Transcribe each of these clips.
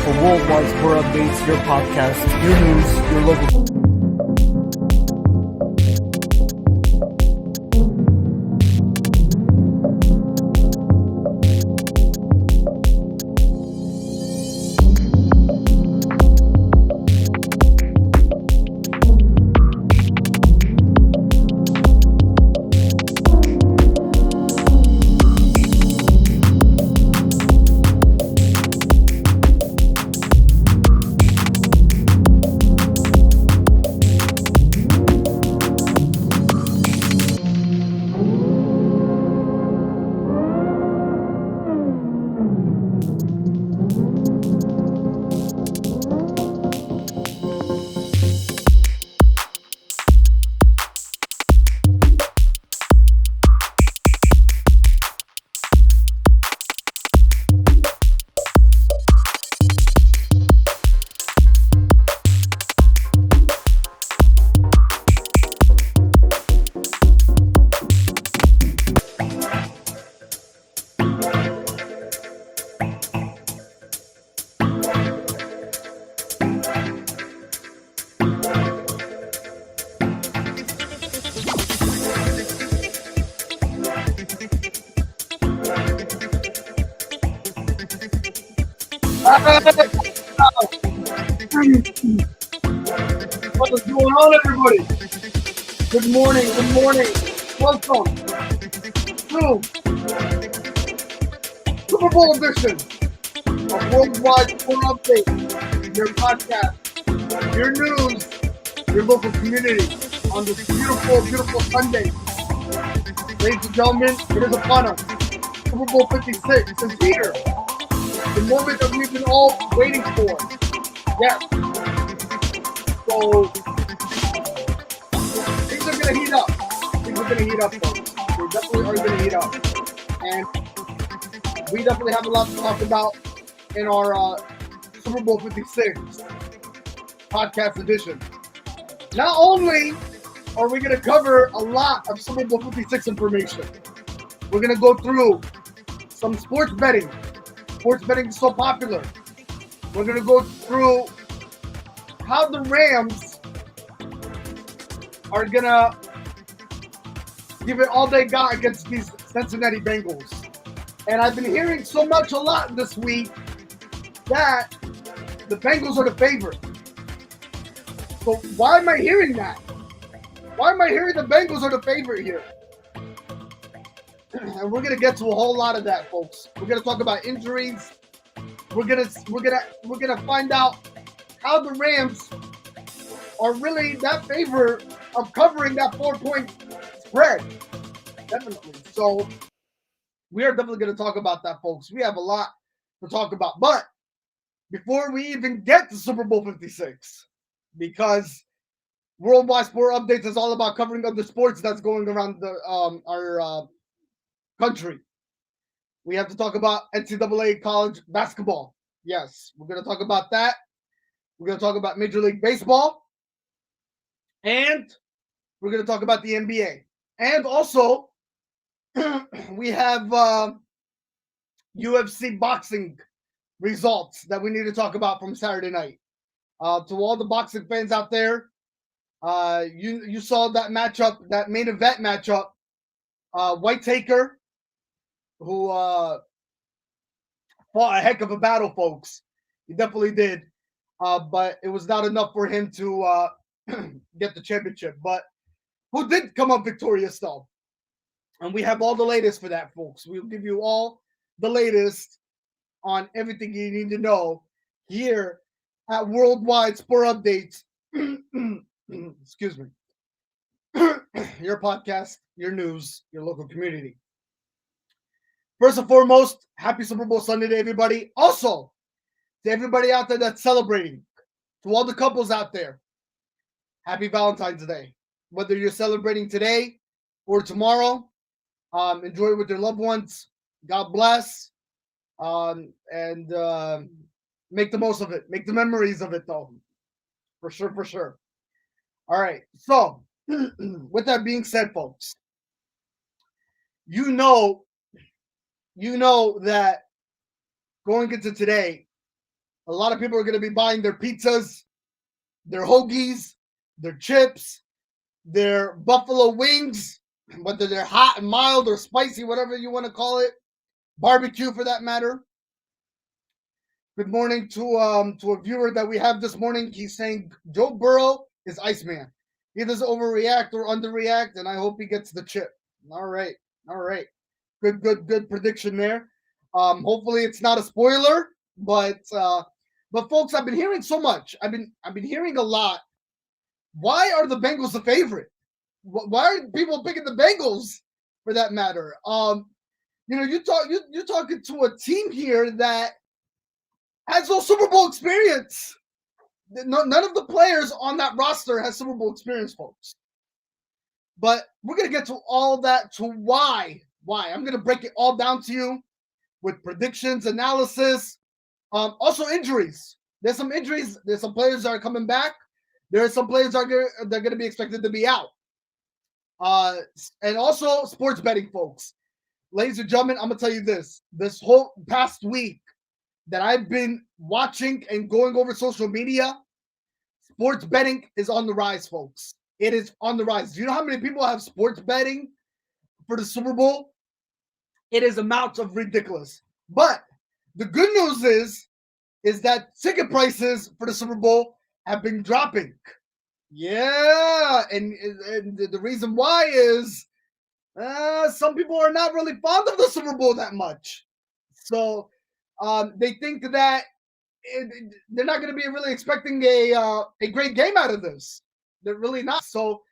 for Worldwide Sport Updates, your podcast, your news, your local. What is going on, everybody? Good morning. Welcome to Super Bowl edition of Worldwide Sport Updates, your podcast, your news, your local community on this beautiful, beautiful Sunday. Ladies and gentlemen, it is upon us. Super Bowl 56 is here. The moment that we've been all waiting for. Yes. So, things are going to heat up. Folks. They definitely are going to heat up. And we definitely have a lot to talk about in our Super Bowl 56 podcast edition. Not only are we going to cover a lot of Super Bowl 56 information, we're going to go through some sports betting. Sports betting is so popular. We're going to go through how the Rams are going to give it all they got against these Cincinnati Bengals. And I've been hearing a lot this week that the Bengals are the favorite. So why am I hearing that? Why am I hearing the Bengals are the favorite here? And we're gonna get to a whole lot of that, folks. We're gonna talk about injuries. We're gonna find out how the Rams are really that favor of covering that 4-point spread. Definitely. So we are definitely gonna talk about that, folks. We have a lot to talk about. But before we even get to Super Bowl 56, because Worldwide Sport Updates is all about covering of the sports that's going around our country. We have to talk about NCAA college basketball. Yes, we're going to talk about that. We're going to talk about Major League Baseball. And we're going to talk about the NBA. And also, we have UFC boxing results that we need to talk about from Saturday night. To all the boxing fans out there, you saw that matchup, that main event matchup. Whitaker, who fought a heck of a battle, folks. He definitely did. But it was not enough for him to get the championship. But who did come up victorious, though? And we have all the latest for that, folks. We'll give you all the latest on everything you need to know here at Worldwide Sport Updates. Excuse me. Your podcast, your news, your local community. First and foremost, happy Super Bowl Sunday to everybody. Also, to everybody out there that's celebrating, to all the couples out there, happy Valentine's Day. Whether you're celebrating today or tomorrow, enjoy it with your loved ones. God bless. And make the most of it. Make the memories of it, though. For sure. All right. So, with that being said, folks, you know that going into today, A lot of people are going to be buying their pizzas, their hoagies, their chips, their buffalo wings, whether they're hot and mild or spicy, whatever you want to call it, barbecue for that matter. Good morning to a viewer that we have this morning. He's saying Joe Burrow is Iceman. He doesn't overreact or underreact, and I hope he gets the chip. All right. Good prediction there. Hopefully it's not a spoiler, but folks, I've been hearing so much. I've been hearing a lot. Why are the Bengals the favorite? Why are people picking the Bengals for that matter? You're talking to a team here that has no Super Bowl experience. None of the players on that roster has Super Bowl experience, folks. But we're going to get to all that, to why. I'm going to break it all down to you with predictions, analysis, also injuries. There's some injuries. There's some players that are coming back. There are some players that they're going to be expected to be out. And also sports betting, folks. Ladies and gentlemen, I'm going to tell you this. This whole past week that I've been watching and going over social media, sports betting is on the rise, folks. It is on the rise. Do you know how many people have sports betting for the Super Bowl? It is amounts of ridiculous. But the good news is that ticket prices for the Super Bowl have been dropping. Yeah, and the reason why is some people are not really fond of the Super Bowl that much. So they think that they're not going to be really expecting a great game out of this. They're really not. So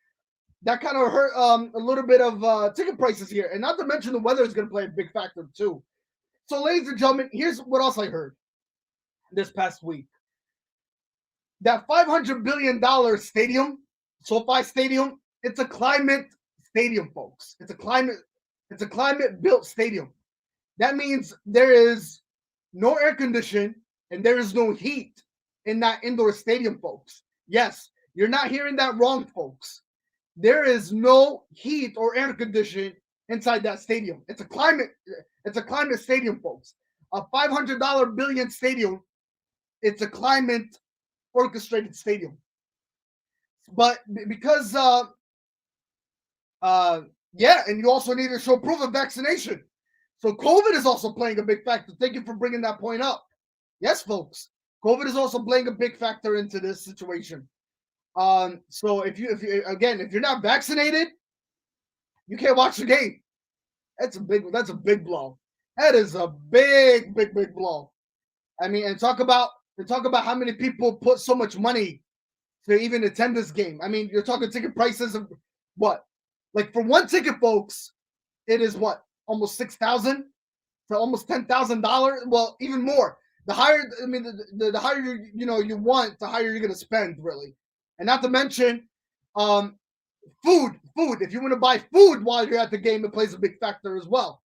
that kind of hurt a little bit of ticket prices here. And not to mention the weather is going to play a big factor too. So ladies and gentlemen, here's what else I heard this past week. That $500 billion stadium, SoFi Stadium, it's a climate stadium, folks. It's a climate built stadium. That means there is no air conditioning and there is no heat in that indoor stadium, folks. Yes, you're not hearing that wrong, folks. There is no heat or air conditioning inside that stadium. It's a climate stadium, folks. A $500 billion stadium. It's a climate orchestrated stadium. But because and you also need to show proof of vaccination. So COVID is also playing a big factor. Thank you for bringing that point up. Yes, folks, COVID is also playing a big factor into this situation. So if you're not vaccinated, you can't watch the game. That's a big blow. That is a big blow. I mean, and talk about how many people put so much money to even attend this game. I mean, you're talking ticket prices of what? Like for one ticket, folks, it is what? Almost $6,000 to almost $10,000. Well, even more. The higher, I mean, the higher you want, the higher you're gonna spend, really. And not to mention, food. If you want to buy food while you're at the game, it plays a big factor as well.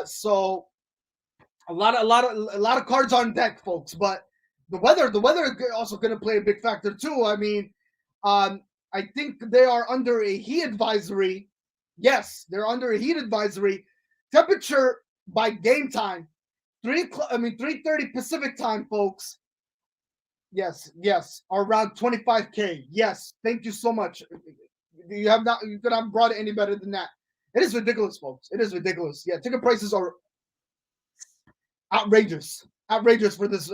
So a lot of cards on deck, folks. But the weather is also going to play a big factor too. I mean, I think they are under a heat advisory. Yes, they're under a heat advisory. Temperature by game time, 3:30 Pacific time, folks. Yes, around 25K. Yes, thank you so much. You could have brought it any better than that. It is ridiculous, folks. It is ridiculous. Yeah, ticket prices are outrageous for this.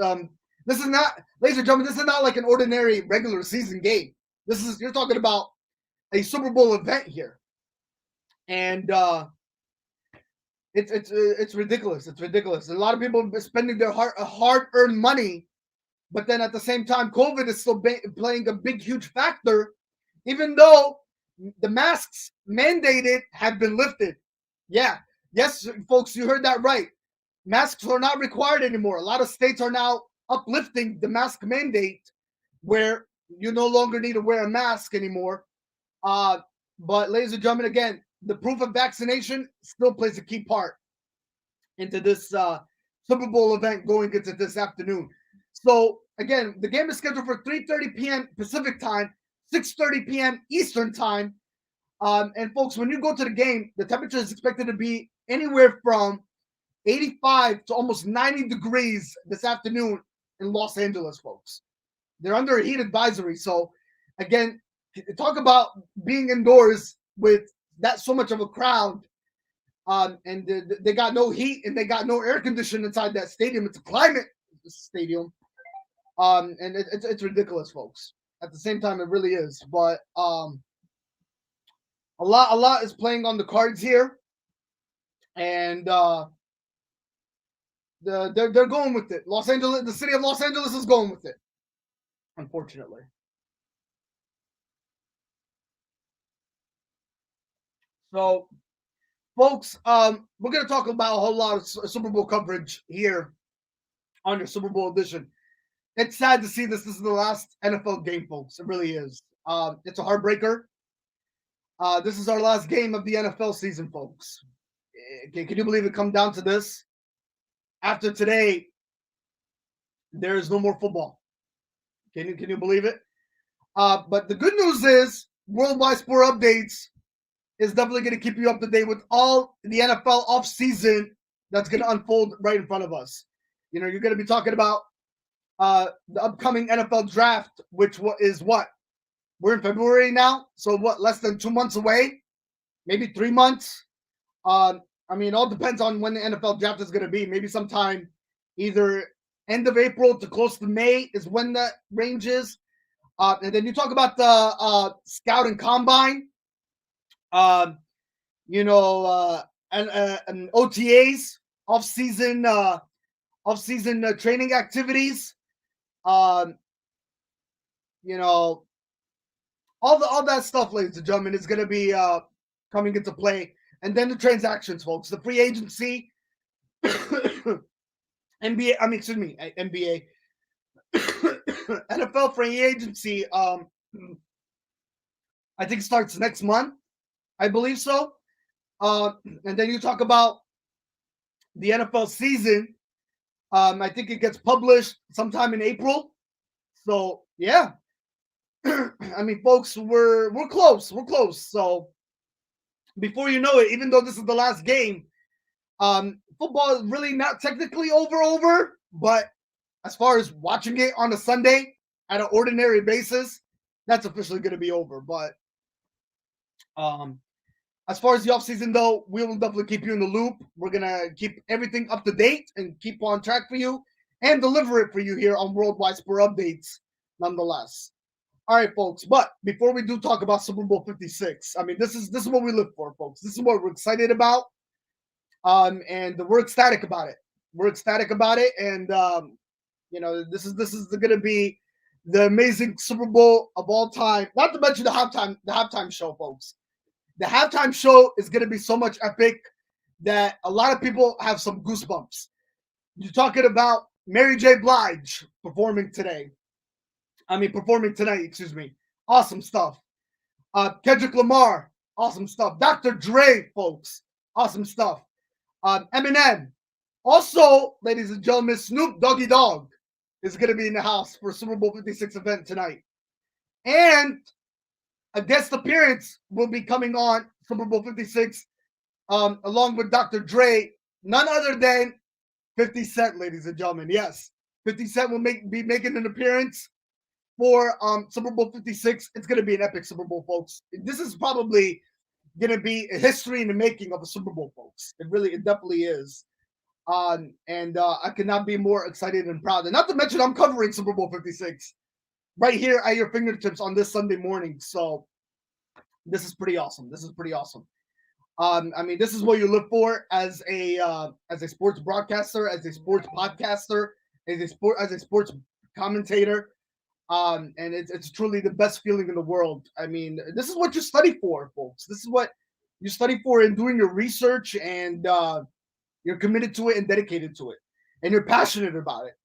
This is not, ladies and gentlemen, this is not like an ordinary regular season game. You're talking about a Super Bowl event here, and it's ridiculous. It's ridiculous. A lot of people are spending their hard-earned money, but then at the same time, COVID is still playing a big, huge factor, even though the masks mandated have been lifted. Yeah, yes, folks, you heard that right. Masks are not required anymore. A lot of states are now uplifting the mask mandate, where you no longer need to wear a mask anymore. But ladies and gentlemen, again, the proof of vaccination still plays a key part into this Super Bowl event going into this afternoon. So again, the game is scheduled for 3:30 p.m. Pacific time, 6:30 p.m. Eastern time. And folks, when you go to the game, the temperature is expected to be anywhere from 85 to almost 90 degrees this afternoon in Los Angeles, folks. They're under a heat advisory. So, again, talk about being indoors with that so much of a crowd. And they got no heat and they got no air conditioning inside that stadium. It's a climate stadium. And it's ridiculous, folks. At the same time, it really is. But a lot is playing on the cards here, and they're going with it. Los Angeles, the city of Los Angeles, is going with it. Unfortunately. So, folks, we're gonna talk about a whole lot of Super Bowl coverage here on your Super Bowl edition. It's sad to see this. This is the last NFL game, folks. It really is. It's a heartbreaker. This is our last game of the NFL season, folks. Can you believe it come down to this? After today, there is no more football. Can you believe it? But the good news is Worldwide Sport Updates is definitely going to keep you up to date with all the NFL offseason that's going to unfold right in front of us. You know, you're going to be talking about the upcoming NFL draft, which is what? We're in February now, so what? Less than 2 months away, maybe 3 months. I mean, it all depends on when the NFL draft is going to be. Maybe sometime either end of April to close to May is when that range is. And then you talk about the scout and combine, and OTAs, off-season training activities. All that stuff, ladies and gentlemen, is going to be coming into play. And then the transactions, folks, the free agency, NBA, NFL free agency, I think starts next month. I believe so. And then you talk about the NFL season. I think it gets published sometime in April. So, yeah. I mean, folks, we're close. We're close. So, before you know it, even though this is the last game, football is really not technically over, but as far as watching it on a Sunday at an ordinary basis, that's officially going to be over. But as far as the offseason, though, we will definitely keep you in the loop. We're going to keep everything up to date and keep on track for you and deliver it for you here on Worldwide Sport Updates, nonetheless. All right, folks. But before we do talk about Super Bowl 56, I mean, this is what we live for, folks. This is what we're excited about, and we're ecstatic about it. We're ecstatic about it, and this is going to be the amazing Super Bowl of all time. Not to mention the halftime show, folks. The halftime show is going to be so much epic that a lot of people have some goosebumps. You're talking about Mary J. Blige performing tonight, excuse me. Awesome stuff. Kendrick Lamar, awesome stuff. Dr. Dre, folks, awesome stuff. Eminem. Also, ladies and gentlemen, Snoop Doggy Dogg is going to be in the house for Super Bowl 56 event tonight. And a guest appearance will be coming on Super Bowl 56 along with Dr. Dre, none other than 50 Cent, ladies and gentlemen. Yes, 50 Cent will be making an appearance for Super Bowl 56. It's going to be an epic Super Bowl, folks. This is probably going to be a history in the making of a Super Bowl, folks. It definitely is. I could not be more excited and proud. And not to mention, I'm covering Super Bowl 56 right here at your fingertips on this Sunday morning. So this is pretty awesome. This is what you live for as a sports broadcaster, as a sports podcaster, as a sports commentator. And it's truly the best feeling in the world. I mean, this is what you study for, folks. This is what you study for in doing your research, and you're committed to it and dedicated to it, and you're passionate about it.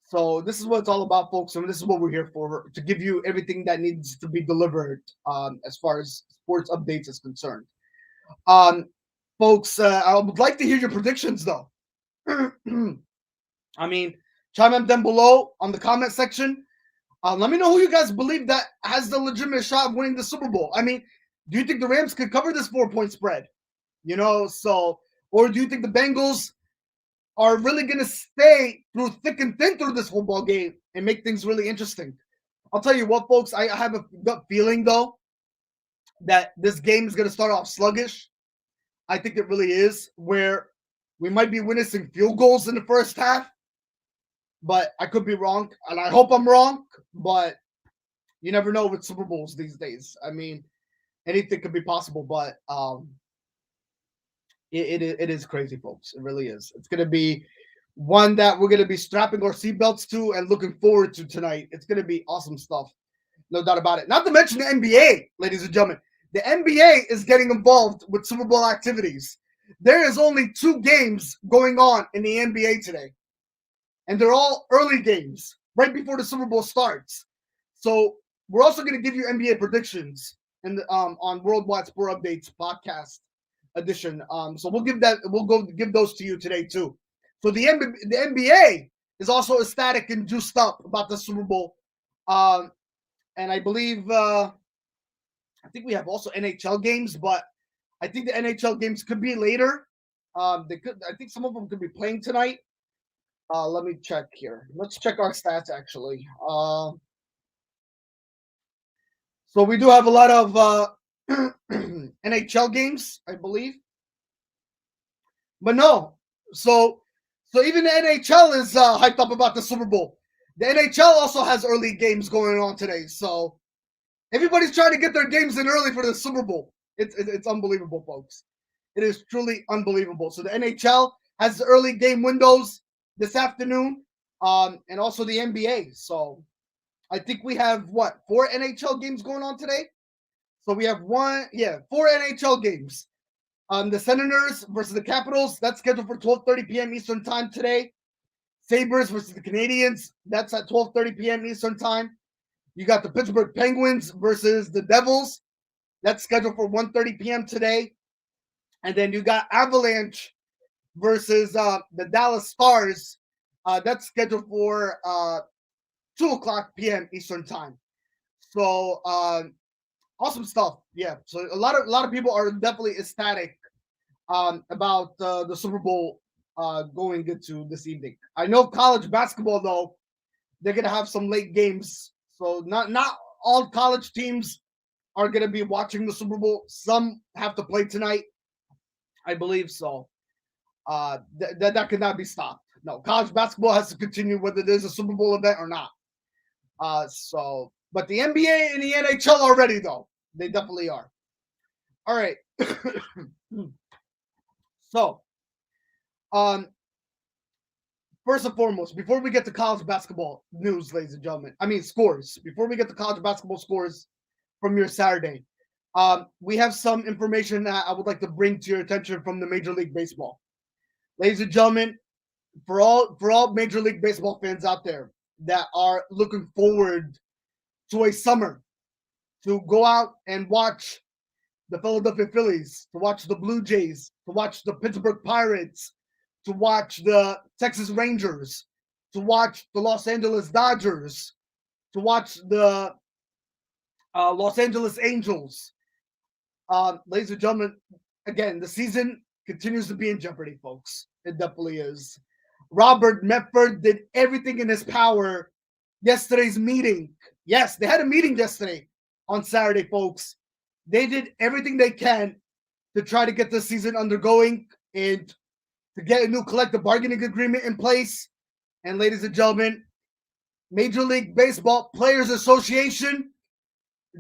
So this is what it's all about, folks. And this is what we're here for, to give you everything that needs to be delivered as far as sports updates is concerned. Folks, I would like to hear your predictions, though. I mean, chime them below on the comment section. Let me know who you guys believe that has the legitimate shot of winning the Super Bowl. I mean, do you think the Rams could cover this 4-point spread? Or do you think the Bengals are really going to stay through thick and thin through this football game and make things really interesting. I'll tell you what, folks, I have a gut feeling, though, that this game is going to start off sluggish. I think it really is, where we might be witnessing field goals in the first half, but I could be wrong, and I hope I'm wrong, but you never know with Super Bowls these days. I mean, anything could be possible, but it is crazy, folks. It really is. It's going to be one that we're going to be strapping our seatbelts to and looking forward to tonight. It's going to be awesome stuff. No doubt about it. Not to mention the NBA, ladies and gentlemen. The NBA is getting involved with Super Bowl activities. There is only 2 games going on in the NBA today. And they're all early games, right before the Super Bowl starts. So we're also going to give you NBA predictions in the, on Worldwide Sport Updates podcast edition. So we'll give those to you today too. So the NBA is also ecstatic and juiced up about the Super Bowl. And I believe I think we have also NHL games, but I think the NHL games could be later. They could. I think some of them could be playing tonight. Let me check here. Let's check our stats actually. So we do have a lot of NHL games, I believe. But no, so even the NHL is hyped up about the Super Bowl. The NHL also has early games going on today, so everybody's trying to get their games in early for the Super Bowl. It's unbelievable, folks. It is truly unbelievable. So the NHL has the early game windows this afternoon, and also the NBA. So I think we have 4 NHL games going on today. So we have 4 NHL games. The Senators versus the Capitals, that's scheduled for 12:30 p.m. Eastern time today. Sabres versus the Canadiens, that's at 12:30 p.m. Eastern time. You got the Pittsburgh Penguins versus the Devils, that's scheduled for 1:30 p.m. today. And then you got Avalanche versus the Dallas Stars, that's scheduled for 2:00 p.m. Eastern time. So awesome stuff. Yeah. So a lot of people are definitely ecstatic about the Super Bowl going into this evening. I know college basketball, though, they're gonna have some late games, so not all college teams are gonna be watching the Super Bowl. Some have to play tonight, I believe. So that could not be stopped. No, college basketball has to continue whether there's a Super Bowl event or not. But the NBA and the NHL are ready, though. They definitely are. All right. So, first and foremost, before we get to college basketball news, ladies and gentlemen, scores. Before we get to college basketball scores from your Saturday, we have some information that I would like to bring to your attention from the Major League Baseball. Ladies and gentlemen, for all Major League Baseball fans out there that are looking forward to a summer to go out and watch the Philadelphia Phillies, to watch the Blue Jays, to watch the Pittsburgh Pirates, to watch the Texas Rangers, to watch the Los Angeles Dodgers, to watch the Los Angeles Angels. Ladies and gentlemen, again, the season continues to be in jeopardy, folks. It definitely is. Robert Medford did everything in his power yesterday's meeting. Yes, they had a meeting yesterday on Saturday, folks. They did everything they can to try to get the season undergoing and to get a new collective bargaining agreement in place. And ladies and gentlemen, Major League Baseball Players Association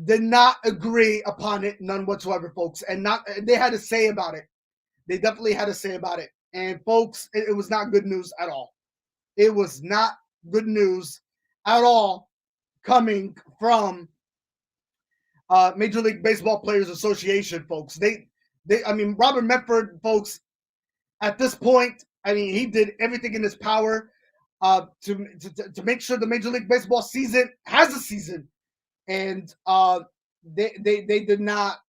did not agree upon it, none whatsoever, folks. And they had to say about it. They definitely had to say about it. And folks, it was not good news at all. It was not good news at all coming from Major League Baseball Players Association, folks. Robert Medford, folks, at this point, he did everything in his power to make sure the Major League Baseball season has a season, and they did not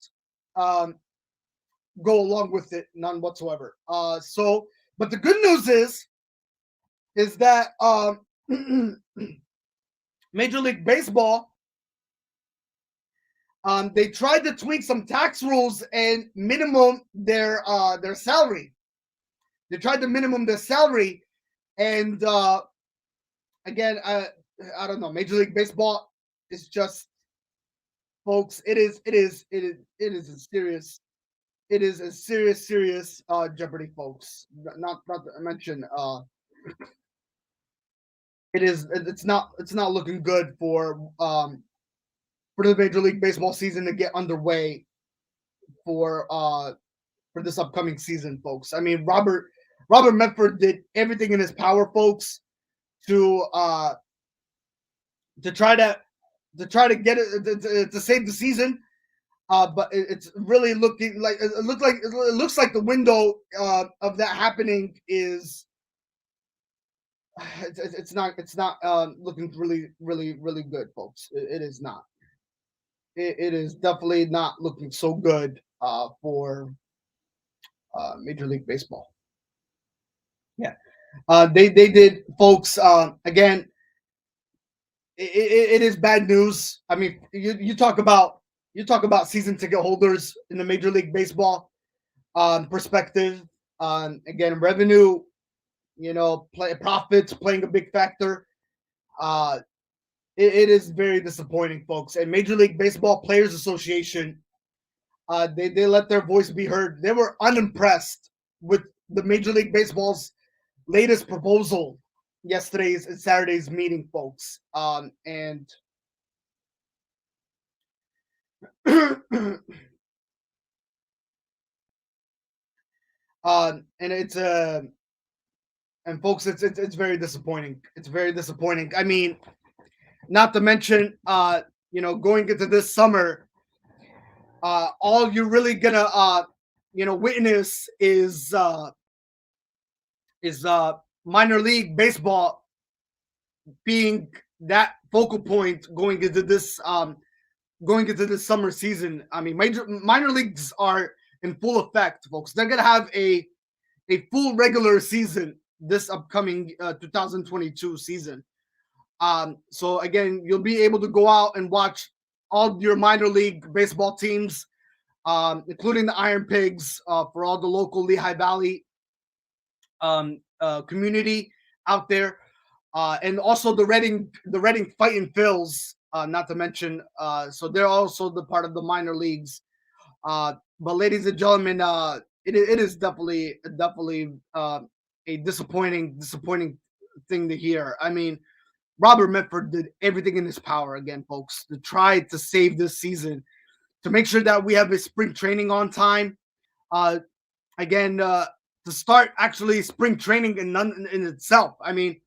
go along with it, none whatsoever. But the good news is that Major League Baseball, they tried to tweak some tax rules and minimum their salary. They tried to minimum the salary, and again, I don't know. Major League Baseball is just, folks. It is a serious. It is a serious jeopardy, folks. Not to mention, it's not looking good for the Major League Baseball season to get underway for this upcoming season, folks. I mean, Robert Medford did everything in his power, folks, to try to get it to save the season. But it's really looking like it looks like the window of that happening is it's not looking really good, folks. It is not. It is definitely not looking so good for Major League Baseball. Yeah, they did, folks. Again, it is bad news. I mean, you talk about season ticket holders in the Major League Baseball perspective. Again, revenue, profits playing a big factor. It is very disappointing, folks. And Major League Baseball Players Association, they let their voice be heard. They were unimpressed with the Major League Baseball's latest proposal yesterday's and Saturday's meeting, folks. And and it's and folks, it's very disappointing. It's very disappointing. I mean, not to mention, going into this summer, all you're really gonna witness is minor league baseball being that focal point going into this summer season. I mean, minor leagues are in full effect, folks. They're gonna have a full regular season this upcoming 2022 season. So again, you'll be able to go out and watch all your minor league baseball teams, including the Iron Pigs, for all the local Lehigh Valley community out there, and also the Reading Fighting Phils, not to mention. So they're also the part of the minor leagues. But ladies and gentlemen, it is definitely a disappointing thing to hear. I mean, Robert Medford did everything in his power, again, folks, to try to save this season, to make sure that we have a spring training on time. Again, to start actually spring training in itself. I mean,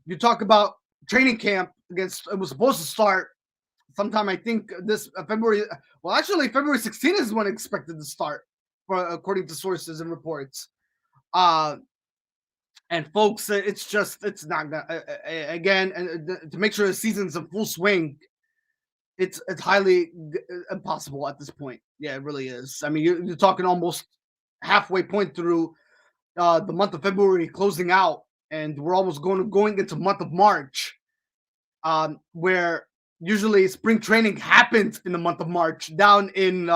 you talk about training camp it was supposed to start sometime, I think, this February. Well, actually, February 16th is when expected to start, according to sources and reports. And folks, it's not gonna, again, and to make sure the season's in full swing, it's highly impossible at this point. Yeah, it really is. I mean, you're talking almost halfway point through the month of February closing out, and we're almost going into month of March, where usually spring training happens in the month of March down in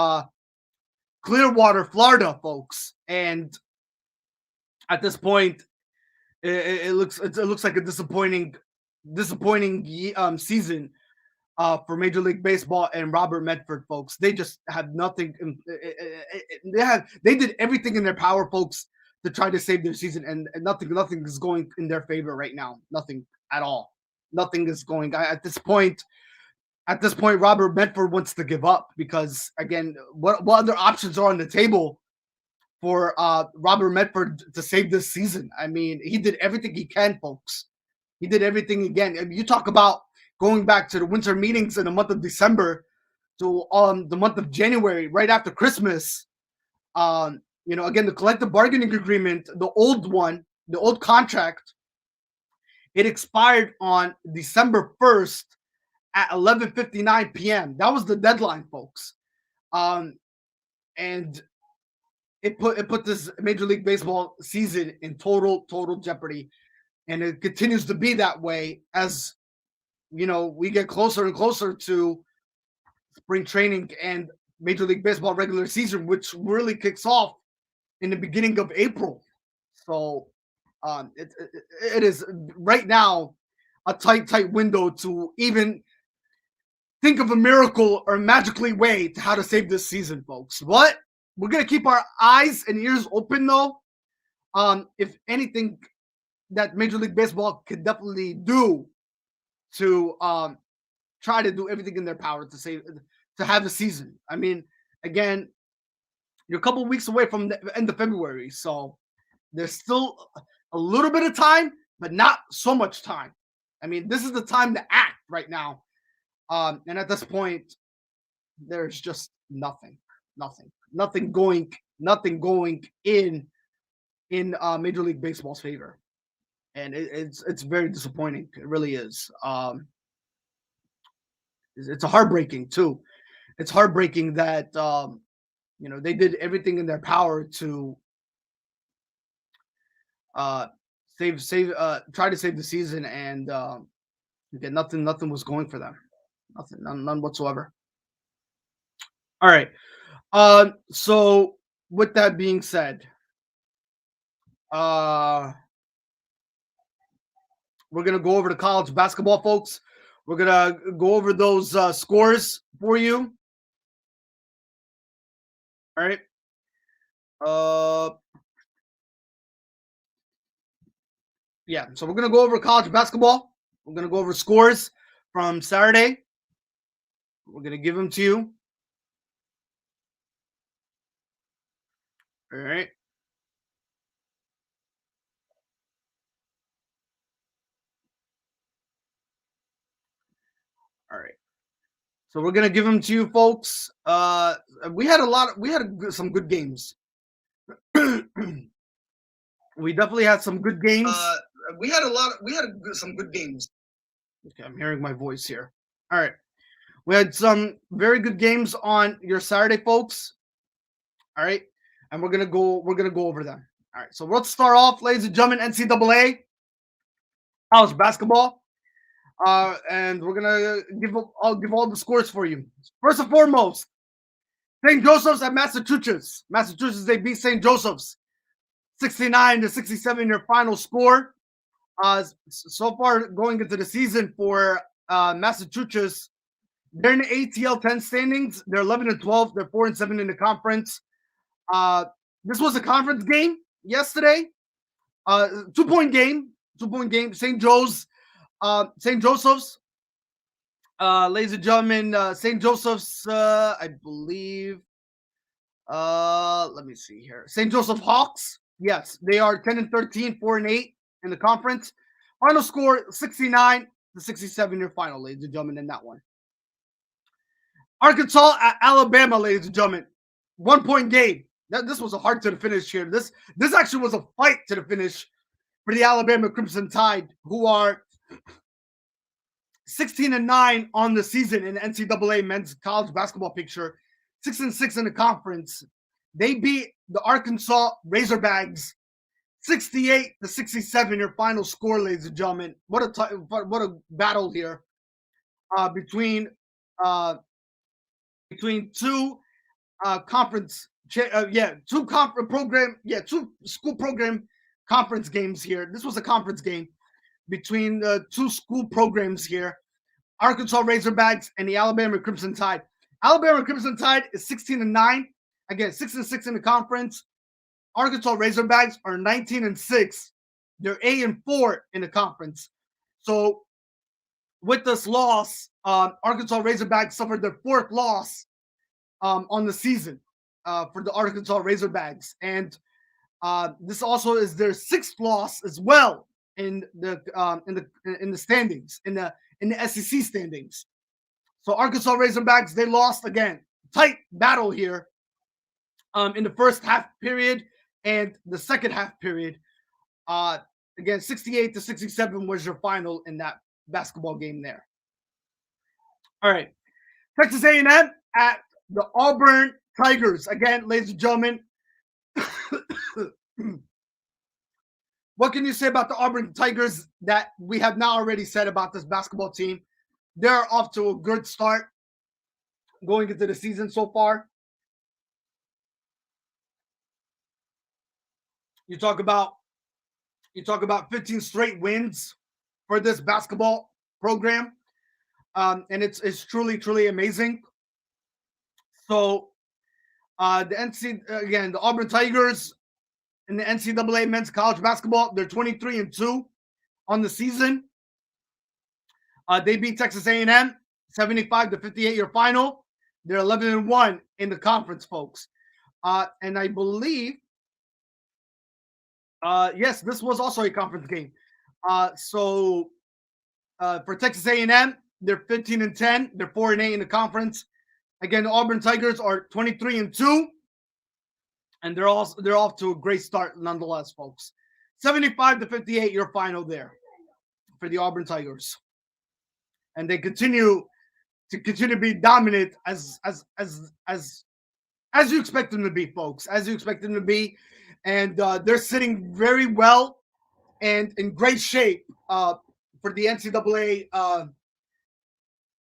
Clearwater, Florida, folks. And at this point, it looks like a disappointing season for Major League Baseball and Robert Medford, folks. They just have nothing. They did everything in their power, folks, to try to save their season, and nothing is going in their favor right now. Nothing at all. Nothing is going at this point. At this point, Robert Medford wants to give up because, again, what other options are on the table for Robert Medford to save this season? I mean, he did everything he can, folks. He did everything again. I mean, you talk about going back to the winter meetings in the month of December to the month of January, right after Christmas. Again, the collective bargaining agreement, the old contract, it expired on December 1st at 11:59 p.m. That was the deadline, folks. And it put this Major League Baseball season in total jeopardy, and it continues to be that way as we get closer and closer to spring training and Major League Baseball regular season, which really kicks off in the beginning of April. So it is right now a tight window to even think of a miracle or magically way to how to save this season, folks. But we're gonna keep our eyes and ears open though. If anything that Major League Baseball could definitely do to try to do everything in their power to save to have the season. I mean, again, you're a couple weeks away from the end of February, so there's still a little bit of time, but not so much time. I mean, this is the time to act right now. And at this point, there's just nothing going in Major League Baseball's favor, and it's very disappointing. It really is. It's heartbreaking too. It's heartbreaking that they did everything in their power to try to save the season, and again, nothing was going for them. None whatsoever. All right. So with that being said, we're gonna go over to college basketball, folks. We're gonna go over those scores for you. All right. Yeah. So we're gonna go over college basketball. We're gonna go over scores from Saturday. We're gonna give them to you. All right. All right. So we're gonna give them to you, folks. We had some good games. We definitely had some good games. We had some good games. Okay, I'm hearing my voice here. All right. We had some very good games on your Saturday, folks. All right. And we're gonna go over them. All right. So let's start off, ladies and gentlemen, NCAA college basketball. And we're gonna I'll give all the scores for you. First and foremost, St. Joseph's at Massachusetts. Massachusetts, they beat St. Joseph's 69-67 in your final score. So far going into the season for Massachusetts, they're in the ATL 10 standings. They're 11-12. They're 4-7 in the conference. This was a conference game yesterday. 2-point game. St. Joseph's. Ladies and gentlemen, St. Joseph's, I believe. Let me see here. St. Joseph Hawks. Yes, they are 10-13, 4-8 in the conference. Final score 69-67 your final, ladies and gentlemen, in that one. Arkansas at Alabama, ladies and gentlemen. 1-point game. This was a hard to the finish here. This actually was a fight to the finish for the Alabama Crimson Tide, who are 16-9 on the season in the NCAA men's college basketball picture, 6-6 in the conference. They beat the Arkansas Razorbacks 68-67 your final score, ladies and gentlemen. What a battle here between two conference two school program conference games here. This was a conference game between the two school programs here, Arkansas Razorbacks and the Alabama Crimson Tide. Alabama Crimson Tide is 16-9. Again, 6-6 in the conference. Arkansas Razorbacks are 19-6. They're 8-4 in the conference. So with this loss, Arkansas Razorbacks suffered their fourth loss on the season for the Arkansas Razorbacks, and this also is their sixth loss as well in the standings in the SEC standings. So Arkansas Razorbacks, they lost again. Tight battle here in the first half period and the second half period. Again, 68-67 was your final in that basketball game there. All right. Texas A&M at the Auburn Tigers. Again, ladies and gentlemen, what can you say about the Auburn Tigers that we have now already said about this basketball team? They're off to a good start going into the season so far. You talk about You talk about 15 straight wins for this basketball program, and it's truly amazing. So the Auburn Tigers in the NCAA men's college basketball, they're 23-2 on the season. They beat Texas A&M 75-58 your final. They're 11-1 in the conference, folks. And I believe, yes, this was also a conference game. So for Texas A&M, they're 15-10. They're 4-8 in the conference. Again, the Auburn Tigers are 23-2, and they're off to a great start nonetheless, folks. 75-58 your final there for the Auburn Tigers, and they continue to be dominant as you expect them to be, folks. As you expect them to be, and they're sitting very well and in great shape for the NCAA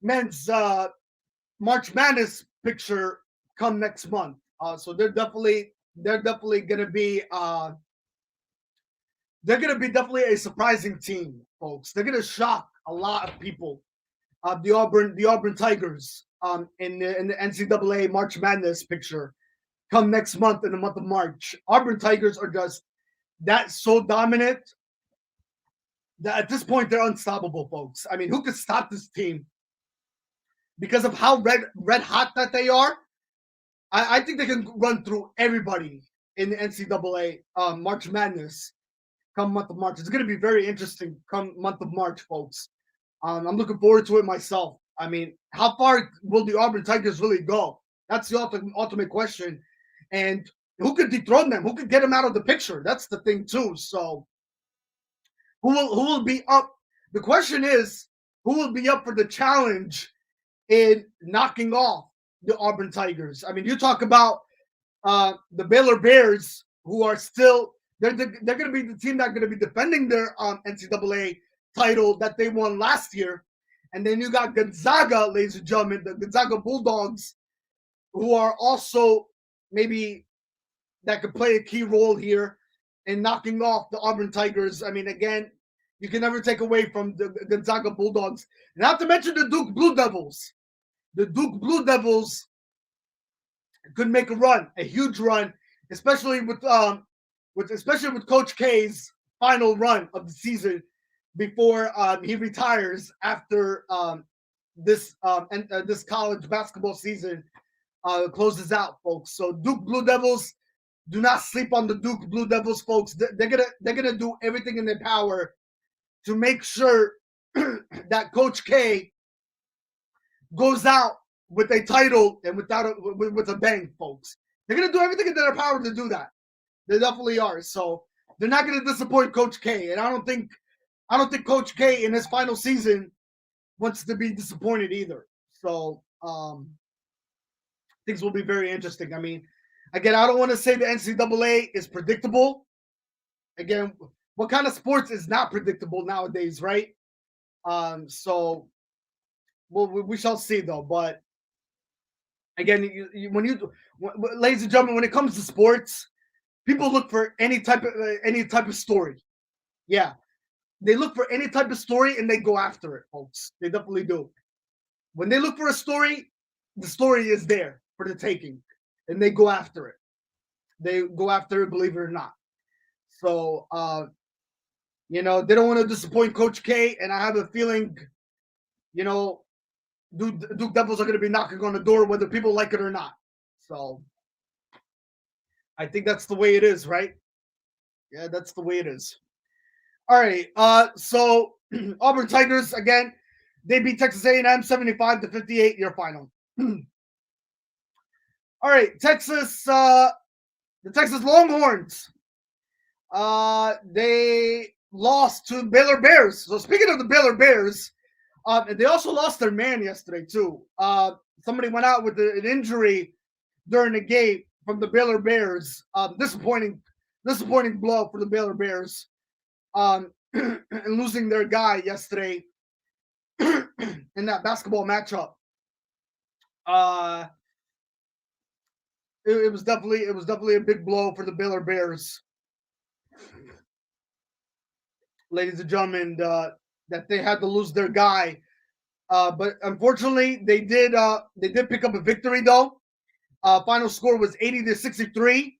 men's March Madness picture come next month. So they're definitely gonna be definitely a surprising team, folks. They're gonna shock a lot of people. The Auburn Tigers in the NCAA March Madness picture come next month in the month of March. Auburn Tigers are just that so dominant that at this point they're unstoppable, folks. I mean, who could stop this team? Because of how red hot that they are, I think they can run through everybody in the NCAA March Madness come month of March. It's going to be very interesting come month of March, folks. I'm looking forward to it myself. I mean, how far will the Auburn Tigers really go? That's the ultimate question. And who could dethrone them? Who could get them out of the picture? That's the thing too. So who will be up? The question is, who will be up for the challenge in knocking off the Auburn Tigers? I mean, you talk about the Baylor Bears, who are still they're going to be the team that's going to be defending their NCAA title that they won last year, and then you got Gonzaga, ladies and gentlemen, the Gonzaga Bulldogs, who are also maybe that could play a key role here in knocking off the Auburn Tigers. I mean, again, you can never take away from the Gonzaga Bulldogs, not to mention the Duke Blue Devils. The Duke Blue Devils could make a run, a huge run, especially with Coach K's final run of the season before he retires after this college basketball season closes out, folks. So Duke Blue Devils, do not sleep on the Duke Blue Devils, folks. They're gonna do everything in their power to make sure that Coach K goes out with a title and with a bang, folks. They're gonna do everything in their power to do that. They definitely are. So they're not gonna disappoint Coach K, and I don't think Coach K in his final season wants to be disappointed either. So things will be very interesting. I mean, again, I don't want to say the NCAA is predictable. Again, what kind of sports is not predictable nowadays, right? So we shall see, though. But again, ladies and gentlemen, when it comes to sports, people look for any type of story. Yeah, they look for any type of story and they go after it, folks. They definitely do. When they look for a story, the story is there for the taking, and they go after it. They go after it, believe it or not. So, they don't want to disappoint Coach K, and I have a feeling, Duke Devils are going to be knocking on the door whether people like it or not. So, I think that's the way it is, right? Yeah, that's the way it is. All right. So Auburn Tigers again, they beat Texas A&M 75-58 your final. All right, Texas. The Texas Longhorns. They lost to Baylor Bears. So speaking of the Baylor Bears, they also lost their man yesterday too. Somebody went out with an injury during the game from the Baylor Bears. Disappointing blow for the Baylor Bears. And losing their guy yesterday in that basketball matchup. It was definitely a big blow for the Baylor Bears. ladies and gentlemen, that they had to lose their guy. But unfortunately, they did pick up a victory though. Final score was 80-63.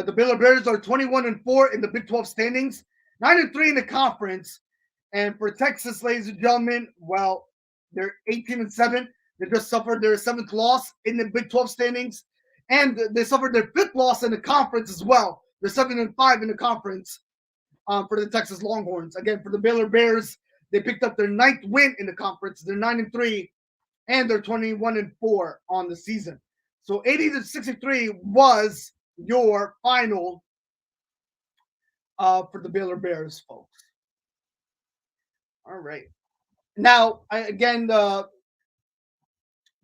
The Baylor Bears are 21-4 in the Big 12 standings, 9-3 in the conference. And for Texas, ladies and gentlemen, well, they're 18-7. They just suffered their 7th loss in the Big 12 standings, and they suffered their 5th loss in the conference as well. They're 7-5 in the conference for the Texas Longhorns. Again, for the Baylor Bears, they picked up their 9th win in the conference. They're 9-3, and they're 21-4 on the season. So 80-63 was your final for the Baylor Bears, folks. All right. Now, the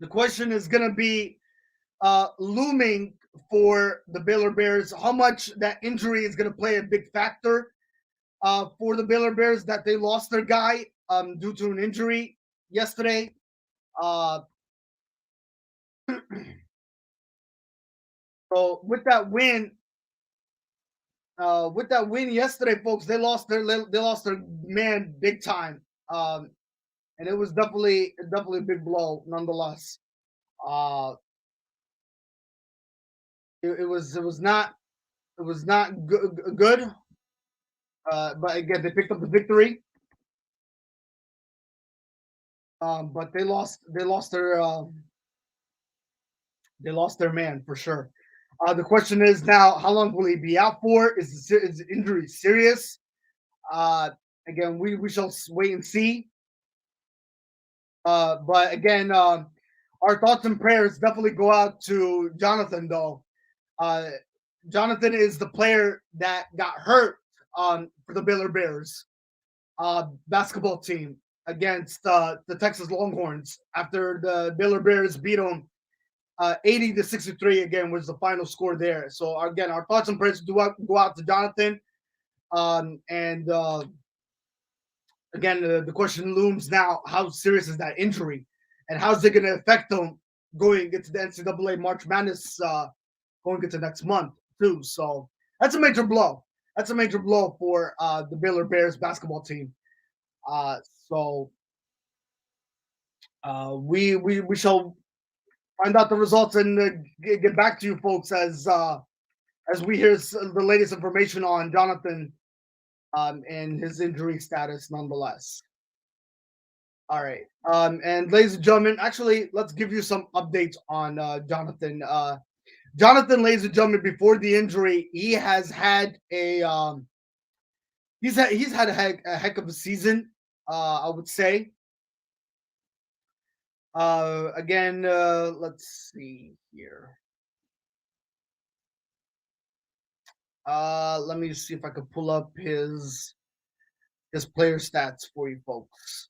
question is going to be looming for the Baylor Bears. How much that injury is going to play a big factor for the Baylor Bears, that they lost their guy due to an injury yesterday. So with that win yesterday, folks, they lost their man big time, and it was definitely a big blow nonetheless. It was not good. But again, they picked up the victory. But they lost their man for sure. The question is now, how long will he be out for? Is the injury serious? Again, we shall wait and see. But again, our thoughts and prayers definitely go out to Jonathan, though. Jonathan is the player that got hurt for the Baylor Bears basketball team against the Texas Longhorns after the Baylor Bears beat them 80-63. Again, was the final score there. So again, our thoughts and prayers go out to Jonathan. And again, the question looms now: how serious is that injury, and how's it going to affect them going into the NCAA March Madness going into next month too? So that's a major blow. That's a major blow for the Baylor Bears basketball team. So we shall find out the results and get back to you folks as we hear the latest information on Jonathan and his injury status nonetheless. All right. And ladies and gentlemen, actually, let's give you some updates on Jonathan. Jonathan, ladies and gentlemen, before the injury, he has had he's had a heck of a season, I would say. Again, let's see here. Let me see if I can pull up his player stats for you folks.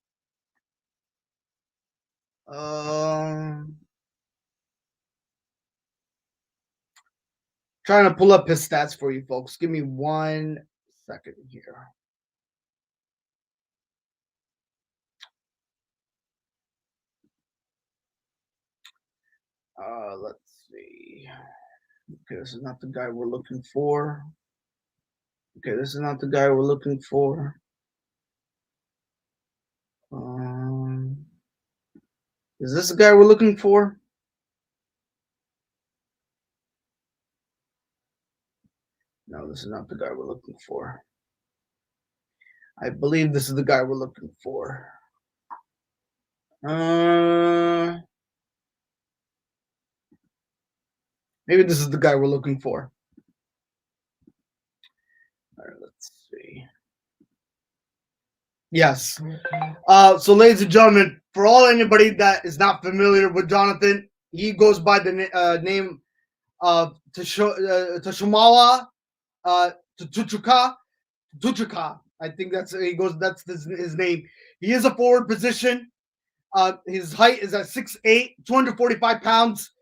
Trying to pull up his stats for you folks. Give me 1 second here. Let's see. Okay, this is not the guy we're looking for. Okay, this is not the guy we're looking for. Is this the guy we're looking for? No, this is not the guy we're looking for. I believe this is the guy we're looking for. Maybe this is the guy we're looking for. All right, let's see. Yes. So, ladies and gentlemen, for anybody that is not familiar with Jonathan, he goes by the name of Tashimawa Tuchuka. I think that's his name. He is a forward position. His height is at 6'8", 245 pounds.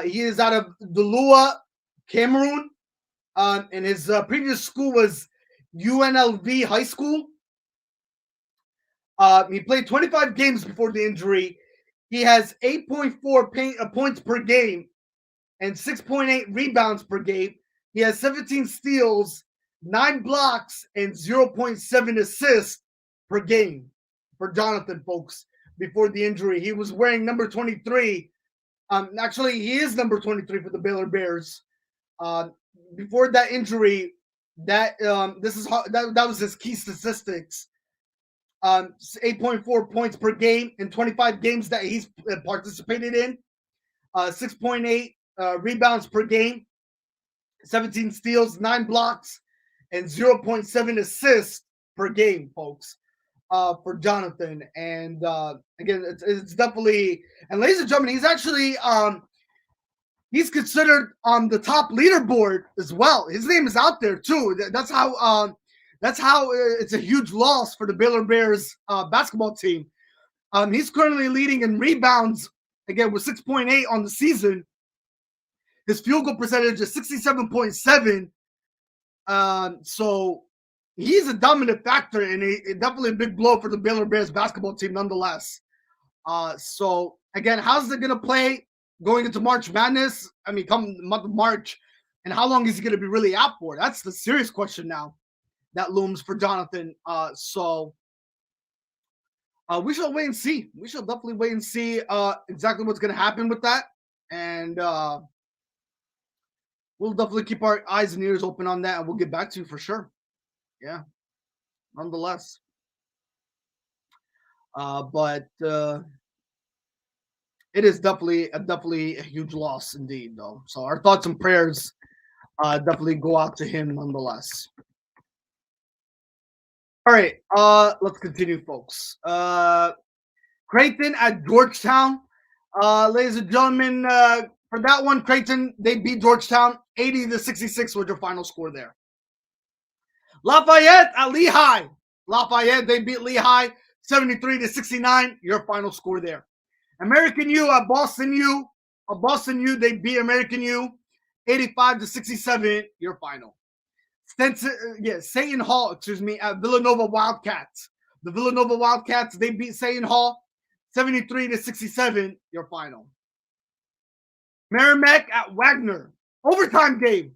He is out of Dulua, Cameroon. And his previous school was UNLV High School. He played 25 games before the injury. He has 8.4 points per game and 6.8 rebounds per game. He has 17 steals 9 blocks, and 0.7 assists per game for Jonathan, folks, before the injury. He was wearing number 23. Actually, he is number 23 for the Baylor Bears. Before that injury, that was his key statistics. 8.4 points per game in 25 games that he's participated in. 6.8 rebounds per game, 17 steals, 9 blocks, and 0.7 assists per game, folks, for Jonathan. And again, it's definitely, and ladies and gentlemen, he's actually he's considered on the top leaderboard as well. His name is out there too. That's how it's a huge loss for the Baylor Bears basketball team. He's currently leading in rebounds, again, with 6.8 on the season. His field goal percentage is 67.7. So he's a dominant factor, and definitely a big blow for the Baylor Bears basketball team nonetheless. So again, how's it going to play going into March Madness? I mean, come the month of March, and how long is he going to be really out for? That's the serious question now that looms for Jonathan. So we shall wait and see. We shall definitely wait and see exactly what's going to happen with that. And we'll definitely keep our eyes and ears open on that, and we'll get back to you for sure. Yeah, nonetheless. But it is definitely a huge loss indeed, though. So our thoughts and prayers definitely go out to him nonetheless. All right, let's continue, folks. Creighton at Georgetown. Ladies and gentlemen, for that one, Creighton, they beat Georgetown 80-66 was your final score there. Lafayette at Lehigh. Lafayette, they beat Lehigh 73-69, your final score there. American U at Boston U. Boston U, they beat American U 85-67, your final. Seton Hall, at Villanova Wildcats. The Villanova Wildcats, they beat Seton Hall 73-67, your final. Merrimack at Wagner, overtime game.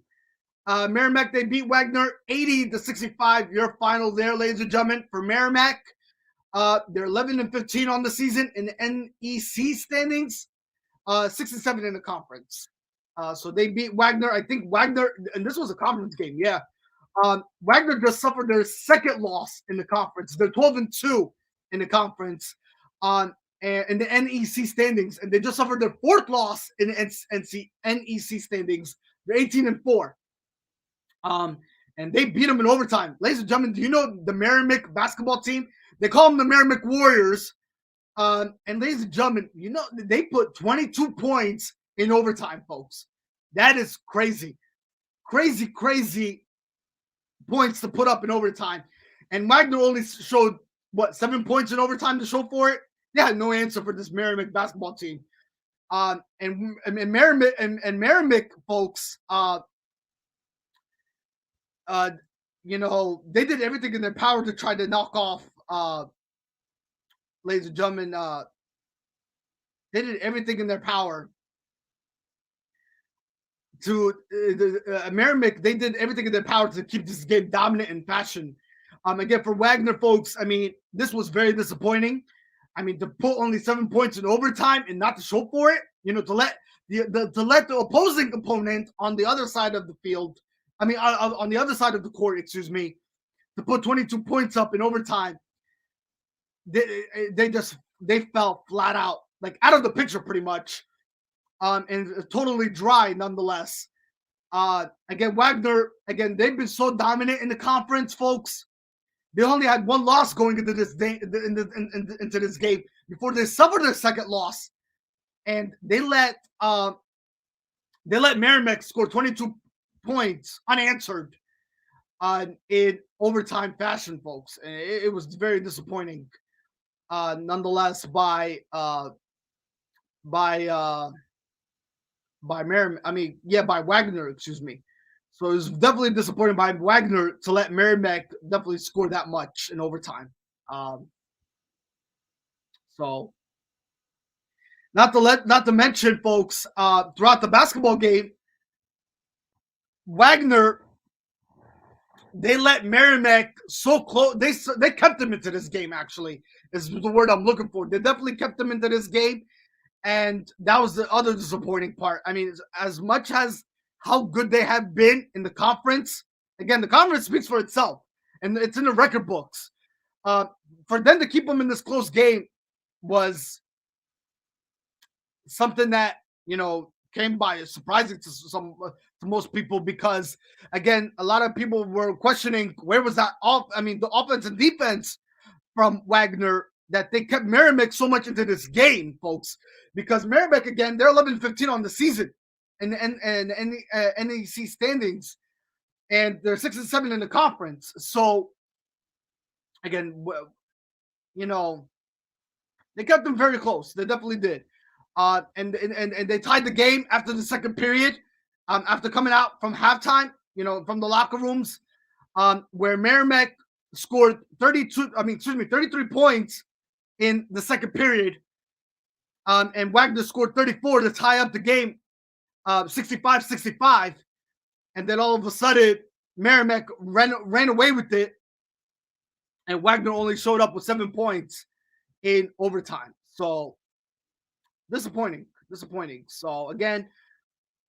Merrimack, they beat Wagner 80-65, your final there, ladies and gentlemen. For Merrimack, they're 11-15 on the season in the NEC standings, 6-7 in the conference. So they beat Wagner. I think Wagner, and this was a conference game, yeah. Wagner just suffered their second loss in the conference. They're 12-2 in the conference in the NEC standings, and they just suffered their fourth loss in the NEC standings. They're 18-4. And they beat them in overtime. Ladies and gentlemen, do you know the Merrimack basketball team? They call them the Merrimack Warriors. And ladies and gentlemen, you know, they put 22 points in overtime, folks. That is crazy. Crazy points to put up in overtime. And Wagner only showed, 7 points in overtime to show for it? They had no answer for this Merrimack basketball team. And Merrimack folks, you know, they did everything in their power to try to knock off, ladies and gentlemen, they did everything in their power to Merrimack. They did everything in their power to keep this game dominant in fashion. Again, for Wagner folks, I mean, this was very disappointing. I mean, to put only 7 points in overtime and not to show for it, you know, to let the opposing opponent on the other side of the field, I mean, on the other side of the court, to put 22 points up in overtime, they fell flat out, like out of the picture pretty much, and totally dry nonetheless. Again, Wagner, they've been so dominant in the conference, folks. They only had one loss going into this day, into this game before they suffered their second loss, and they let Merrimack score 22 points unanswered in overtime fashion, folks. And it was very disappointing, nonetheless, by Wagner, excuse me. So it was definitely disappointing by Wagner to let Merrimack definitely score that much in overtime. So not to mention, folks, throughout the basketball game, Wagner they let Merrimack so close. They kept them into this game. Actually, is the word I'm looking for. They definitely kept them into this game, and that was the other disappointing part. I mean, as much as how good they have been in the conference, again, the conference speaks for itself, and it's in the record books. For them to keep them in this close game was something that came by as surprising to most people, because again, a lot of people were questioning where was that off. I mean, the offense and defense from Wagner, that they kept Merrimack so much into this game, folks, because Merrimack, again, they're 11-15 on the season and NEC standings, and they're 6-7 in the conference. So again, they kept them very close. They definitely did. And they tied the game after the second period, after coming out from halftime, from the locker rooms, where Merrimack scored 33 points in the second period, and Wagner scored 34 to tie up the game, 65-65, and then all of a sudden Merrimack ran away with it, and Wagner only showed up with 7 points in overtime. So disappointing. So again,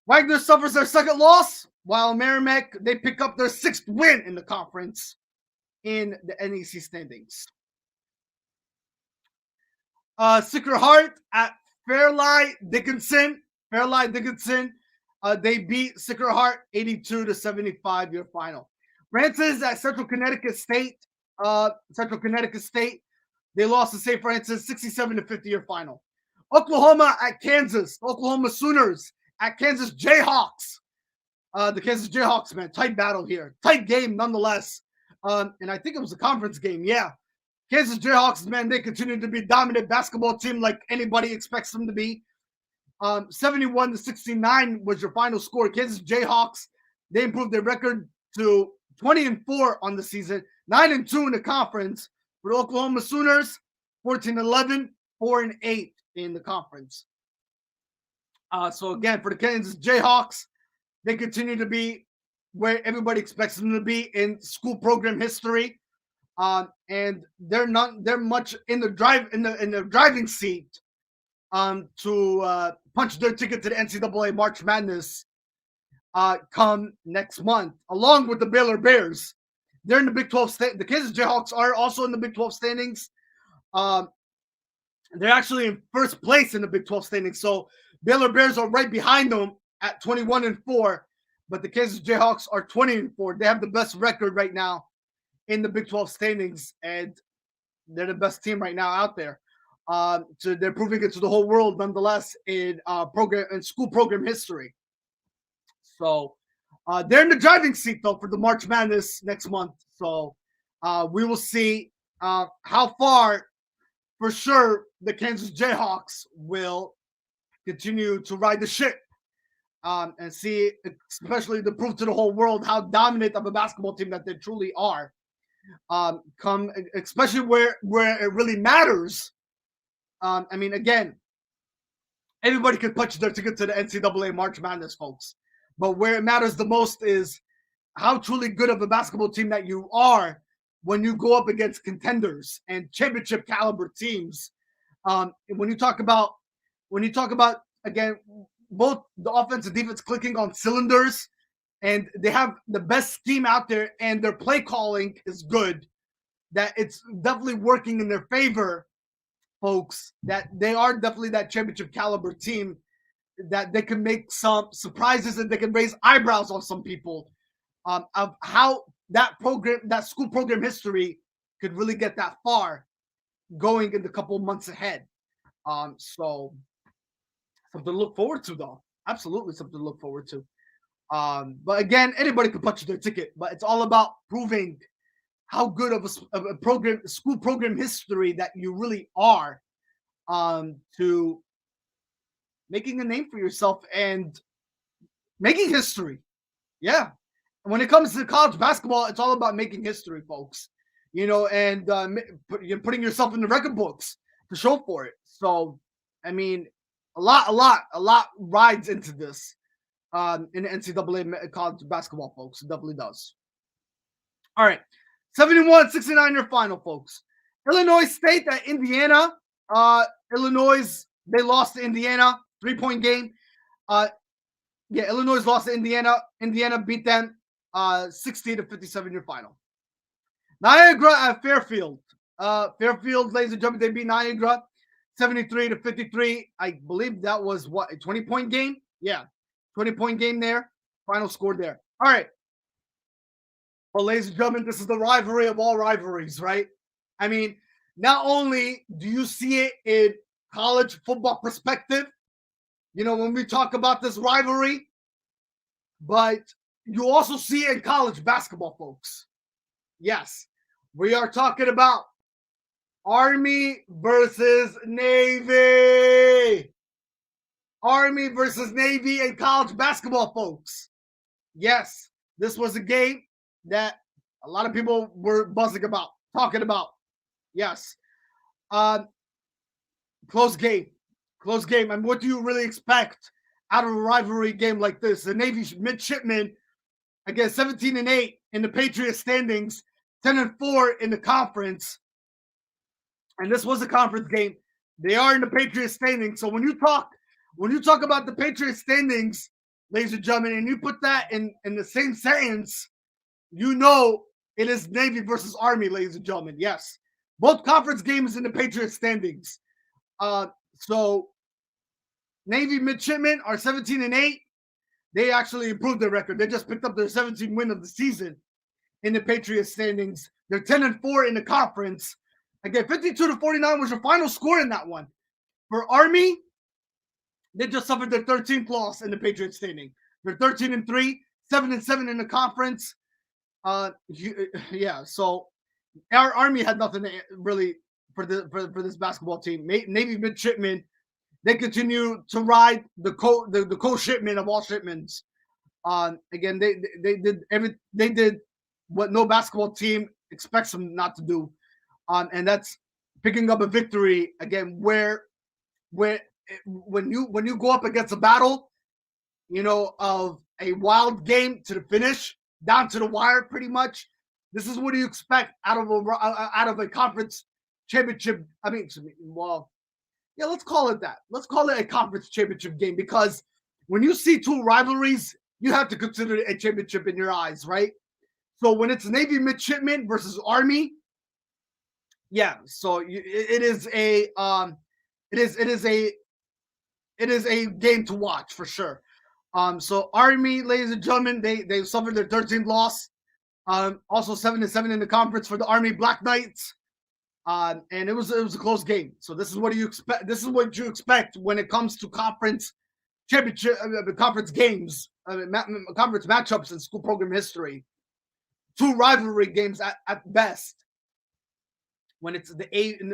Wagner suffers their second loss, while Merrimack, they pick up their 6th win in the conference in the NEC standings. Sacred Heart at Fairleigh Dickinson. They beat Sacred Heart 82-75, your final. Francis at Central Connecticut State. They lost to St. Francis 67-50, your final. Oklahoma at Kansas. Oklahoma Sooners at Kansas Jayhawks. The Kansas Jayhawks, man, tight battle here. Tight game nonetheless. And I think it was a conference game. Yeah. Kansas Jayhawks, man, they continue to be dominant basketball team like anybody expects them to be. 71-69 was your final score. Kansas Jayhawks, they improved their record to 20-4 on the season, 9-2 in the conference. For the Oklahoma Sooners, 14-11, 4-8 in the conference. So again, for the Kansas Jayhawks, they continue to be where everybody expects them to be in school program history. And they're much in the driving seat to punch their ticket to the NCAA March Madness come next month, along with the Baylor Bears. They're in the Big 12. The Kansas Jayhawks are also in the Big 12 standings. They're actually in first place in the Big 12 standings. So Baylor Bears are right behind them at 21-4, but the Kansas Jayhawks are 20-4. They have the best record right now in the Big 12 standings, and they're the best team right now out there. So they're proving it to the whole world, nonetheless, in school program history. So they're in the driving seat, though, for the March Madness next month. So we will see how far, for sure, the Kansas Jayhawks will continue to ride the ship and see, especially to prove to the whole world how dominant of a basketball team that they truly are. Come, especially where it really matters. I mean, again, everybody can punch their ticket to the NCAA March Madness, folks. But where it matters the most is how truly good of a basketball team that you are when you go up against contenders and championship caliber teams. When you talk about, again, both the offense and defense clicking on cylinders, and they have the best scheme out there, and their play calling is good, that it's definitely working in their favor, folks, that they are definitely that championship caliber team, that they can make some surprises and they can raise eyebrows on some people of how that school program history could really get that far going in the couple months ahead. So something to look forward to, though. Absolutely something to look forward to. But again, anybody can punch their ticket, but it's all about proving how good of a school program history that you really are, to making a name for yourself and making history. Yeah. When it comes to college basketball, it's all about making history, folks, and putting yourself in the record books to show for it. So, I mean, a lot rides into this in the NCAA college basketball, folks. It definitely does. All right. 71-69 your final, folks. Illinois State at Indiana. Illinois, they lost to Indiana. 3-point game. Illinois lost to Indiana. Indiana beat them 60-57 your final. Niagara at Fairfield. Fairfield, ladies and gentlemen, they beat Niagara 73-53. I believe that was what, a 20-point game? Yeah, 20-point game there. Final score there. All right. Well, ladies and gentlemen, this is the rivalry of all rivalries, right? I mean, not only do you see it in college football perspective, you know, when we talk about this rivalry, but you also see it in college basketball, folks. Yes, we are talking about Army versus Navy. Army versus Navy in college basketball, folks. Yes, this was a game that a lot of people were buzzing about, talking about. Yes. Close game. Close game. And what do you really expect out of a rivalry game like this? The Navy midshipmen, again, 17-8 in the Patriots standings, 10-4 in the conference. And this was a conference game. They are in the Patriots standings. So when you talk about the Patriots standings, ladies and gentlemen, and you put that in the same sentence, you know it is Navy versus Army, ladies and gentlemen. Yes. Both conference games in the Patriots standings. So Navy midshipmen are 17-8. They actually improved their record. They just picked up their 17th win of the season in the Patriots standings. They're 10-4 in the conference. Again, 52-49 was your final score in that one. For Army, they just suffered their 13th loss in the Patriots standing. They're 13-3, 7-7 in the conference. So our Army had nothing to really for this basketball team. Navy midshipmen, they continue to ride the co-shipment of all shipments. Again, they did what no basketball team expects them not to do, and that's picking up a victory again. Where when you go up against a battle, you know, of a wild game to the finish, down to the wire, pretty much. This is what you expect out of a conference championship. Let's call it that. Let's call it a conference championship game, because when you see two rivalries, you have to consider it a championship in your eyes, right? So when it's Navy midshipmen versus Army, yeah. So it is a game to watch for sure. So Army, ladies and gentlemen, they suffered their 13th loss. Also 7-7 in the conference for the Army Black Knights. And it was a close game. So this is what you expect. This is what you expect when it comes to conference championship, conference games, conference matchups in school program history. Two rivalry games at best. When it's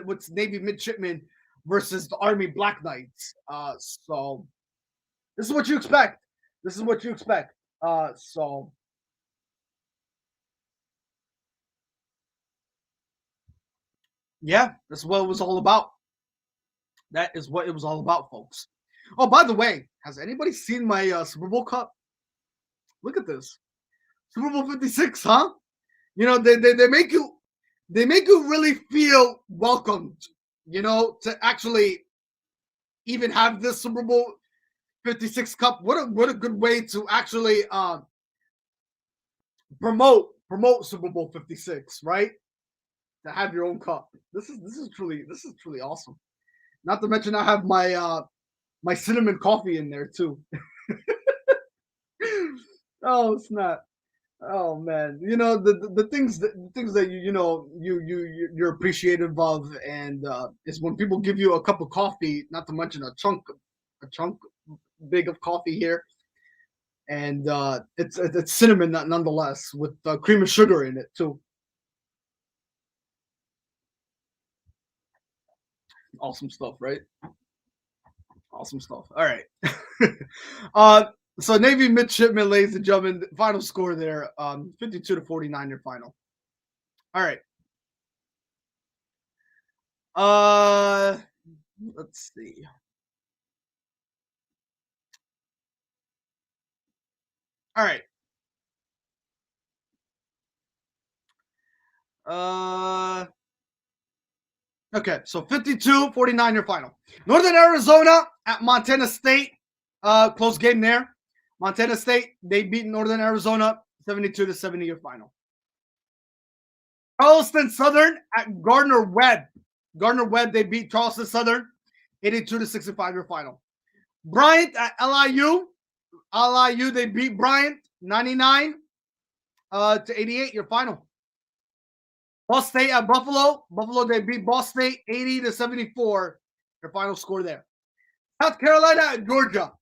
what's Navy midshipmen versus the Army Black Knights. So this is what you expect. This is what you expect. Yeah, that's what it was all about. That is what it was all about, folks. Oh, by the way, has anybody seen my Super Bowl cup? Look at this. Super Bowl 56, huh? You know, they make you really feel welcomed, you know, to actually even have this Super Bowl 56 cup. What a good way to actually promote Super Bowl 56, right? To have your own cup. This is truly awesome. Not to mention I have my cinnamon coffee in there too. Oh, it's not. Oh man, you know the things that you're appreciative of, and is when people give you a cup of coffee. Not to mention a chunk big of coffee here, and it's cinnamon nonetheless, with cream and sugar in it too. Awesome stuff, right? Awesome stuff. All right. So Navy midshipmen, ladies and gentlemen, final score there, 52-49, your final. All right. Let's see. All right. Okay, so 52-49 your final. Northern Arizona at Montana State. Close game there. Montana State, they beat Northern Arizona 72-70 your final. Charleston Southern at Gardner-Webb. Gardner-Webb, they beat Charleston Southern 82-65 your final. Bryant at LIU. LIU, they beat Bryant 99 to 88 your final. Ball State at Buffalo. Buffalo, they beat Ball State 80-74 your final score there. South Carolina at Georgia.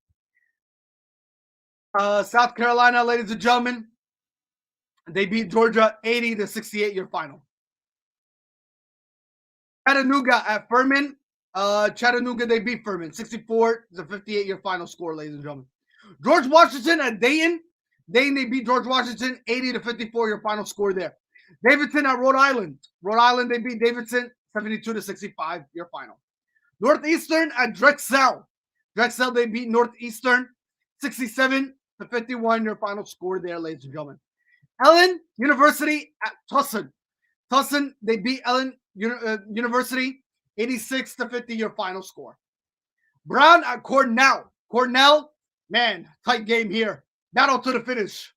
South Carolina, ladies and gentlemen, they beat Georgia 80-68 your final. Chattanooga at Furman. Chattanooga, they beat Furman 64-58 your final score, ladies and gentlemen. George Washington at Dayton. Dayton, they beat George Washington 80-54 your final score there. Davidson at Rhode Island. Rhode Island, they beat Davidson 72-65 your final. Northeastern at Drexel. Drexel, they beat Northeastern 67-51 your final score there, ladies and gentlemen. Ellen University at Tucson. Tucson, they beat Ellen University 86-50 your final score. Brown at Cornell. Cornell, man, tight game here. Battle to the finish.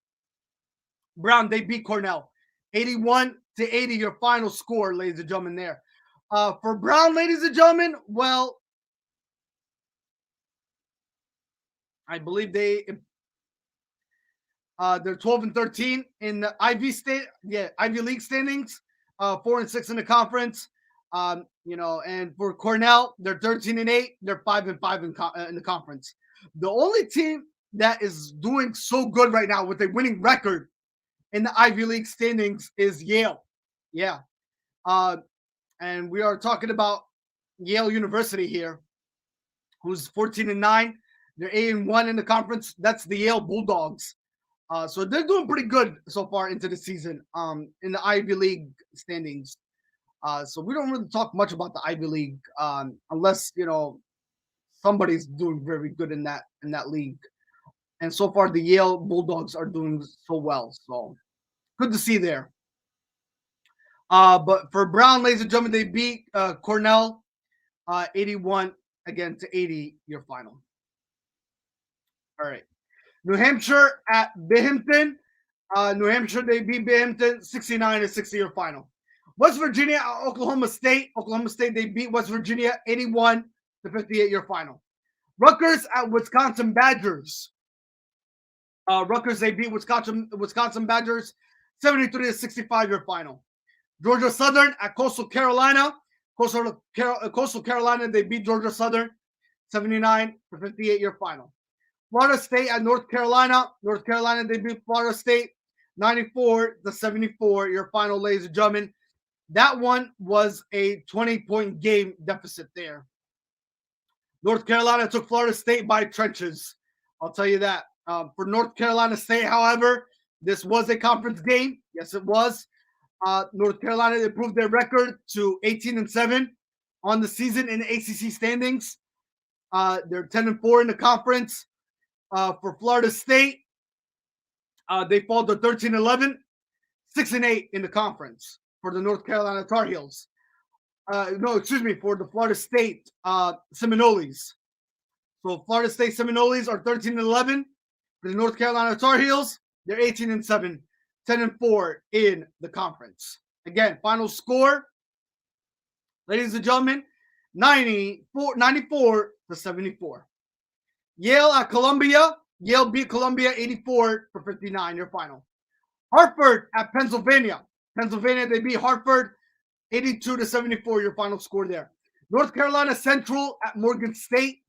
Brown, they beat Cornell 81-80 your final score, ladies and gentlemen, there. For Brown, ladies and gentlemen, well, I believe they're 12-13 in the Ivy League standings, 4-6 in the conference. And for Cornell, they're 13-8. They're 5-5 in the conference. The only team that is doing so good right now with a winning record in the Ivy League standings is Yale. Yeah. And we are talking about Yale University here, who's 14-9. They're 8-1 in the conference. That's the Yale Bulldogs. So they're doing pretty good so far into the season in the Ivy League standings. So we don't really talk much about the Ivy League unless, somebody's doing very good in that league. And so far, the Yale Bulldogs are doing so well. So good to see there. But for Brown, ladies and gentlemen, they beat Cornell 81 again to 80 your final. All right. New Hampshire at Binghamton. New Hampshire, they beat Binghamton 69-60 your final. West Virginia at Oklahoma State. Oklahoma State, they beat West Virginia 81-58 your final. Rutgers at Wisconsin Badgers. Rutgers, they beat Wisconsin Badgers 73-65 your final. Georgia Southern at Coastal Carolina. Coastal Carolina, they beat Georgia Southern 79-58 your final. Florida State at North Carolina. North Carolina, they beat Florida State 94-74 your final, ladies and gentlemen. That one was a 20-point game deficit there. North Carolina took Florida State by trenches. I'll tell you that. For North Carolina State, however, this was a conference game. Yes, it was. North Carolina improved their record to 18-7 on the season in the ACC standings. They're 10-4 in the conference. For Florida State, they fall to 13-11, 6-8 in the conference for the North Carolina Tar Heels. For the Florida State Seminoles. So Florida State Seminoles are 13-11. For the North Carolina Tar Heels, they're 18-7, 10-4 in the conference. Again, final score, ladies and gentlemen, 94-74. Yale at Columbia. Yale beat Columbia 84-59, your final. Hartford at Pennsylvania. Pennsylvania, they beat Hartford 82-74, your final score there. North Carolina Central at Morgan State.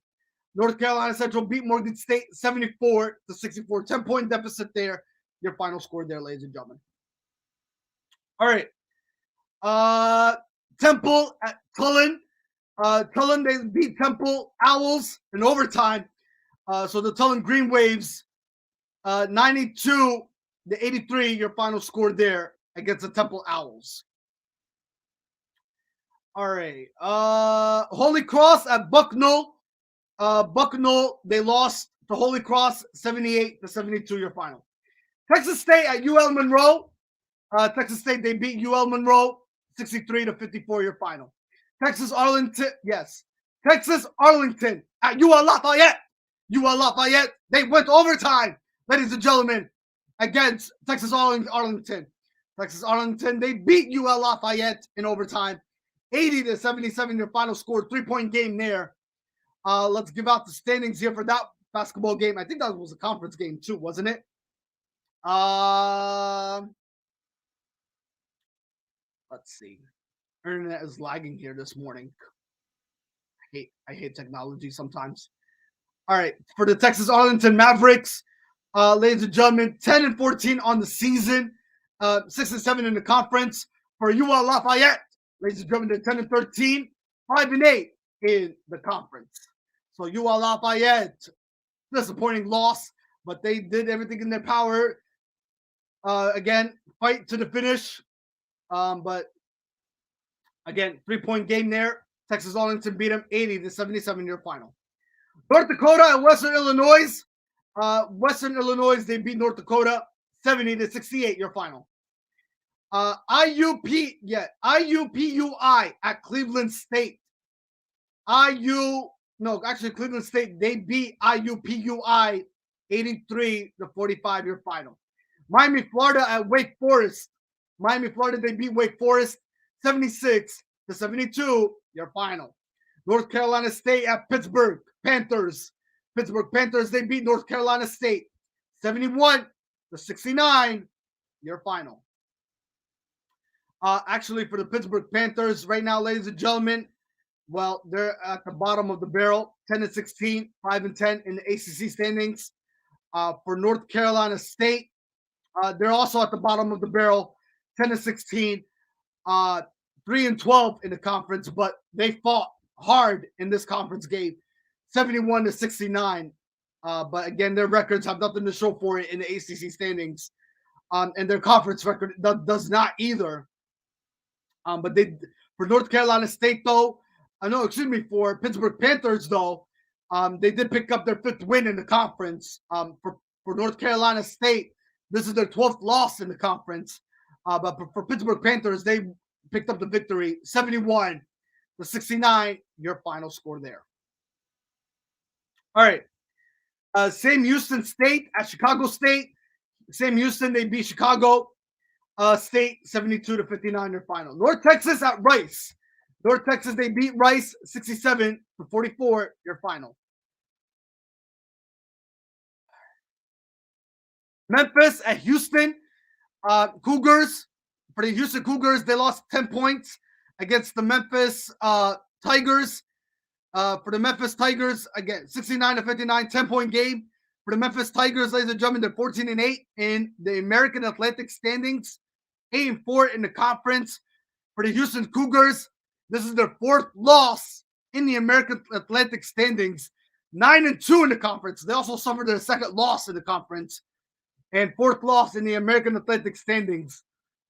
North Carolina Central beat Morgan State 74-64. 10-point deficit there. Your final score there, ladies and gentlemen. All right. Temple at Tulane. Tulane, they beat Temple Owls in overtime. So the Tulane Green Waves, 92-83, your final score there against the Temple Owls. All right. Holy Cross at Bucknell. Bucknell, they lost to Holy Cross 78-72, your final. Texas State at UL Monroe. Texas State, they beat UL Monroe 63-54, your final. Texas Arlington, yes. Texas Arlington at UL Lafayette. UL Lafayette, they went overtime, ladies and gentlemen, against Texas Arlington. Texas Arlington, they beat UL Lafayette in overtime, 80-77, your final score, 3-point game there. Let's give out the standings here for that basketball game. I think that was a conference game too, wasn't it? Let's see. Internet is lagging here this morning. I hate technology sometimes. All right, for the Texas Arlington Mavericks, ladies and gentlemen, 10-14 on the season, 6-7 in the conference. For UL Lafayette, ladies and gentlemen, they're 10-13, 5-8 in the conference. So UL Lafayette, disappointing loss, but they did everything in their power. Again, fight to the finish. But again, 3-point game there. Texas Arlington beat them 80-77 your final. North Dakota and Western Illinois. Western Illinois, they beat North Dakota 70-68 your final. IUPUI at Cleveland State. Cleveland State, they beat IUPUI 83-45 your final. Miami, Florida at Wake Forest. Miami, Florida, they beat Wake Forest 76-72 your final. North Carolina State at Pittsburgh Panthers. Pittsburgh Panthers, they beat North Carolina State 71-69 your final. Actually, for the Pittsburgh Panthers right now, ladies and gentlemen, well, they're at the bottom of the barrel, 10-16, 5-10 in the ACC standings. For North Carolina State, they're also at the bottom of the barrel, 10-16, 3-12 in the conference, but they fought hard in this conference game, 71-69. But again, their records have nothing to show for it in the ACC standings, and their conference record does not either. But for North Carolina State, though, for Pittsburgh Panthers, though, they did pick up their 5th win in the conference. For North Carolina State, this is their 12th loss in the conference. But for Pittsburgh Panthers, they picked up the victory, 71-69, your final score there. All right. Sam Houston State at Chicago State. Sam Houston, they beat Chicago State 72-59, your final. North Texas at Rice. North Texas, they beat Rice 67-44, your final. Memphis at Houston. Cougars. For the Houston Cougars, they lost 10 points against the Memphis Tigers. For the Memphis Tigers, again, 69-59, 10-point game. For the Memphis Tigers, ladies and gentlemen, they're 14-8 in the American Athletic standings, 8-4 in the conference. For the Houston Cougars, this is their 4th loss in the American Athletic standings, 9-2 in the conference. They also suffered their 2nd loss in the conference and 4th loss in the American Athletic standings.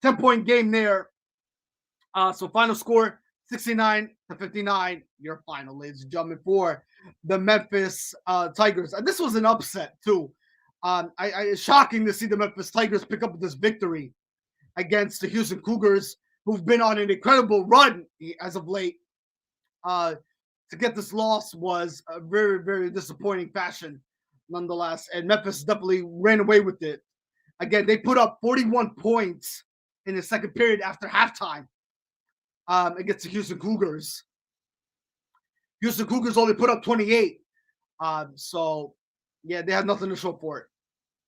10-point game there. So final score, 69-59, your final, ladies and gentlemen, for the Memphis Tigers. And this was an upset, too. It's shocking to see the Memphis Tigers pick up this victory against the Houston Cougars, who've been on an incredible run as of late. To get this loss was a very, very disappointing fashion, nonetheless. And Memphis definitely ran away with it. Again, they put up 41 points in the second period after halftime against the Houston Cougars. Houston Cougars only put up 28. So, yeah, they had nothing to show for it.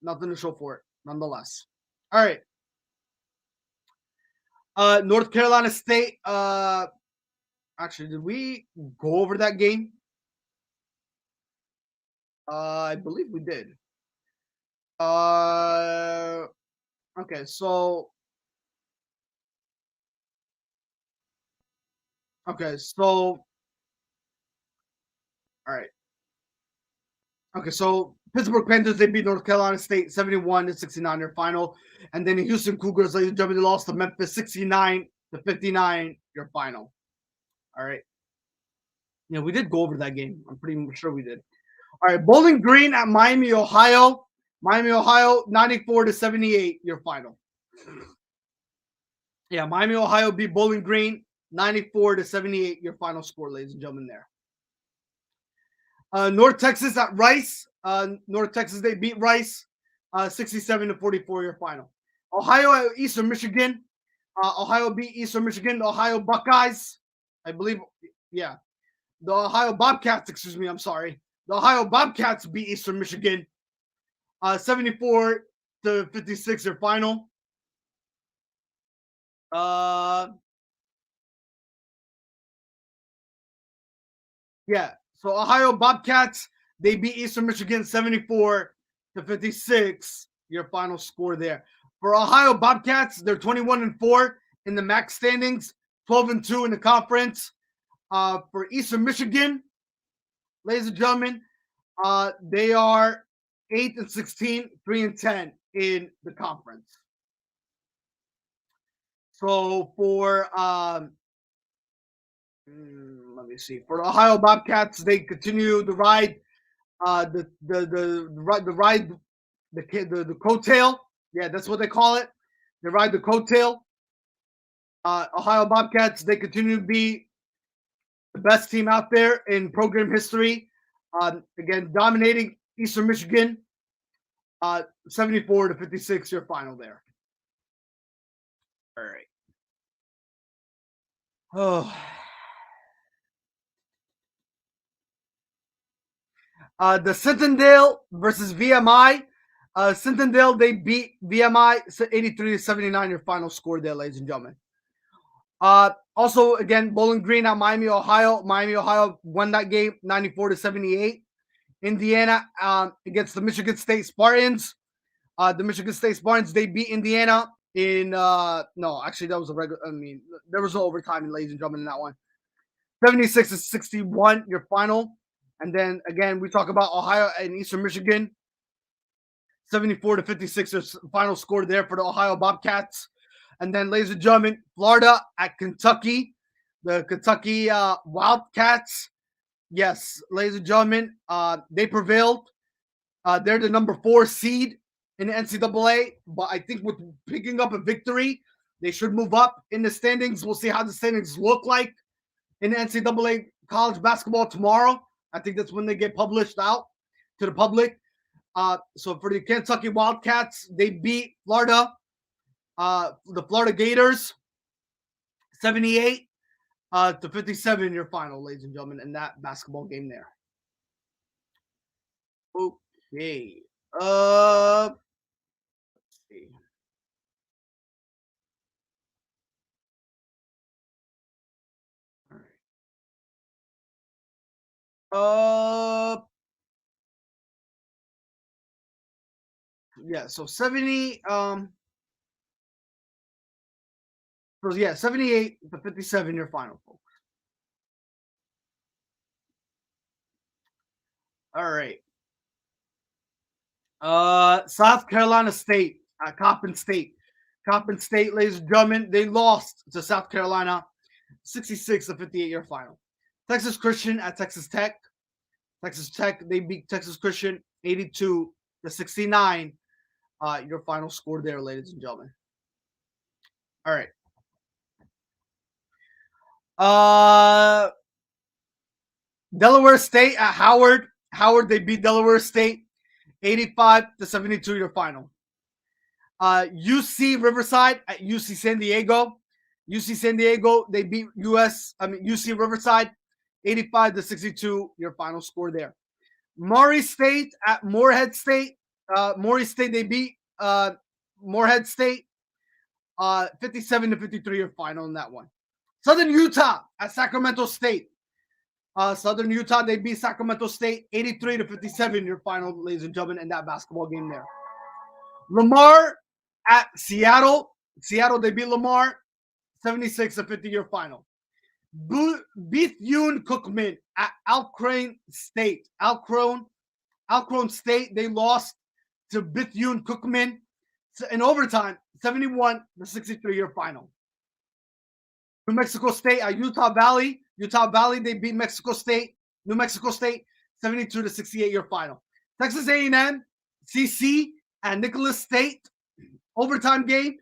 Nonetheless. All right. North Carolina State. Actually, did we go over that game? I believe we did. Okay, so all right. Okay, so Pittsburgh Panthers, they beat North Carolina State 71-69 your final. And then the Houston Cougars, ladies and gentlemen, they lost to Memphis 69-59 your final. All right. Yeah, we did go over that game. I'm pretty sure we did. All right, Bowling Green at Miami, Ohio. Miami, Ohio, 94-78 your final. Yeah, Miami, Ohio beat Bowling Green 94-78. Your final score, ladies and gentlemen. There. North Texas at Rice. North Texas, they beat Rice 67-44. Your final. Ohio at Eastern Michigan. Ohio beat Eastern Michigan. The Ohio Buckeyes, I believe. Yeah, the Ohio Bobcats. Excuse me. I'm sorry. The Ohio Bobcats beat Eastern Michigan 74-56. Your final. Yeah. So Ohio Bobcats, they beat Eastern Michigan 74-56. Your final score there. For Ohio Bobcats, they're 21-4 in the MAC standings, 12-2 in the conference. For Eastern Michigan, ladies and gentlemen, they are 8-16, 3-10 in the conference. So for let me see. For the Ohio Bobcats, they continue the ride, the coattail. Yeah, that's what they call it. They ride the coattail. Ohio Bobcats, they continue to be the best team out there in program history. Again, dominating Eastern Michigan, 74-56. Your final there. All right. Oh. The Centendale versus VMI. Centendale, they beat VMI 83-79. Your final score there, ladies and gentlemen. Also, again, Bowling Green at Miami, Ohio. Miami, Ohio won that game 94-78. Indiana against the Michigan State Spartans. The Michigan State Spartans, they beat Indiana in no, actually that was a regular. I mean, there was no overtime, ladies and gentlemen, in that one. 76-61, your final. And then again, we talk about Ohio and Eastern Michigan. 74-56, your final score there for the Ohio Bobcats. And then, ladies and gentlemen, Florida at Kentucky. The Kentucky Wildcats. Yes, ladies and gentlemen, they prevailed. They're the number 4 seed in the NCAA. But I think with picking up a victory, they should move up in the standings. We'll see how the standings look like in the NCAA college basketball tomorrow. I think that's when they get published out to the public. So for the Kentucky Wildcats, they beat Florida, the Florida Gators, 78-57 in your final, ladies and gentlemen, in that basketball game there. Okay. Let's see. All right. Yeah, so 70 so yeah, 78-57 your final, folks. All right. South Carolina State, Coppin State. Coppin State, ladies and gentlemen, they lost to South Carolina 66-58 your final. Texas Christian at Texas Tech. Texas Tech, they beat Texas Christian 82-69. Your final score there, ladies and gentlemen. All right. Delaware State at Howard. Howard, they beat Delaware State 85-72 your final. UC Riverside at UC San Diego. UC San Diego, they beat UC Riverside 85-62 your final score there. Maury State at Morehead State. Maury State, they beat Morehead State 57-53 your final in that one. Southern Utah at Sacramento State. Southern Utah, they beat Sacramento State 83-57 your final, ladies and gentlemen, in that basketball game there. Lamar at Seattle. Seattle, they beat Lamar 76-50 your final. Bethune-Cookman at Alcorn State. Alcorn State, they lost to Bethune-Cookman in overtime, 71-63 your final. New Mexico State at Utah Valley. Utah Valley, they beat Mexico State. New Mexico State, 72-68 your final. Texas A&M, CC, and Nicholas State. Overtime game.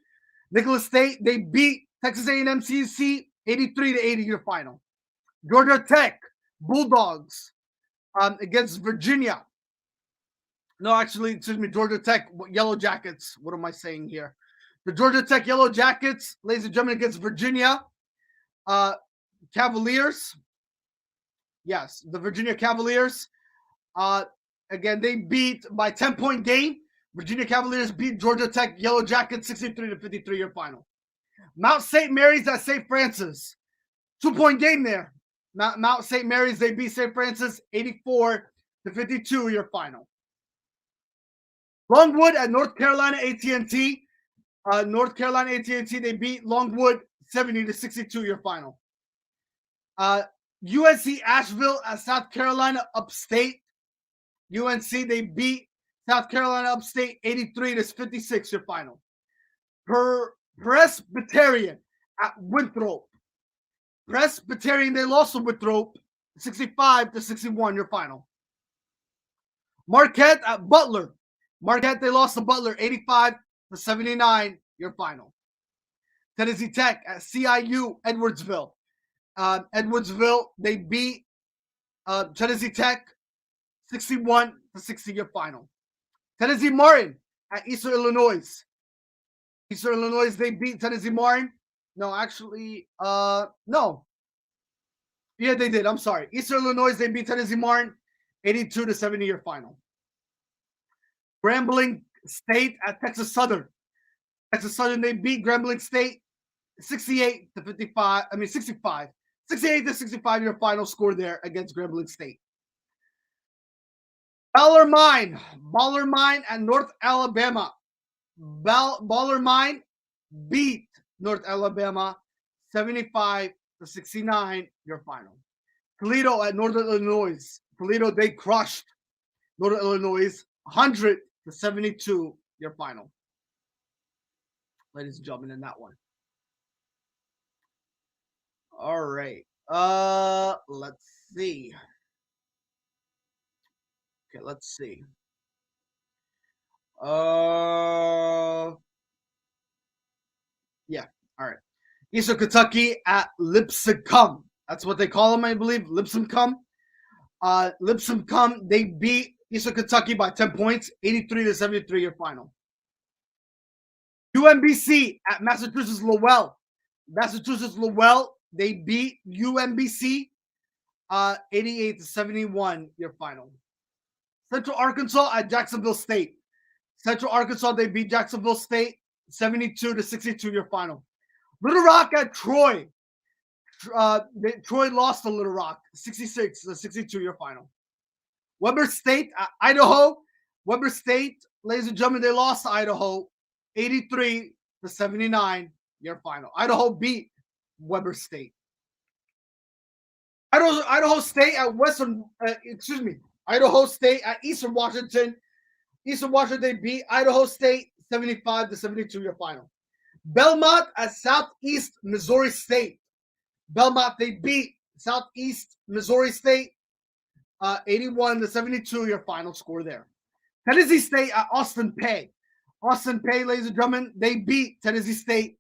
Nicholas State, they beat Texas A&M CC 83-80 your final. Georgia Tech Bulldogs against Virginia. No, actually, excuse me, Georgia Tech Yellow Jackets. What am I saying here? The Georgia Tech Yellow Jackets, ladies and gentlemen, against Virginia Cavaliers. Yes, the Virginia Cavaliers. Again, they beat by 10-point game. Virginia Cavaliers beat Georgia Tech Yellow Jackets 63-53 your final. Mount St. Mary's at St. Francis. 2-point game there. Mount St. Mary's, they beat St. Francis 84-52 your final. Longwood at North Carolina AT&T. North Carolina AT&T, they beat Longwood 70-62 your final. UNC Asheville at South Carolina Upstate. UNC, they beat South Carolina Upstate 83-56 your final. Presbyterian at Winthrop. Presbyterian, they lost to Winthrop 65-61 your final. Marquette at Butler. Marquette, they lost to Butler 85-79 your final. Tennessee Tech at CIU Edwardsville. Edwardsville, they beat Tennessee Tech 61-60 your final. Tennessee Martin at Eastern Illinois. Eastern Illinois, they beat Tennessee Martin. No, actually, no. Yeah, they did. I'm sorry. Eastern Illinois, they beat Tennessee Martin 82-70 your final. Grambling State at Texas Southern. Texas Southern, they beat Grambling State 68-65 your final score there against Grambling State. Baller Mine at North Alabama. Baller Mine beat North Alabama 75-69 your final. Toledo at Northern Illinois. Toledo, they crushed Northern Illinois 100-72 your final. Ladies and gentlemen, in that one. All right. Let's see. Okay, let's see. Yeah. All right. Eastern Kentucky at Lipscomb. That's what they call them, I believe. Lipscomb. Lipscomb, they beat Eastern Kentucky by 10 points, 83-73 your final. UMBC at Massachusetts Lowell. Massachusetts Lowell, they beat UMBC 88-71 your final. Central Arkansas at Jacksonville State. Central Arkansas, they beat Jacksonville State 72-62 your final. Little Rock at Troy. Troy lost to Little Rock 66-62 your final. Weber State at Idaho. Weber State, ladies and gentlemen, they lost to Idaho 83-79 your final. Idaho beat Weber State. Idaho State at Idaho State at Eastern Washington. Eastern Washington, they beat Idaho State 75-72 your final. Belmont at Southeast Missouri State. Belmont, they beat Southeast Missouri State 81-72 your final score there. Tennessee State at Austin Peay. Austin Peay, ladies and gentlemen, they beat Tennessee State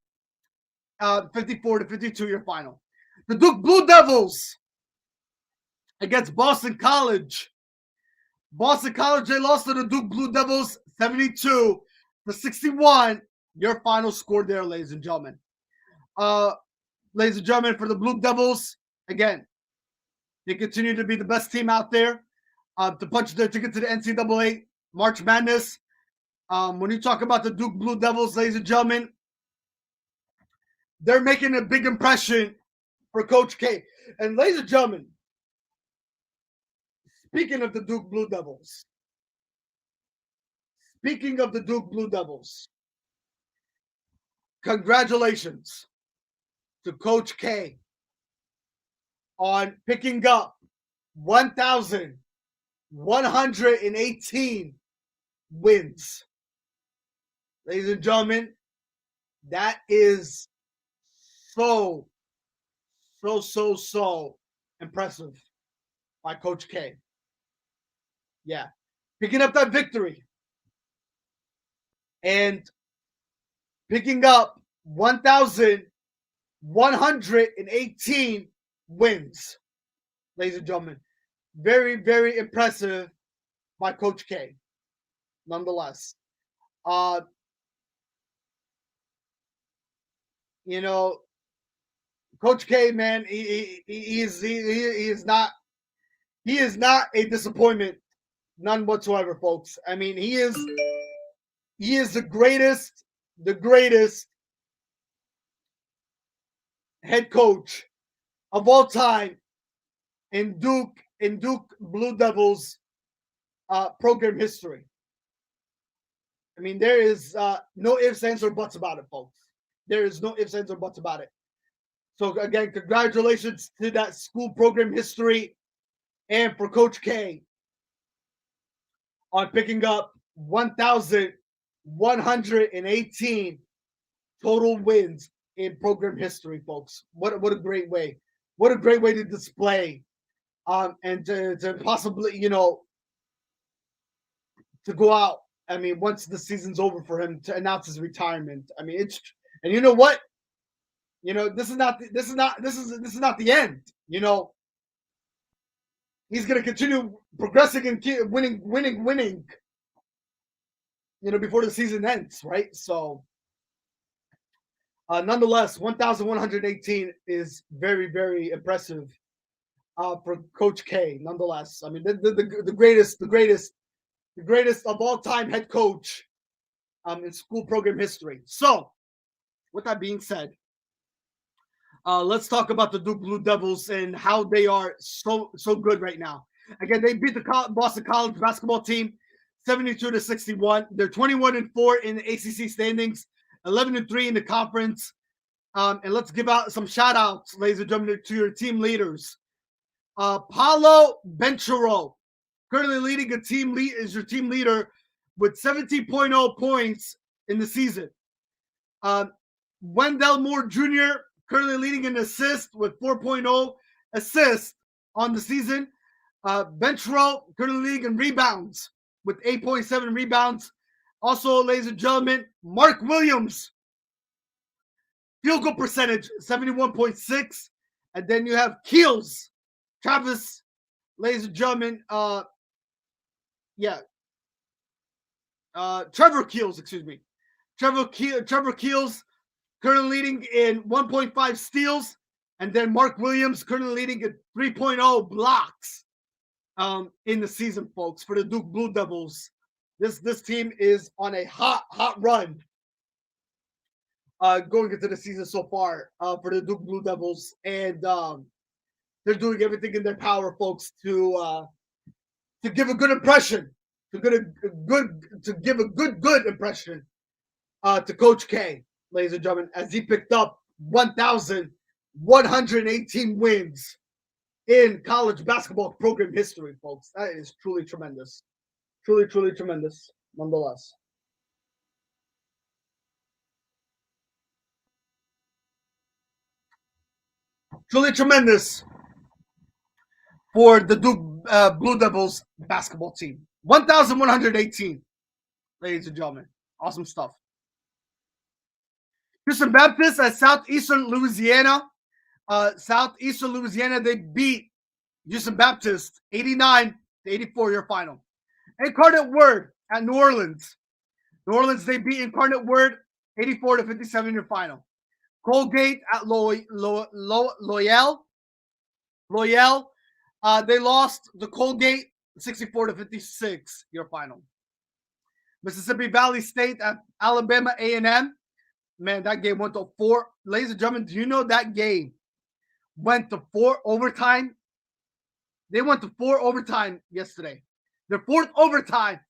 54-52 your final. The Duke Blue Devils against Boston College. Boston College, they lost to the Duke Blue Devils 72-61 your final score there, ladies and gentlemen. Ladies and gentlemen, for the Blue Devils, again, they continue to be the best team out there to punch their ticket to the NCAA March Madness. When you talk about the Duke Blue Devils, ladies and gentlemen, they're making a big impression for Coach K. And ladies and gentlemen, speaking of the Duke Blue Devils, congratulations to Coach K on picking up 1,118 wins. Ladies and gentlemen, that is so impressive by Coach K. Yeah, picking up that victory and picking up 1,118 118 wins, ladies and gentlemen. Very, very impressive by Coach K, nonetheless. You know, Coach K, man, he is not a disappointment, none whatsoever, folks. I mean, he is the greatest head coach of all time in Duke Blue Devils program history. I mean, there is no ifs, ands, or buts about it, folks. There is no ifs, ands, or buts about it. So again, congratulations to that school program history and for Coach K on picking up 1,118 total wins in program history, folks. What a great way. What a great way to display and to possibly, to go out. I mean, once the season's over for him to announce his retirement. I mean, and you know what? This is not the end. He's going to continue progressing and keep winning. Before the season ends, right? So, nonetheless, 1,118 is very, very impressive for Coach K. Nonetheless, I mean, the greatest of all time head coach in school program history. So, with that being said, let's talk about the Duke Blue Devils and how they are so good right now. Again, they beat the Boston College basketball team 72-61. They're 21-4 in the ACC standings, 11-3 in the conference. And let's give out some shout outs, ladies and gentlemen, to your team leaders. Paulo Benchero, currently leading is your team leader with 17.0 points in the season. Wendell Moore Jr., currently leading in assists with 4.0 assists on the season. Benchero, currently leading in rebounds with 8.7 rebounds. Also, ladies and gentlemen, Mark Williams, field goal percentage, 71.6. And then you have Keels, Travis, ladies and gentlemen, Trevor Keels, excuse me. Trevor Keels, currently leading in 1.5 steals. And then Mark Williams, currently leading in 3.0 blocks in the season, folks, for the Duke Blue Devils. This team is on a hot run going into the season so far for the Duke Blue Devils. And they're doing everything in their power, folks, to give a good impression, to give a good impression to Coach K, ladies and gentlemen, as he picked up 1,118 wins in college basketball program history, folks. That is truly tremendous. Truly tremendous, nonetheless. Truly tremendous for the Duke Blue Devils basketball team. 1,118, ladies and gentlemen. Awesome stuff. Houston Baptist at Southeastern Louisiana. Southeastern Louisiana, they beat Houston Baptist 89-84, your final. Incarnate Word at New Orleans. New Orleans, they beat Incarnate Word 84-57 in your final. Colgate at Loyal. They lost to Colgate 64-56, your final. Mississippi Valley State at Alabama A&M. Man, that game went to 4. Ladies and gentlemen, do you know that game went to 4 overtime? They went to 4 overtime yesterday. Their 4th overtime.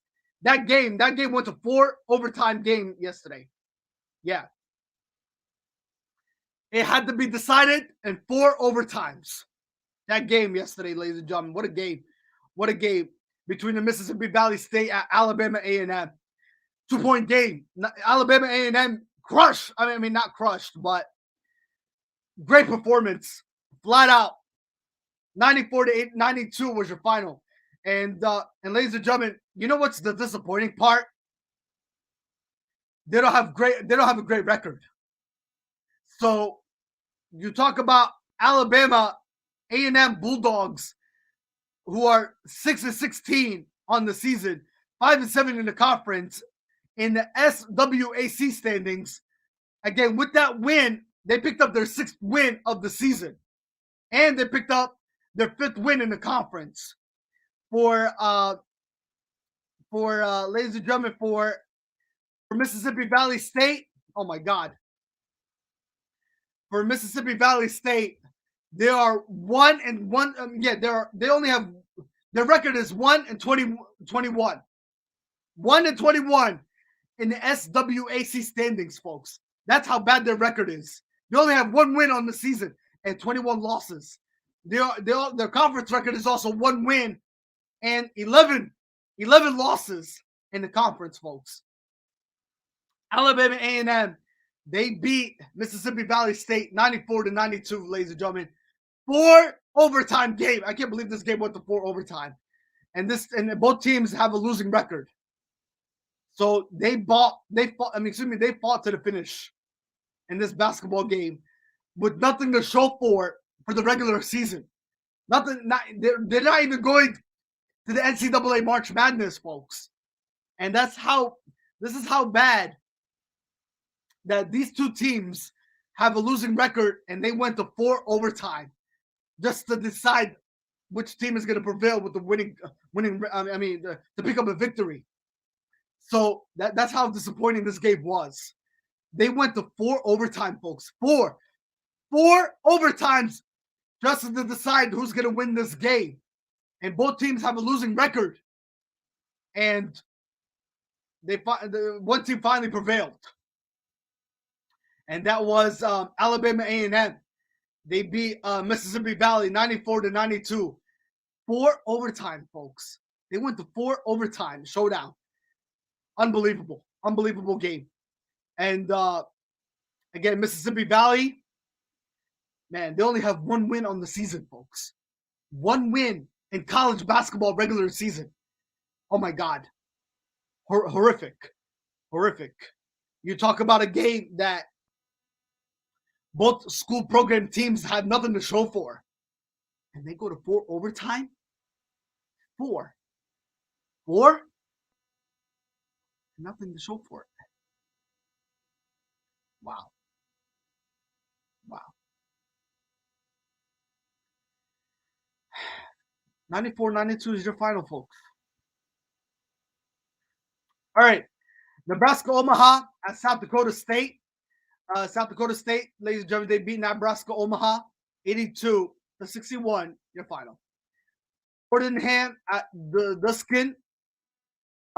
That game went to 4 overtime game yesterday. Yeah. It had to be decided in 4 overtimes. That game yesterday, ladies and gentlemen. What a game. What a game between the Mississippi Valley State and Alabama A&M. 2-point game. Alabama A&M crushed. I mean, not crushed, but great performance. Flat out. 94-92 was your final. And ladies and gentlemen, you know what's the disappointing part? They don't have a great record. So you talk about Alabama A&M Bulldogs, who are 6-16 on the season, 5-7 in the conference, in the SWAC standings. Again, with that win, they picked up their 6th win of the season, and they picked up their 5th win in the conference. For ladies and gentlemen, for Mississippi Valley State, oh my God. For Mississippi Valley State, they are 1-1. They only have, their record is 1-21. 1-21 in the SWAC standings, folks. That's how bad their record is. They only have 1 win on the season and 21 losses. Their conference record is also 1 win and 11 losses in the conference, folks. Alabama A&M, they beat Mississippi Valley State 94-92, ladies and gentlemen. 4 overtime game. I can't believe this game went to 4 overtime. And both teams have a losing record. So they fought to the finish in this basketball game with nothing to show for the regular season. They're not even going to the NCAA March Madness, folks. And this is how bad that these two teams have a losing record, and they went to 4 overtime just to decide which team is going to prevail with the to pick up a victory. So that's how disappointing this game was. They went to 4 overtime, folks. 4 overtimes just to decide who's going to win this game. And both teams have a losing record. And one team finally prevailed. And that was Alabama A&M. They beat Mississippi Valley 94-92. 4 overtime, folks. They went to 4 overtime showdown. Unbelievable game. And again, Mississippi Valley, man, they only have 1 win on the season, folks. 1 win in college basketball regular season. Oh my God. Horrific. You talk about a game that both school program teams had nothing to show for. And they go to 4 overtime? 4? Nothing to show for it. Wow. 94-92 is your final, folks. All right. Nebraska Omaha at South Dakota State. South Dakota State, ladies and gentlemen, they beat Nebraska Omaha 82-61, your final. Fordham at the Duskin.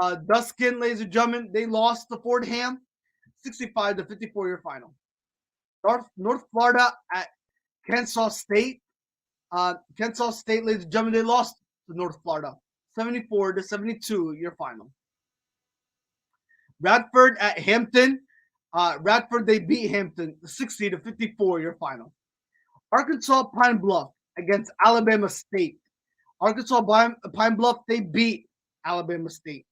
Duskin, ladies and gentlemen, they lost to Fordham 65-54, your final. North Florida at Kennesaw State. Kennesaw State, ladies and gentlemen, they lost to North Florida 74-72, your final. Radford at Hampton. Radford, they beat Hampton 60-54, your final. Arkansas Pine Bluff against Alabama State. Arkansas Pine Bluff, they beat Alabama State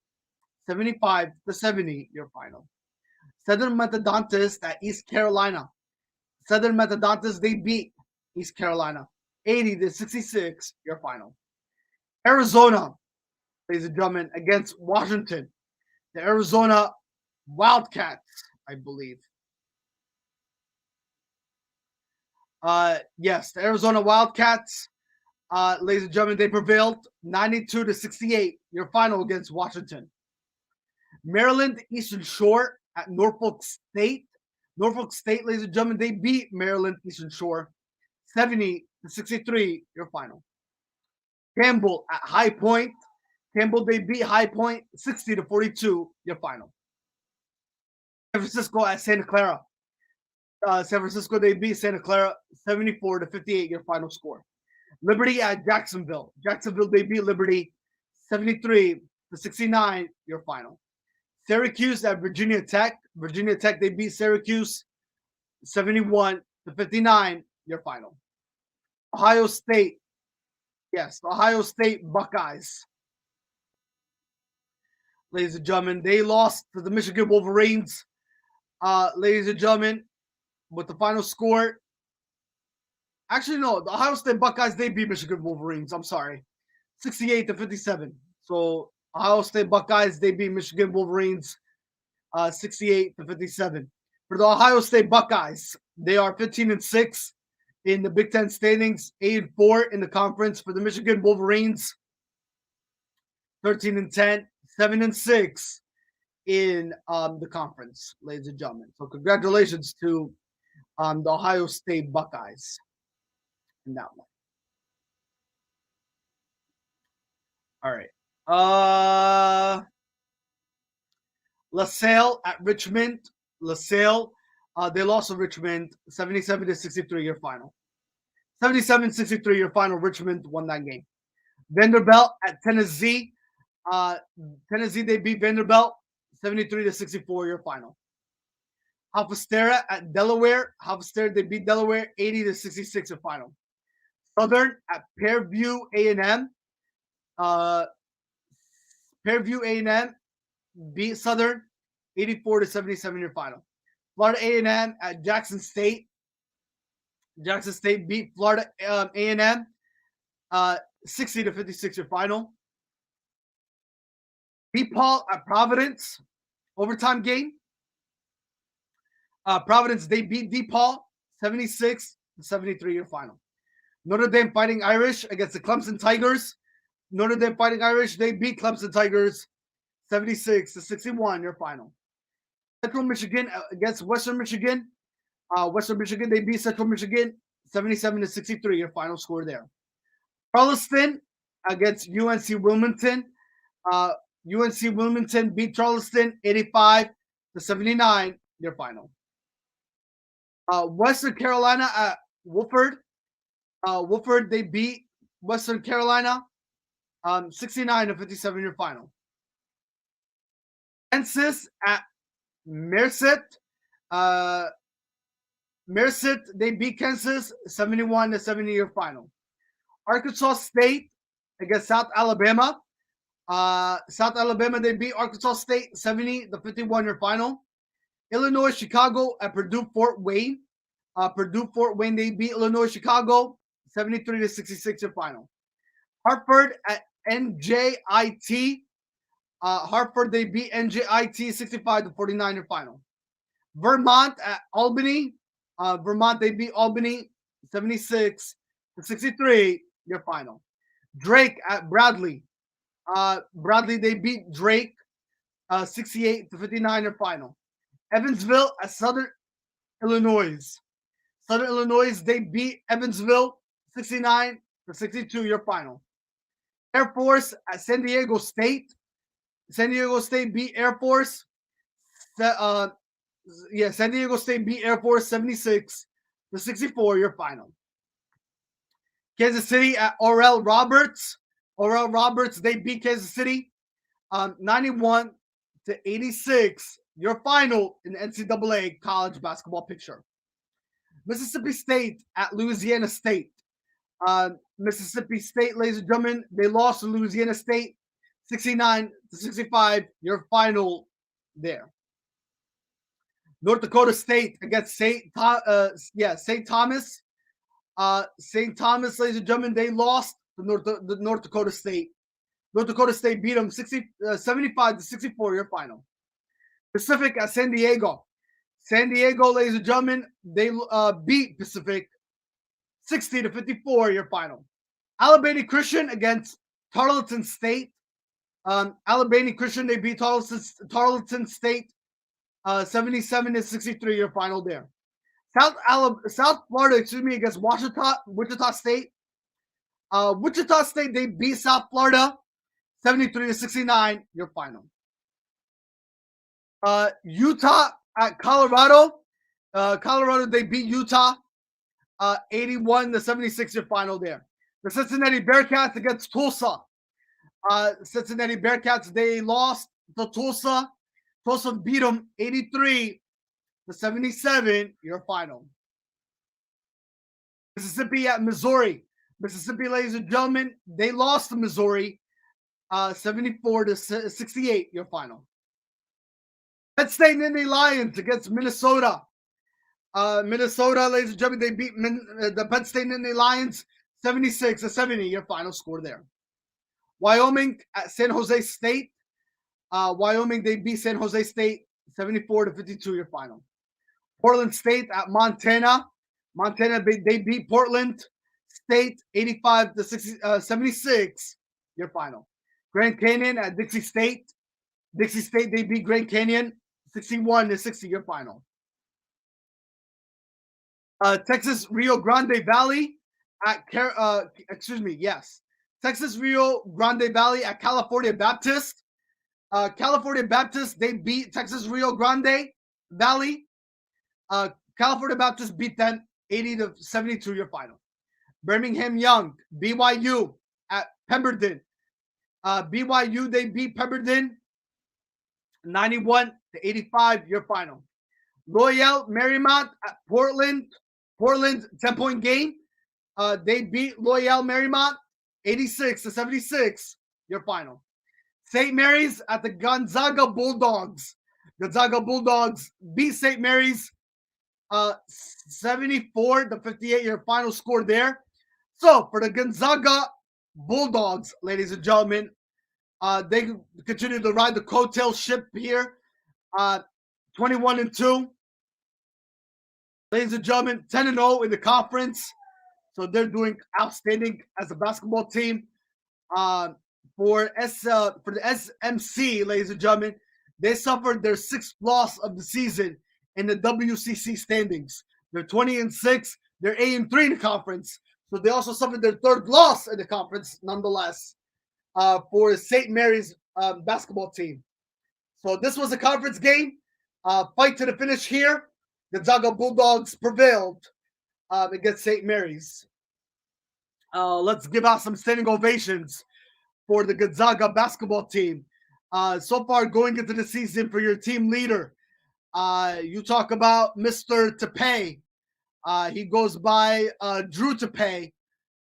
75-70, your final. Southern Methodist at East Carolina. Southern Methodist, they beat East Carolina 80-66, your final. Arizona, ladies and gentlemen, against Washington. The Arizona Wildcats, I believe. Yes, the Arizona Wildcats, ladies and gentlemen, they prevailed 92-68, your final against Washington. Maryland Eastern Shore at Norfolk State. Norfolk State, ladies and gentlemen, they beat Maryland Eastern Shore 70-63, your final. Campbell at High Point. Campbell, they beat High Point 60-42, your final. San Francisco at Santa Clara. San Francisco, they beat Santa Clara 74-58, your final score. Liberty at Jacksonville. Jacksonville, they beat Liberty 73-69, your final. Syracuse at Virginia Tech. Virginia Tech, they beat Syracuse 71-59, your final. Ohio State. Yes, the Ohio State Buckeyes. Ladies and gentlemen, they lost to the Michigan Wolverines. Ladies and gentlemen, with the final score Actually, no. The Ohio State Buckeyes, they beat Michigan Wolverines. I'm sorry. 68-57. So Ohio State Buckeyes, they beat Michigan Wolverines 68-57. For the Ohio State Buckeyes, they are 15-6 in the Big Ten standings, 8-4 in the conference. For the Michigan Wolverines, 13-10, 7-6 in the conference, ladies and gentlemen. So congratulations to the Ohio State Buckeyes in that one. All right. LaSalle at Richmond. LaSalle, they lost to Richmond 77-63 your final. 77-63 your final. Richmond won that game. Vanderbilt at Tennessee. Tennessee, they beat Vanderbilt 73-64 your final. Hofstra at Delaware. Hofstra, they beat Delaware 80-66 your final. Southern at Fairview A&M. Fairview A&M beat Southern 84-77 your final. Florida A&M at Jackson State. Jackson State beat Florida A&M 60-56 your final. DePaul at Providence, overtime game. Providence, they beat DePaul 76-73 your final. Notre Dame Fighting Irish against the Clemson Tigers. Notre Dame Fighting Irish, they beat Clemson Tigers 76-61 your final. Central Michigan against Western Michigan. Western Michigan, they beat Central Michigan 77-63 your final score there. Charleston against UNC Wilmington. UNC Wilmington beat Charleston 85-79 your final. Western Carolina at Wofford. Wofford, they beat Western Carolina 69-57 your final. Kansas at Merced. Merced, they beat Kansas 71-70 your final. Arkansas State against South Alabama. South Alabama, they beat Arkansas State 70-51 your final. Illinois Chicago at Purdue Fort Wayne. Purdue Fort Wayne, they beat Illinois Chicago 73-66 your final. Hartford at NJIT. Hartford, they beat NJIT 65-49 your final. Vermont at Albany. Vermont, they beat Albany 76-63 your final. Drake at Bradley. Bradley, they beat Drake 68-59 your final. Evansville at Southern Illinois. Southern Illinois, they beat Evansville 69-62 your final. Air Force at San Diego State. San Diego State beat Air Force. San Diego State beat Air Force 76-64 your final. Kansas City at Oral Roberts. Oral Roberts, they beat Kansas City 91-86 your final in the NCAA college basketball picture. Mississippi State at Louisiana State. Mississippi State, ladies and gentlemen, they lost to Louisiana State 69-65 your final there. North Dakota State against St. Thomas. St. Thomas, ladies and gentlemen, they lost to North Dakota State. North Dakota State beat them 75-64 your final. Pacific at San Diego. San Diego, ladies and gentlemen, they beat Pacific 60-54 your final. Allegheny Christian against Tarleton State. Allegheny Christian, they beat Tarleton State 77-63 your final there. South Florida, against Wichita State. Wichita State, they beat South Florida 73-69 your final. Utah at Colorado. Colorado, they beat Utah 81-76 your final there. The Cincinnati Bearcats against Tulsa. Cincinnati Bearcats, they lost to Tulsa. Tulsa beat them 83-77 your final. Mississippi at Missouri. Mississippi, ladies and gentlemen, they lost to Missouri 74-68 your final. Penn State Nittany Lions against Minnesota. Minnesota, ladies and gentlemen, they beat the Penn State Nittany Lions 76-70. Your final score there. Wyoming at San Jose State. Wyoming, they beat San Jose State 74-52. Your final. Portland State at Montana. Montana, they beat Portland State 85-76. Your final. Grand Canyon at Dixie State. Dixie State, they beat Grand Canyon 61-60. Your final. Texas Rio Grande Valley at Texas Rio Grande Valley at California Baptist. California Baptist, they beat Texas Rio Grande Valley. California Baptist beat them 80-72. Your final. Birmingham Young, BYU at Pemberton. BYU, they beat Pemberton 91-85. Your final. Loyola Marymount at Portland 10-point game. They beat Loyola Marymount 86-76. Your final. St. Mary's at the Gonzaga Bulldogs. Gonzaga Bulldogs beat St. Mary's 74-58. Your final score there. So for the Gonzaga Bulldogs, ladies and gentlemen, they continue to ride the coattail ship here. 21-2. Ladies and gentlemen, 10-0 in the conference. So they're doing outstanding as a basketball team. For the SMC, ladies and gentlemen, they suffered their 6th loss of the season in the WCC standings. They're 20-6. They're 8-3 in the conference. So they also suffered their 3rd loss in the conference, nonetheless, for St. Mary's basketball team. So this was a conference game. Fight to the finish here. Gonzaga Bulldogs prevailed against St. Mary's. Let's give out some standing ovations for the Gonzaga basketball team. So far, going into the season for your team leader, you talk about Mr. Tepe. He goes by Drew Tepe.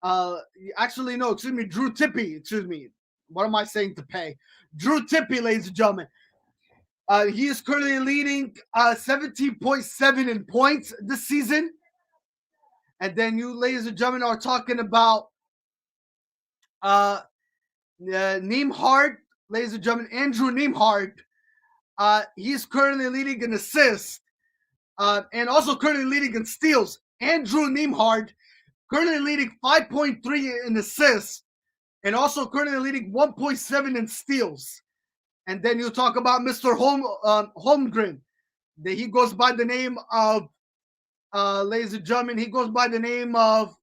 Drew Tippy. Excuse me. What am I saying? Tepe. Drew Tippy, ladies and gentlemen. He is currently leading 17.7 in points this season. And then you, ladies and gentlemen, are talking about Nembhard, ladies and gentlemen, Andrew Nembhard. He's currently leading in assists and also currently leading in steals. Andrew Nembhard currently leading 5.3 in assists and also currently leading 1.7 in steals. And then you talk about Mr. Holmgren. He goes by the name of, ladies and gentlemen, he goes by the name of,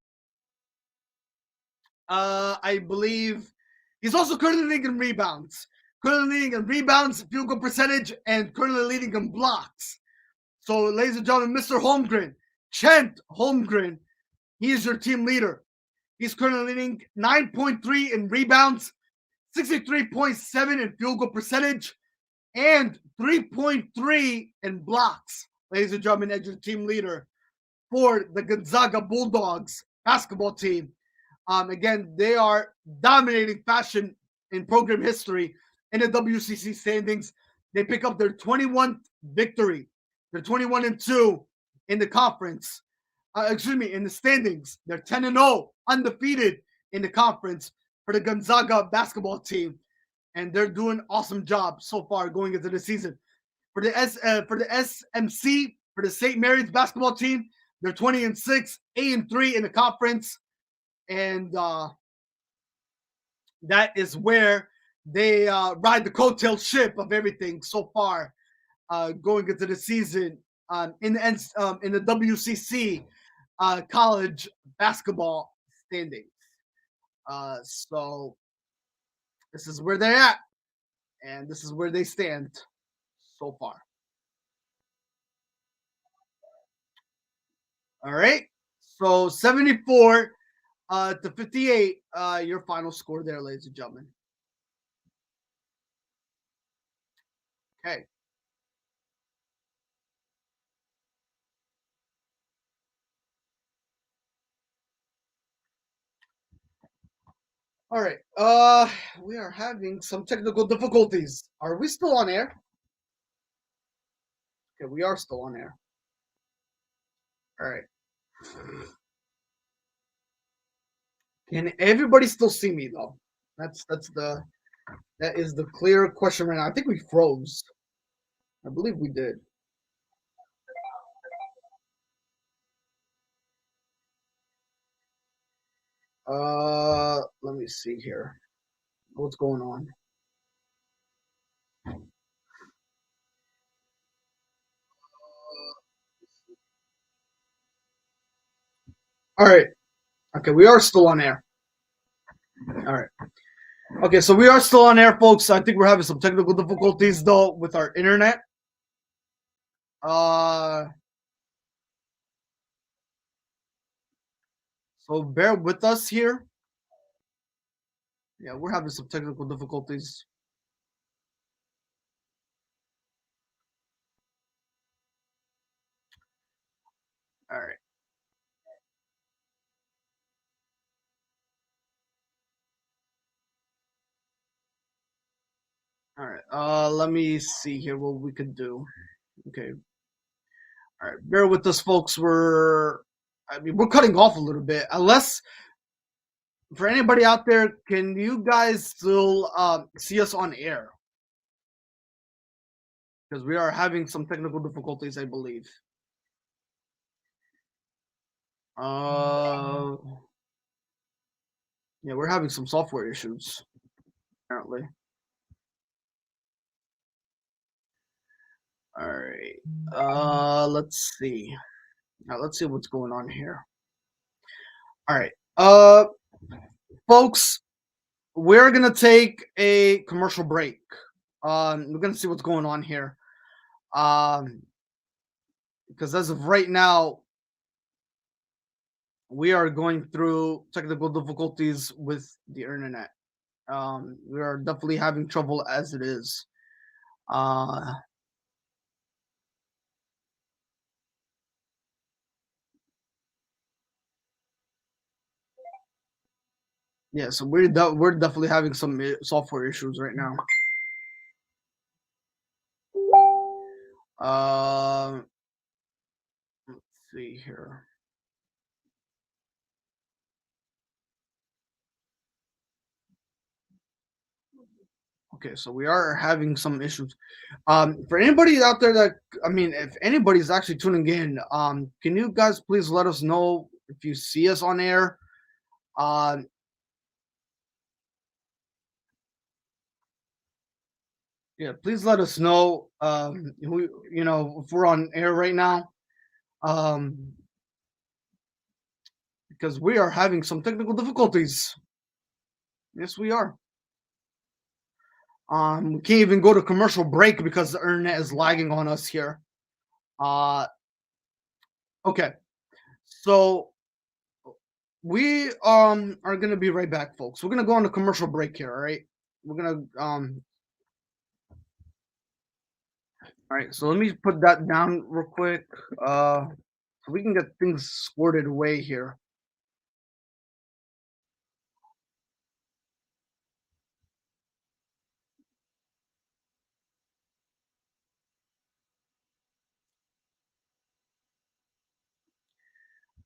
I believe, he's also currently leading in rebounds. Currently leading in rebounds, field goal percentage, and currently leading in blocks. So, ladies and gentlemen, Mr. Holmgren, Chent Holmgren, he is your team leader. He's currently leading 9.3 in rebounds, 63.7 in field goal percentage, and 3.3 in blocks, ladies and gentlemen, as your team leader for the Gonzaga Bulldogs basketball team. Again, they are dominating fashion in program history in the WCC standings. They pick up their 21th victory. They're 21-2 in the conference. In the standings. They're 10-0, undefeated in the conference for the Gonzaga basketball team, and they're doing an awesome job so far going into the season. For the SMC, for the St. Mary's basketball team, they're 20-6, 8-3 in the conference, and that is where they ride the coattail ship of everything so far going into the season in the WCC college basketball standings. So this is where they're at, and this is where they stand so far. All right. So 74-58, your final score there, ladies and gentlemen. Okay. All right. We are having some technical difficulties. Are we still on air? Okay, we are still on air. All right. Can everybody still see me though? That is the clear question right now. I think we froze. I believe we did. Let me see here. What's going on? All right. Okay, we are still on air. All right. Okay, so we are still on air, folks. I think we're having some technical difficulties though with our internet. So bear with us here. Yeah, we're having some technical difficulties. All right. All right. Let me see here what we could do. Okay. All right. Bear with us, folks. We're cutting off a little bit. Unless for anybody out there, can you guys still see us on air? Because we are having some technical difficulties, I believe. Yeah, we're having some software issues, apparently. All right. Let's see. Now let's see what's going on here. All right. Folks, we're gonna take a commercial break. We're gonna see what's going on here. Because as of right now, we are going through technical difficulties with the internet. We are definitely having trouble as it is. Yeah, so we're definitely having some software issues right now. Let's see here. Okay, so we are having some issues. For anybody out there that, if anybody's actually tuning in, can you guys please let us know if you see us on air? Yeah, please let us know. If we're on air right now, because we are having some technical difficulties. Yes, we are. We can't even go to commercial break because the internet is lagging on us here. Okay, so we are gonna be right back, folks. We're gonna go on a commercial break here. All right, we're gonna All right, so let me put that down real quick. So we can get things squirted away here.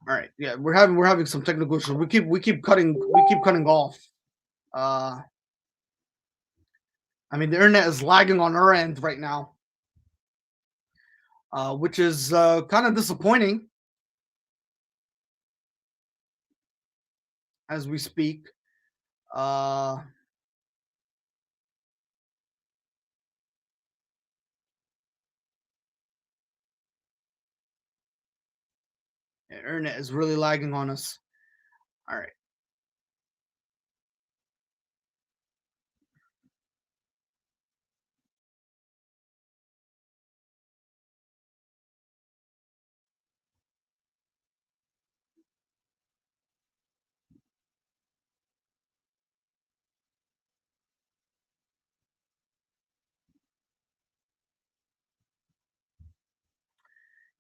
All right, yeah, we're having some technical issues. We keep cutting off. The internet is lagging on our end right now, which is kind of disappointing as we speak. The internet is really lagging on us. All right.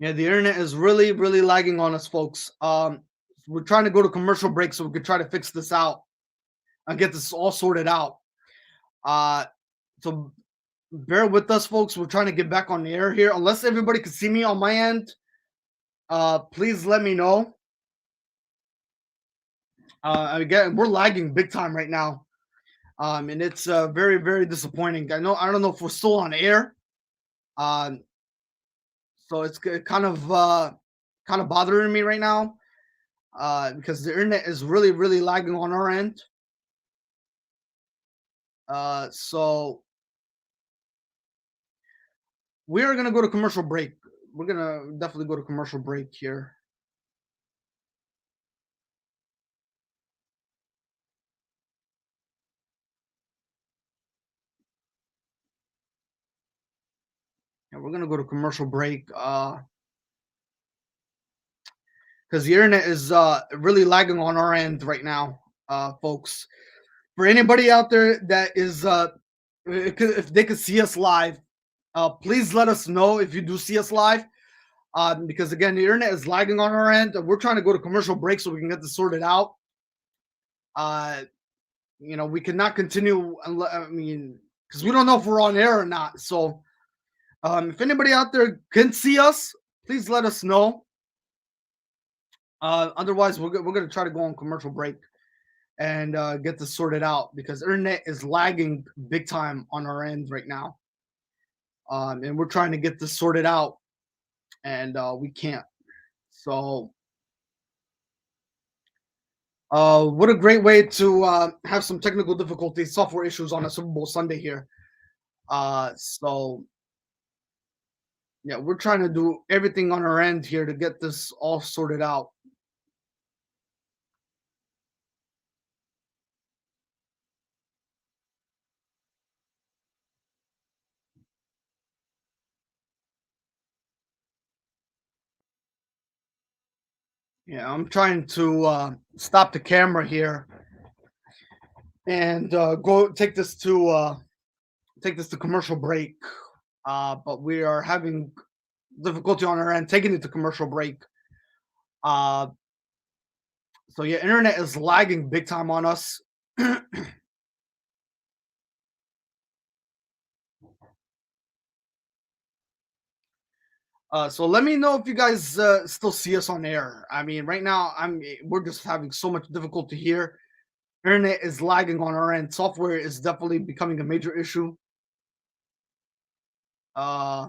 Yeah, the internet is really, really lagging on us, folks. We're trying to go to commercial break so we could try to fix this out and get this all sorted out. So bear with us, folks. We're trying to get back on the air here. Unless everybody can see me on my end, please let me know. Again, we're lagging big time right now. And it's very, very disappointing. I don't know if we're still on air. Um, so it's kind of bothering me right now. Because the internet is really, really lagging on our end. So we are gonna go to commercial break. We're gonna definitely go to commercial break here. Yeah, we're gonna go to commercial break. Because the internet is really lagging on our end right now, folks. For anybody out there that is, if they could see us live, please let us know if you do see us live. Because again, the internet is lagging on our end. We're trying to go to commercial break so we can get this sorted out. Uh, we cannot continue. Because we don't know if we're on air or not. So, if anybody out there can see us, please let us know. Otherwise, we're going to try to go on commercial break and get this sorted out because internet is lagging big time on our end right now. And we're trying to get this sorted out, and we can't. So, what a great way to have some technical difficulties, software issues on a Super Bowl Sunday here. So, yeah, we're trying to do everything on our end here to get this all sorted out. Yeah, I'm trying to stop the camera here and go take this to commercial break. But we are having difficulty on our end taking it to commercial break. Uh, so yeah, internet is lagging big time on us. So let me know if you guys still see us on air. I mean, right now we're just having so much difficulty here. Internet is lagging on our end. Software is definitely becoming a major issue. Uh,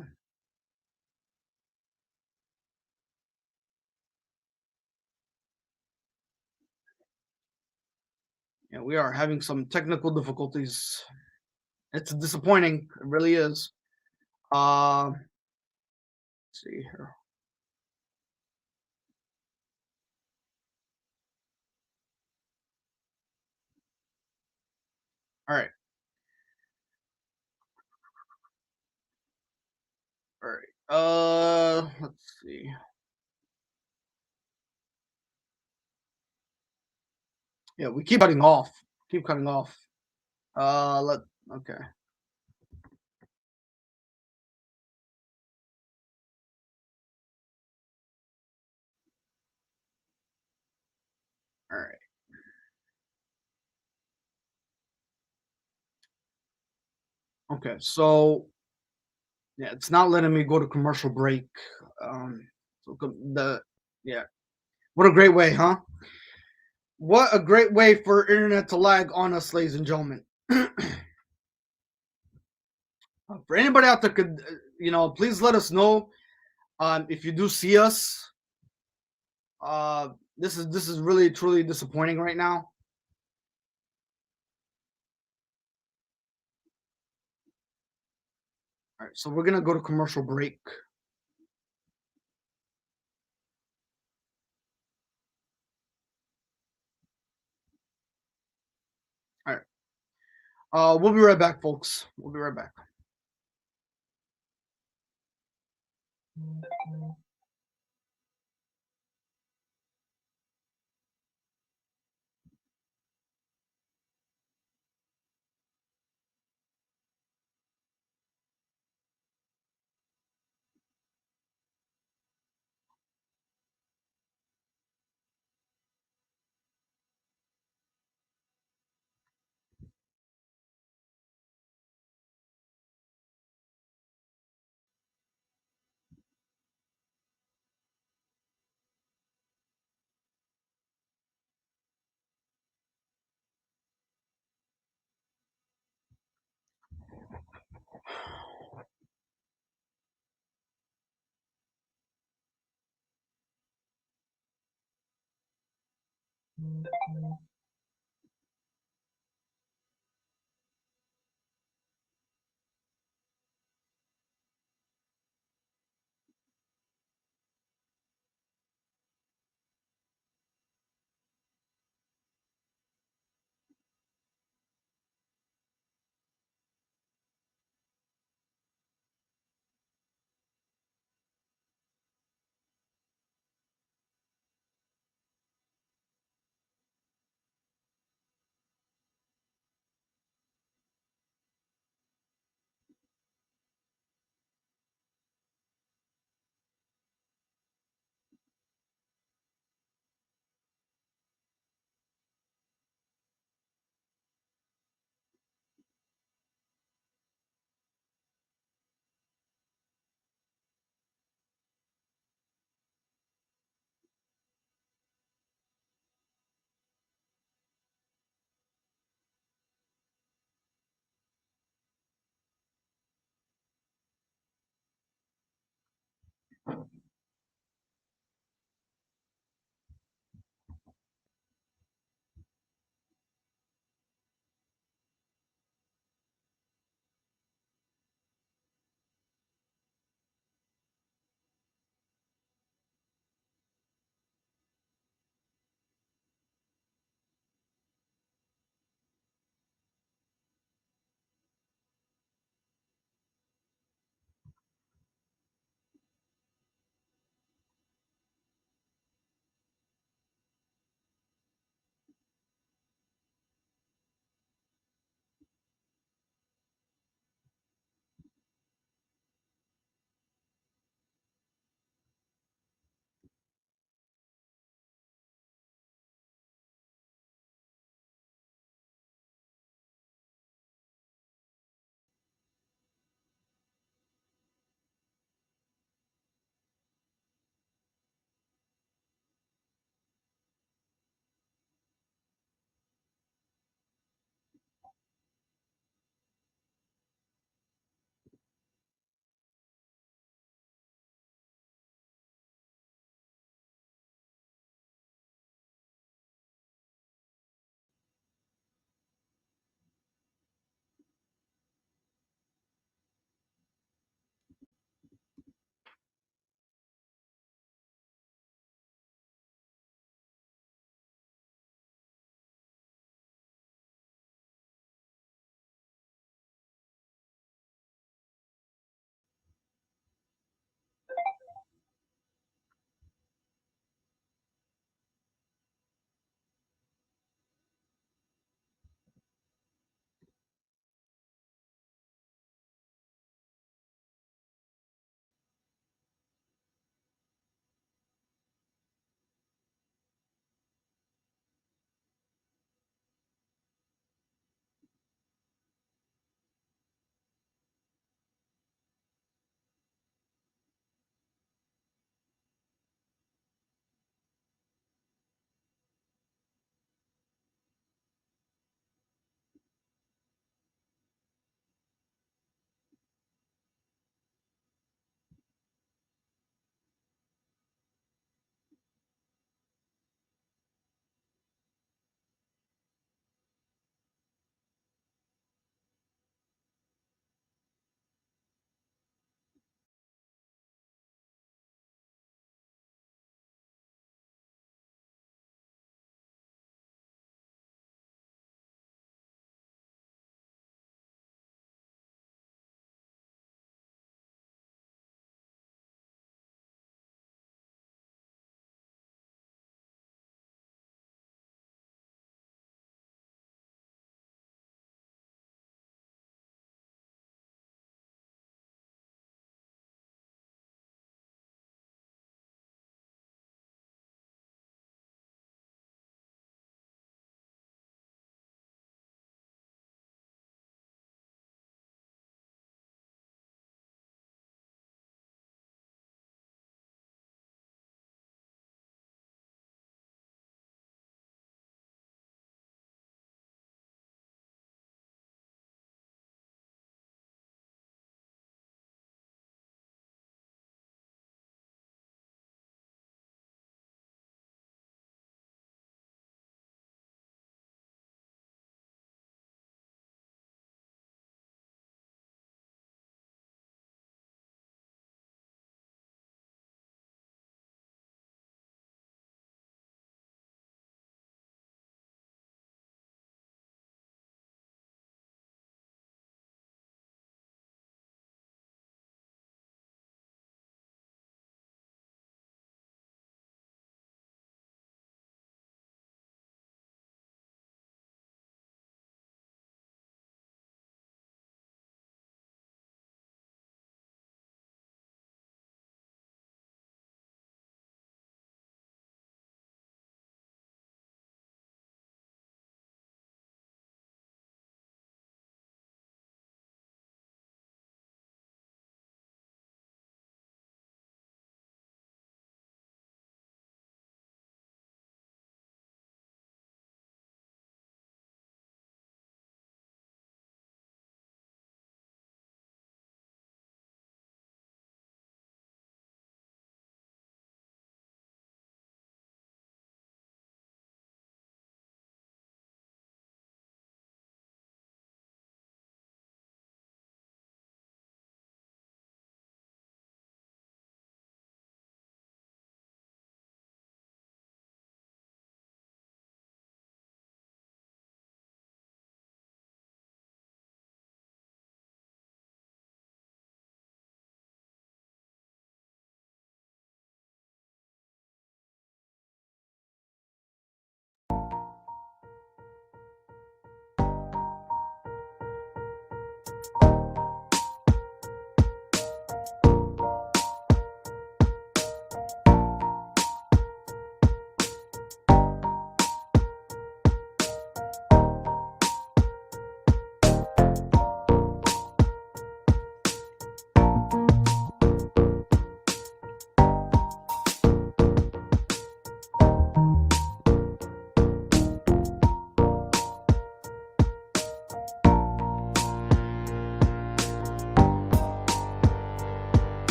yeah, we are having some technical difficulties. It's disappointing. It really is. Let's see here. All right. All right. Let's see. Yeah, we keep cutting off. Keep cutting off. Okay. All right. Okay. So yeah, it's not letting me go to commercial break. So the yeah, what a great way, huh? What a great way for internet to lag on us, ladies and gentlemen. For anybody out there, could please let us know if you do see us. This is really truly disappointing right now. All right, so we're gonna go to commercial break. All right, we'll be right back, folks. We'll be right back.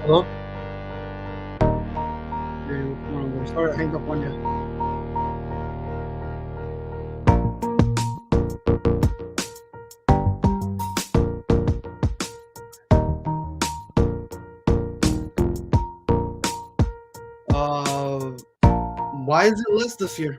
Hello? Hey, what's wrong? Sorry, I hanged up on you. Why is it less this year?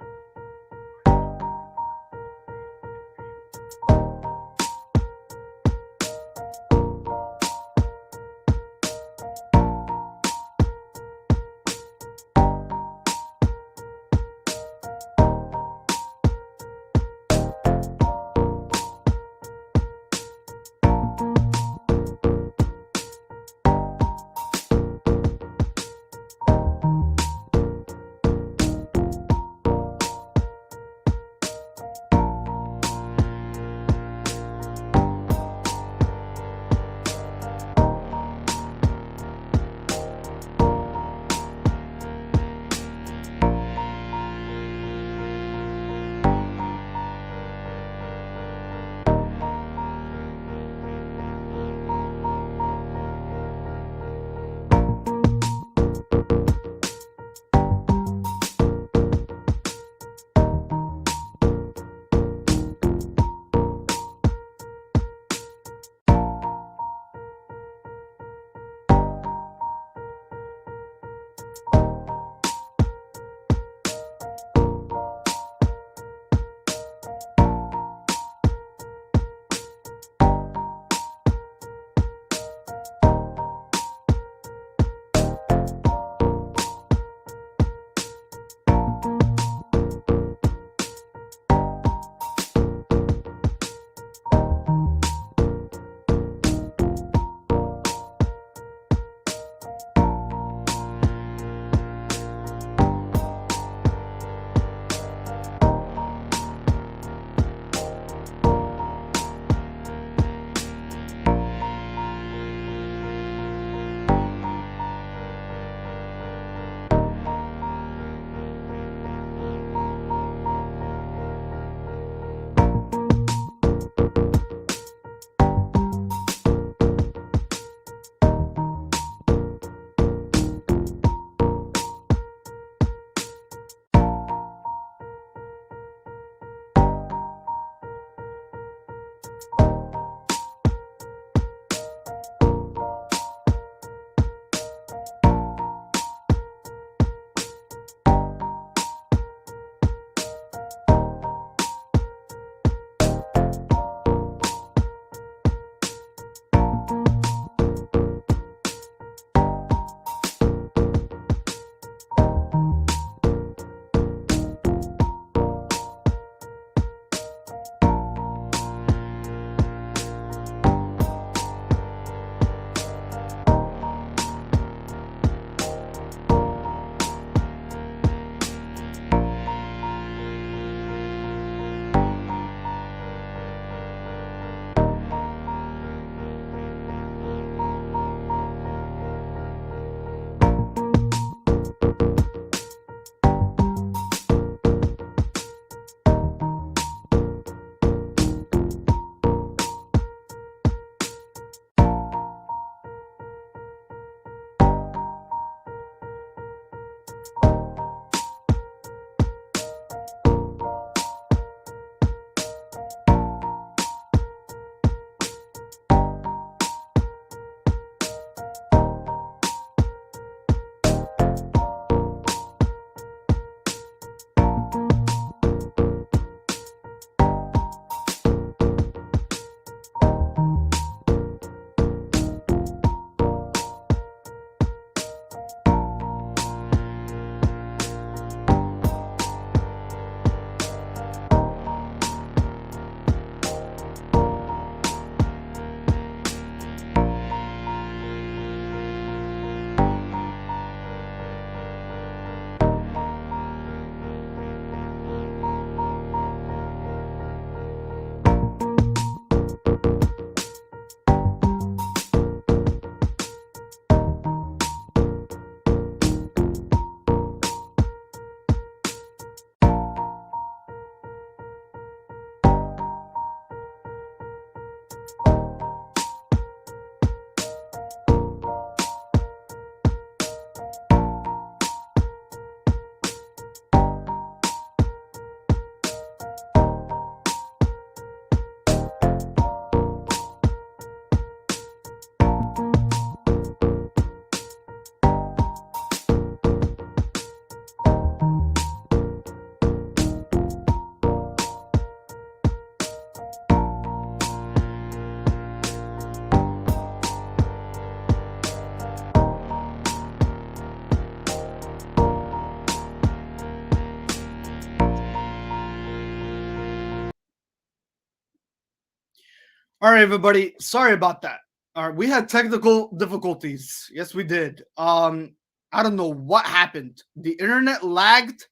All right, everybody. Sorry about that. All right, we had technical difficulties. Yes, we did. I don't know what happened. The internet lagged,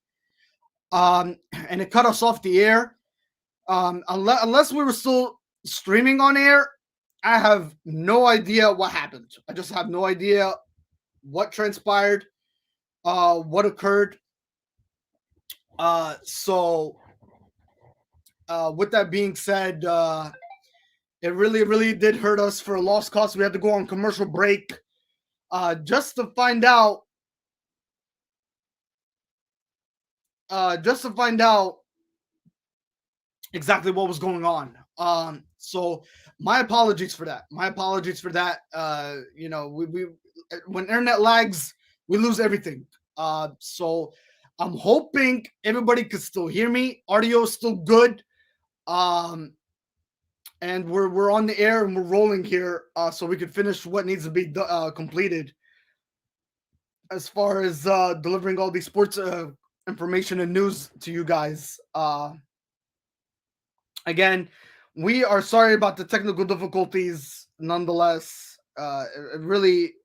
and it cut us off the air. Unless we were still streaming on air, I have no idea what happened. I just have no idea what transpired, what occurred. So with that being said, it really did hurt us for a lost cause. We had to go on commercial break just to find out exactly what was going on. So my apologies for that. You know, we when internet lags, we lose everything. So I'm hoping everybody could still hear me. Audio is still good. And we're on the air and we're rolling here, so we can finish what needs to be completed as far as delivering all these sports information and news to you guys. Again, we are sorry about the technical difficulties. Nonetheless, it really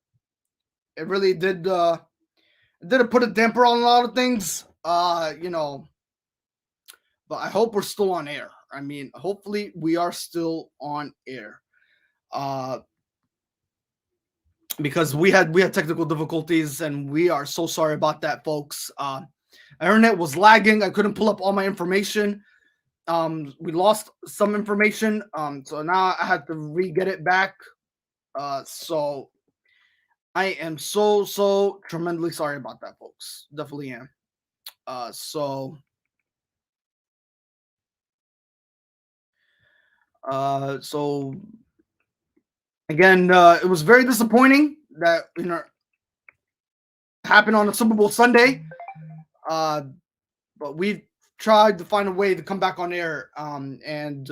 did put a damper on a lot of things. You know, but I hope we're still on air. I mean, hopefully we are still on air. Because we had technical difficulties, and we are so sorry about that, folks. Internet was lagging. I couldn't pull up all my information. We lost some information. So now I had to re-get it back. So I am so tremendously sorry about that, folks. Definitely am. So again, it was very disappointing that, you know, happened on a Superbowl Sunday. But we tried to find a way to come back on air and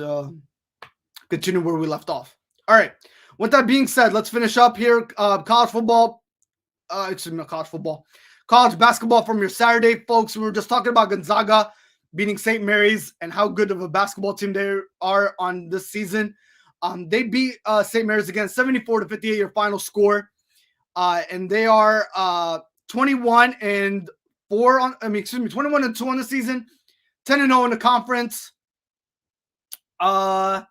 continue where we left off. All right. With that being said, let's finish up here. College basketball from your Saturday, folks. We were just talking about Gonzaga beating St. Mary's and how good of a basketball team they are on this season. They beat St. Mary's again, 74-58, your final score. And they are 21-2 on the season, 10-0 in the conference. And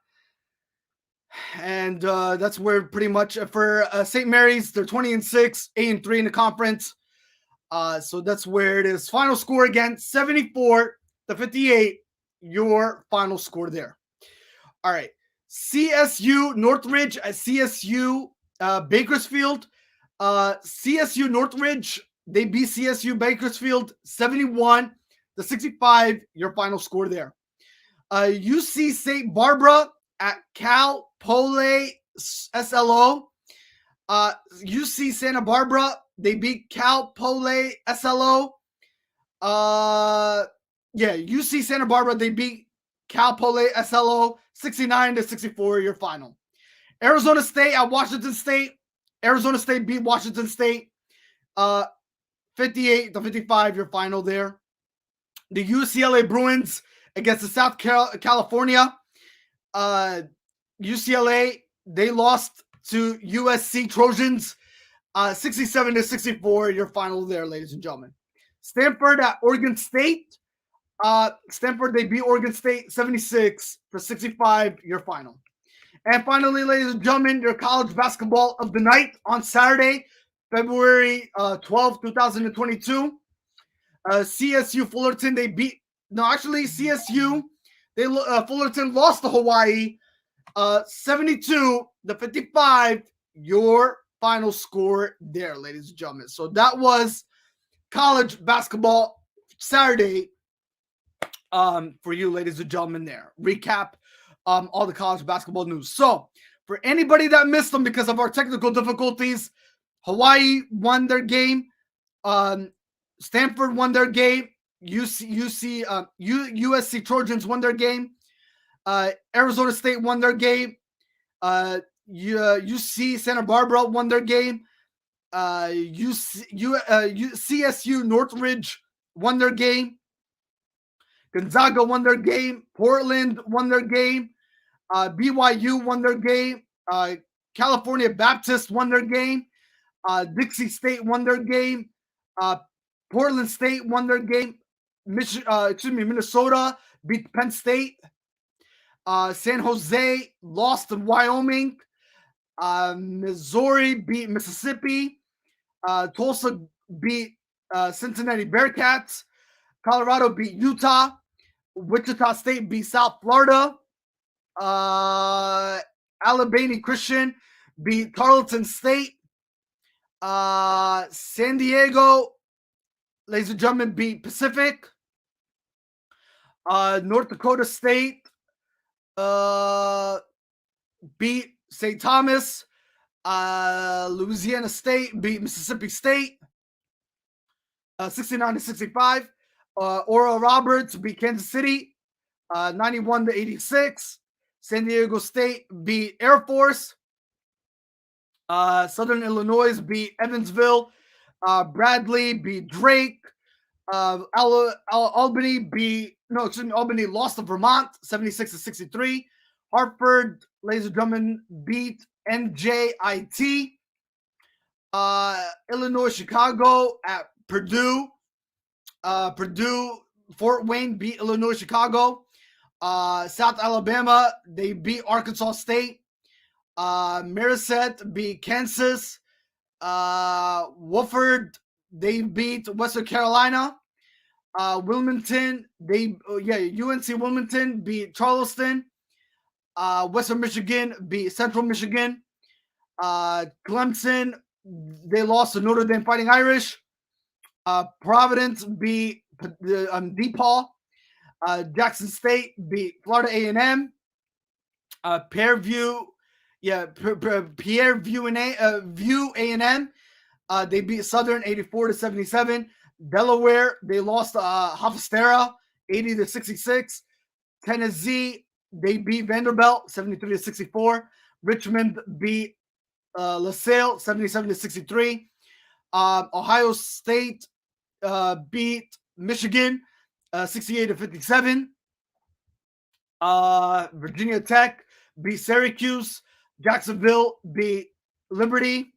that's where pretty much for St. Mary's, they're 20-6, 8-3 in the conference. So that's where it is. Final score again, 74-58, your final score there. All right. CSU Northridge at CSU Bakersfield. CSU Northridge, they beat CSU Bakersfield 71-65, your final score there. UC St. Barbara at Cal Poly SLO. UC Santa Barbara, they beat Cal Poly SLO. UC Santa Barbara, they beat Cal Poly SLO 69-64, your final. Arizona State at Washington State. Arizona State beat Washington State 58-55, your final there. The UCLA Bruins against the South California. UCLA, they lost to USC Trojans 67-64, your final there, ladies and gentlemen. Stanford at Oregon State. Stanford, they beat Oregon State 76-65, your final. And finally, ladies and gentlemen, your college basketball of the night on Saturday, February 12, 2022. CSU Fullerton, Fullerton lost to Hawaii 72-55, your final score there, ladies and gentlemen. So that was college basketball Saturday for you, ladies and gentlemen, there. Recap all the college basketball news. So for anybody that missed them because of our technical difficulties, Hawaii won their game. Stanford won their game. USC Trojans won their game. Arizona State won their game. UC Santa Barbara won their game. CSU Northridge won their game. Gonzaga won their game. Portland won their game. BYU won their game. California Baptist won their game. Dixie State won their game. Portland State won their game. Minnesota beat Penn State. San Jose lost to Wyoming. Missouri beat Mississippi. Tulsa beat Cincinnati Bearcats. Colorado beat Utah. Wichita State beat South Florida. Alabama Christian beat Tarleton State. San Diego, ladies and gentlemen, beat Pacific. North Dakota State beat St. Thomas. Louisiana State beat Mississippi State 69-65. Oral Roberts beat Kansas City 91-86. San Diego State beat Air Force. Southern Illinois beat Evansville. Bradley beat Drake. Albany lost to Vermont 76-63. Hartford, ladies and gentlemen, beat NJIT. Illinois Chicago at Purdue. Fort Wayne beat Illinois Chicago. South Alabama, they beat Arkansas State. Marquette beat Kansas. Wofford, they beat Western Carolina. Wilmington, UNC Wilmington beat Charleston. Western Michigan beat Central Michigan. Clemson, they lost to Notre Dame Fighting Irish. Providence beat DePaul. Jackson State beat Florida A&M. View A&M. They beat Southern 84-77. Delaware, they lost to Hofstra 80-66. Tennessee, they beat Vanderbilt 73-64. Richmond beat LaSalle 77-63. Ohio State beat Michigan 68-57. Virginia Tech beat Syracuse. Jacksonville beat Liberty.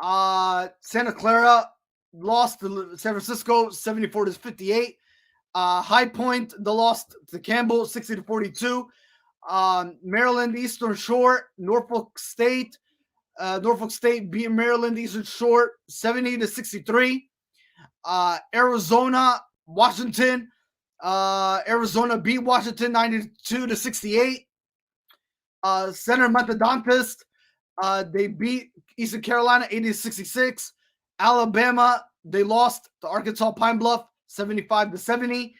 Santa Clara lost to San Francisco 74-58. High Point, they lost to Campbell 60-42. Maryland Eastern Shore, Norfolk State beat Maryland Eastern Shore 70-63. Arizona, Washington. Arizona beat Washington 92-68. Center Methodist, they beat Eastern Carolina 80-66. Alabama, they lost to Arkansas Pine Bluff 75-70.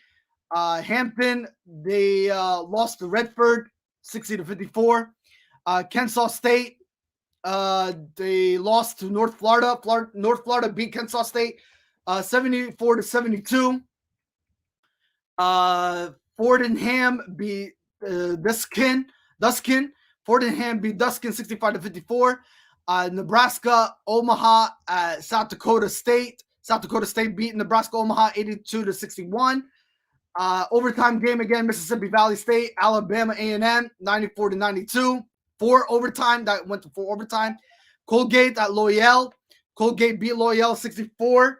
Hampton, they lost to Redford 60-54. Kennesaw State, they lost to North Florida. North Florida beat Kennesaw State 74-72. Fordham beat Duskin. Fordham beat Duskin 65-54. Nebraska, Omaha, South Dakota State. South Dakota State beat Nebraska, Omaha 82-61. Overtime game again, Mississippi Valley State, Alabama A&M 94-92. Four overtime, that went to four overtime. Colgate at Loyal. Colgate beat Loyal 64-56.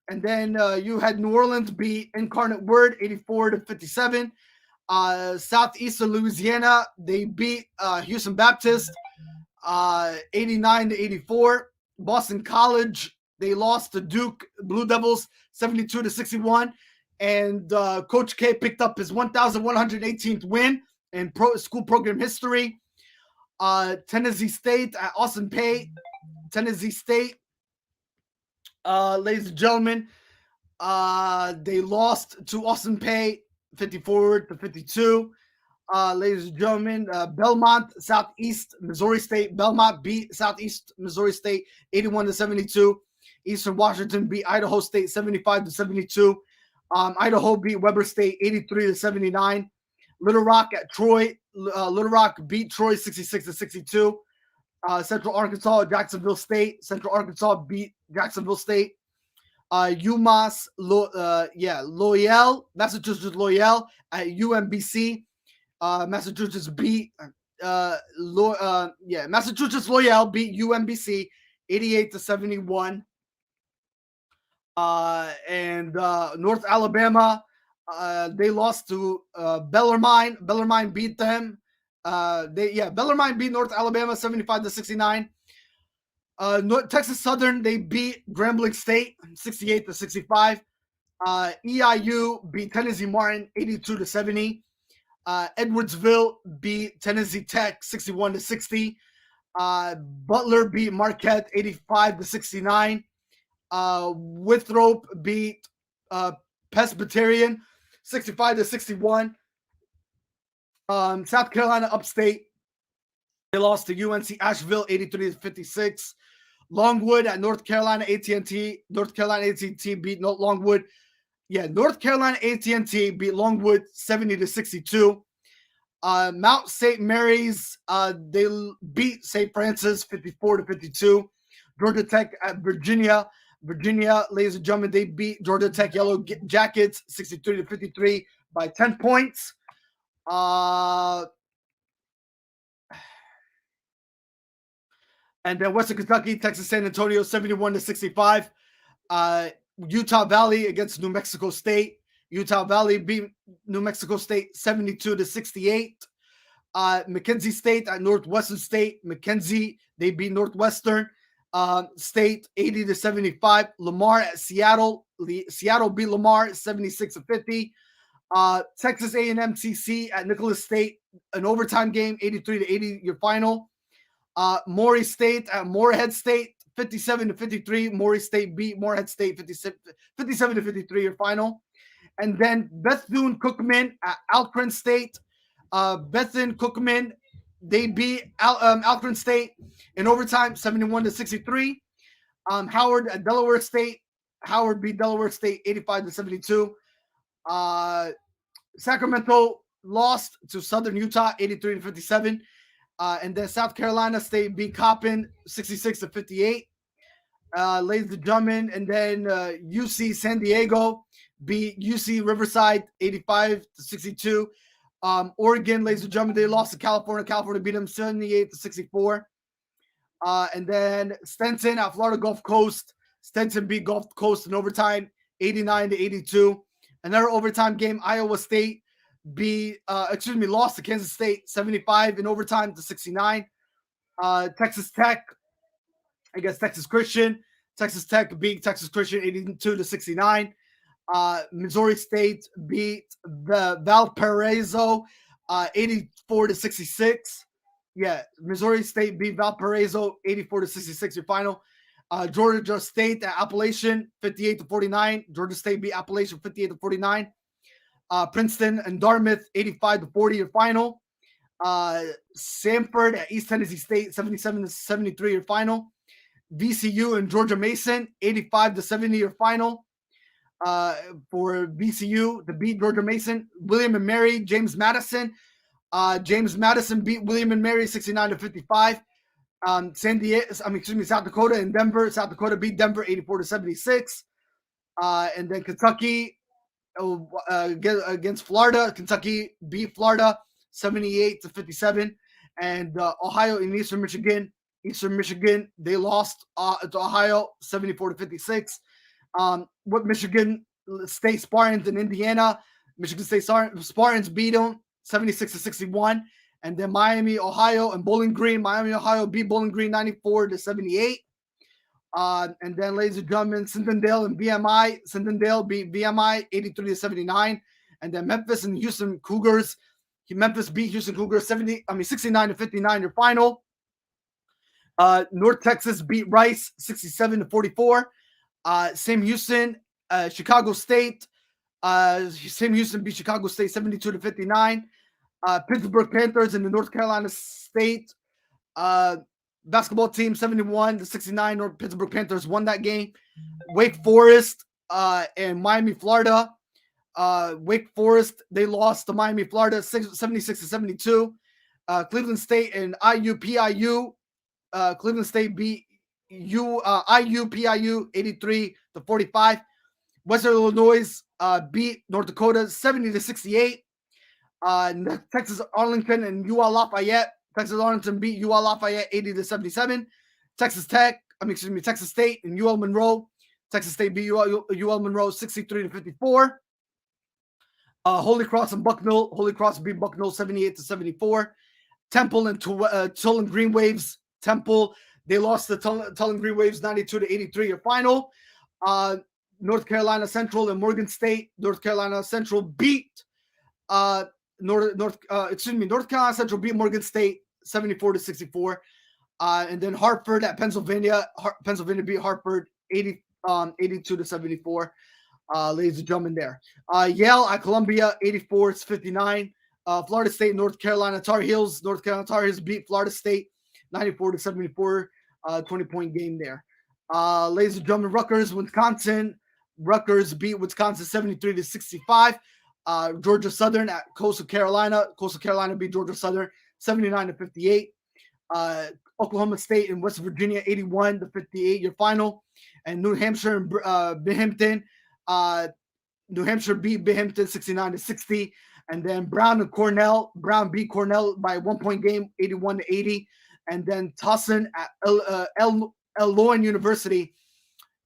And then you had New Orleans beat Incarnate Word 84-57. Southeastern Louisiana, they beat Houston Baptist 89-84. Boston College, they lost to Duke Blue Devils 72-61. And Coach K picked up his 1,118th win in school program history. Tennessee State at Austin Peay. Tennessee State, ladies and gentlemen, they lost to Austin Peay 54-52. Ladies and gentlemen, Belmont, Southeast Missouri State. Belmont beat Southeast Missouri State 81-72. Eastern Washington beat Idaho State 75-72. Idaho beat Weber State 83-79. Little Rock at Troy. Little Rock beat Troy 66-62. Central Arkansas, Jacksonville State. Central Arkansas beat Jacksonville State Loyal, Massachusetts Loyal at UMBC. Massachusetts beat Massachusetts Loyal beat UMBC 88-71. And North Alabama, they lost to Bellarmine. Bellarmine beat them. Bellarmine beat North Alabama 75-69. Texas Southern, they beat Grambling State 68-65. EIU beat Tennessee Martin 82-70. Edwardsville beat Tennessee Tech 61-60. Butler beat Marquette 85-69. Winthrop beat Presbyterian 65-61. South Carolina Upstate, they lost to UNC Asheville 83-56. Longwood at North Carolina AT&T. North Carolina AT&T beat Longwood. North Carolina AT&T beat Longwood 70-62. Mount St. Mary's, they beat St. Francis 54-52. Georgia Tech at Virginia. Virginia, ladies and gentlemen, they beat Georgia Tech Yellow Jackets 63-53 by 10 points. And then Western Kentucky, Texas San Antonio 71-65. Utah Valley against New Mexico State. Utah Valley beat New Mexico State 72-68. McKenzie State at Northwestern State. McKenzie, they beat Northwestern State 80-75. Lamar at Seattle. Seattle beat Lamar 76-50. Texas A&M TC at Nicholas State, an overtime game, 83-80, your final. Maury State at Morehead State, 57-53. Maury State beat Morehead State 57-53, your final. And then Bethune Cookman at Alcorn State. Bethune Cookman, they beat Alcorn State in overtime, 71-63. Howard at Delaware State. Howard beat Delaware State 85-72. Sacramento lost to Southern Utah 83-57. And then South Carolina State beat Coppin 66-58. Ladies and gentlemen, and then UC San Diego beat UC Riverside 85-62. Oregon, ladies and gentlemen, they lost to California. California beat them 78-64. And then Stenson at Florida Gulf Coast. Stenson beat Gulf Coast in overtime 89-82. Another overtime game, Iowa State lost to Kansas State 75 in overtime to 69. Texas Tech, Texas Christian. Texas Tech beat Texas Christian 82-69. Missouri State beat the Valparaiso 84-66. Missouri State beat Valparaiso 84-66, your final. Georgia State at Appalachian 58-49. Georgia State beat Appalachian 58-49. Princeton and Dartmouth 85-40, your final. Samford at East Tennessee State 77-73, your final. VCU and Georgia Mason 85-70, your final. For VCU to beat Georgia Mason. William and Mary, James Madison. James Madison beat William and Mary 69-55. South Dakota and Denver. South Dakota beat Denver 84-76. And then Kentucky against Florida. Kentucky beat Florida 78-57. And Ohio and Eastern Michigan. Eastern Michigan, they lost to Ohio 74-56. With Michigan State Spartans in Indiana, Michigan State Spartans beat them 76-61. And then Miami, Ohio, and Bowling Green. Miami, Ohio beat Bowling Green 94-78. And then, ladies and gentlemen, Centendale and VMI. Centendale beat VMI 83-79. And then Memphis and Houston Cougars. Memphis beat Houston Cougars 69-59, your final. North Texas beat Rice 67-44. Sam Houston, Chicago State. Sam Houston beat Chicago State 72-59. Pittsburgh Panthers and the North Carolina State basketball team 71-69. North Pittsburgh Panthers won that game. Wake Forest and Miami, Florida. Wake Forest, they lost to Miami, Florida 76-72. Cleveland State and IUPIU. Cleveland State beat IU 83-45. Western Illinois beat North Dakota 70-68. Texas Arlington and UL Lafayette. Texas Arlington beat UL Lafayette 80-77. Texas State and UL Monroe. Texas State beat UL Monroe 63-54. Holy Cross and Bucknell. Holy Cross beat Bucknell 78-74. Temple and Tulane Green Waves. Temple, they lost to Tulane Green Waves 92-83. Your final. North Carolina Central and Morgan State. North Carolina Central beat North Carolina Central beat Morgan State 74-64. And then Hartford at Pennsylvania. Pennsylvania beat Hartford 82-74. Ladies and gentlemen, there. Yale at Columbia 84-59. Florida State, North Carolina Tar Heels. North Carolina Tar Heels beat Florida State 94-74. 20-point game there. Ladies and gentlemen, Rutgers, Wisconsin. Rutgers beat Wisconsin 73-65. Georgia Southern at Coastal Carolina. Coastal Carolina beat Georgia Southern 79-58. Oklahoma State and West Virginia 81-58. Your final. And New Hampshire and Binghamton. New Hampshire beat Binghamton 69-60. And then Brown and Cornell. Brown beat Cornell by 1-point game 81-80. And then Towson at Eloy University.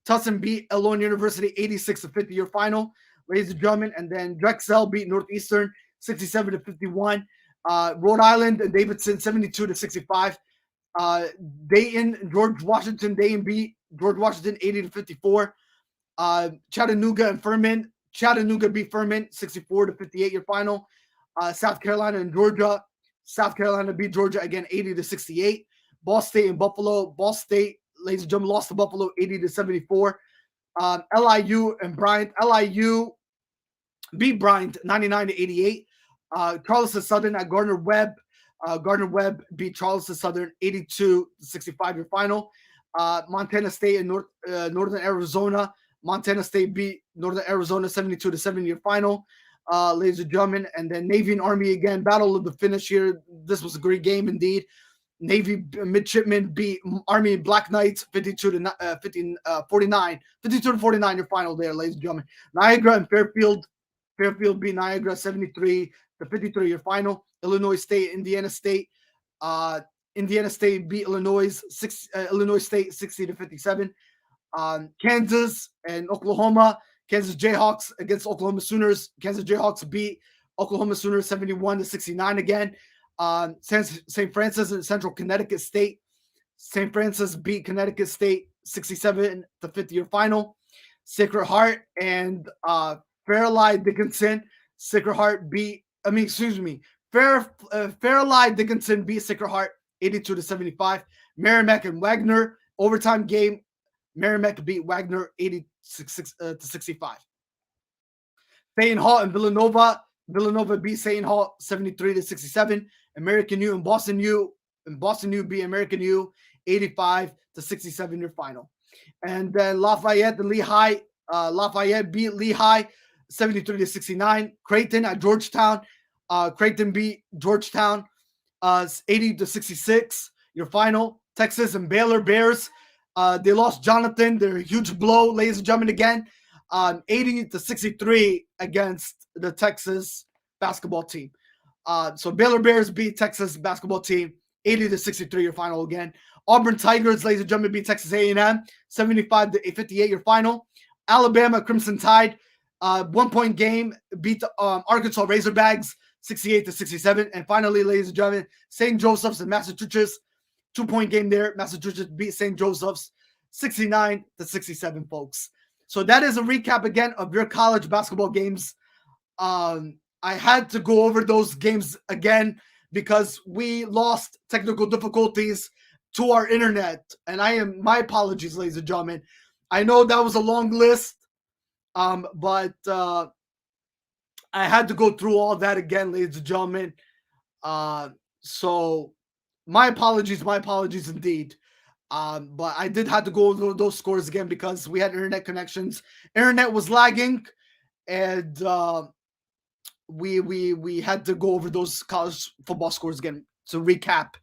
Towson beat Eloy University 86-50. Your final, ladies and gentlemen. And then Drexel beat Northeastern 67-51. Rhode Island and Davidson 72-65. Dayton, George Washington. Dayton beat George Washington 80-54. Chattanooga and Furman. Chattanooga beat Furman 64-58. Your final. South Carolina and Georgia. South Carolina beat Georgia again 80-68. Ball State and Buffalo. Ball State, ladies and gentlemen, lost to Buffalo 80-74. LIU and Bryant. LIU beat Bryant 99-88. Charleston Southern at Gardner Webb. Gardner Webb beat Charleston Southern 82-65. Your final. Montana State and Northern Arizona. Montana State beat Northern Arizona 72-70. Your final. Ladies and gentlemen, and then Navy and Army again, battle of the finish here. This was a great game indeed. Navy midshipmen beat Army Black Knights 52-49. Your final there, ladies and gentlemen. Niagara and Fairfield beat Niagara 73-53. Your final. Illinois State, Indiana State. Indiana State beat Illinois State 60-57. Kansas and Oklahoma. Kansas Jayhawks against Oklahoma Sooners. Kansas Jayhawks beat Oklahoma Sooners 71-69 again. St. Francis and Central Connecticut State. St. Francis beat Connecticut State 67-50. Your final. Sacred Heart and Fairleigh Dickinson. Fairleigh Dickinson beat Sacred Heart 82-75. Merrimack and Wagner overtime game. Merrimack beat Wagner 86-65. Seton Hall and Villanova. Villanova beat Seton Hall 73-67. American U and Boston U. And Boston U beat American U 85-67. Your final. And then Lafayette and Lehigh. Lafayette beat Lehigh 73-69. Creighton at Georgetown. Creighton beat Georgetown 80-66. Your final. Texas and Baylor Bears. They lost Jonathan. They're a huge blow, ladies and gentlemen, again. 80-63 against the Texas basketball team. So Baylor Bears beat Texas basketball team 80-63. Your final again. Auburn Tigers, ladies and gentlemen, beat Texas A&M 75-58. Your final. Alabama Crimson Tide, 1-point game, beat the Arkansas Razorbacks 68-67. And finally, ladies and gentlemen, St. Joseph's in Massachusetts, 2-point game there. Massachusetts beat St. Joseph's 69-67, folks. So that is a recap again of your college basketball games. I had to go over those games again because we lost technical difficulties to our internet. And my apologies, ladies and gentlemen. I know that was a long list, but I had to go through all that again, ladies and gentlemen. So my apologies indeed. But I did have to go over those scores again because we had internet connections. Internet was lagging, and we had to go over those college football scores again to recap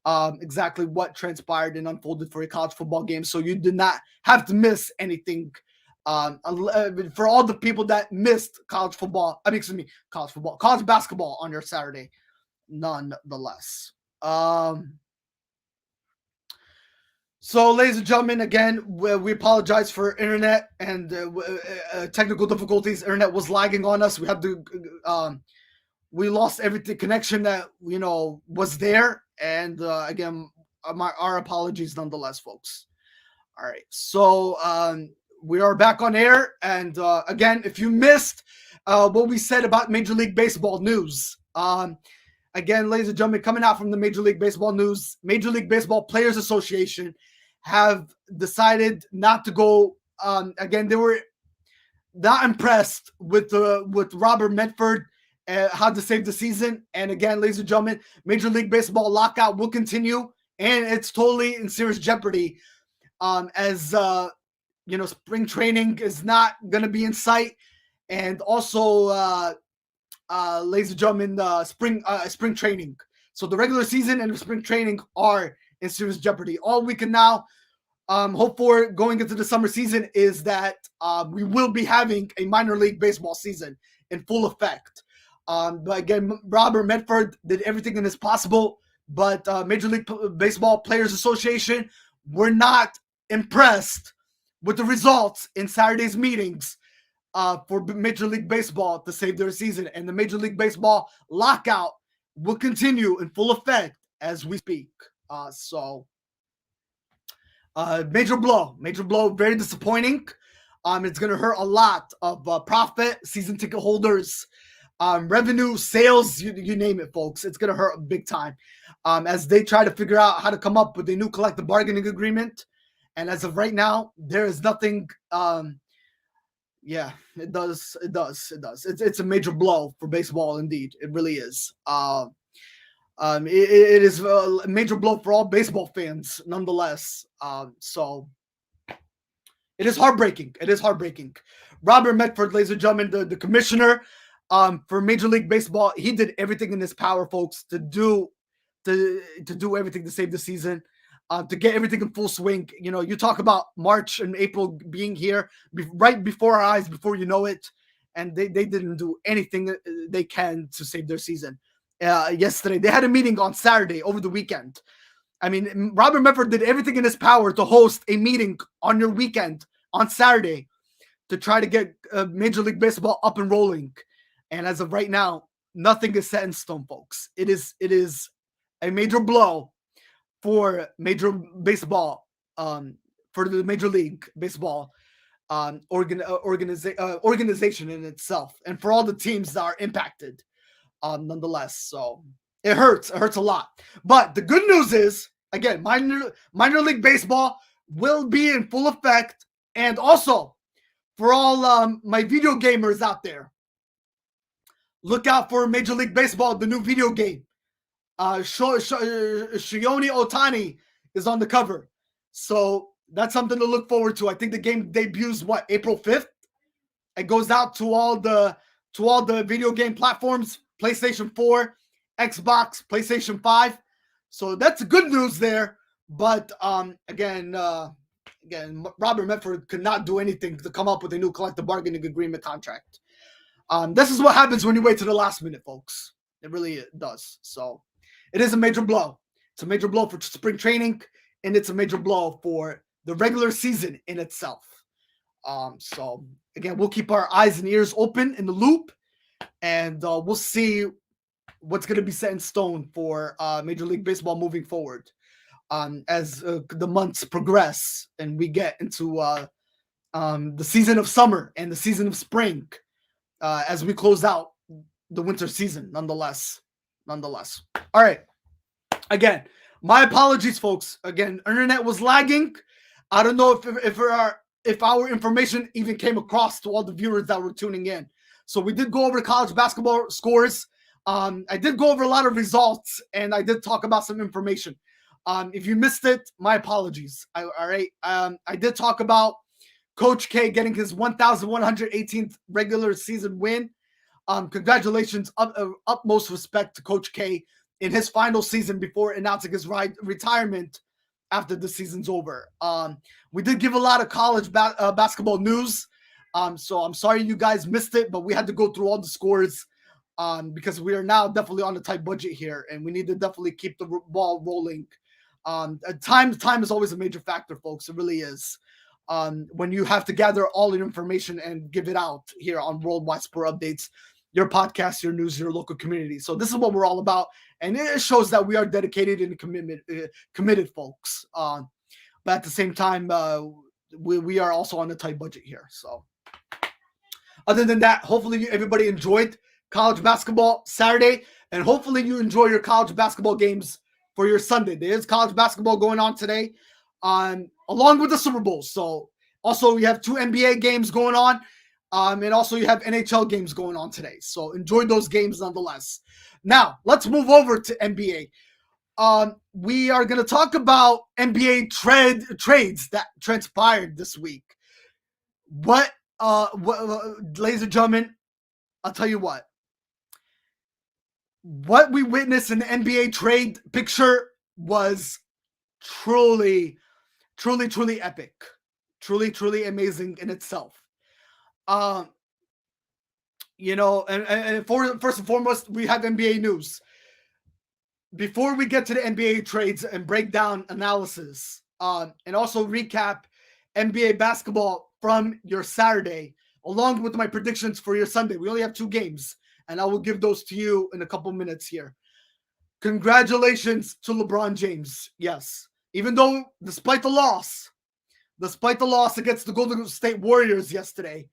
exactly what transpired and unfolded for a college football game, so you did not have to miss anything. For all the people that missed college basketball on your Saturday, nonetheless. So, ladies and gentlemen, again, we apologize for internet and technical difficulties. Internet was lagging on us. We had to, we lost everything connection that was there, and again, our apologies nonetheless, folks. All right, so we are back on air, and again, if you missed what we said about Major League Baseball news, again, ladies and gentlemen, coming out from the Major League Baseball news, Major League Baseball Players Association have decided not to go. Again, they were not impressed with Robert Medford, how to save the season. And again, ladies and gentlemen, Major League Baseball lockout will continue, and it's totally in serious jeopardy. As spring training is not going to be in sight, and also, ladies and gentlemen, spring training. So the regular season and the spring training are in serious jeopardy. All we can now hope for going into the summer season is that we will be having a minor league baseball season in full effect. But again, Robert Medford did everything in his possible, but Major League Baseball Players Association were not impressed with the results in Saturday's meetings for Major League Baseball to save their season. And the Major League Baseball lockout will continue in full effect as we speak. Major blow, very disappointing. It's going to hurt a lot of profit, season ticket holders, revenue, sales, you name it, folks. It's going to hurt big time as they try to figure out how to come up with a new collective bargaining agreement. And as of right now, there is nothing. Yeah, it does. It's a major blow for baseball, indeed. It really is. It is a major blow for all baseball fans, nonetheless. So it is heartbreaking. Robert Medford, ladies and gentlemen, the commissioner for Major League Baseball, he did everything in his power, folks, to do everything to save the season. To get everything in full swing. You talk about March and April being here right before our eyes, before you know it, and they didn't do anything they can to save their season. Yesterday, they had a meeting on Saturday over the weekend. I mean, Robert Medford did everything in his power to host a meeting on your weekend on Saturday to try to get Major League Baseball up and rolling. And as of right now, nothing is set in stone, folks. It is a major blow for Major Baseball, for the Major League Baseball organization in itself, and for all the teams that are impacted, nonetheless. So it hurts a lot. But the good news is, again, minor league baseball will be in full effect, and also for all my video gamers out there, look out for Major League Baseball, the new video game. Shioni Otani is on the cover, so that's something to look forward to. I think the game debuts April 5th. It goes out to all the video game platforms: PlayStation 4, Xbox, PlayStation 5. So that's good news there. But again, Robert Medford could not do anything to come up with a new collective bargaining agreement contract. This is what happens when you wait to the last minute, folks. It really does. So it is a major blow. It's a major blow for spring training, and it's a major blow for the regular season in itself. So again, we'll keep our eyes and ears open in the loop, and we'll see what's going to be set in stone for Major League Baseball moving forward as the months progress and we get into the season of summer and the season of spring as we close out the winter season, nonetheless. All right. Again, my apologies, folks. Again, internet was lagging. I don't know if our information even came across to all the viewers that were tuning in. So we did go over college basketball scores. I did go over a lot of results, and I did talk about some information. If you missed it, my apologies. All right. I did talk about Coach K getting his 1,118th regular season win. Congratulations, utmost respect to Coach K. in his final season before announcing his retirement after the season's over. We did give a lot of college basketball news. So I'm sorry you guys missed it, but we had to go through all the scores because we are now definitely on a tight budget here, and we need to definitely keep the ball rolling. Time is always a major factor, folks. It really is. When you have to gather all your information and give it out here on Worldwide Sport Updates, your podcast, your news, your local community. So this is what we're all about, and it shows that we are dedicated and committed folks. But at the same time, we are also on a tight budget here. So other than that, hopefully everybody enjoyed college basketball Saturday, and hopefully you enjoy your college basketball games for your Sunday. There is college basketball going on today, along with the Super Bowl. So also we have 2 NBA games going on, and also you have NHL games going on today. So enjoy those games nonetheless. Now let's move over to NBA. We are going to talk about NBA trades that transpired this week. What, ladies and gentlemen, I'll tell you what we witnessed in the NBA trade picture was truly epic, truly amazing in itself. And first and foremost, we have NBA news. Before we get to the NBA trades and breakdown analysis, and also recap NBA basketball from your Saturday, along with my predictions for your Sunday. We only have 2 games, and I will give those to you in a couple minutes here. Congratulations to LeBron James. Yes, even though despite the loss against the Golden State Warriors yesterday,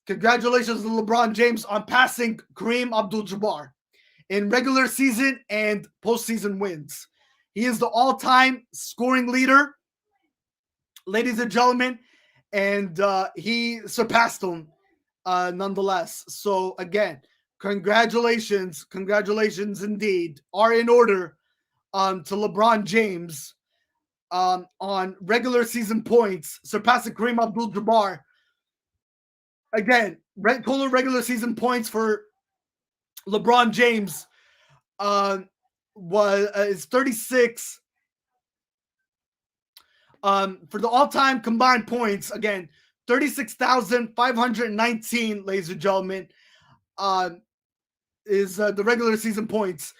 congratulations to LeBron James on passing Kareem Abdul-Jabbar in regular season and postseason wins. He is the all-time scoring leader, ladies and gentlemen, and he surpassed him nonetheless. So again, congratulations indeed are in order to LeBron James on regular season points, surpassing Kareem Abdul-Jabbar. Again, total regular season points for LeBron James is 36. For the all-time combined points, again, 36,519, ladies and gentlemen, is the regular season points.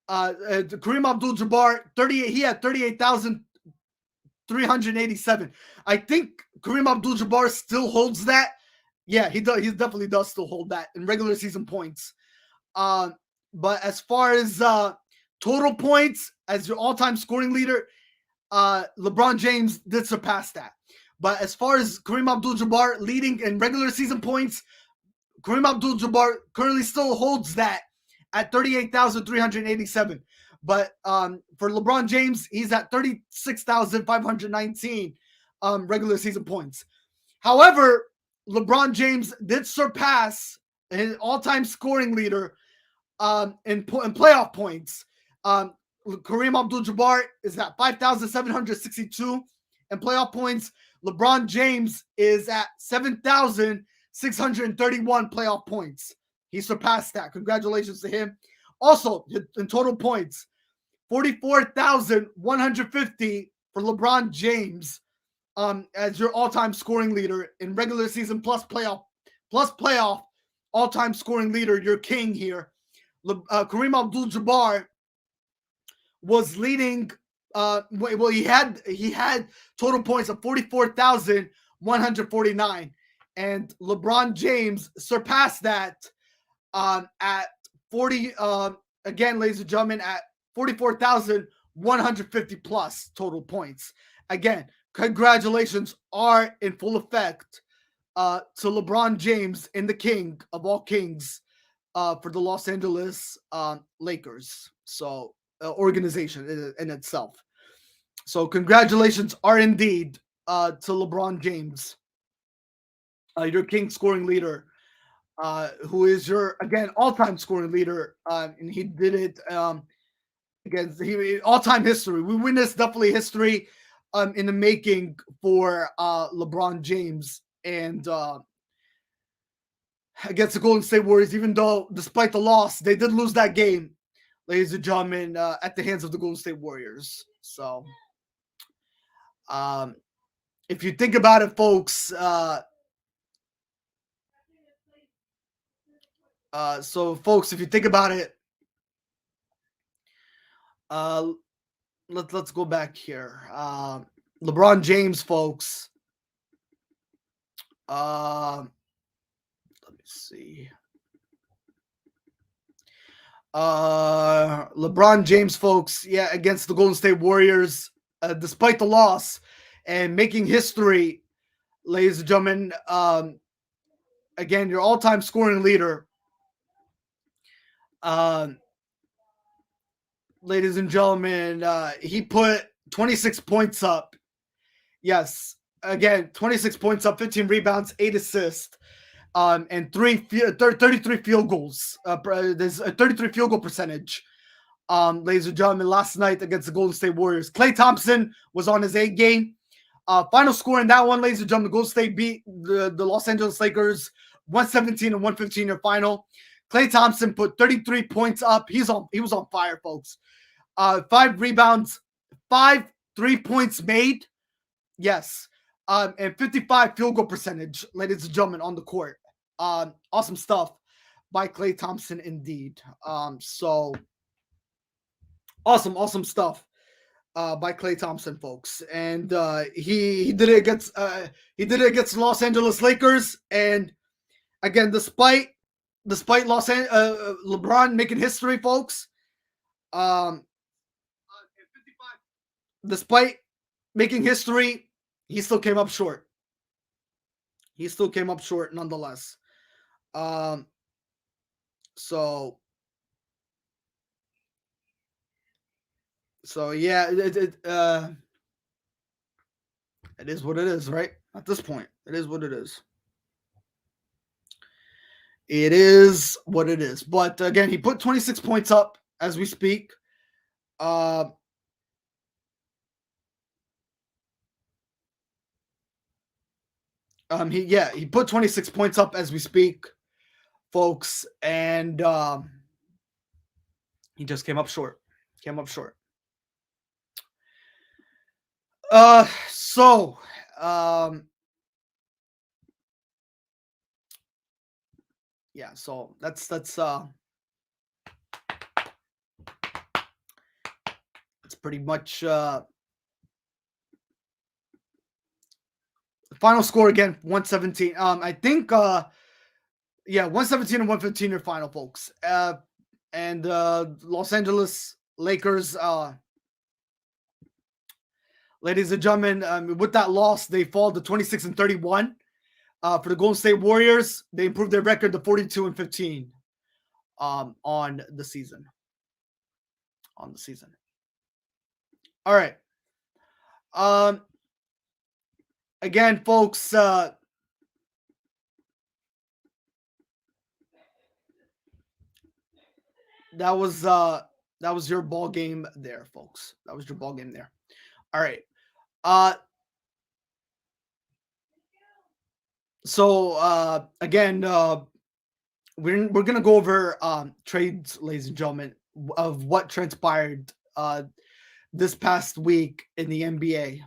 Kareem Abdul-Jabbar, 38. He had 38,387. I think Kareem Abdul-Jabbar still holds that. Yeah, he does. He definitely does still hold that in regular season points. But as far as total points as your all-time scoring leader, LeBron James did surpass that. But as far as Kareem Abdul-Jabbar leading in regular season points, Kareem Abdul-Jabbar currently still holds that at 38,387. But for LeBron James, he's at 36,519 regular season points. However, LeBron James did surpass his all-time scoring leader in playoff points. Kareem Abdul-Jabbar is at 5,762 in playoff points. LeBron James is at 7,631 playoff points. He surpassed that. Congratulations to him. Also, in total points, 44,150 for LeBron James as your all-time scoring leader in regular season plus playoff all-time scoring leader, your king here. Kareem Abdul-Jabbar was leading. He had total points of 44,149, and LeBron James surpassed that at 40. Again, ladies and gentlemen, at 44,150 plus total points. Again, congratulations are in full effect to LeBron James and the king of all kings for the Los Angeles Lakers. So organization in itself. So congratulations are indeed to LeBron James, your king scoring leader, who is your, again, all-time scoring leader. And he did it against all-time history. We witnessed definitely history in the making for LeBron James and against the Golden State Warriors. Even though, despite the loss, they did lose that game. ladies and gentlemen, at the hands of the Golden State Warriors. So, if you think about it, folks, if you think about it, let's go back here. LeBron James, folks. Let me see. LeBron James, folks, against the Golden State Warriors, despite the loss and making history, ladies and gentlemen. Again, your all-time scoring leader. Ladies and gentlemen, he put 26 points up. Yes, again, 26 points up, 15 rebounds, 8 assists. And 33 field goals. There's a 33 field goal percentage. Ladies and gentlemen, last night against the Golden State Warriors, Klay Thompson was on his A game. Final score in that one, ladies and gentlemen, Golden State beat the Los Angeles Lakers 117 and 115 in their final. Klay Thompson put 33 points up. He was on fire, folks. 5 rebounds, 5 3-points made. Yes. And 55 field goal percentage, ladies and gentlemen, on the court. Awesome stuff by Klay Thompson indeed. So awesome stuff by Klay Thompson, folks. And he did it against the Los Angeles Lakers. And again, despite LeBron making history, folks, despite making history, he still came up short. He still came up short nonetheless. So yeah, it is what it is, right? At this point, it is what it is. It is what it is. But again, he put 26 points up as we speak. He put 26 points up as we speak, folks, and he just came up short. So that's pretty much the final score again, 117. I think 117 and 115 your final, folks. And Los Angeles Lakers, ladies and gentlemen, with that loss, they fall to 26 and 31. For the Golden State Warriors, they improved their record to 42 and 15 on the season. All right. Again, folks, that was your ball game there, folks. That was your ball game there. All right. So again, we're gonna go over trades, ladies and gentlemen, of what transpired this past week in the NBA.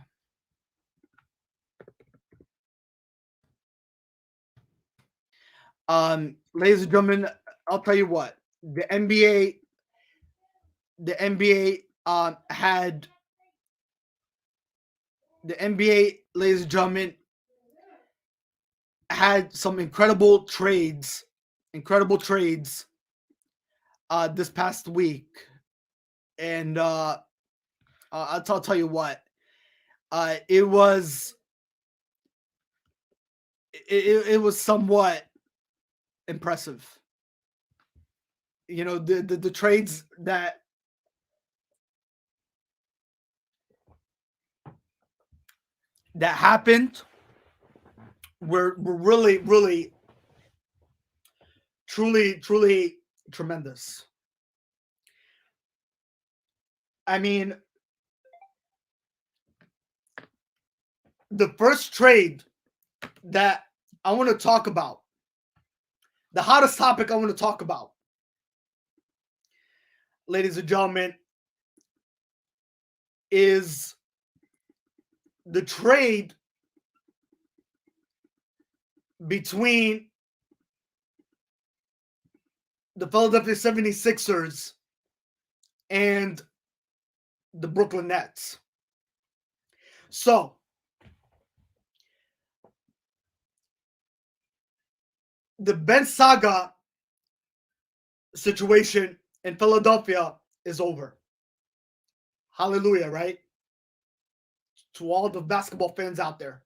Ladies and gentlemen, I'll tell you what, the NBA had the NBA, ladies and gentlemen, had some incredible trades this past week. And I'll tell you what, it was somewhat impressive. You know, the trades that happened were really, really, truly tremendous. I mean, the first trade that I want to talk about, the hottest topic I want to talk about, ladies and gentlemen, is the trade between the Philadelphia 76ers and the Brooklyn Nets. So, the Ben Saga situation in Philadelphia is over. Hallelujah, right? To all the basketball fans out there.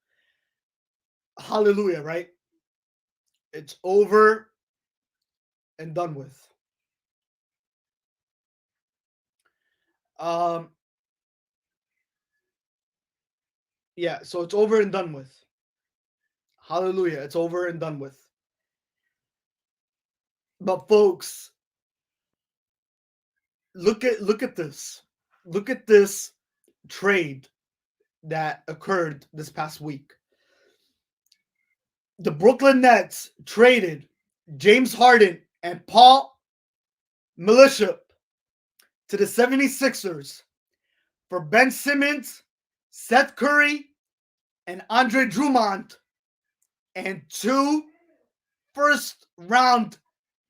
Hallelujah, right? It's over and done with. Yeah, so it's over and done with. Hallelujah, it's over and done with. But folks, look at this. Look at this trade that occurred this past week. The Brooklyn Nets traded James Harden and Paul Millsap to the 76ers for Ben Simmons, Seth Curry, and Andre Drummond, and 2 first-round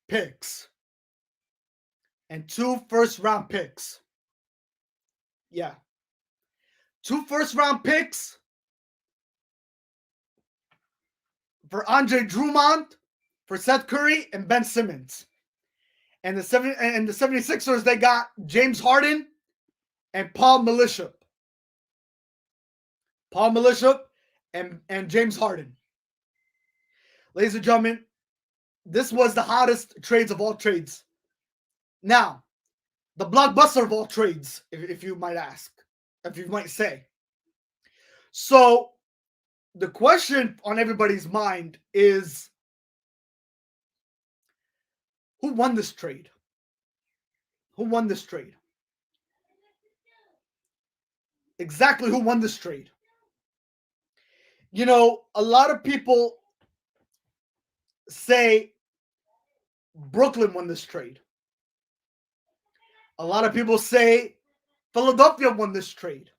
picks. And 2 first-round picks. Yeah. 2 first-round picks for Andre Drummond, for Seth Curry, and Ben Simmons. And the 76ers, they got James Harden and Paul Millsap. Paul Millsap and James Harden. Ladies and gentlemen, this was the hottest trades of all trades. Now, the blockbuster of all trades, if you might ask, if you might say. So, the question on everybody's mind is, who won this trade? Who won this trade? Exactly who won this trade? You know, a lot of people say Brooklyn won this trade. A lot of people say Philadelphia won this trade.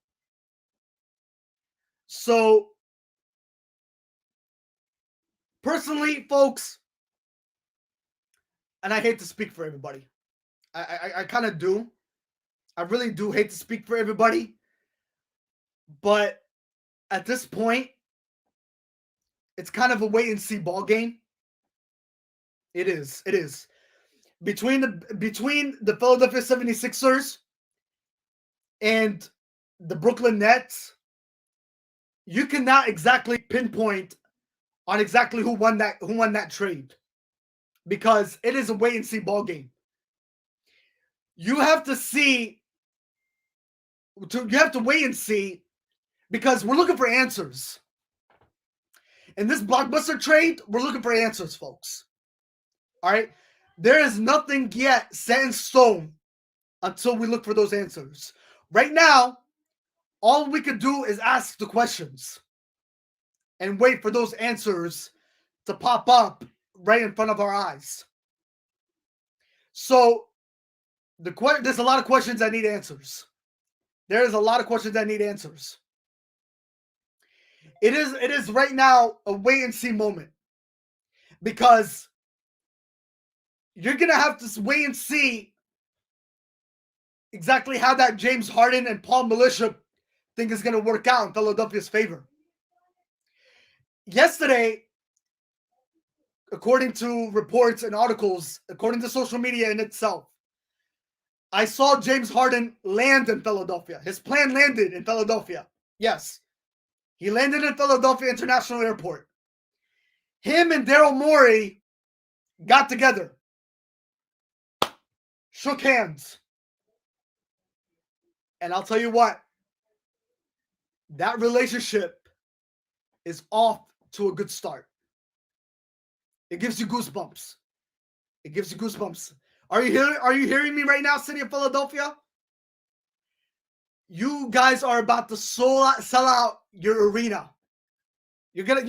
So, personally, folks, and I hate to speak for everybody. I kind of do. I really do hate to speak for everybody. But at this point, it's kind of a wait and see ball game. It is. It is. Between the Philadelphia 76ers and the Brooklyn Nets, you cannot exactly pinpoint on exactly who won that trade, because it is a wait and see ball game. You have to wait and see, because we're looking for answers. In this blockbuster trade, we're looking for answers, folks. All right? There is nothing yet set in stone until we look for those answers. Right now, all we could do is ask the questions and wait for those answers to pop up right in front of our eyes. So, there's a lot of questions that need answers. There's a lot of questions that need answers. It is right now a wait and see moment, because you're going to have to wait and see exactly how that James Harden and Paul Millsap thing is going to work out in Philadelphia's favor. Yesterday, according to reports and articles, according to social media in itself, I saw James Harden land in Philadelphia. His plan landed in Philadelphia. Yes. He landed in Philadelphia International Airport. Him and Daryl Morey got together. Shook hands. And I'll tell you what, that relationship is off to a good start. It gives you goosebumps. It gives you goosebumps. Are you hearing me right now, city of Philadelphia? You guys are about to sell out your arena. You're gonna.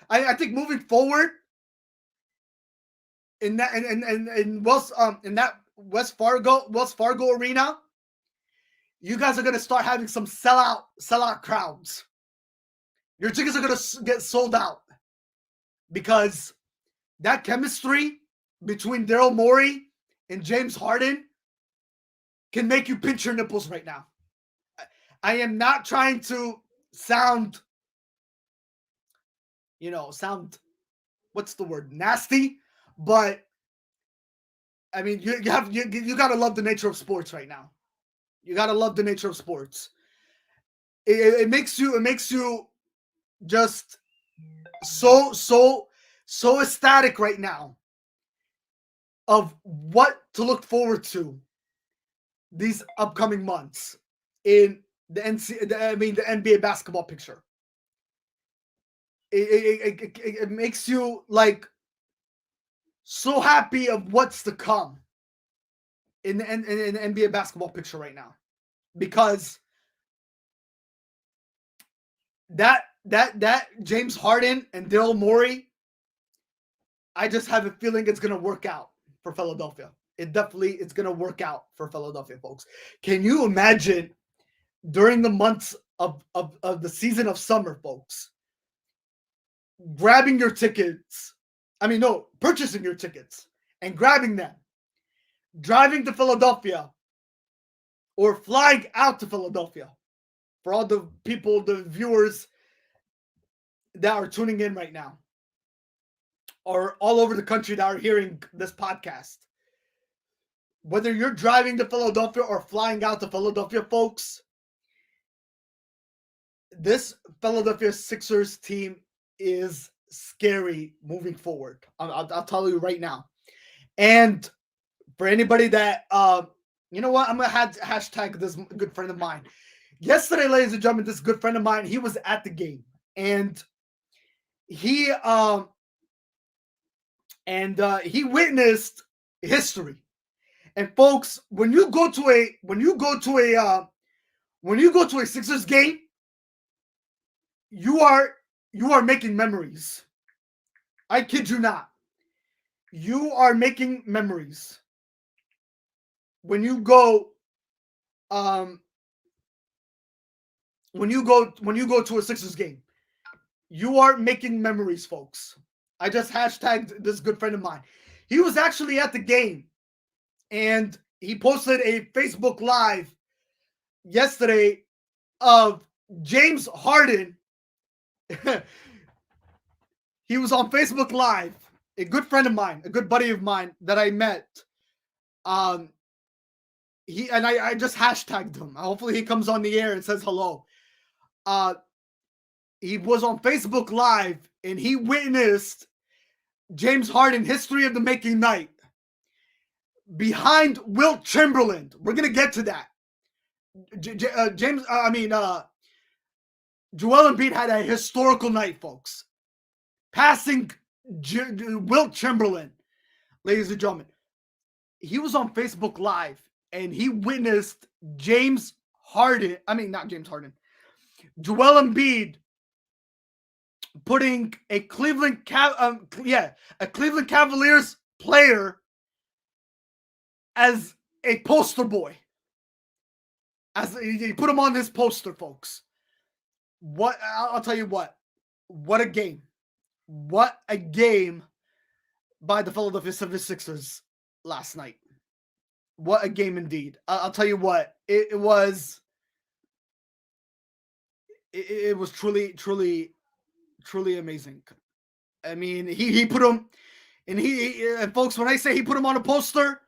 I think moving forward in that Wells Fargo Arena, you guys are gonna start having some sellout crowds. Your tickets are gonna get sold out because that chemistry between Daryl Morey and James Harden can make you pinch your nipples right now. I am not trying to sound, what's the word? Nasty, but I mean, you gotta love the nature of sports right now. You gotta love the nature of sports. It makes you just so ecstatic right now of what to look forward to these upcoming months in the NBA basketball picture. It makes you like so happy of what's to come in the NBA basketball picture right now, because that James Harden and Daryl Morey, I just have a feeling it's gonna work out for Philadelphia. It's gonna work out for Philadelphia, folks. Can you imagine during the months of the season of summer, folks, grabbing your tickets? Purchasing your tickets and grabbing them, driving to Philadelphia or flying out to Philadelphia. For all the people, the viewers that are tuning in right now, or all over the country that are hearing this podcast, whether you're driving to Philadelphia or flying out to Philadelphia, folks, this Philadelphia Sixers team is scary moving forward. I'll tell you right now. And for anybody that, you know what? I'm going to hashtag this good friend of mine. Yesterday, ladies and gentlemen, this good friend of mine, he was at the game. And he witnessed history. And folks, when you go to a Sixers game, you are making memories. I kid you not. You are making memories. When you go to a Sixers game, you are making memories, folks. I just hashtagged this good friend of mine. He was actually at the game, and he posted a Facebook Live yesterday of James Harden. He was on Facebook Live. A good friend of mine, a good buddy of mine that I met. I just hashtagged him. Hopefully he comes on the air and says hello. He was on Facebook Live and he witnessed James Harden history of the making night behind Wilt Chamberlain. We're gonna get to that. Joel Embiid had a historical night, folks. Passing Wilt Chamberlain, ladies and gentlemen. He was on Facebook Live and he witnessed Joel Embiid putting a Cleveland Cavaliers player as a poster boy. As he put him on his poster, folks. I'll tell you what a game. What a game by the Philadelphia 76ers last night. What a game indeed. I'll tell you what, it was truly amazing. I mean, he put him, and folks, when I say he put him on a poster,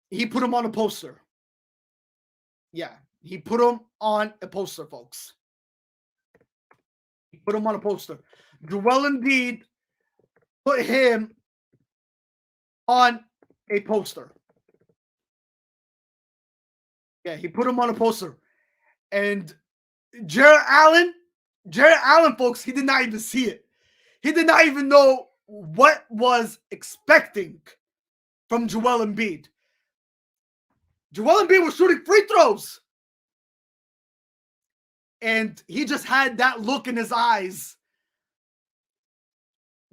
he put him on a poster. Yeah, he put him on a poster, folks. He put him on a poster. Joel Embiid put him on a poster. Yeah, he put him on a poster. And Jared Allen, folks, he did not even see it. He did not even know what was expecting from Joel Embiid. Joel Embiid was shooting free throws. And he just had that look in his eyes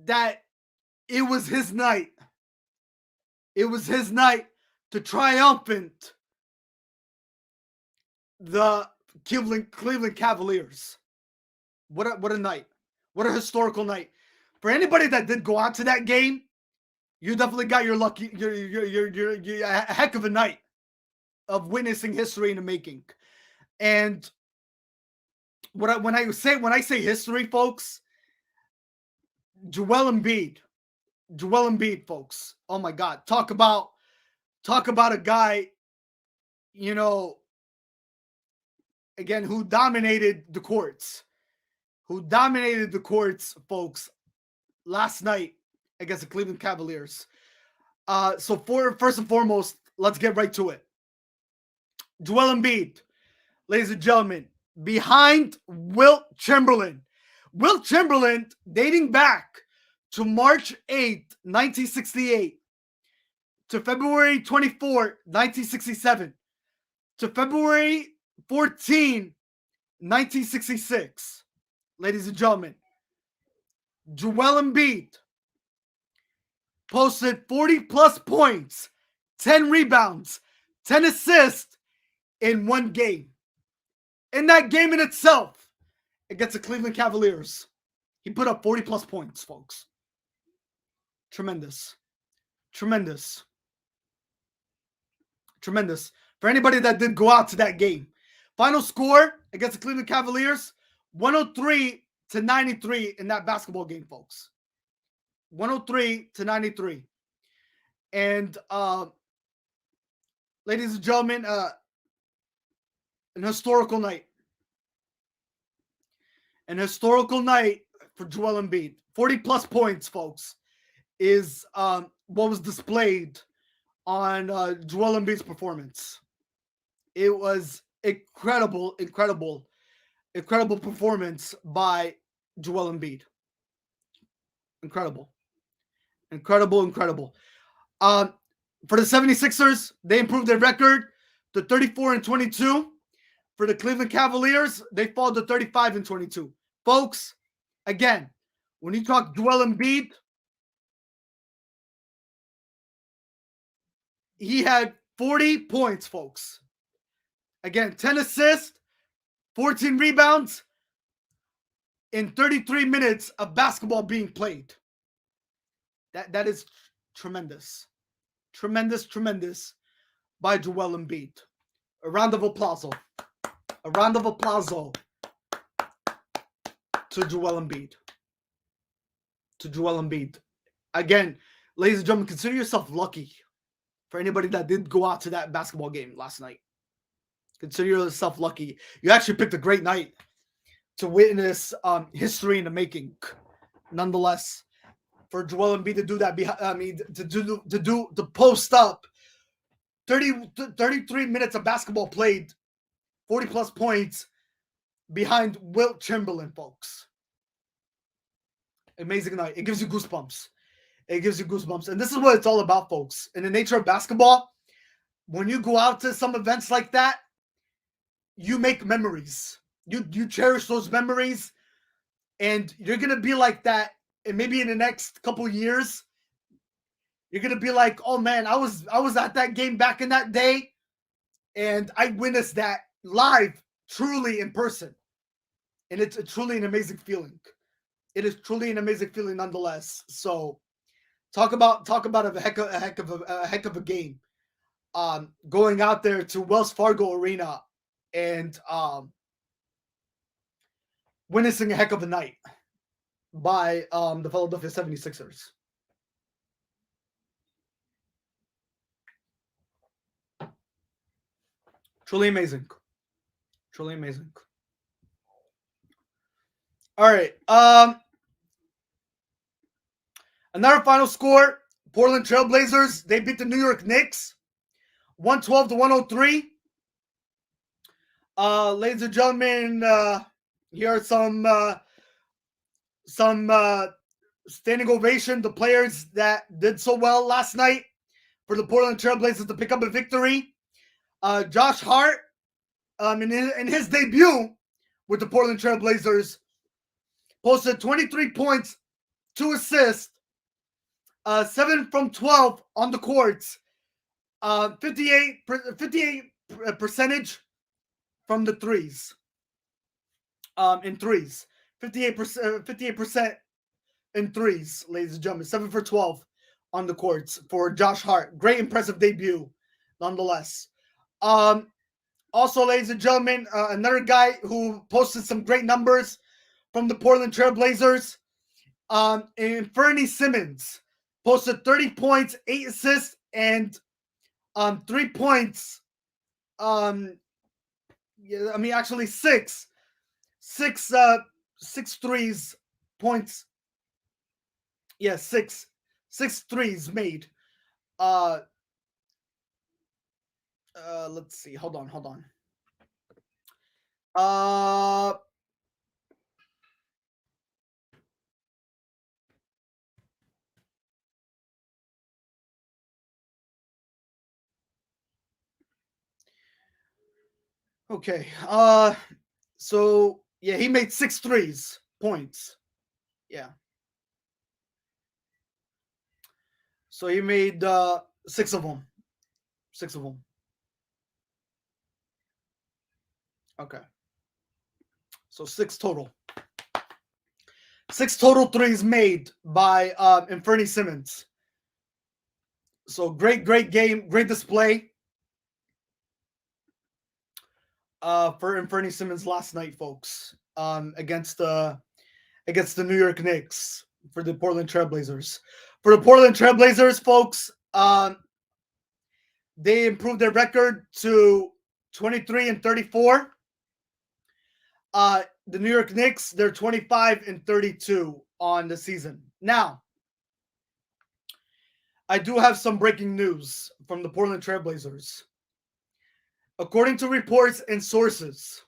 that it was his night. It was his night to triumphant the Cleveland Cavaliers. What a night. What a historical night. For anybody that did go out to that game, you definitely got your a heck of a night of witnessing history in the making. And when I say history, folks, Joel Embiid, folks. Oh my God. Talk about a guy, again, who dominated the courts, folks, last night against the Cleveland Cavaliers. So first and foremost, let's get right to it. Joel Embiid, ladies and gentlemen, behind Wilt Chamberlain. Wilt Chamberlain, dating back to March 8th, 1968, to February 24th, 1967, to February 14th, 1966. Ladies and gentlemen, Joel Embiid posted 40-plus points, 10 rebounds, 10 assists in one game. In that game in itself, against the Cleveland Cavaliers, he put up 40-plus points, folks. Tremendous. Tremendous. Tremendous. For anybody that did go out to that game. Final score against the Cleveland Cavaliers, 103-93 in that basketball game, folks. 103-93. And ladies and gentlemen, an historical night. An historical night for Joel Embiid. 40-plus points, folks, is what was displayed on Joel Embiid's performance. It was incredible performance by Joel Embiid. Incredible. For the 76ers, they improved their record to 34-22. For the Cleveland Cavaliers, they fall to 35-22. Folks, again, when you talk Joel Embiid, he had 40 points, folks. Again, 10 assists, 14 rebounds in 33 minutes of basketball being played. That is tremendous. Tremendous by Joel Embiid. A round of applause. A round of applause to Joel Embiid. Again, ladies and gentlemen, consider yourself lucky. For anybody that did go out to that basketball game last night, consider yourself lucky. You actually picked a great night to witness history in the making. Nonetheless, for Joel Embiid to do that, to post up 33 minutes of basketball played, 40-plus points behind Wilt Chamberlain, folks. Amazing night. It gives you goosebumps. And this is what it's all about, folks. In the nature of basketball, when you go out to some events like that, you make memories. You cherish those memories, and you're going to be like that. And maybe in the next couple years, you're going to be like, oh man, I was at that game back in that day, and I witnessed that live, truly in person. And it's truly an amazing feeling. It is truly an amazing feeling nonetheless. So talk about a heck of a game. Going out there to Wells Fargo Arena and witnessing a heck of a night by the Philadelphia 76ers. Truly amazing. All right. Another final score. Portland Trailblazers, they beat the New York Knicks 112-103. Ladies and gentlemen, here are some standing ovation to players that did so well last night for the Portland Trailblazers to pick up a victory. Josh Hart, in his debut with the Portland Trailblazers, posted 23 points, 2 assists, 7 from 12 on the courts, 58 percentage from the threes. In threes, 58% in threes, ladies and gentlemen. 7 for 12 on the courts for Josh Hart. Great, impressive debut, nonetheless. Also, ladies and gentlemen, another guy who posted some great numbers from the Portland Trailblazers. Fernie Simmons posted 30 points, 8 assists, and 3 points. Actually 6 threes points. Yeah, six threes made. Let's see. Hold on. Okay. So yeah, he made 6 threes points. Yeah. So he made 6 of them. 6 of them. Okay. So 6 total. 6 total threes made by Fernie Simmons. So great game, great display for Fernie Simmons last night, folks. Against the New York Knicks for the Portland Trailblazers. For the Portland Trailblazers, folks, they improved their record to 23-34. The New York Knicks, they're 25-32 on the season. Now, I do have some breaking news from the Portland Trailblazers. According to reports and sources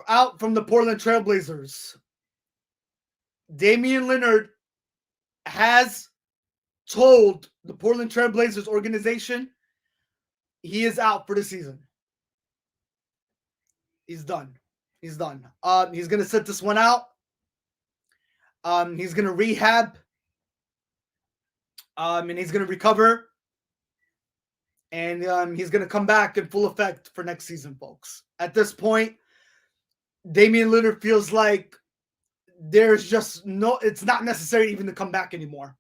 out from the Portland Trailblazers, Damian Lillard has told the Portland Trailblazers organization he is out for the season. He's done. He's done. He's going to sit this one out. He's going to rehab. And he's going to recover. And he's going to come back in full effect for next season, folks. At this point, Damian Lillard feels like there's just it's not necessary even to come back anymore.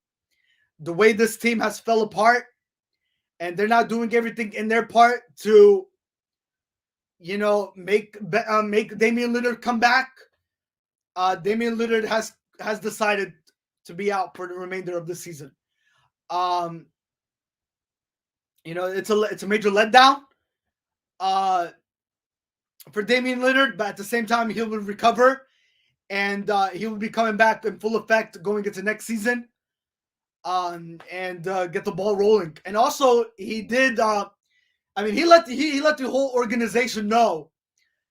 The way this team has fell apart, and they're not doing everything in their part to, make Damian Lillard come back. Damian Lillard has decided to be out for the remainder of the season. It's a major letdown for Damian Lillard, but at the same time, he will recover, and he will be coming back in full effect going into next season, and get the ball rolling. And also, he did. He let the whole organization know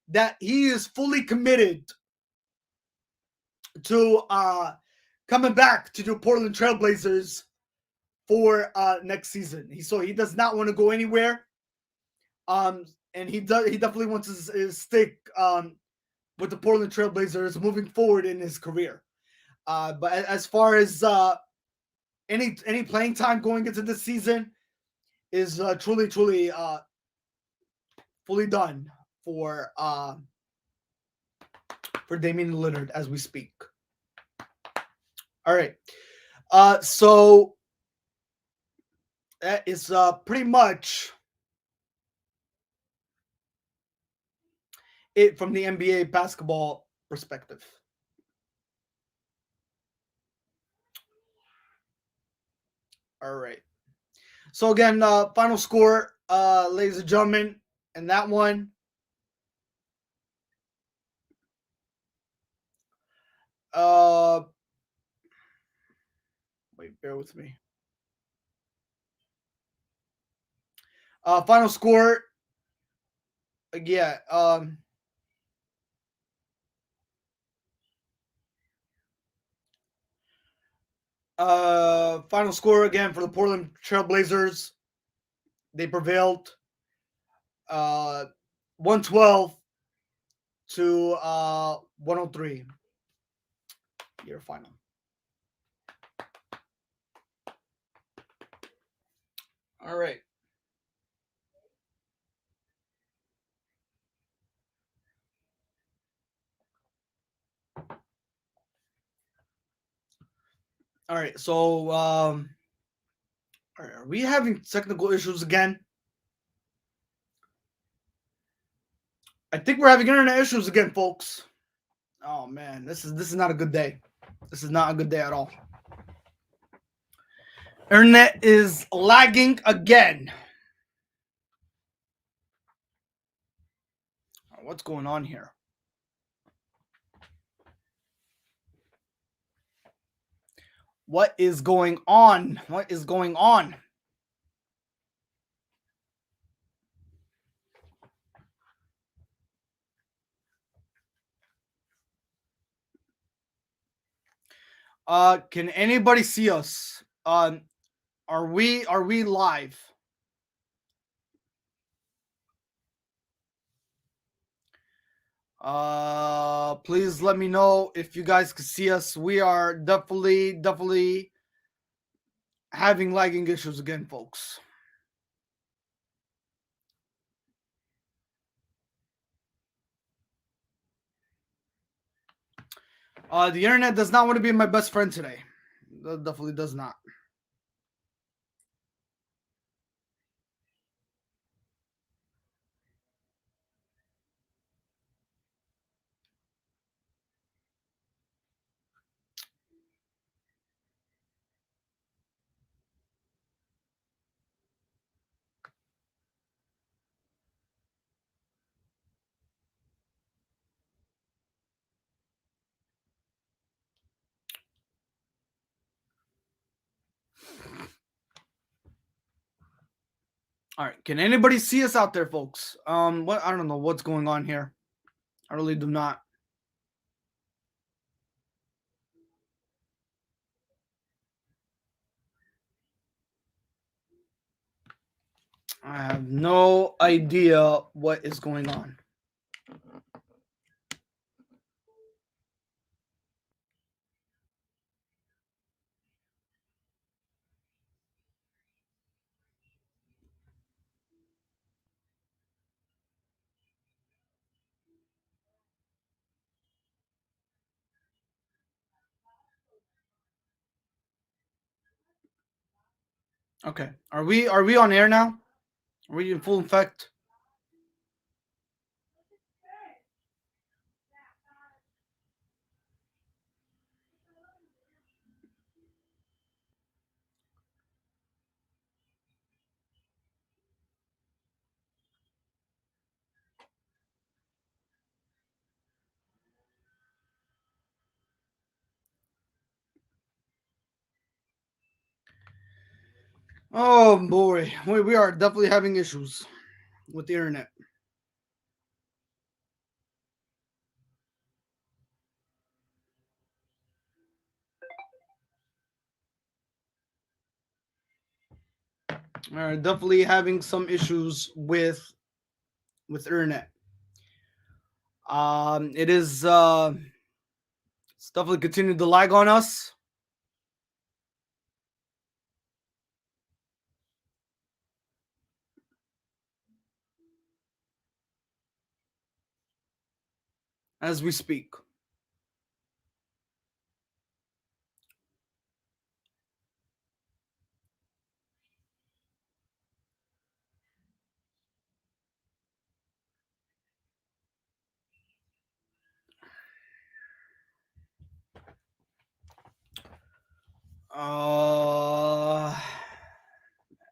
that he is fully committed to coming back to the Portland Trailblazers for next season. He does not want to go anywhere. And he definitely wants to stick with the Portland Trailblazers moving forward in his career. But as far as any playing time going into this season is truly fully done for Damian Lillard as we speak. All right. So that is pretty much it from the NBA basketball perspective. All right. So again, final score, ladies and gentlemen, and that one. Wait, bear with me. Final score. Yeah. Final score again for the Portland Trailblazers. They prevailed 112 to 103. Year final. All right. All right. So, all right, are we having technical issues again? I think we're having internet issues again, folks. Oh man, this is not a good day. This is not a good day at all. Internet is lagging again. What's going on here? What is going on? What is going on? Can anybody see us? Are we live? Please let me know if you guys can see us. We are definitely having lagging issues again, folks. The internet does not want to be my best friend today. It definitely does not. All right, can anybody see us out there, folks? What I don't know what's going on here. I really do not. I have no idea what is going on. Okay, are we on air now? Are we in full effect? Oh boy, we are definitely having issues with the internet. We're definitely having some issues with internet. It is it's definitely continued to lag on us. As we speak.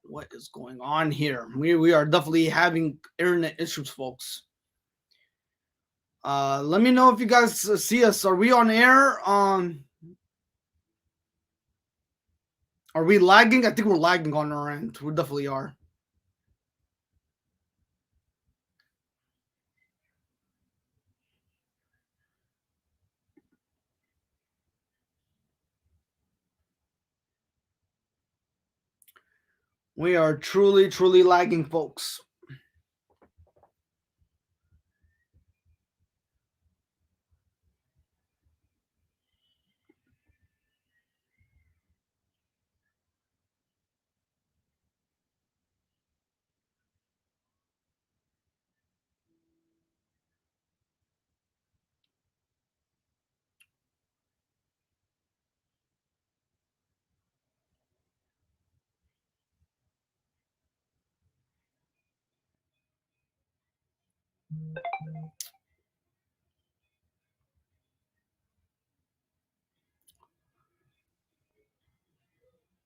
What is going on here? We are definitely having internet issues, folks. Let me know if you guys see us. Are we on air? Are we lagging? I think we're lagging on our end. We definitely are. We are truly lagging, folks.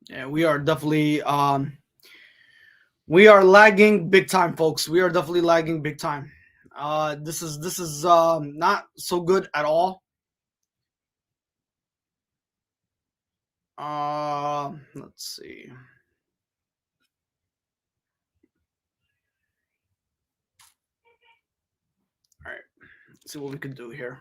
Yeah, we are definitely we are lagging big time, folks. We are definitely lagging big time. This is not so good at all. Let's see. All right, let's see what we can do here.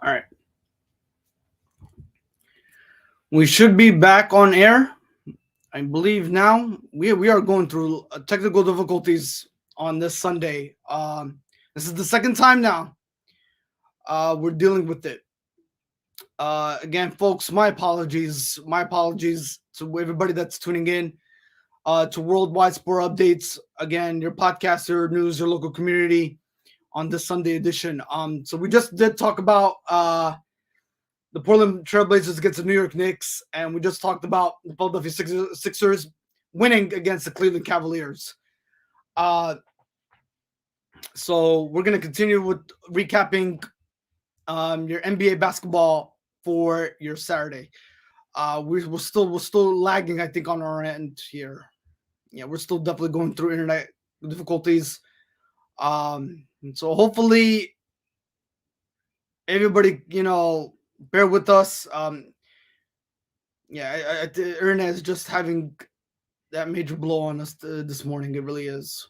All right, we should be back on air. I believe now we are going through technical difficulties on this Sunday. This is the second time now we're dealing with it. Again, folks, my apologies. My apologies to everybody that's tuning in to Worldwide Sport Updates. Again, your podcaster news, your local community on this Sunday edition. So we just did talk about the Portland Trailblazers against the New York Knicks, and we just talked about the Philadelphia Sixers winning against the Cleveland Cavaliers. So we're gonna continue with recapping your NBA basketball for your Saturday. We're still lagging, I think, on our end here. Yeah, we're still definitely going through internet difficulties. So hopefully everybody, bear with us. Yeah, the internet is just having that major blow on us this morning. It really is.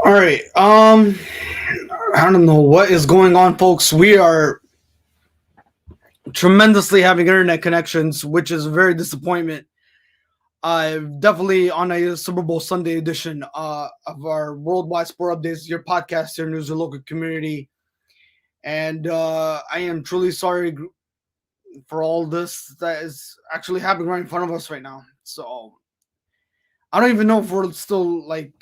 All right. I don't know what is going on, folks. We are tremendously having internet connections, which is a very disappointment. Definitely on a Super Bowl Sunday edition of our Worldwide Sport Updates, your podcast, your news, your local community. And I am truly sorry for all this that is actually happening right in front of us right now. So I don't even know if we're still like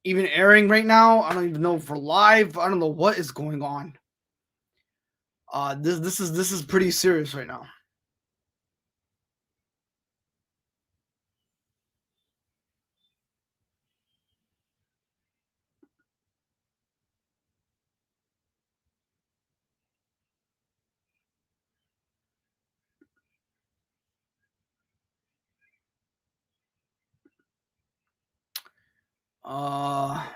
even airing right now. I don't even know if we're live. I don't know what is going on. This is pretty serious right now. Uh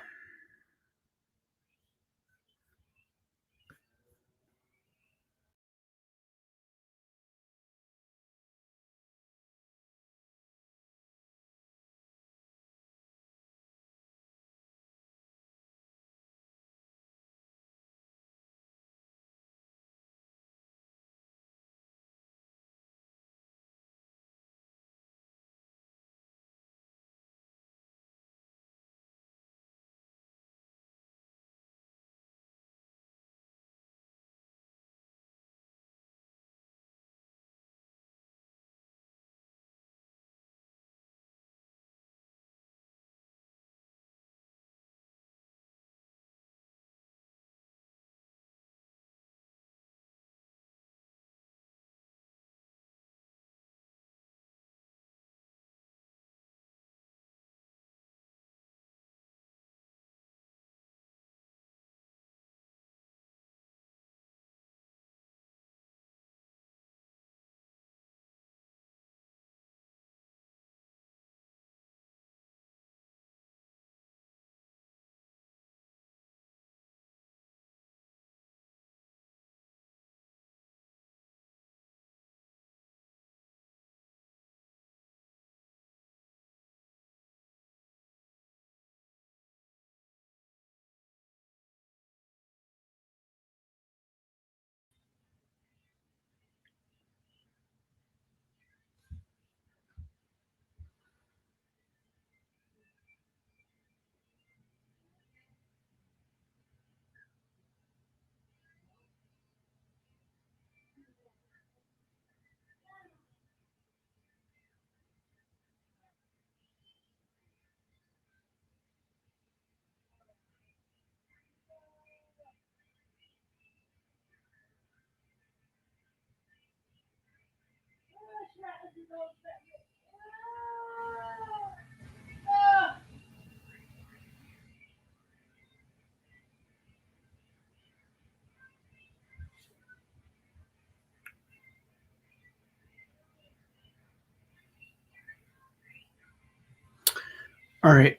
all right.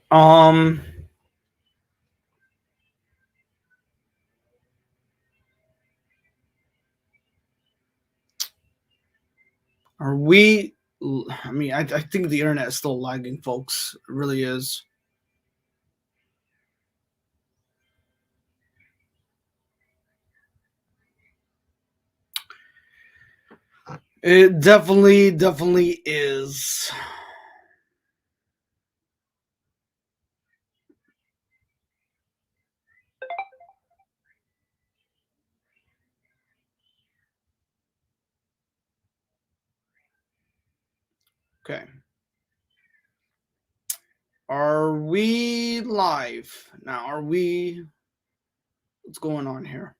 Are we I mean, I think the internet is still lagging, folks. It really is. It definitely is. Okay. Are we live now? Are we? What's going on here?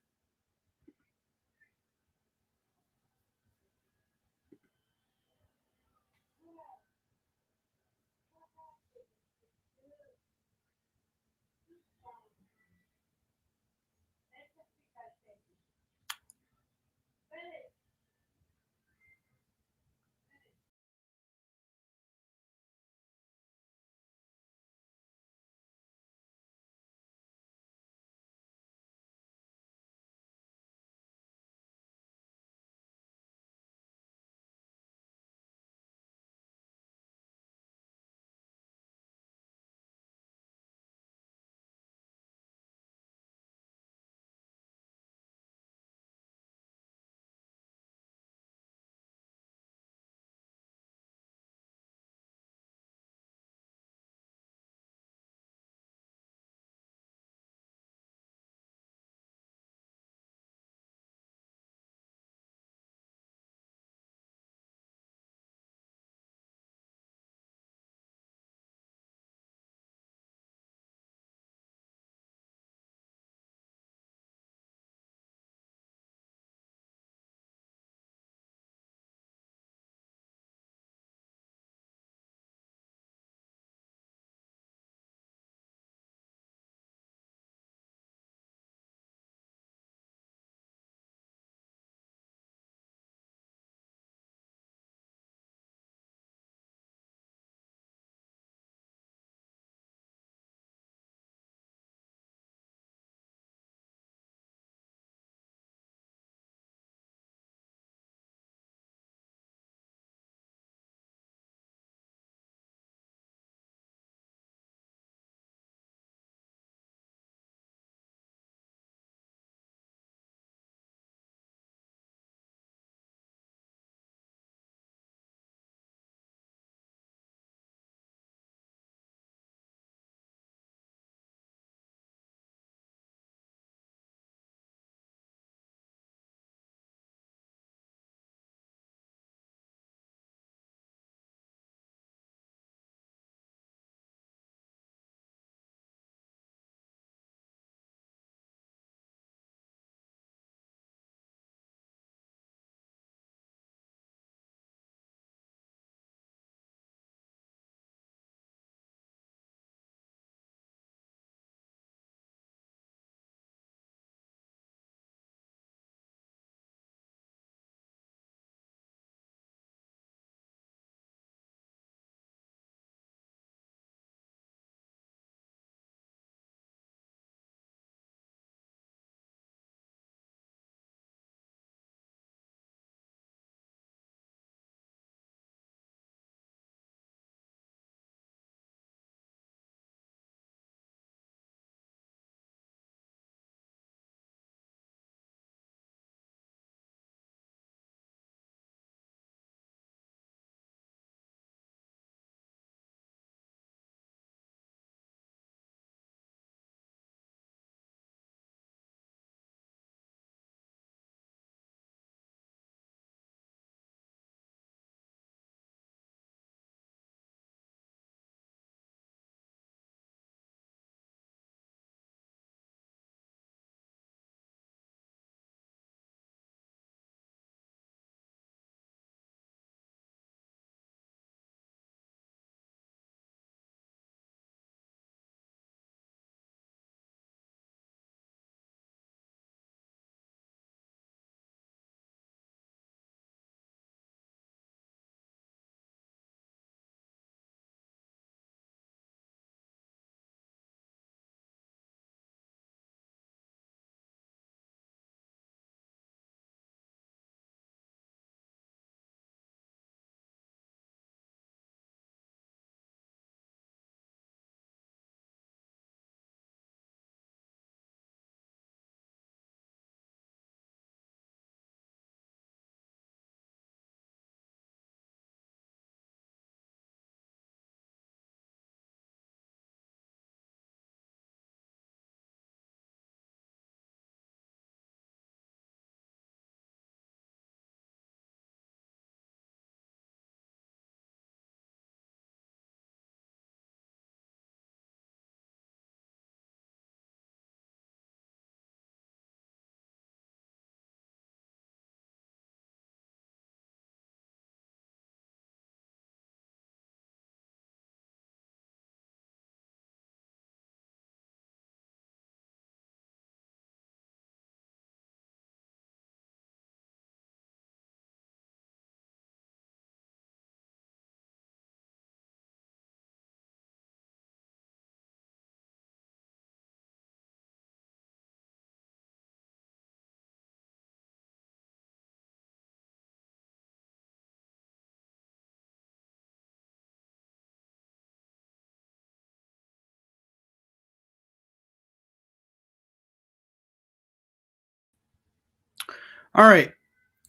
All right.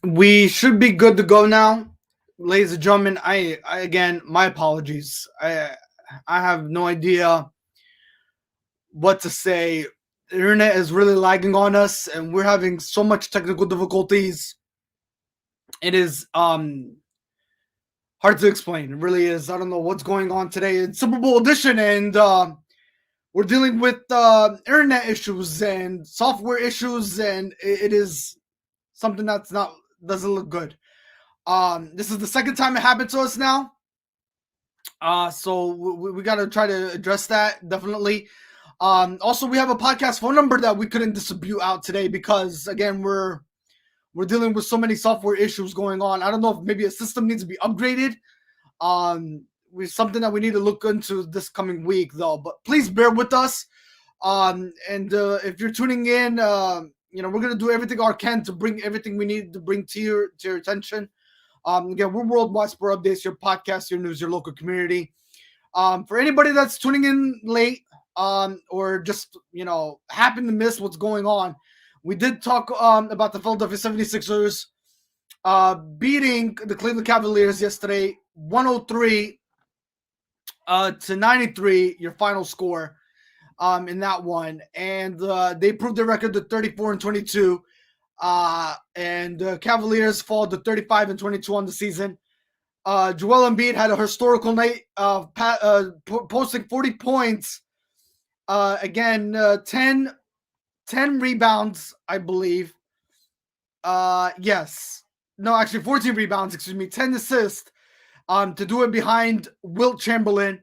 We should be good to go now. Ladies and gentlemen, I again, my apologies. I have no idea what to say. The internet is really lagging on us and we're having so much technical difficulties. It is hard to explain. It really is. I don't know what's going on today. It's Super Bowl edition and we're dealing with internet issues and software issues and it is something that's not doesn't look good. This is the second time it happened to us now. So we got to try to address that definitely. Also, we have a podcast phone number that we couldn't distribute out today because again we're dealing with so many software issues going on. I don't know if maybe a system needs to be upgraded. With something that we need to look into this coming week though. But please bear with us. And if you're tuning in, we're gonna do everything our can to bring everything we need to bring to your attention. Again, we're Worldwide Sport Updates, your podcast, your news, your local community. For anybody that's tuning in late, or just happen to miss what's going on, we did talk about the Philadelphia 76ers beating the Cleveland Cavaliers yesterday, 103 to 93, your final score in that one, and they proved their record to 34-22. And Cavaliers fall to 35-22 on the season. Joel Embiid had a historical night of posting 40 points. Again, 10 rebounds, I believe. Yes. No, actually 14 rebounds, 10 assists. To do it behind Wilt Chamberlain.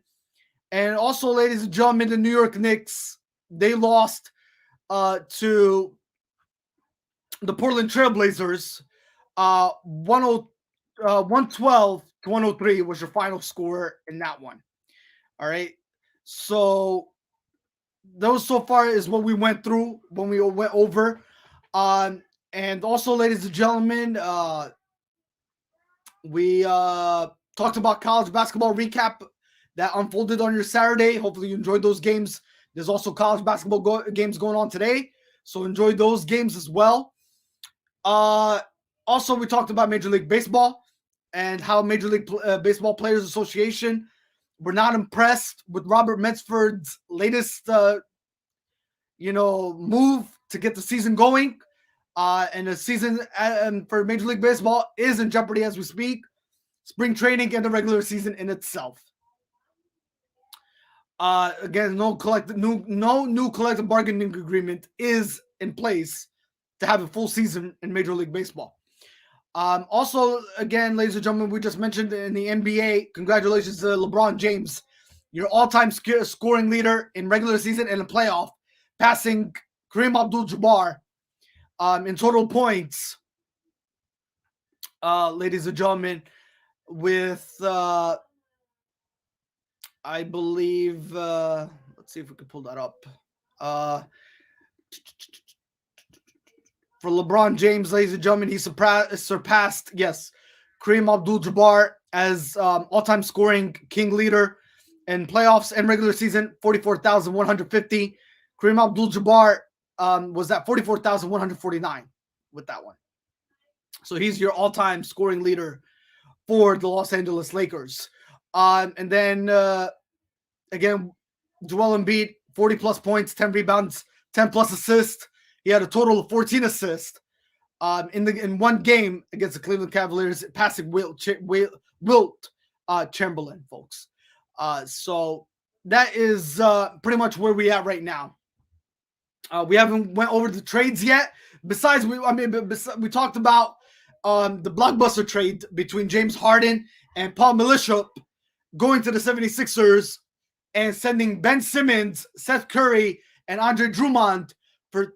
And also, ladies and gentlemen, the New York Knicks, they lost to the Portland Trailblazers. 112 to 103 was your final score in that one. All right. So those so far is what we went through when we went over. And also, ladies and gentlemen, we talked about college basketball recap that unfolded on your Saturday. Hopefully you enjoyed those games. There's also college basketball games going on today, so enjoy those games as well. Also, we talked about Major League Baseball and how Major League Baseball Players Association were not impressed with Robert Metzford's latest, move to get the season going. And the season for Major League Baseball is in jeopardy as we speak. Spring training and the regular season in itself. Again, no new collective bargaining agreement is in place to have a full season in Major League Baseball. Also, again, ladies and gentlemen, we just mentioned in the NBA, congratulations to LeBron James, your all-time scoring leader in regular season and a playoff, passing Kareem Abdul-Jabbar in total points, ladies and gentlemen, with I believe, let's see if we can pull that up. For LeBron James, ladies and gentlemen, he surpassed, yes, Kareem Abdul-Jabbar as all-time scoring king leader in playoffs and regular season, 44,150. Kareem Abdul-Jabbar was at 44,149 with that one. So he's your all-time scoring leader for the Los Angeles Lakers. And then, again, Joel Embiid, 40-plus points, 10 rebounds, 10-plus assists. He had a total of 14 assists in one game against the Cleveland Cavaliers, passing Wilt Chamberlain, folks. So that is pretty much where we at right now. We haven't went over the trades yet. Besides, we talked about the blockbuster trade between James Harden and Paul Millsap going to the 76ers and sending Ben Simmons, Seth Curry, and Andre Drummond for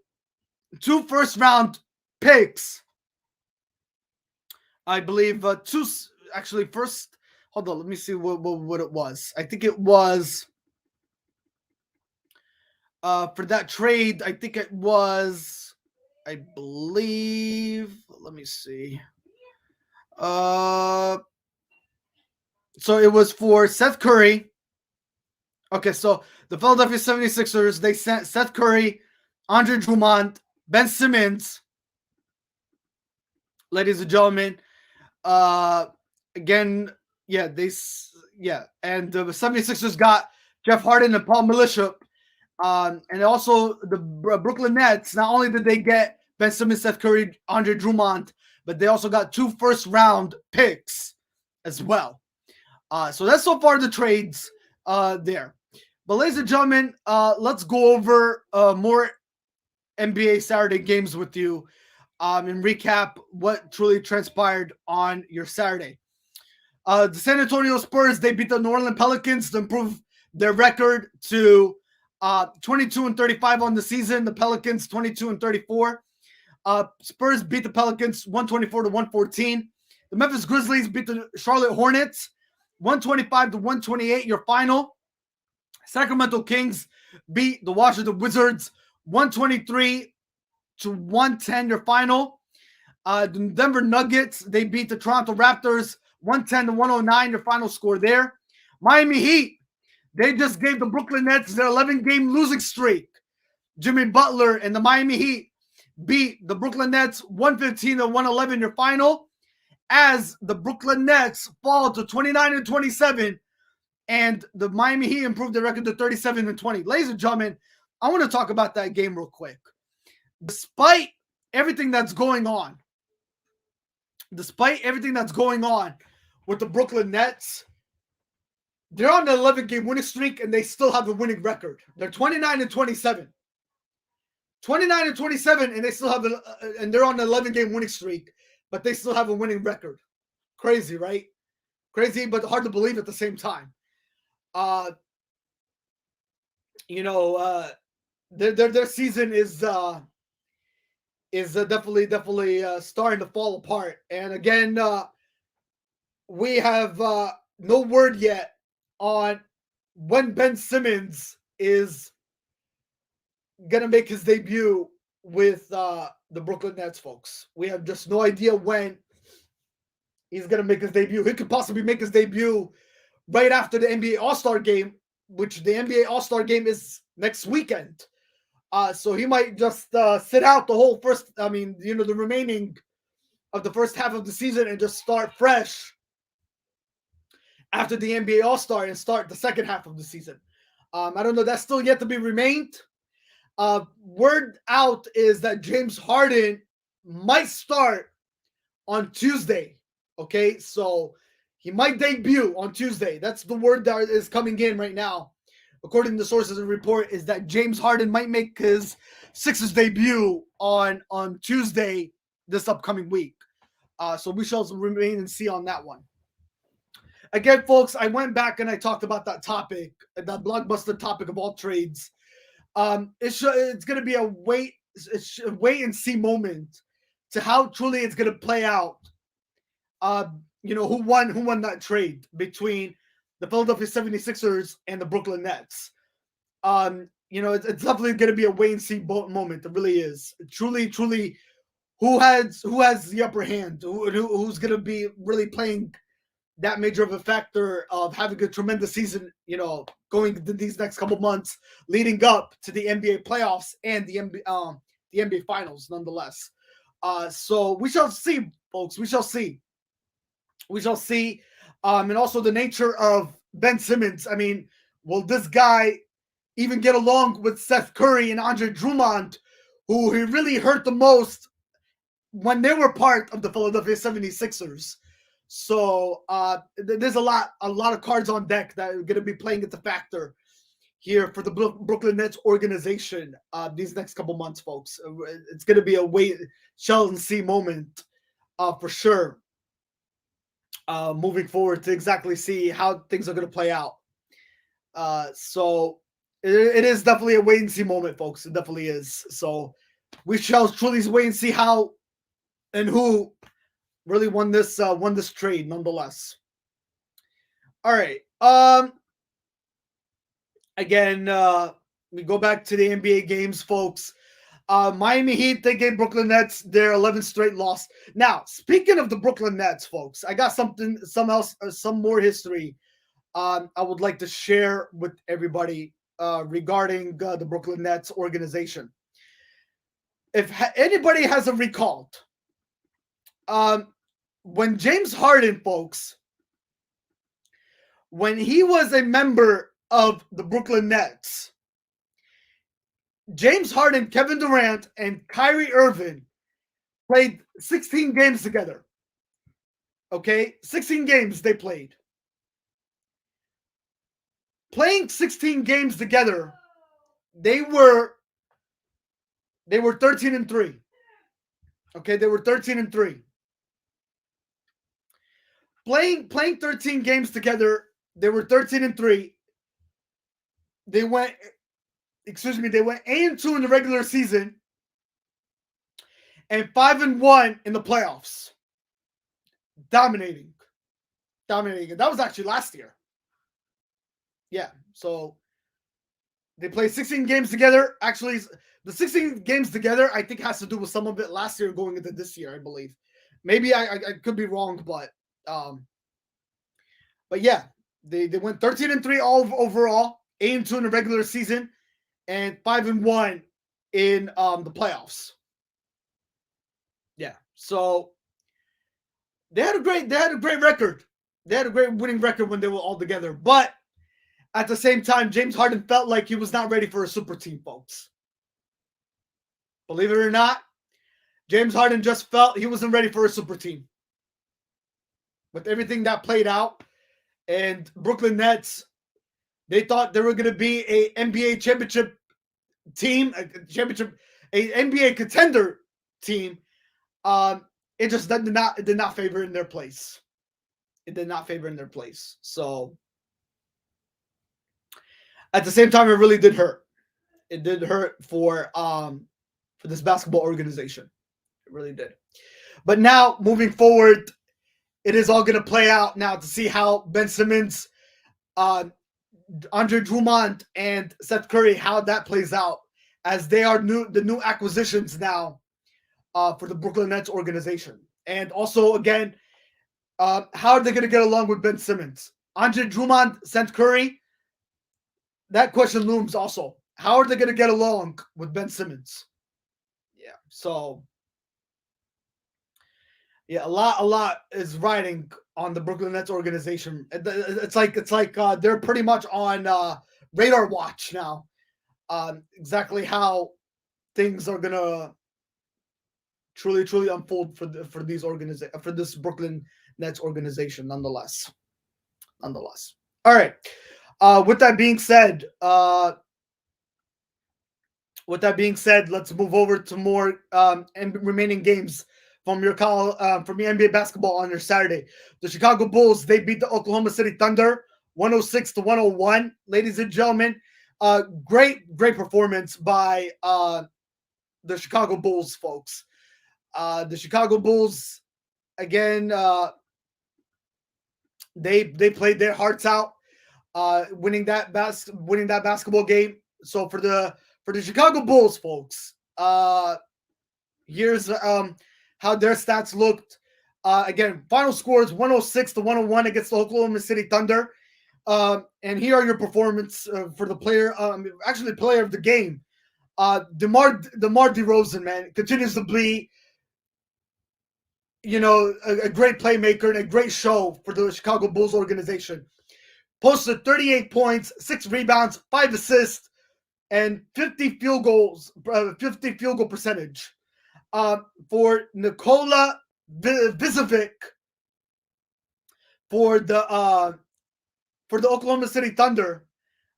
2 first-round picks. I believe first. Hold on, let me see what it was. I think it was for that trade. I think it was. I believe. Let me see. So it was for Seth Curry. Okay, so the Philadelphia 76ers, they sent Seth Curry, Andre Drummond, Ben Simmons, ladies and gentlemen. Again, and the 76ers got Jeff Harden and Paul Militia. And also the Brooklyn Nets, not only did they get Ben Simmons, Seth Curry, Andre Drummond, but they also got 2 first-round picks as well. So that's so far the trades there. But ladies and gentlemen, let's go over more NBA Saturday games with you and recap what truly transpired on your Saturday. The San Antonio Spurs, they beat the New Orleans Pelicans to improve their record to 22-35 on the season. The Pelicans 22-34. Spurs beat the Pelicans 124-114. The Memphis Grizzlies beat the Charlotte Hornets 125-128, your final. Sacramento Kings beat the Washington Wizards 123-110, your final. The Denver Nuggets, they beat the Toronto Raptors 110-109, your final score there. Miami Heat, they just gave the Brooklyn Nets their 11-game losing streak. Jimmy Butler and the Miami Heat beat the Brooklyn Nets 115-111, your final, as the Brooklyn Nets fall to 29-27, and the Miami Heat improved their record to 37-20. Ladies and gentlemen, I want to talk about that game real quick. Despite everything that's going on with the Brooklyn Nets, they're on an 11-game winning streak, and they still have a winning record. They're 29-27. 29-27, and they still have and they're on an 11-game winning streak, but they still have a winning record. Crazy, right? Crazy, but hard to believe at the same time. Their season is definitely starting to fall apart. And again, we have no word yet on when Ben Simmons is gonna make his debut with the Brooklyn Nets, folks. We have just no idea when he's gonna make his debut. He could possibly make his debut right after the NBA All-Star game, which the NBA All-Star game is next weekend. So he might just sit out the remaining of the first half of the season and just start fresh after the NBA All-Star and start the second half of the season. I don't know. That's still yet to be remained. Word out is that James Harden might start on Tuesday. Okay, so he might debut on Tuesday. That's the word that is coming in right now, according to sources and report, is that James Harden might make his Sixers debut on Tuesday this upcoming week. So we shall remain and see on that one. Again, folks, I went back and I talked about that topic, that blockbuster topic of all trades. It's going to be a wait and see moment to how truly it's going to play out. Who won that trade between the Philadelphia 76ers and the Brooklyn Nets. It's definitely going to be a wait and see moment. It really is. Truly, who has the upper hand? Who's going to be really playing that major of a factor of having a tremendous season, going into these next couple months leading up to the NBA playoffs and the NBA finals nonetheless. So we shall see, folks. We shall see. And also the nature of Ben Simmons. I mean, will this guy even get along with Seth Curry and Andre Drummond, who he really hurt the most when they were part of the Philadelphia 76ers? So there's a lot of cards on deck that are going to be playing into factor here for the Brooklyn Nets organization these next couple months, folks. It's going to be a wait, shall and see moment for sure. Moving forward to exactly see how things are going to play out. So it is definitely a wait and see moment, folks. It definitely is. So we shall truly wait and see how and who really won this trade nonetheless. All right. Again, we go back to the NBA games, folks. Miami Heat, they gave Brooklyn Nets their 11th straight loss. Now, speaking of the Brooklyn Nets, folks, I got some more history I would like to share with everybody regarding the Brooklyn Nets organization. If anybody hasn't recalled, When James Harden, folks, when he was a member of the Brooklyn Nets, James Harden, Kevin Durant, and Kyrie Irving played 16 games together. Okay? 16 games they played. Playing 16 games together, they were 13-3. Okay, they were 13-3. Playing 13 games together, they were 13-3. They went 8-2 in the regular season and 5-1 in the playoffs. Dominating. That was actually last year. Yeah, so they played 16 games together. Actually, the 16 games together, I think, has to do with some of it last year going into this year, I believe. Maybe I could be wrong, but yeah, they went 13-3 all overall, 8-2 in the regular season, and 5-1 in the playoffs. Yeah, so they had a great record. They had a great winning record when they were all together, but at the same time, James Harden felt like he was not ready for a super team, folks. Believe it or not, James Harden just felt he wasn't ready for a super team. With everything that played out, and Brooklyn Nets, they thought they were going to be a NBA championship team, an NBA contender team. It just did not favor in their place. It did not favor in their place. So at the same time, it really did hurt. It did hurt for this basketball organization. It really did. But now, moving forward, it is all going to play out now to see how Ben Simmons, Andre Drummond, and Seth Curry, how that plays out, as they are the new acquisitions now for the Brooklyn Nets organization. And also, again, how are they going to get along with Ben Simmons? Andre Drummond, Seth Curry, that question looms also. How are they going to get along with Ben Simmons? Yeah, so yeah, a lot is riding on the Brooklyn Nets organization. It's like they're pretty much on radar watch now. Exactly how things are gonna truly unfold for this Brooklyn Nets organization. Nonetheless. All right. With that being said, let's move over to more remaining games from your NBA basketball on your Saturday. The Chicago Bulls, they beat the Oklahoma City Thunder 106-101. Ladies and gentlemen, great performance by the Chicago Bulls, folks. The Chicago Bulls, again, they played their hearts out, winning that basketball game. So for the Chicago Bulls, folks, here's how their stats looked. Again, final scores 106-101 against the Oklahoma City Thunder. And here are your performance for the player of the game. DeMar DeRozan, man, continues to be, a great playmaker and a great show for the Chicago Bulls organization. Posted 38 points, 6 rebounds, 5 assists, and 50 field goal percentage. For Nikola Vizovic for the Oklahoma City Thunder,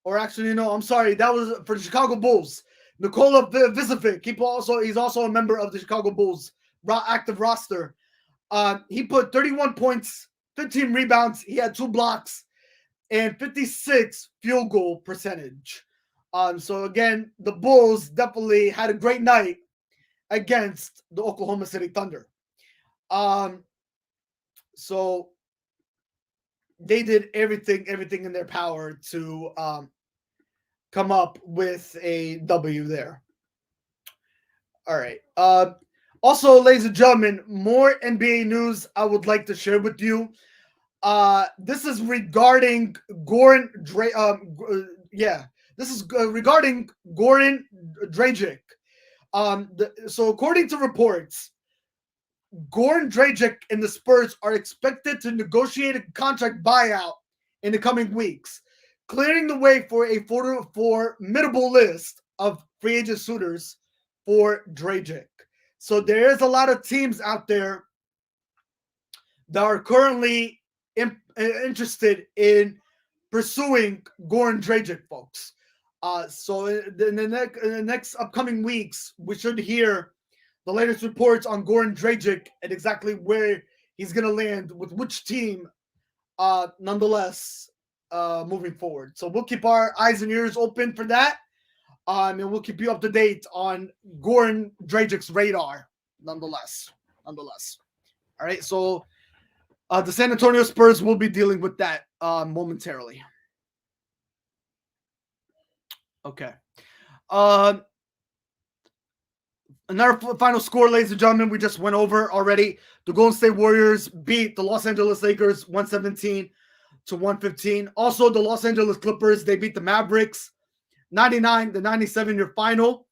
or actually, I'm sorry, that was for the Chicago Bulls. Nikola Vizovic, he's also a member of the Chicago Bulls active roster. He put 31 points, 15 rebounds. He had 2 blocks and 56 field goal percentage. So again, the Bulls definitely had a great night against the Oklahoma City Thunder. So they did everything in their power to come up with a W there. All right. Also, ladies and gentlemen, more NBA news I would like to share with you. This is regarding Goran regarding Goran Dragic. So according to reports, Goran Dragic and the Spurs are expected to negotiate a contract buyout in the coming weeks, clearing the way for a formidable list of free agent suitors for Dragic. So there is a lot of teams out there that are currently interested in pursuing Goran Dragic, folks. So in the next upcoming weeks, we should hear the latest reports on Goran Dragic and exactly where he's going to land with which team, nonetheless, moving forward. So we'll keep our eyes and ears open for that. And we'll keep you up to date on Goran Dragic's radar, nonetheless. All right, so the San Antonio Spurs will be dealing with that momentarily. Okay. Another final score, ladies and gentlemen, we just went over already. The Golden State Warriors beat the Los Angeles Lakers 117-115. Also, the Los Angeles Clippers, they beat the Mavericks 99-97 your final.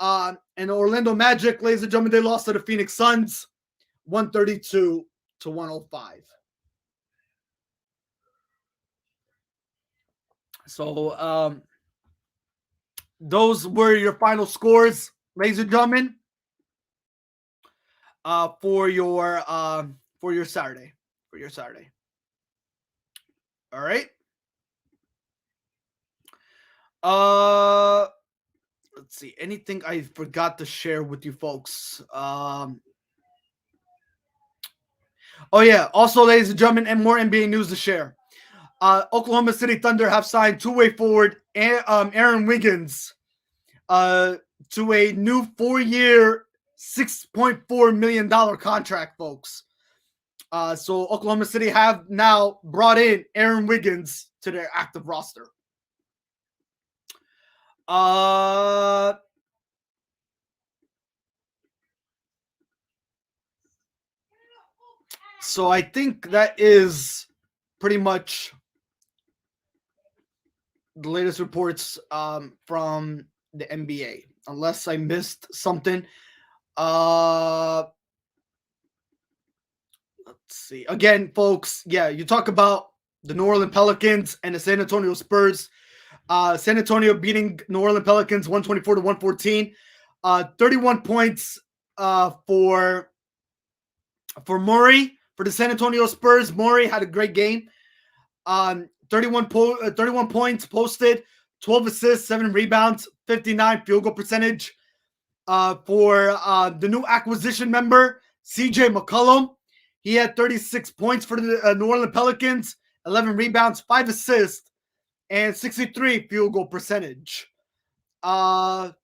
And the Orlando Magic, ladies and gentlemen, they lost to the Phoenix Suns 132-105. So those were your final scores, ladies and gentlemen, for your Saturday. All right. Let's see. Anything I forgot to share with you folks? Oh yeah. Also, ladies and gentlemen, and more NBA news to share. Oklahoma City Thunder have signed two-way forward Aaron Wiggins to a new 4-year, $6.4 million contract, folks. So Oklahoma City have now brought in Aaron Wiggins to their active roster. So I think that is pretty much the latest reports from the NBA, unless I missed something. Let's see. Again, folks, yeah, you talk about the New Orleans Pelicans and the San Antonio Spurs. San Antonio beating New Orleans Pelicans 124-114. 31 points for Murray for the San Antonio Spurs. Murray had a great game. 31 points posted, 12 assists, 7 rebounds, 59 field goal percentage. For the new acquisition member, CJ McCollum, he had 36 points for the New Orleans Pelicans, 11 rebounds, 5 assists, and 63 field goal percentage. For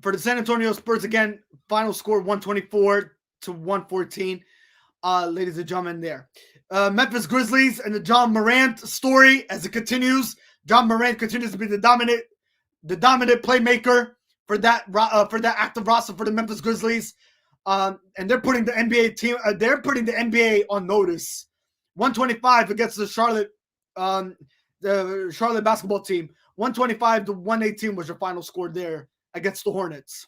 the San Antonio Spurs, again, final score 124-114. Ladies and gentlemen, there. Memphis Grizzlies and the John Morant story as it continues. John Morant continues to be the dominant playmaker for that active roster for the Memphis Grizzlies. And they're putting the NBA team. They're putting the NBA on notice. 125 against the Charlotte basketball team. 125-118 was your final score there against the Hornets.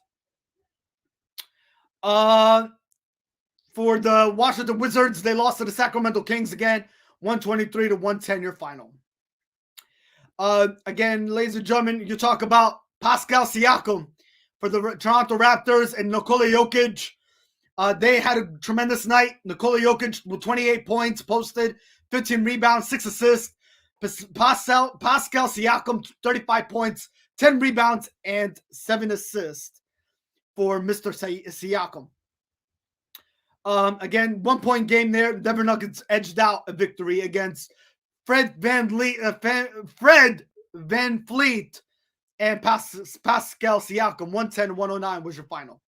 For the Washington Wizards, they lost to the Sacramento Kings again, 123-110 your final. Again, ladies and gentlemen, you talk about Pascal Siakam for the Toronto Raptors and Nikola Jokic. They had a tremendous night. Nikola Jokic with 28 points posted, 15 rebounds, 6 assists. Pascal Siakam, 35 points, 10 rebounds, and 7 assists for Mr. Siakam. Again, 1-point game there. Denver Nuggets edged out a victory against Fred Van Fleet and Pascal Siakam. 110-109 was your final.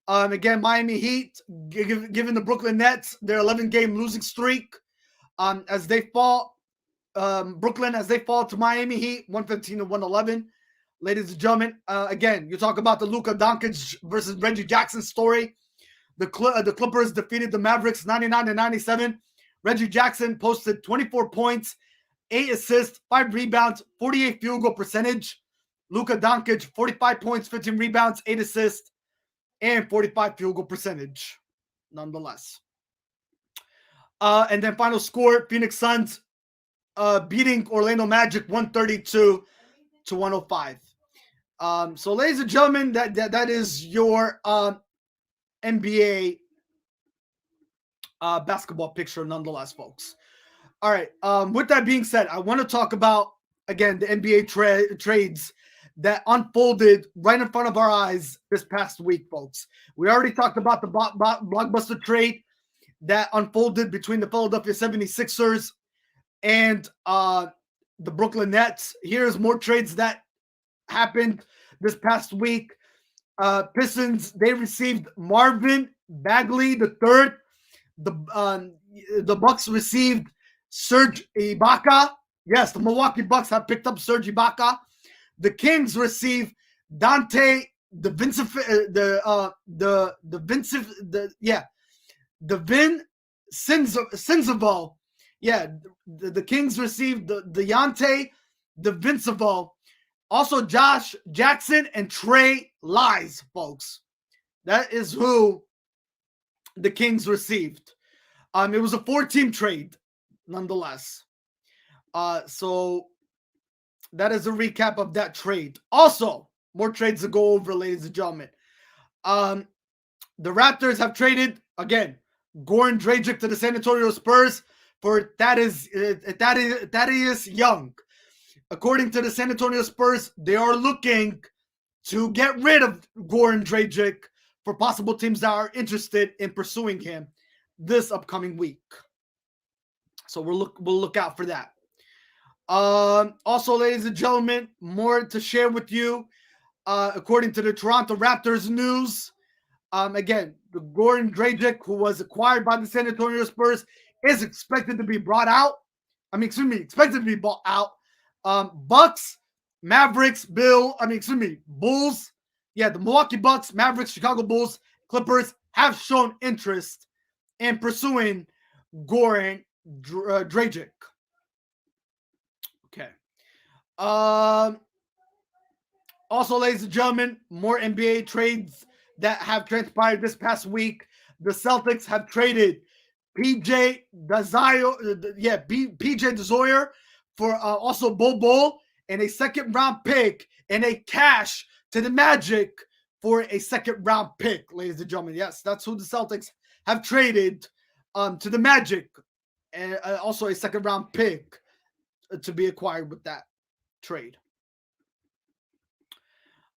Again, Miami Heat giving the Brooklyn Nets their 11-game losing streak as they fall. Brooklyn as they fall to Miami Heat 115-111. Ladies and gentlemen, again, you talk about the Luka Doncic versus Reggie Jackson story. The Clippers defeated the Mavericks 99-97. Reggie Jackson posted 24 points, 8 assists, 5 rebounds, 48 field goal percentage Luka Doncic, 45 points, 15 rebounds, 8 assists, and 45 field goal percentage, nonetheless. And then final score, Phoenix Suns beating Orlando Magic 132-105. So, ladies and gentlemen, that is your NBA basketball picture, nonetheless, folks. All right. With that being said, I want to talk about, again, the NBA trades that unfolded right in front of our eyes this past week, folks. We already talked about the blockbuster trade that unfolded between the Philadelphia 76ers and the Brooklyn Nets. Here's more trades that happened this past week. Pistons, they received Marvin Bagley III. The Bucks received Serge Ibaka. Yes, the Milwaukee Bucks have picked up Serge Ibaka. The Kings receive Dante Sinzovo. Yeah, the Kings received the Deontay DeVincenzo. Also, Josh Jackson and Trey Lyles, folks. That is who the Kings received. It was a 4-team trade, nonetheless. So that is a recap of that trade. Also, more trades to go over, ladies and gentlemen. The Raptors have traded, again, Goran Dragic to the San Antonio Spurs for Thaddeus Young. According to the San Antonio Spurs, they are looking to get rid of Goran Dragic for possible teams that are interested in pursuing him this upcoming week. So we'll look out for that. Also, ladies and gentlemen, more to share with you. According to the Toronto Raptors news, again, the Goran Dragic, who was acquired by the San Antonio Spurs, is expected to be bought out. Bucks, Mavericks, Bulls. Yeah, the Milwaukee Bucks, Mavericks, Chicago Bulls, Clippers have shown interest in pursuing Goran Dragic. Okay. Also, ladies and gentlemen, more NBA trades that have transpired this past week. The Celtics have traded PJ Desire for also Bol and a second-round pick and a cash to the Magic for a second-round pick, ladies and gentlemen. Yes, that's who the Celtics have traded to the Magic, and also a second-round pick to be acquired with that trade.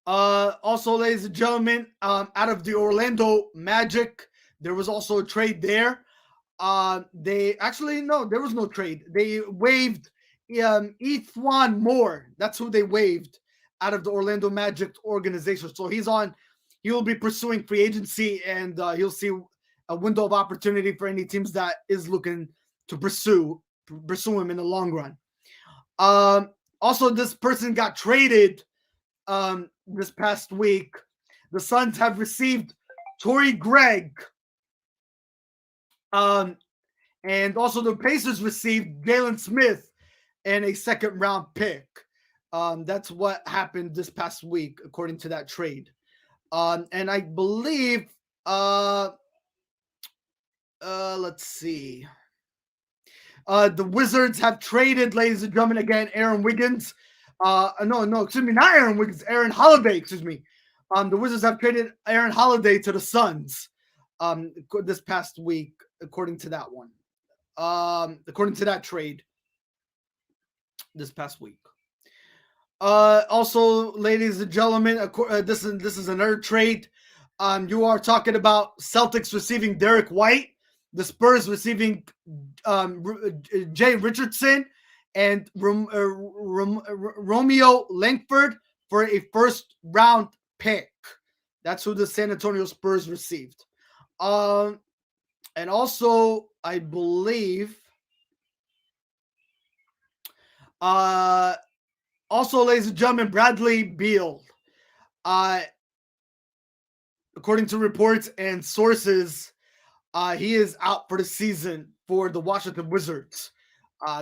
Also, ladies and gentlemen, out of the Orlando Magic, there was also a trade there. There was no trade. They waived Ethan Moore. That's who they waived out of the Orlando Magic organization. So he will be pursuing free agency, and he'll see a window of opportunity for any teams that is looking to pursue him in the long run. Also, this person got traded this past week. The Suns have received Torrey Gregg. And also the Pacers received Jalen Smith and a second-round pick. That's what happened this past week, according to that trade. And I believe, let's see. The Wizards have traded, ladies and gentlemen, again, Aaron Wiggins. Not Aaron Wiggins, Aaron Holiday, The Wizards have traded Aaron Holiday to the Suns this past week, according to that one. According to that trade this past week. Also, ladies and gentlemen, this is another trade. You are talking about Celtics receiving Derek White, the Spurs receiving Jay Richardson, and Romeo Langford for a first-round pick. That's who the San Antonio Spurs received. And also, I believe, ladies and gentlemen, Bradley Beal, according to reports and sources, he is out for the season for the Washington Wizards.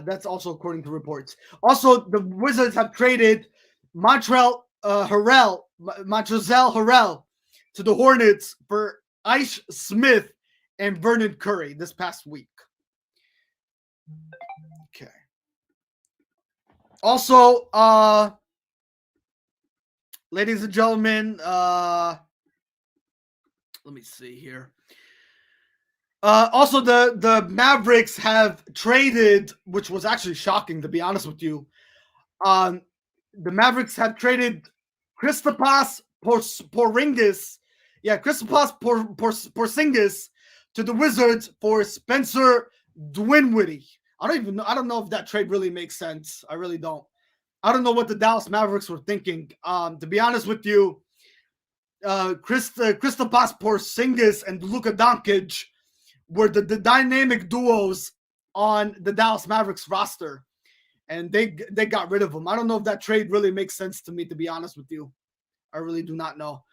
That's also according to reports. Also, the Wizards have traded Montrezl Montrezl Harrell to the Hornets for Ice Smith and Vernon Curry this past week. Okay. Also, ladies and gentlemen, let me see here. Also, the Mavericks have traded, which was actually shocking to be honest with you. The Mavericks have traded Kristaps Porzingis, Porzingis to the Wizards for Spencer Dinwiddie. I don't know if that trade really makes sense. I really don't. I don't know what the Dallas Mavericks were thinking. To be honest with you, Kristaps Porzingis and Luka Doncic were the dynamic duos on the Dallas Mavericks roster, and they got rid of them. I don't know if that trade really makes sense to me, to be honest with you. I really do not know.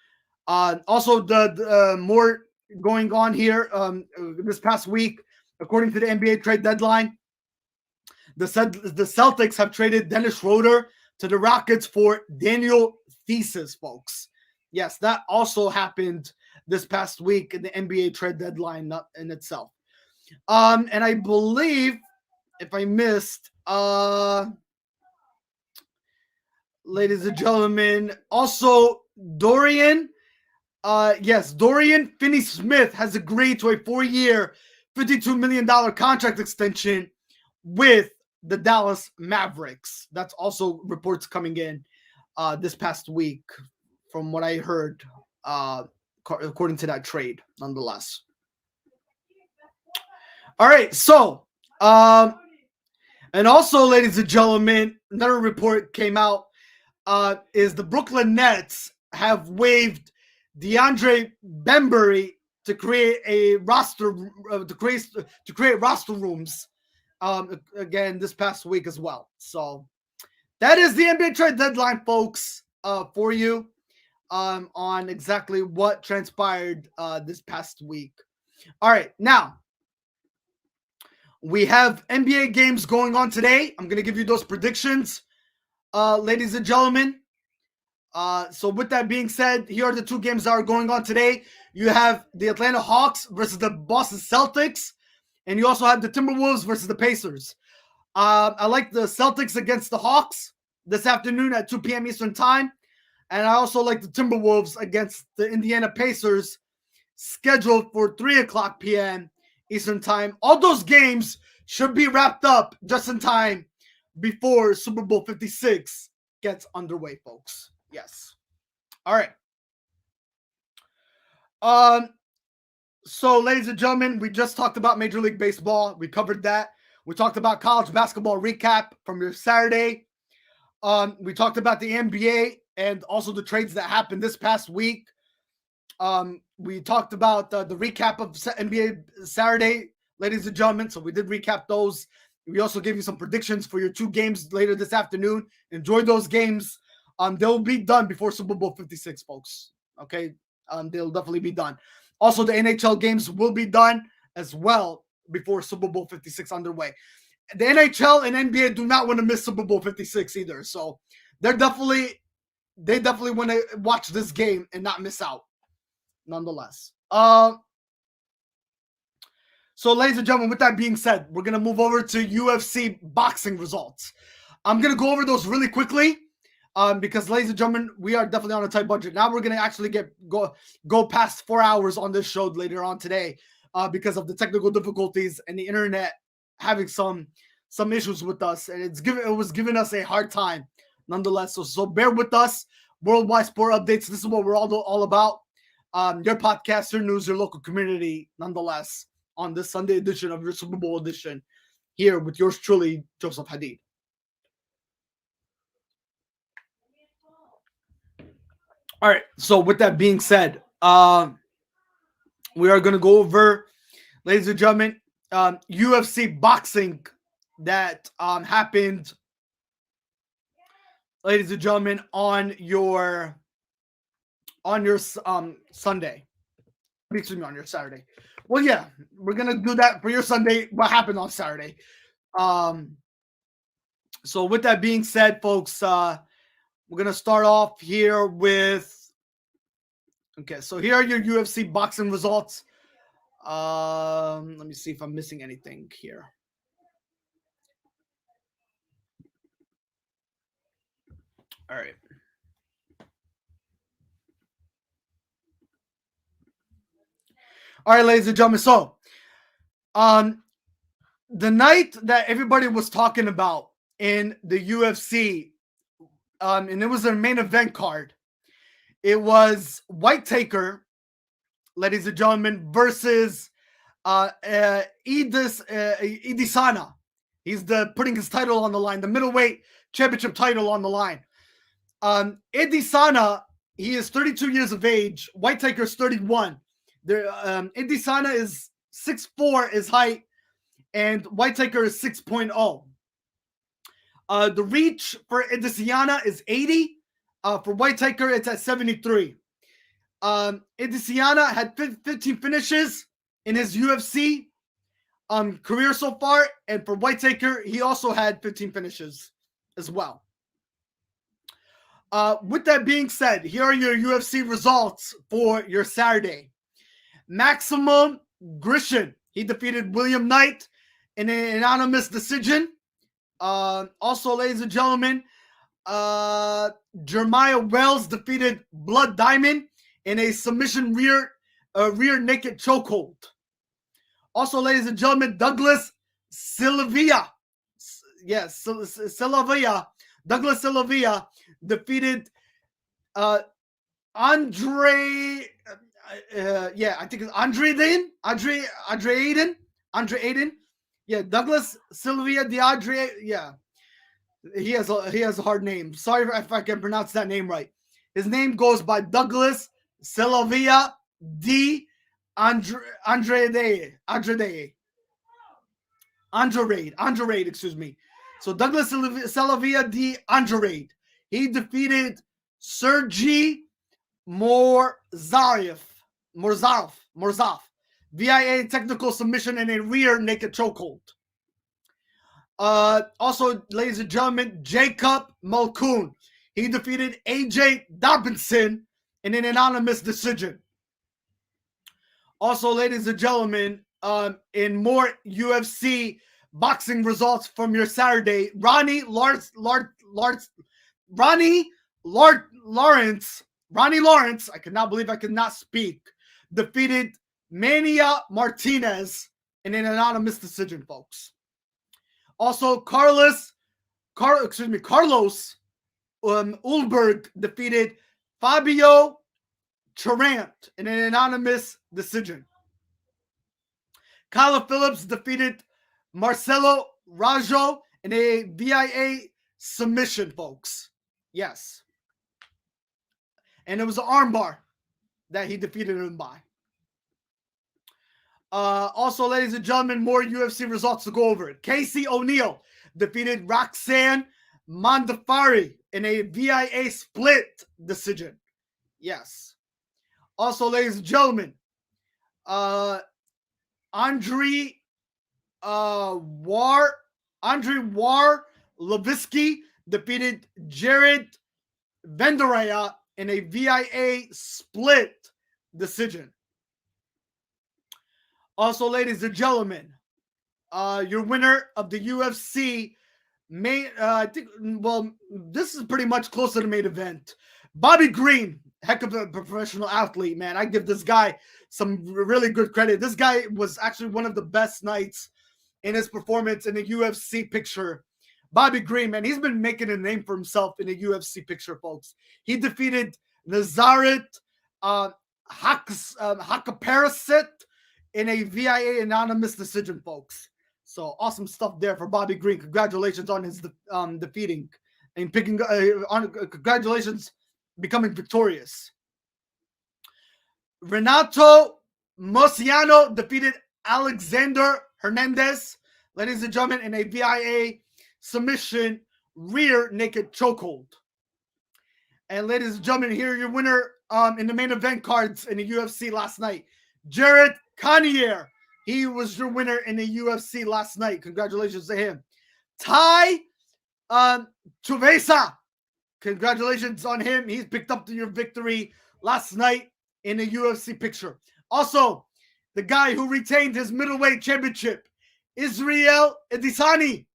Also, the more going on here this past week, according to the NBA trade deadline, the Celtics have traded Dennis Schroeder to the Rockets for Daniel Thesis, folks. Yes, that also happened this past week in the NBA trade deadline in itself. And I believe, if I missed, ladies and gentlemen, also Dorian Finney-Smith has agreed to a 4-year, $52 million contract extension with the Dallas Mavericks. That's also reports coming in this past week from what I heard, according to that trade, nonetheless. All right, so, and also, ladies and gentlemen, another report came out, is the Brooklyn Nets have waived DeAndre Bembry to create a roster, to create roster rooms, again, this past week as well. So that is the NBA trade deadline, folks, for you, on exactly what transpired this past week. All right, now we have NBA games going on today. I'm going to give you those predictions, ladies and gentlemen. So with that being said, here are the two games that are going on today. You have the Atlanta Hawks versus the Boston Celtics, and you also have the Timberwolves versus the Pacers. I like the Celtics against the Hawks this afternoon at 2 p.m. Eastern Time, and I also like the Timberwolves against the Indiana Pacers, scheduled for 3 o'clock p.m. Eastern Time. All those games should be wrapped up just in time before Super Bowl 56 gets underway, folks. Yes. All right. So, ladies and gentlemen, we just talked about Major League Baseball. We covered that. We talked about college basketball recap from your Saturday. We talked about the NBA and also the trades that happened this past week. We talked about the recap of NBA Saturday, ladies and gentlemen. So we did recap those. We also gave you some predictions for your two games later this afternoon. Enjoy those games. They'll be done before Super Bowl 56, folks. Okay, they'll definitely be done. Also, the NHL games will be done as well before Super Bowl 56 underway. The NHL and NBA do not want to miss Super Bowl 56 either. So they definitely want to watch this game and not miss out. Nonetheless. So, ladies and gentlemen, with that being said, we're going to move over to UFC boxing results. I'm going to go over those really quickly because, ladies and gentlemen, we are definitely on a tight budget. Now we're going to actually go past 4 hours on this show later on today because of the technical difficulties and the internet having some issues with us. And it was giving us a hard time nonetheless. So bear with us. Worldwide Sport Updates. This is what we're all about. Your podcast, your news, your local community, nonetheless, on this Sunday edition of your Super Bowl edition, here with yours truly, Joseph Hadid. All right, so with that being said, we are going to go over, ladies and gentlemen, UFC boxing that happened, ladies and gentlemen, on your Sunday. Excuse me, on your Saturday. Well, yeah, we're gonna do that for your Sunday. What happened on Saturday? So with that being said, folks, We're going to start off here with, okay, so here are your UFC boxing results. Let me see if I'm missing anything here. All right. All right, ladies and gentlemen. So, the night that everybody was talking about in the UFC, and it was their main event card. It was Whitaker, ladies and gentlemen, versus Idisana. He's putting his title on the line, the middleweight championship title on the line. Idisana, he is 32 years of age. Whitaker is 31. Idisana is 6'4" his height, and Whitaker is 6.0. The reach for Idisana is 80. For Whitaker, it's at 73. Idisana had 15 finishes in his UFC career so far, and for Whitaker, he also had 15 finishes as well. With that being said, here are your UFC results for your Saturday. Maximum Grishin, he defeated William Knight in an anonymous decision. Also, ladies and gentlemen, Jeremiah Wells defeated Blood Diamond in a submission rear naked chokehold. Also, ladies and gentlemen, Douglas Silvia, Douglas Silvia defeated Andre. I think it's Andre Aiden. Yeah, Douglas Silvia DeAndre. Yeah, he has a hard name. Sorry if I can pronounce that name right. His name goes by Douglas Silvia D. Andrade. Excuse me. So Douglas Silvia D. Andrade. He defeated Sergey Morzarov via technical submission and a rear naked chokehold. Also, ladies and gentlemen, Jacob Mulcoon. He defeated AJ Dobinson in an anonymous decision. Also, ladies and gentlemen, in more UFC boxing results from your Saturday, Ronnie Lawrence, I cannot believe I cannot speak, defeated Mania Martinez in an anonymous decision, folks. Also, Carlos Ulberg defeated Fabio Charant in an anonymous decision. Kyla Phillips defeated Marcelo Rajo in a VIA submission, folks. Yes. And it was an armbar that he defeated him by. Also, ladies and gentlemen, more UFC results to go over. Casey O'Neill defeated Roxanne Mondafari in a VIA split decision. Yes. Also, ladies and gentlemen, Andre War Levitsky defeated Jared Venderaya in a VIA split decision. Also, ladies and gentlemen, your winner of the UFC this is pretty much close to the main event. Bobby Green, heck of a professional athlete, man. I give this guy some really good credit. This guy was actually one of the best nights in his performance in the UFC picture. Bobby Green, man, he's been making a name for himself in the UFC picture, folks. He defeated Nazaret Hakaparasit in a VIA anonymous decision, folks. So awesome stuff there for Bobby Green. Congratulations on his defeating and picking. Congratulations, becoming victorious. Renato Mosiano defeated Alexander Hernandez, ladies and gentlemen, in a VIA submission rear naked chokehold. And ladies and gentlemen, here your winner in the main event cards in the UFC last night, Jared Cannonier. He was your winner in the UFC last night. Congratulations to him. Tai Tuvesa Congratulations on him. He's picked up your victory last night in a UFC picture. Also, the guy who retained his middleweight championship, Israel Adesanya,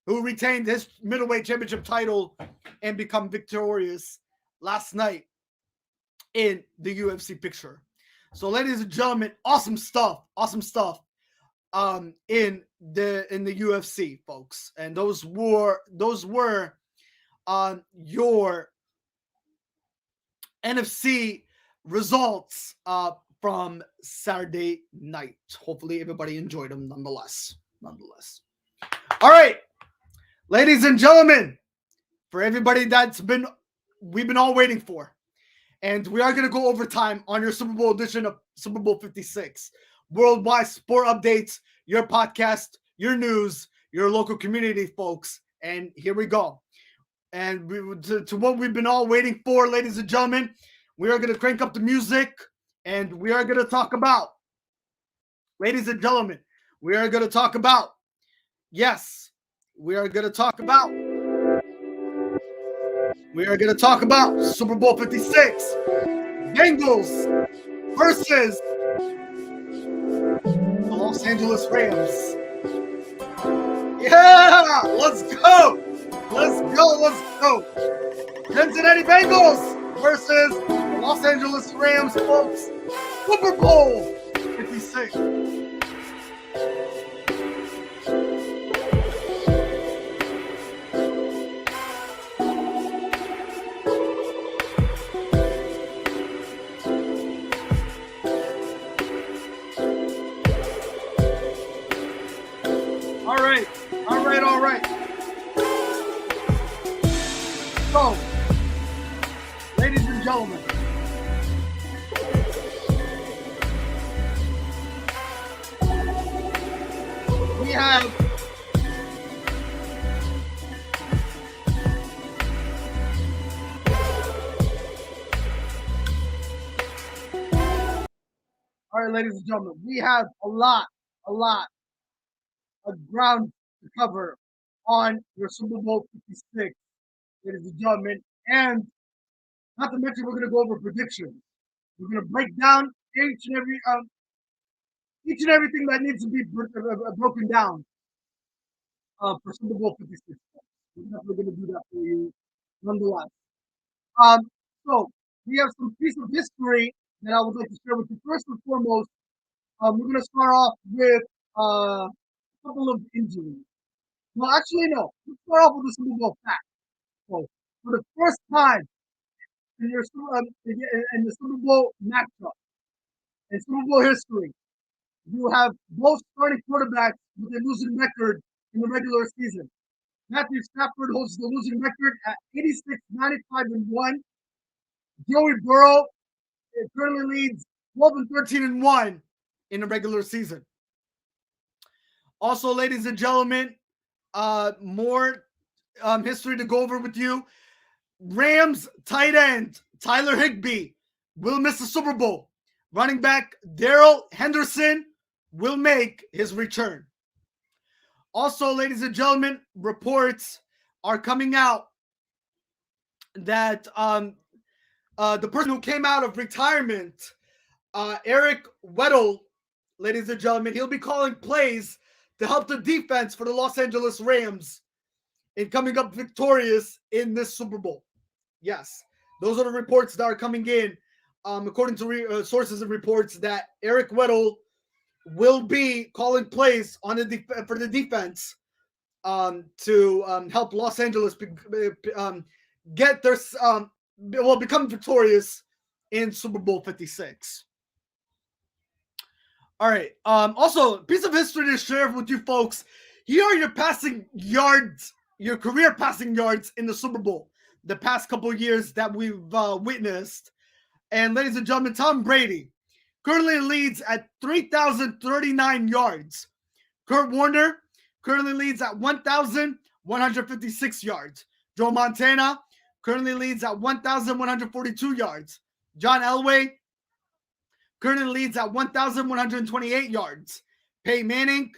who retained his middleweight championship title and become victorious last night in the UFC picture. So, ladies and gentlemen, awesome stuff in the UFC, folks. And those were your NFC results from Saturday night. Hopefully everybody enjoyed them nonetheless. All right, ladies and gentlemen, for everybody we've been all waiting for, and we are going to go overtime on your Super Bowl edition of Super Bowl 56. Worldwide Sport Updates, your podcast, your news, your local community, folks. And here we go. And to what we've been all waiting for, ladies and gentlemen, we are going to crank up the music, and we are going to talk about, ladies and gentlemen, we are going to talk about Super Bowl 56, Bengals versus the Los Angeles Rams. Yeah, let's go. Cincinnati Bengals versus Los Angeles Rams, folks. Super Bowl 56. All right. So, ladies and gentlemen, we have a lot of ground to cover on your Super Bowl 56, ladies and gentlemen, and not to mention we're going to go over predictions. We're going to break down each and everything that needs to be broken down for Super Bowl 56. We're definitely going to do that for you, nonetheless. So we have some piece of history that I would like to share with you. First and foremost, we're going to start off with a couple of injuries. Well, actually, no. Let's start off with the Super Bowl fact. So, for the first time in the Super Bowl matchup, in Super Bowl history, you have both starting quarterbacks with a losing record in the regular season. Matthew Stafford holds the losing record at 86-95-1. Joey Burrow currently leads 12-13-1 in the regular season. Also, ladies and gentlemen, more history to go over with you. Rams tight end Tyler Higbee will miss the Super Bowl. Running back Darrell Henderson will make his return. Also, ladies and gentlemen, reports are coming out that the person who came out of retirement, Eric Weddle, ladies and gentlemen, he'll be calling plays to help the defense for the Los Angeles Rams in coming up victorious in this Super Bowl. Yes, those are the reports that are coming in, according to sources and reports, that Eric Weddle will be calling plays on for the defense to help Los Angeles get their become victorious in Super Bowl 56. All right. Also, a piece of history to share with you folks. Here are your passing yards, your career passing yards in the Super Bowl the past couple of years that we've witnessed. And ladies and gentlemen, Tom Brady currently leads at 3,039 yards. Kurt Warner currently leads at 1,156 yards. Joe Montana currently leads at 1,142 yards. John Elway currently leads at 1,128 yards. Peyton Manning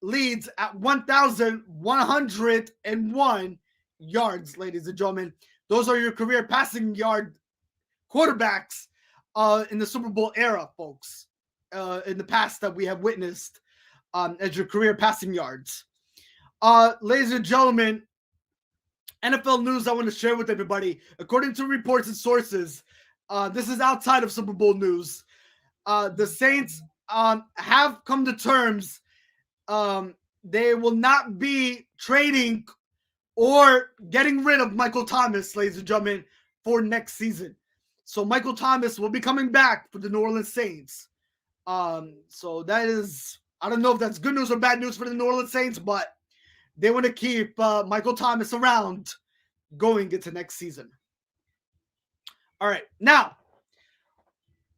leads at 1,101 yards, ladies and gentlemen. Those are your career passing yard quarterbacks in the Super Bowl era, folks. In the past that we have witnessed as your career passing yards. Ladies and gentlemen, NFL news I want to share with everybody. According to reports and sources, this is outside of Super Bowl news. The Saints have come to terms. They will not be trading or getting rid of Michael Thomas, ladies and gentlemen, for next season. So Michael Thomas will be coming back for the New Orleans Saints. So that is, I don't know if that's good news or bad news for the New Orleans Saints, but they want to keep Michael Thomas around going into next season. All right, now,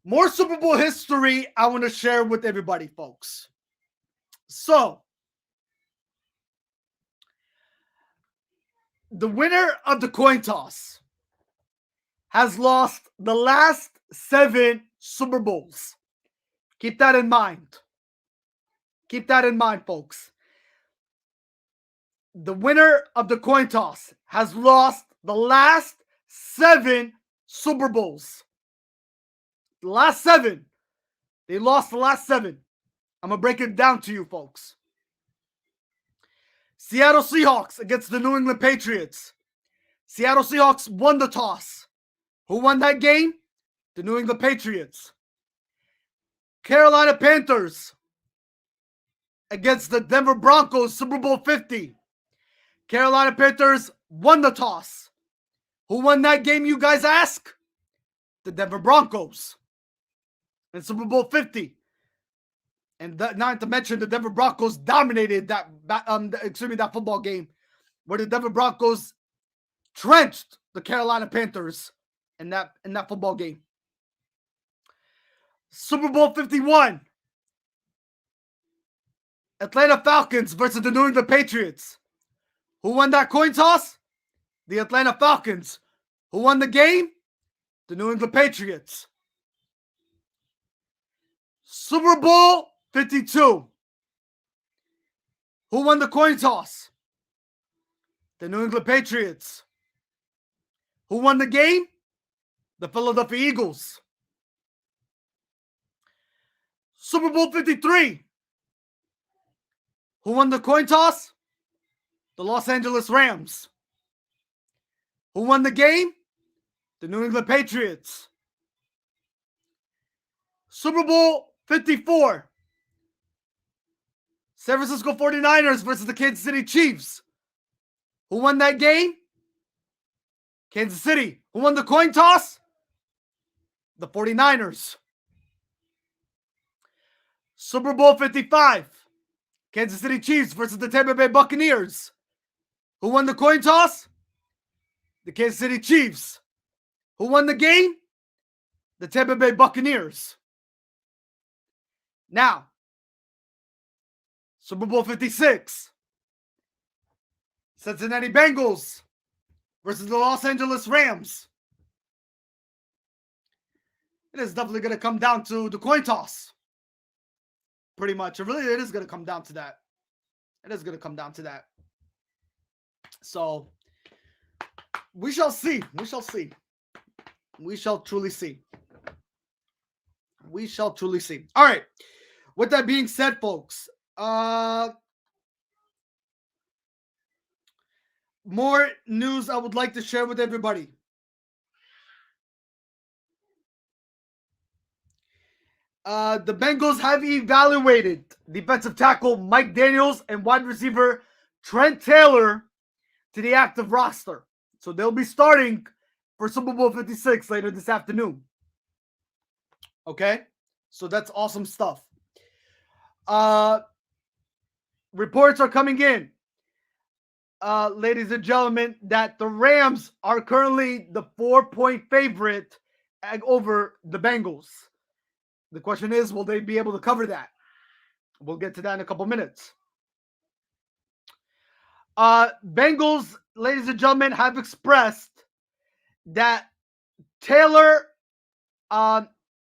more Super Bowl history I want to share with everybody, folks. So, the winner of the coin toss has lost the last 7 Super Bowls. Keep that in mind. Keep that in mind, folks. The winner of the coin toss has lost the last 7 Super Bowls. The last 7. They lost the last 7. I'm going to break it down to you, folks. Seattle Seahawks against the New England Patriots. Seattle Seahawks won the toss. Who won that game? The New England Patriots. Carolina Panthers against the Denver Broncos, Super Bowl 50. Carolina Panthers won the toss. Who won that game, you guys ask? The Denver Broncos in Super Bowl 50. And not to mention the Denver Broncos dominated that football game where the Denver Broncos trenched the Carolina Panthers in that football game. Super Bowl 51. Atlanta Falcons versus the New England Patriots. Who won that coin toss? The Atlanta Falcons. Who won the game? The New England Patriots. Super Bowl 52. Who won the coin toss? The New England Patriots. Who won the game? The Philadelphia Eagles. Super Bowl 53. Who won the coin toss? The Los Angeles Rams. Who won the game? The New England Patriots. Super Bowl 54. San Francisco 49ers versus the Kansas City Chiefs. Who won that game? Kansas City. Who won the coin toss? The 49ers. Super Bowl 55. Kansas City Chiefs versus the Tampa Bay Buccaneers. Who won the coin toss? The Kansas City Chiefs. Who won the game? The Tampa Bay Buccaneers. Now, Super Bowl 56. Cincinnati Bengals versus the Los Angeles Rams. It is definitely going to come down to the coin toss. Pretty much. It is going to come down to that. It is going to come down to that. So, we shall see. We shall see. We shall truly see. We shall truly see. All right. With that being said, folks, more news I would like to share with everybody. The Bengals have evaluated defensive tackle Mike Daniels and wide receiver Trent Taylor to the active roster. So they'll be starting for Super Bowl 56 later this afternoon. Okay? So that's awesome stuff. Reports are coming in, ladies and gentlemen, that the Rams are currently the 4-point favorite over the Bengals. The question is, will they be able to cover that? We'll get to that in a couple minutes. Bengals, ladies and gentlemen, have expressed that Taylor, Bengals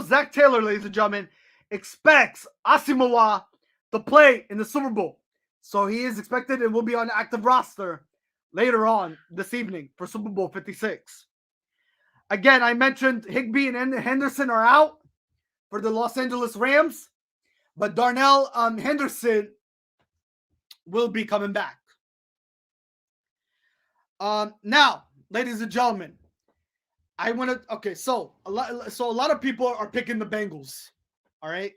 Zach Taylor, ladies and gentlemen, expects Asamoah to play in the Super Bowl. So he is expected and will be on the active roster later on this evening for Super Bowl 56. Again, I mentioned Higbee and Henderson are out for the Los Angeles Rams, but Darnell Henderson will be coming back. Now, ladies and gentlemen, I want to. Okay, so a lot of people are picking the Bengals. All right,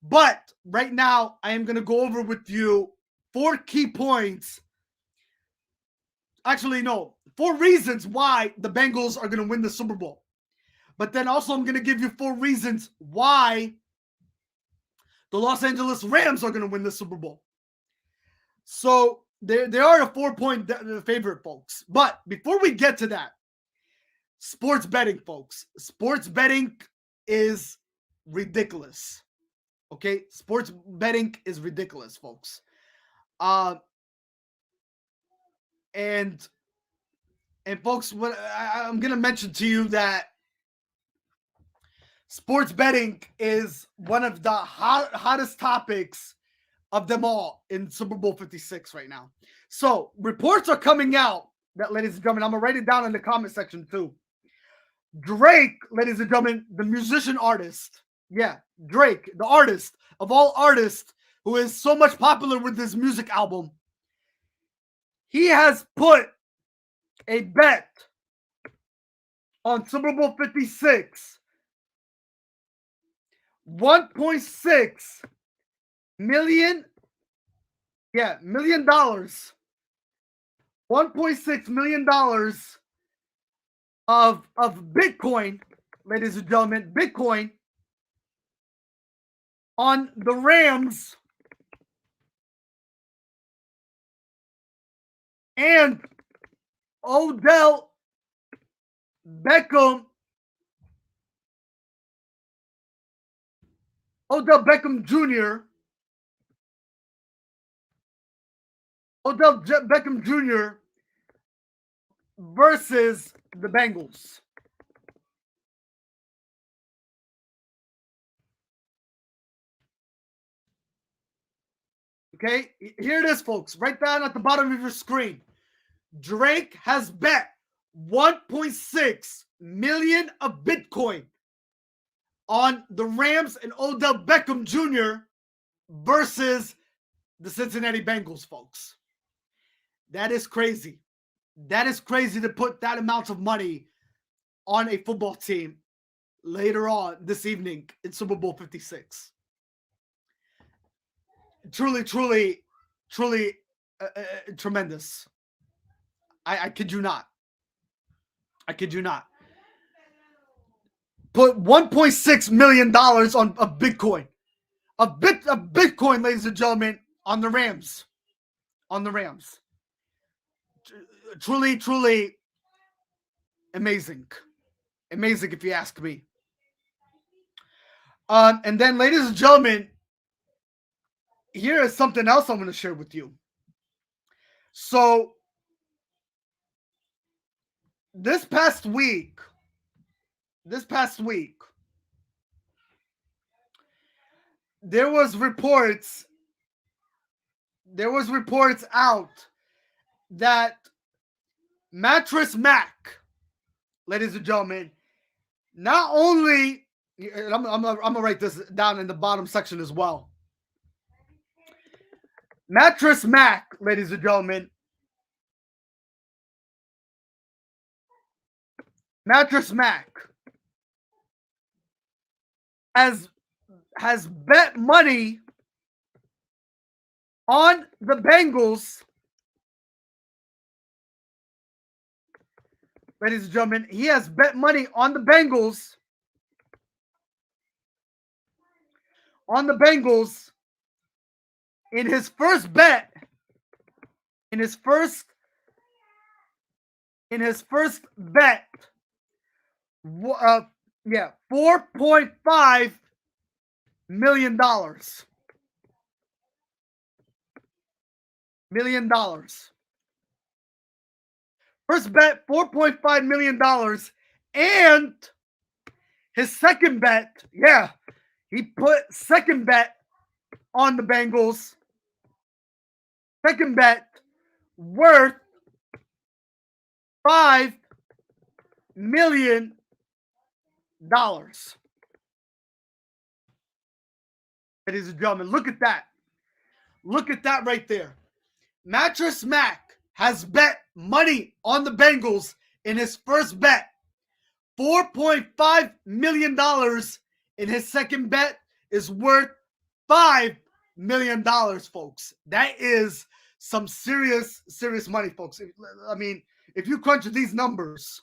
but right now I am going to go over with you 4 key points. Actually, no, 4 reasons why the Bengals are going to win the Super Bowl. But then also I'm going to give you 4 reasons why the Los Angeles Rams are going to win the Super Bowl. So they are a 4-point favorite, folks. But before we get to that, sports betting, folks. Sports betting is ridiculous. Okay? Sports betting is ridiculous, folks. And folks, what I'm going to mention to you that sports betting is one of the hottest topics of them all in Super Bowl 56 right now. So reports are coming out that, ladies and gentlemen, I'm going to write it down in the comment section too. Drake, ladies and gentlemen, the musician artist. Yeah, Drake, the artist of all artists who is so much popular with his music album. He has put a bet on Super Bowl 56. $1.6 million. Yeah, $1 million. $1.6 million of Bitcoin, ladies and gentlemen, Bitcoin on the Rams and Odell Beckham Jr. Odell Beckham Jr. versus the Bengals. Okay, here it is, folks. Right down at the bottom of your screen. Drake has bet 1.6 million of Bitcoin on the Rams and Odell Beckham Jr. versus the Cincinnati Bengals, folks. That is crazy. That is crazy to put that amount of money on a football team later on this evening in Super Bowl 56. Truly tremendous. I kid you not. I kid you not. Put $1.6 million on a Bitcoin. A Bitcoin, ladies and gentlemen, on the Rams. On the Rams. Truly amazing. Amazing, if you ask me. And then, ladies and gentlemen, here is something else I'm going to share with you. So, this past week, there was reports out that Mattress Mac, ladies and gentlemen, not only, I'm gonna write this down in the bottom section as well. Mattress Mac, ladies and gentlemen, Mattress Mac has bet money on the Bengals. Ladies and gentlemen, he has bet money on the Bengals. In his first bet. In his first bet. $4.5 million. First bet, $4.5 million. And his second bet, he put second bet on the Bengals. Second bet worth million. Ladies and gentlemen, look at that. Look at that right there. Mattress Mac has bet money on the Bengals in his first bet. $4.5 million in his second bet is worth $5 million, folks. That is some serious money, folks. I mean, if you crunch these numbers,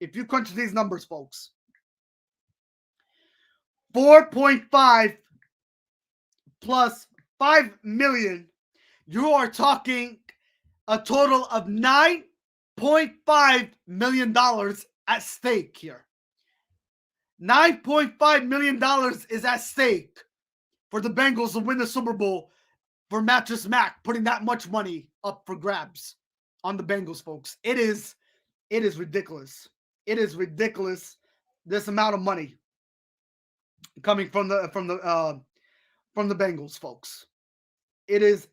folks, 4.5 plus 5 million, you are talking a total of $9.5 million at stake here. $9.5 million is at stake for the Bengals to win the Super Bowl for Mattress Mac, putting that much money up for grabs on the Bengals, folks. It is ridiculous. It is ridiculous, this amount of money coming from the Bengals, folks. It is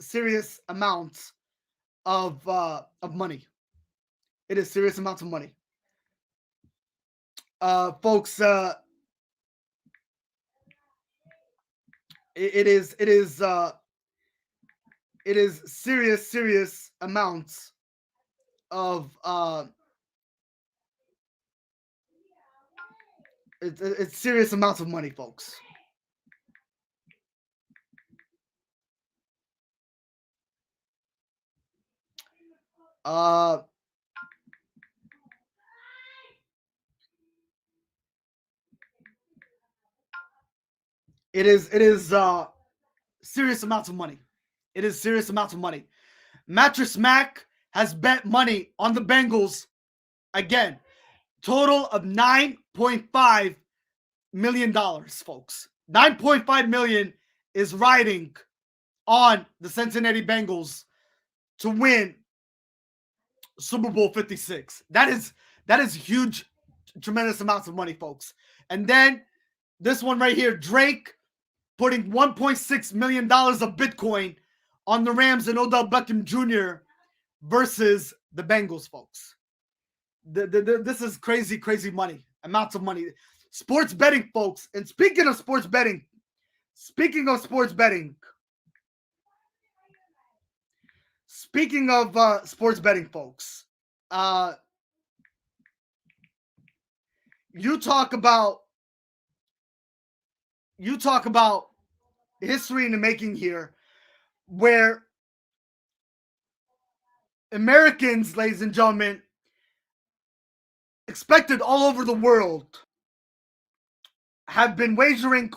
serious amounts of money. It is serious amounts of money. Folks, it is serious amounts of it's serious amounts of money, folks. It is serious amounts of money. It is serious amounts of money. Mattress Mac has bet money on the Bengals again. Total of $9.5 million, folks. $9.5 million is riding on the Cincinnati Bengals to win Super Bowl 56. That is huge, tremendous amounts of money, folks. And then this one right here, Drake putting $1.6 million of Bitcoin on the Rams and Odell Beckham Jr. versus the Bengals, folks. This is crazy money, amounts of money. Sports betting, folks. And speaking of sports betting, sports betting, folks, you talk about history in the making here, where Americans, ladies and gentlemen, expected all over the world, have been wagering,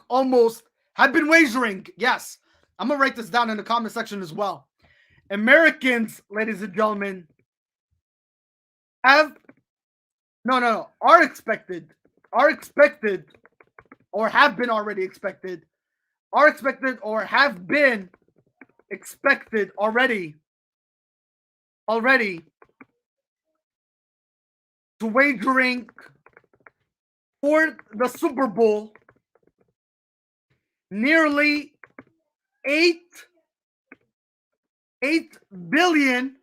yes. I'm going to write this down in the comment section as well. Americans, ladies and gentlemen, are expected, or have been already expected, or have been expected already to wagering for the Super Bowl nearly $8 billion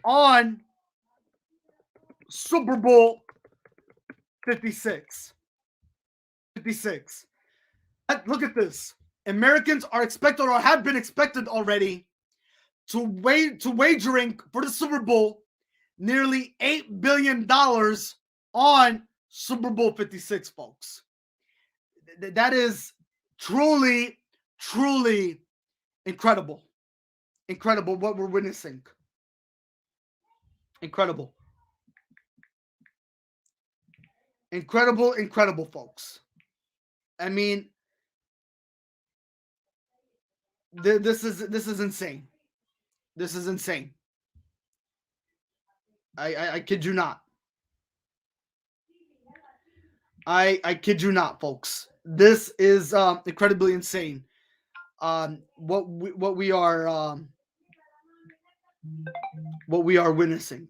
on Super Bowl 56. Look at this. Americans are expected, or have been expected already, to wagering for the Super Bowl nearly $8 billion on Super Bowl 56, folks. That is truly incredible. Incredible what we're witnessing. Incredible, folks. I mean, this is insane. This is insane. I kid you not. I kid you not, folks. This is incredibly insane. What we are witnessing.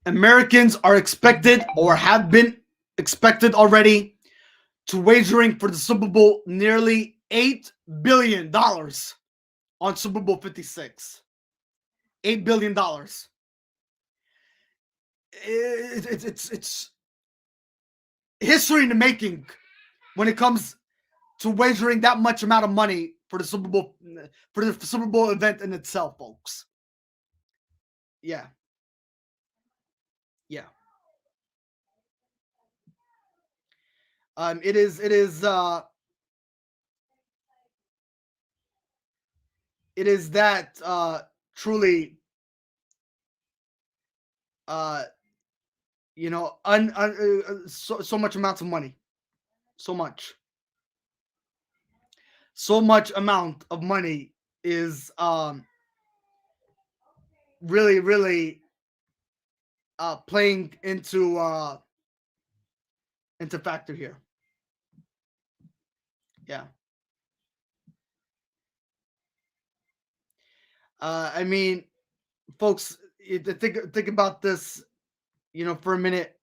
Americans are expected or have been expected already to wagering for the Super Bowl nearly $8 billion on Super Bowl 56. $8 billion. It's history in the making when it comes to wagering that much amount of money for the Super Bowl event in itself, folks. Yeah. Yeah. It is that truly so much amounts of money. So much amount of money is really playing into factor here. Yeah. I mean, folks, think about this, for a minute.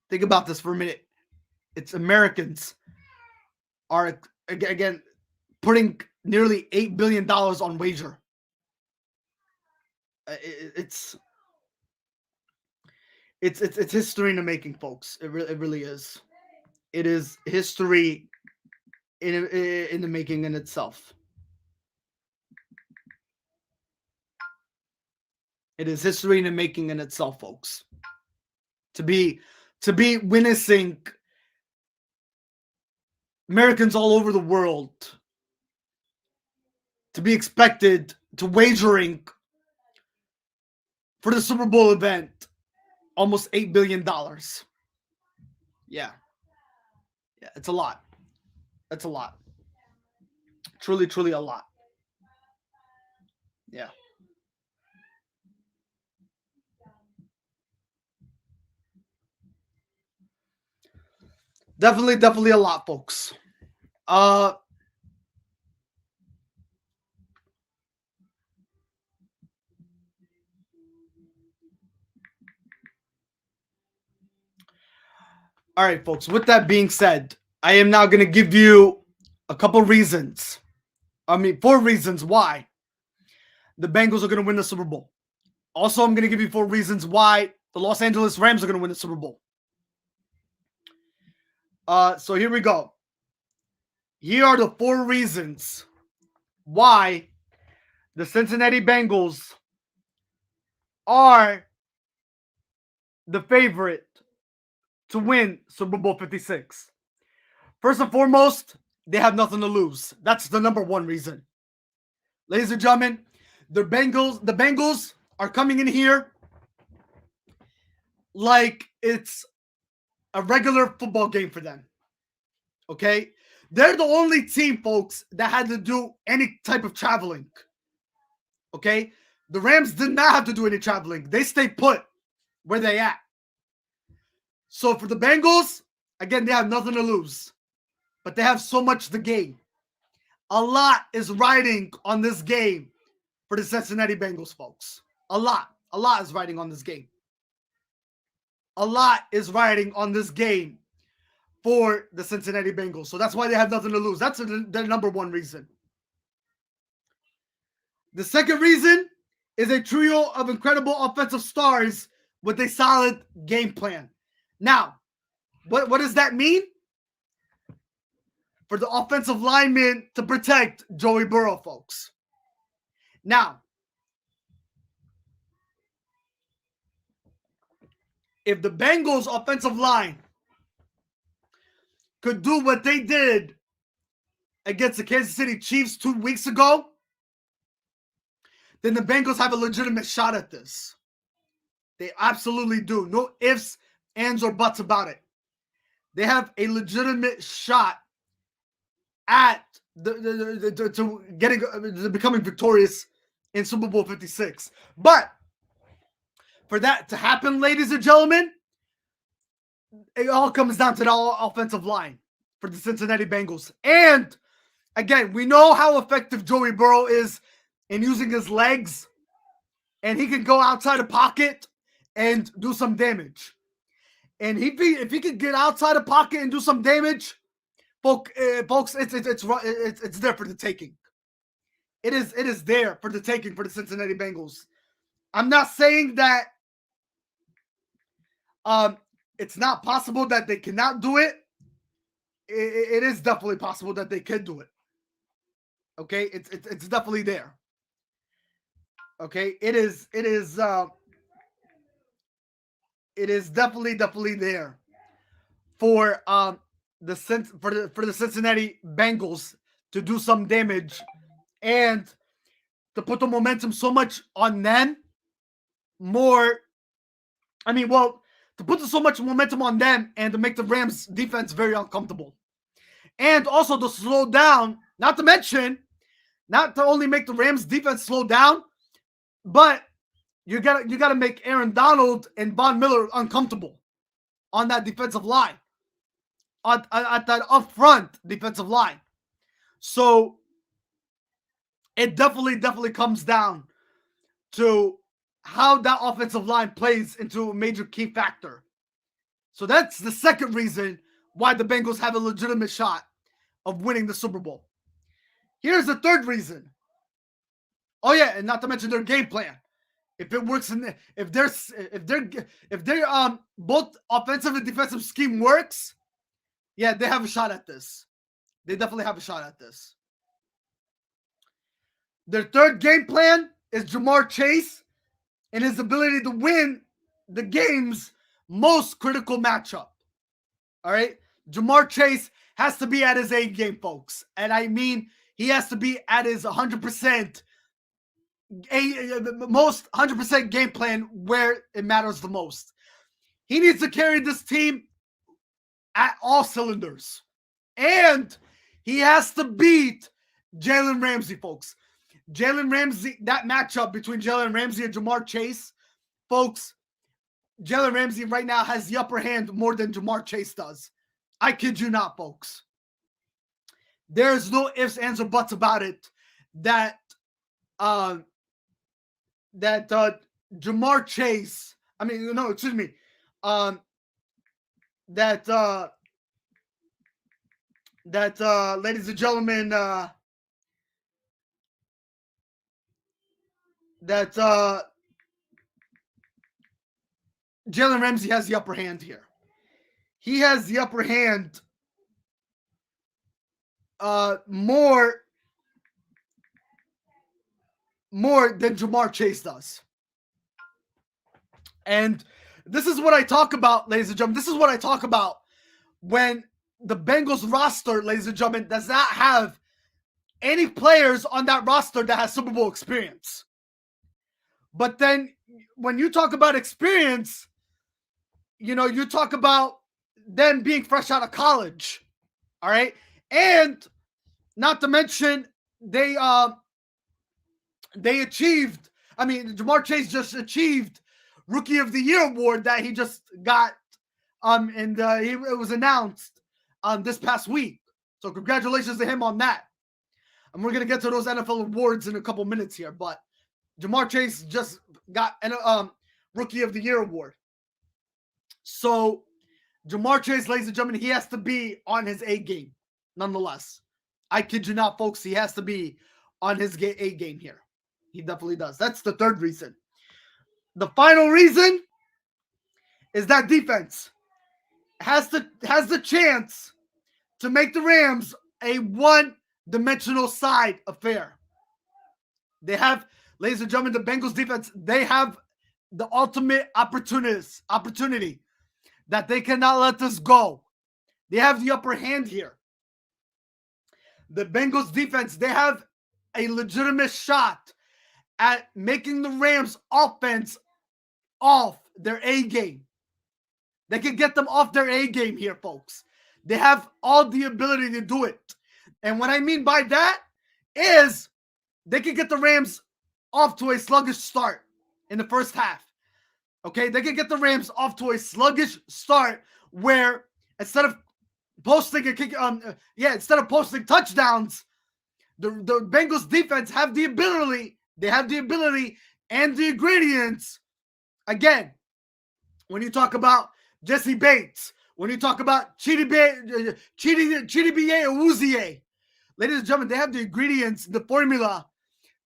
Think about this for a minute. It's Americans are again putting nearly $8 billion on wager. It's history in the making, folks. It really is. It is history in the making in itself. It is history in the making in itself, folks. To be witnessing Americans all over the world to be expected to wagering for the Super Bowl event almost $8 billion. Yeah. Yeah, it's a lot. That's a lot. Truly a lot. Yeah. Definitely a lot, folks. All right, folks. With that being said, I am now going to give you a couple reasons. 4 reasons why the Bengals are going to win the Super Bowl. Also, I'm going to give you 4 reasons why the Los Angeles Rams are going to win the Super Bowl. So here we go. Here are the 4 reasons why the Cincinnati Bengals are the favorite to win Super Bowl 56. First and foremost, they have nothing to lose. That's the number 1 reason. Ladies and gentlemen, the Bengals are coming in here like it's a regular football game for them. Okay? They're the only team, folks, that had to do any type of traveling. Okay? The Rams did not have to do any traveling. They stayed put where they at. So for the Bengals, again, they have nothing to lose. But they have so much to gain. A lot is riding on this game for the Cincinnati Bengals, folks. A lot is riding on this game. A lot is riding on this game for the Cincinnati Bengals. So that's why they have nothing to lose. That's their number 1 reason. The second reason is a trio of incredible offensive stars with a solid game plan. Now, what does that mean? For the offensive linemen to protect Joey Burrow, folks. Now, if the Bengals offensive line could do what they did against the Kansas City Chiefs 2 weeks ago, then the Bengals have a legitimate shot at this. They absolutely do. No ifs, ands, or buts about it. They have a legitimate shot at becoming victorious in Super Bowl 56. But for that to happen, ladies and gentlemen, it all comes down to the offensive line for the Cincinnati Bengals. And again, we know how effective Joey Burrow is in using his legs, and he can go outside the pocket and do some damage. And if he could get outside the pocket and do some damage, folks, it's there for the taking. It is there for the taking for the Cincinnati Bengals. I'm not saying that it's not possible that they cannot do it. It is definitely possible that they can do it. Okay, it's definitely there. Okay, it is definitely there for the Cincinnati Bengals to do some damage and to put the momentum so much on them. To put so much momentum on them and to make the Rams defense very uncomfortable. And also to slow down, not to only make the Rams defense slow down, but you gotta make Aaron Donald and Von Miller uncomfortable on that defensive line, at that up front defensive line. So it definitely comes down to how that offensive line plays into a major key factor. So that's the second reason why the Bengals have a legitimate shot of winning the Super Bowl. Here's the third reason. Oh yeah, and not to mention their game plan. If it works if their both offensive and defensive scheme works, yeah, they have a shot at this. They definitely have a shot at this. Their third game plan is Jamar Chase and his ability to win the game's most critical matchup. All right? Jamar Chase has to be at his A game, folks. And I mean, he has to be at his 100%, most 100% game plan where it matters the most. He needs to carry this team at all cylinders. And he has to beat Jalen Ramsey, folks. Jalen Ramsey, that matchup between Jalen Ramsey and Jamar Chase, folks, Jalen Ramsey right now has the upper hand more than Jamar Chase does. I kid you not, folks. There's no ifs, ands, or buts about it that Jamar Chase, ladies and gentlemen, Jalen Ramsey has the upper hand here. He has the upper hand more than Jamar Chase does. And this is what I talk about, ladies and gentlemen. This is what I talk about when the Bengals roster, ladies and gentlemen, does not have any players on that roster that has Super Bowl experience. But then when you talk about experience, you talk about them being fresh out of college. All right. And not to mention Jamar Chase just achieved Rookie of the Year award that he just got. It was announced this past week. So congratulations to him on that. And we're going to get to those NFL awards in a couple minutes here, but Jamar Chase just got an Rookie of the Year award. So Jamar Chase, ladies and gentlemen, he has to be on his A game, nonetheless. I kid you not, folks. He has to be on his A game here. He definitely does. That's the third reason. The final reason is that defense has the chance to make the Rams a one-dimensional side affair. They have, ladies and gentlemen, the Bengals defense, they have the ultimate opportunity that they cannot let this go. They have the upper hand here. The Bengals defense, they have a legitimate shot at making the Rams offense off their A game. They can get them off their A game here, folks. They have all the ability to do it. And what I mean by that is they can get the Rams off to a sluggish start in the first half. Okay, they can get the Rams off to a sluggish start where instead of posting touchdowns, the Bengals defense have the ability and the ingredients, again, when you talk about Jesse Bates, when you talk about Chidi BA and Wuzie, ladies and gentlemen, they have the ingredients, the formula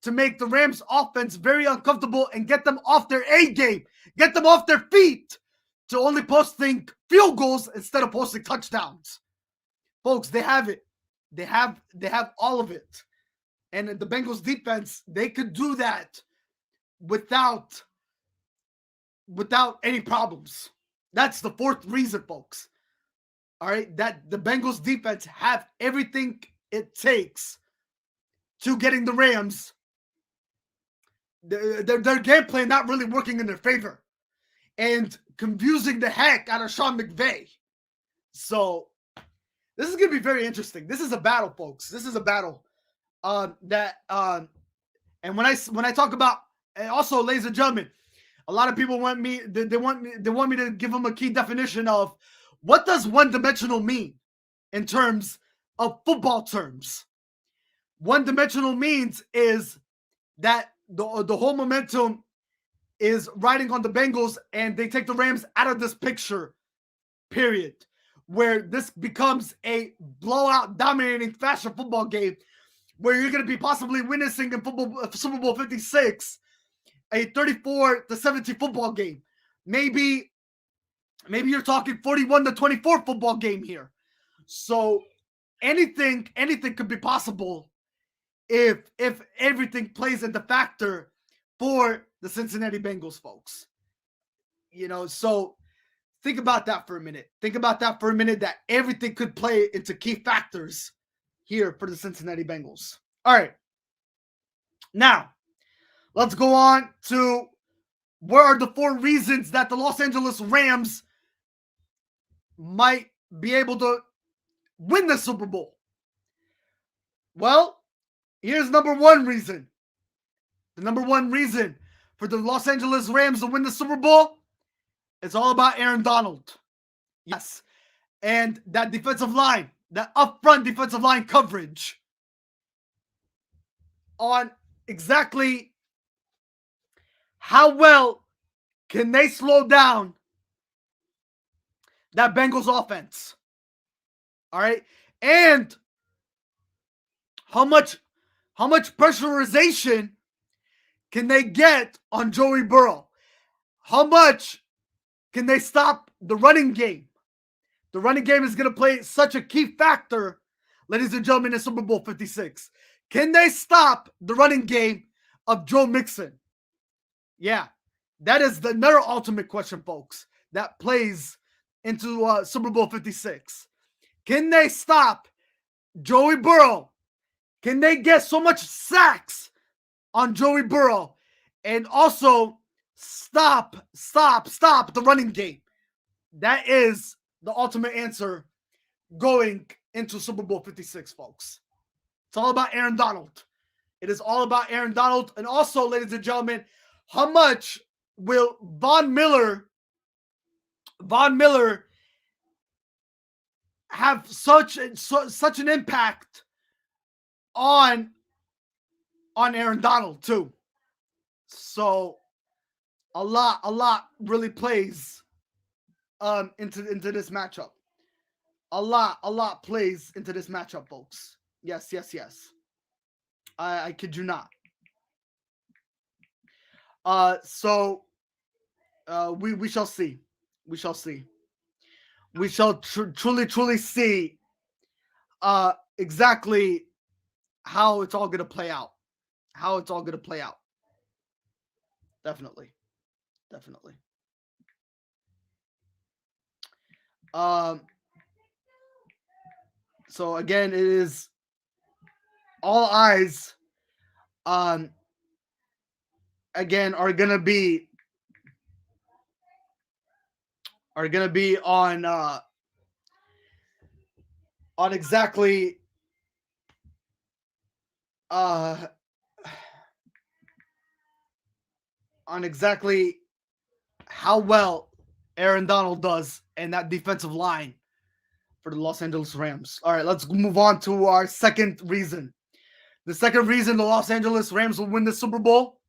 to make the Rams offense very uncomfortable and get them off their A game, get them off their feet to only posting field goals instead of posting touchdowns. Folks, they have it. They have all of it. And the Bengals defense, they could do that without any problems. That's the fourth reason, folks. All right, that the Bengals defense have everything it takes to getting the Rams. Their game plan not really working in their favor and confusing the heck out of Sean McVay. So this is going to be very interesting. This is a battle, folks. This is a battle. And when I talk about, and also, ladies and gentlemen, a lot of people want me. They want me to give them a key definition of what does one-dimensional mean in terms of football terms. One-dimensional means is that the whole momentum is riding on the Bengals, and they take the Rams out of this picture. Period. Where this becomes a blowout, dominating fashion football game, where you're going to be possibly witnessing in Super Bowl 56 a 34-17 football game. Maybe you're talking 41-24 football game here. So anything could be possible if everything plays into factor for the Cincinnati Bengals, folks. So think about that for a minute. That everything could play into key factors here for the Cincinnati Bengals. All right. Now, let's go on to what are the 4 reasons that the Los Angeles Rams might be able to win the Super Bowl. Well, here's number 1 reason. The number 1 reason for the Los Angeles Rams to win the Super Bowl, it's all about Aaron Donald. Yes. And that defensive line, that up-front defensive line coverage on exactly how well can they slow down that Bengals offense. All right? And how much pressurization can they get on Joey Burrow? How much can they stop the running game? The running game is going to play such a key factor, ladies and gentlemen, in Super Bowl 56. Can they stop the running game of Joe Mixon? Yeah, that is another ultimate question, folks, that plays into Super Bowl 56. Can they stop Joey Burrow? Can they get so much sacks on Joey Burrow and also stop the running game? That is the ultimate answer going into Super Bowl 56, folks. It's all about Aaron Donald. It is all about Aaron Donald. And also, ladies and gentlemen, how much will Von Miller have such an impact on Aaron Donald too? So a lot really plays into this matchup. A lot plays into this matchup, folks. Yes. I kid you not. So we shall see. We shall see. We shall truly see exactly how it's all going to play out. Definitely. So again, it is all eyes again are gonna be on exactly how well Aaron Donald does and that defensive line for the Los Angeles Rams. All right, let's move on to our second reason. The second reason the Los Angeles Rams will win the Super Bowl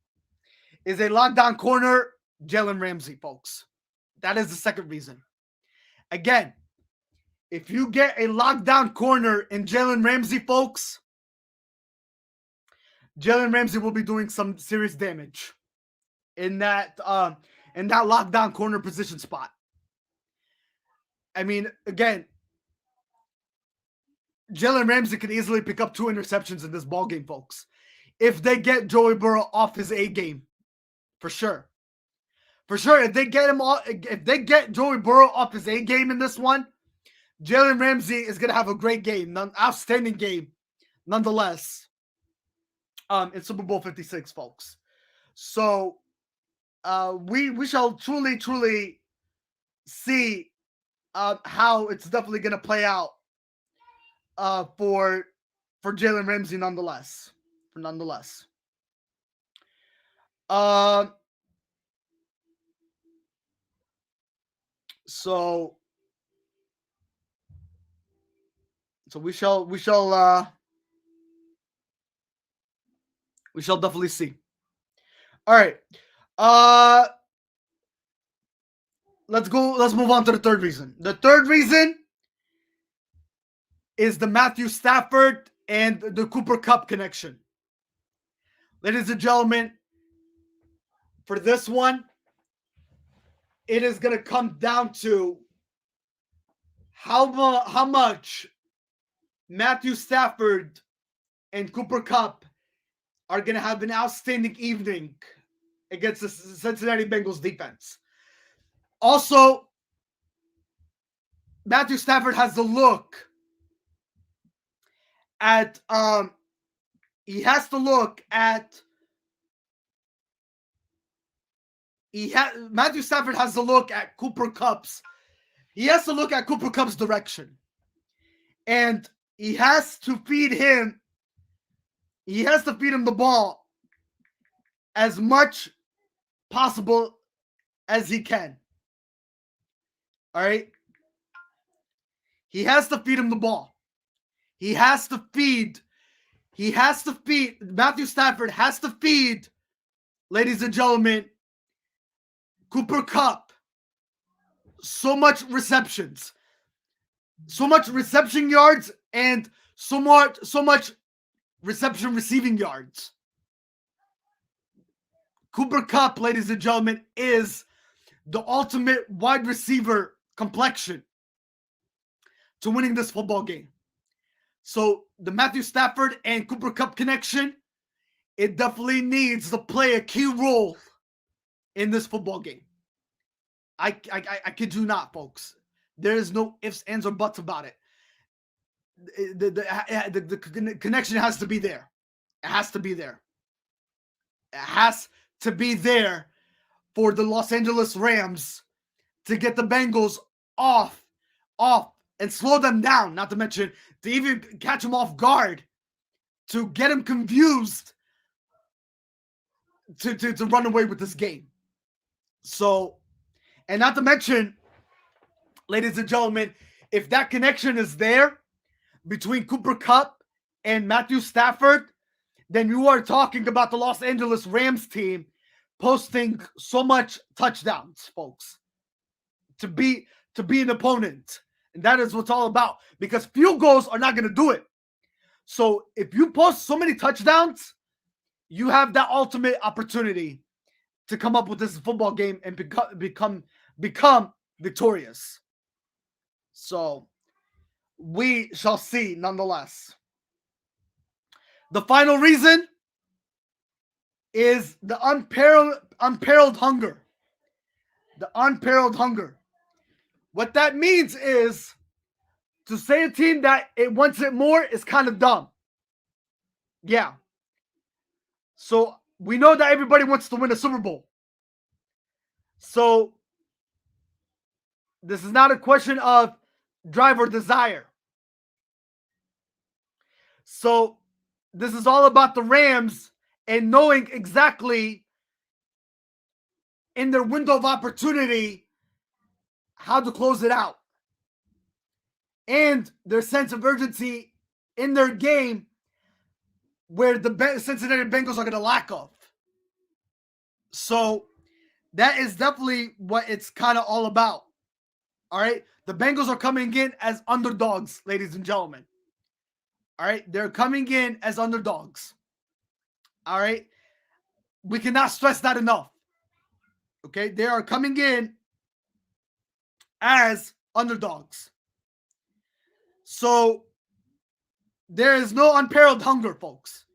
is a lockdown corner, Jalen Ramsey, folks. That is the second reason. Again, if you get a lockdown corner in Jalen Ramsey, folks, Jalen Ramsey will be doing some serious damage in that lockdown corner position spot. I mean, again, Jalen Ramsey could easily pick up 2 interceptions in this ball game, folks. If they get Joey Burrow off his A game, for sure. For sure, if they get Joey Burrow off his A game in this one, Jalen Ramsey is gonna have a great game, outstanding game, nonetheless. In Super Bowl 56, folks. So, we shall truly see how it's definitely gonna play out for Jalen Ramsey, nonetheless. So we shall definitely see. All right. Let's move on to the third reason. The third reason is the Matthew Stafford and the Cooper Kupp connection. Ladies and gentlemen, for this one, it is going to come down to how much Matthew Stafford and Cooper Kupp are going to have an outstanding evening against the Cincinnati Bengals defense. Also, Matthew Stafford has the look at Matthew Stafford has to look at Cooper Kupp's. He has to look at Cooper Kupp's direction. And he has to feed him the ball as much possible as he can. All right? He has to feed him the ball. Matthew Stafford has to feed, ladies and gentlemen, Cooper Kupp so much receptions, so much reception yards, and so much reception receiving yards. Cooper Kupp, ladies and gentlemen, is the ultimate wide receiver complexion to winning this football game. So the Matthew Stafford and Cooper Kupp connection, it definitely needs to play a key role in this football game. I kid you not, folks. There is no ifs, ands, or buts about it. The connection has to be there. It has to be there. It has to be there for the Los Angeles Rams to get the Bengals off, and slow them down. Not to mention to even catch them off guard, to get them confused, to run away with this game. So, and not to mention, ladies and gentlemen, if that connection is there between Cooper Kupp and Matthew Stafford, then you are talking about the Los Angeles Rams team posting so much touchdowns, folks, to be an opponent. And that is what's all about, because field goals are not going to do it. So if you post so many touchdowns, you have that ultimate opportunity to come up with this football game and become victorious. So we shall see, nonetheless. The final reason is the unparalleled hunger. The unparalleled hunger. What that means is, to say a team that it wants it more is kind of dumb. Yeah. So we know that everybody wants to win a Super Bowl. So this is not a question of drive or desire. So this is all about the Rams and knowing exactly in their window of opportunity how to close it out. And their sense of urgency in their game, where the Cincinnati Bengals are going to lack of. So that is definitely what it's kind of all about. All right. The Bengals are coming in as underdogs, ladies and gentlemen. All right. They're coming in as underdogs. All right. We cannot stress that enough. Okay. They are coming in as underdogs. So there is no unparalleled hunger, folks.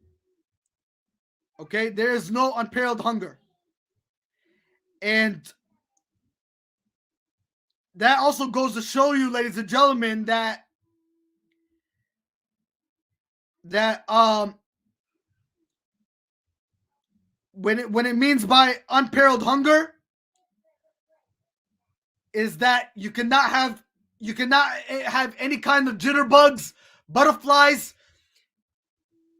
Okay. There is no unparalleled hunger. And that also goes to show you, ladies and gentlemen, that when it means by unparalleled hunger is that you cannot have any kind of jitterbugs, butterflies.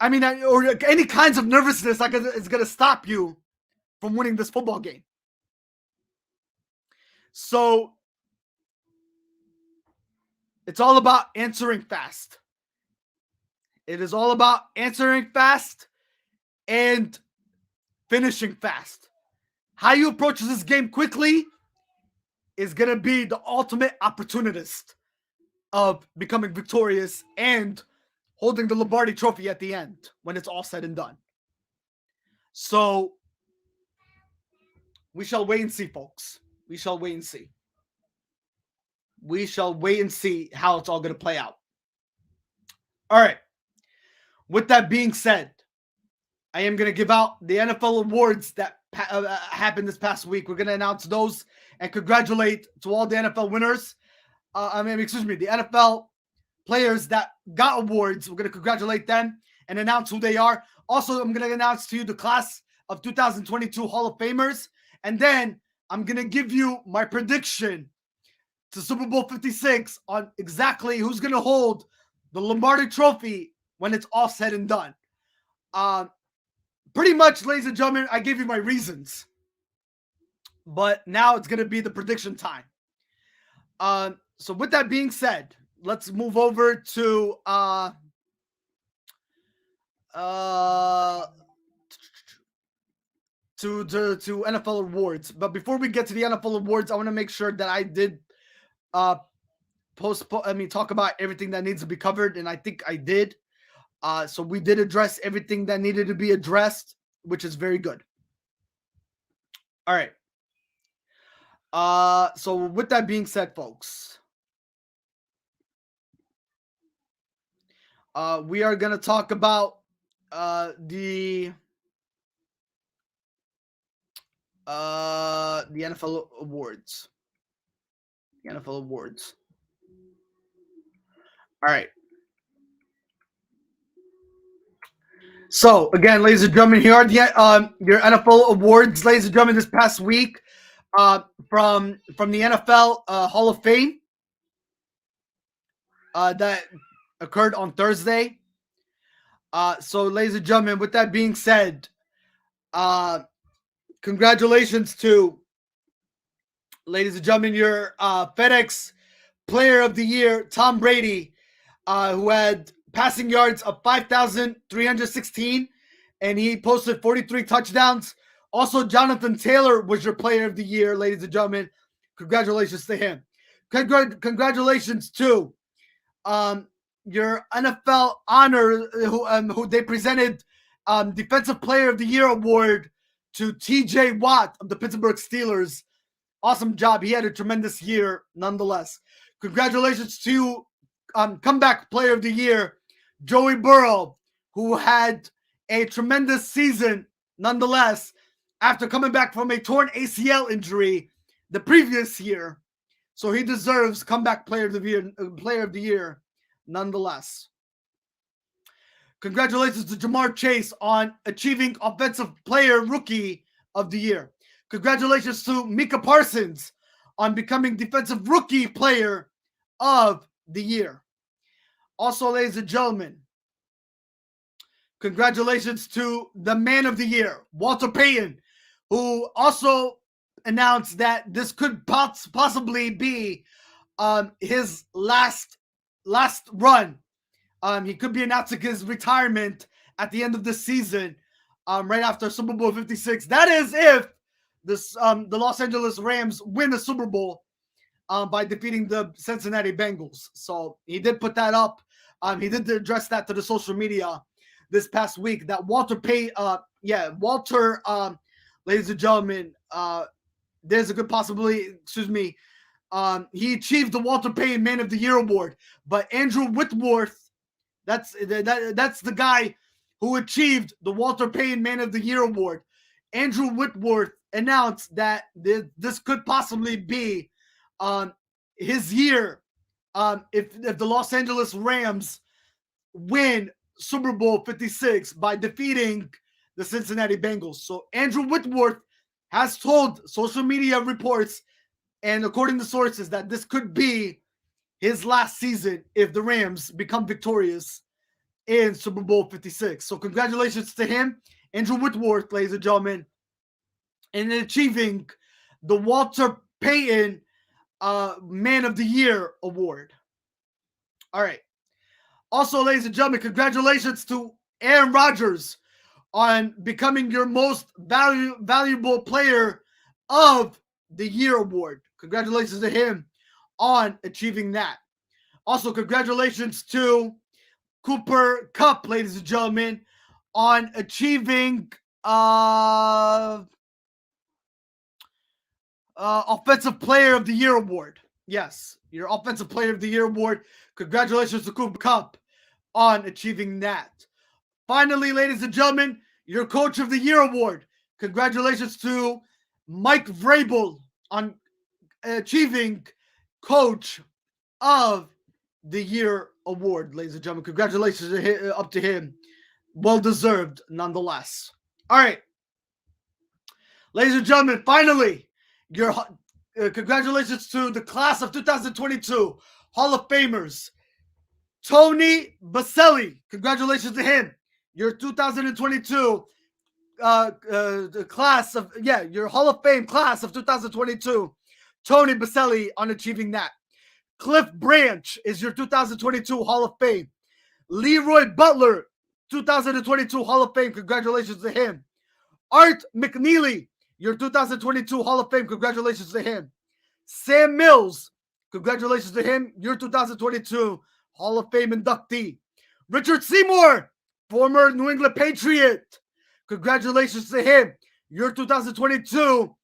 I mean, or any kinds of nervousness like it's going to stop you from winning this football game. So it's all about answering fast. It is all about answering fast and finishing fast. How you approach this game quickly is going to be the ultimate opportunist of becoming victorious and holding the Lombardi trophy at the end when it's all said and done. So we shall wait and see, folks. We shall wait and see. We shall wait and see how it's all going to play out. All right. With that being said, I am going to give out the NFL awards that happened this past week. We're going to announce those and congratulate to all the NFL winners. The NFL players that got awards. We're going to congratulate them and announce who they are. Also, I'm going to announce to you the class of 2022 Hall of Famers. And then I'm going to give you my prediction to Super Bowl 56 on exactly who's going to hold the Lombardi trophy when it's all said and done. Pretty much, ladies and gentlemen, I gave you my reasons. But now it's going to be the prediction time. So with that being said, let's move over to NFL awards. But before we get to the NFL awards, I want to make sure that I did talk about everything that needs to be covered, and I think I did. So we did address everything that needed to be addressed, which is very good. All right. So with that being said, folks, we are going to talk about the NFL awards. The NFL awards. All right. So again, ladies and gentlemen, here are the your NFL awards, ladies and gentlemen, this past week from the NFL Hall of Fame that occurred on Thursday. So, ladies and gentlemen, with that being said, congratulations to, ladies and gentlemen, your FedEx Player of the Year, Tom Brady, who had passing yards of 5,316, and he posted 43 touchdowns. Also, Jonathan Taylor was your Player of the Year, ladies and gentlemen. Congratulations to him. Congratulations to your NFL honor, who they presented Defensive Player of the Year award to T.J. Watt of the Pittsburgh Steelers. Awesome job. He had a tremendous year nonetheless. Congratulations to Comeback Player of the Year, Joey Burrow, who had a tremendous season nonetheless after coming back from a torn ACL injury the previous year. So he deserves Comeback Player of the Year nonetheless. Congratulations to Jamar Chase on achieving Offensive Player Rookie of the Year. Congratulations to Micah Parsons on becoming Defensive Rookie Player of the Year. Also, ladies and gentlemen, congratulations to the Man of the Year, Walter Payton, who also announced that this could possibly be his last run. He could be announcing his retirement at the end of the season, right after Super Bowl 56. That is if the Los Angeles Rams win the Super Bowl by defeating the Cincinnati Bengals. So he did put that up. He did address that to the social media this past week. That Walter Walter, ladies and gentlemen, there's a good possibility. He achieved the Walter Payton Man of the Year award, but Andrew Whitworth, that's the guy who achieved the Walter Payton Man of the Year award. Andrew Whitworth announced that this could possibly be his year if the Los Angeles Rams win Super Bowl 56 by defeating the Cincinnati Bengals. So Andrew Whitworth has told social media reports and according to sources that this could be his last season if the Rams become victorious in Super Bowl 56. So congratulations to him, Andrew Whitworth, ladies and gentlemen, in achieving the Walter Payton Man of the Year award. All right. Also, ladies and gentlemen, congratulations to Aaron Rodgers on becoming your most valuable player of the year award. Congratulations to him on achieving that. Also, congratulations to Cooper Kupp, ladies and gentlemen, on achieving Offensive Player of the Year award. Yes, your Offensive Player of the Year award. Congratulations to Cooper Kupp on achieving that. Finally, ladies and gentlemen, your Coach of the Year award. Congratulations to Mike Vrabel on achieving Coach of the Year award, ladies and gentlemen. Congratulations up to him. Well deserved, nonetheless. All right, ladies and gentlemen, finally, your congratulations to the class of 2022 Hall of Famers. Tony Baselli, congratulations to him. Your 2022 class of, your Hall of Fame class of 2022. Tony Baselli on achieving that. Cliff Branch is your 2022 Hall of Fame. Leroy Butler, 2022 Hall of Fame. Congratulations to him. Art McNeely, your 2022 Hall of Fame. Congratulations to him. Sam Mills, congratulations to him. Your 2022 Hall of Fame inductee. Richard Seymour, former New England Patriot. Congratulations to him. Your 2022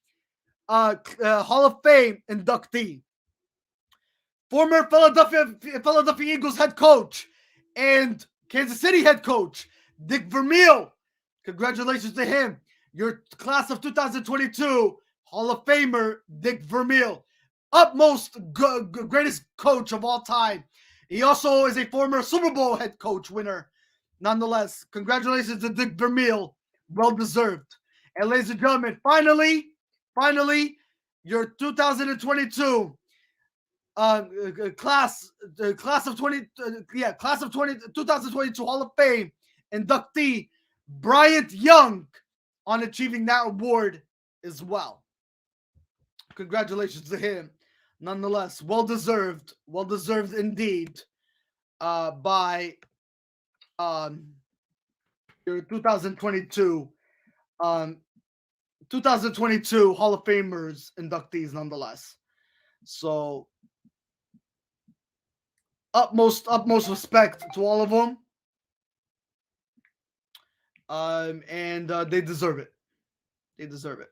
Hall of Fame inductee. Former Philadelphia Eagles head coach and Kansas City head coach, Dick Vermeil. Congratulations to him. Your class of 2022 Hall of Famer, Dick Vermeil. Utmost greatest coach of all time. He also is a former Super Bowl head coach winner. Nonetheless, congratulations to Dick Vermeil. Well deserved. And ladies and gentlemen, finally, your 2022 class of 2022 Hall of Fame inductee Bryant Young on achieving that award as well. Congratulations to him. Nonetheless, well deserved indeed by your 2022 Hall of Famers inductees nonetheless. So utmost respect to all of them. And they deserve it. They deserve it.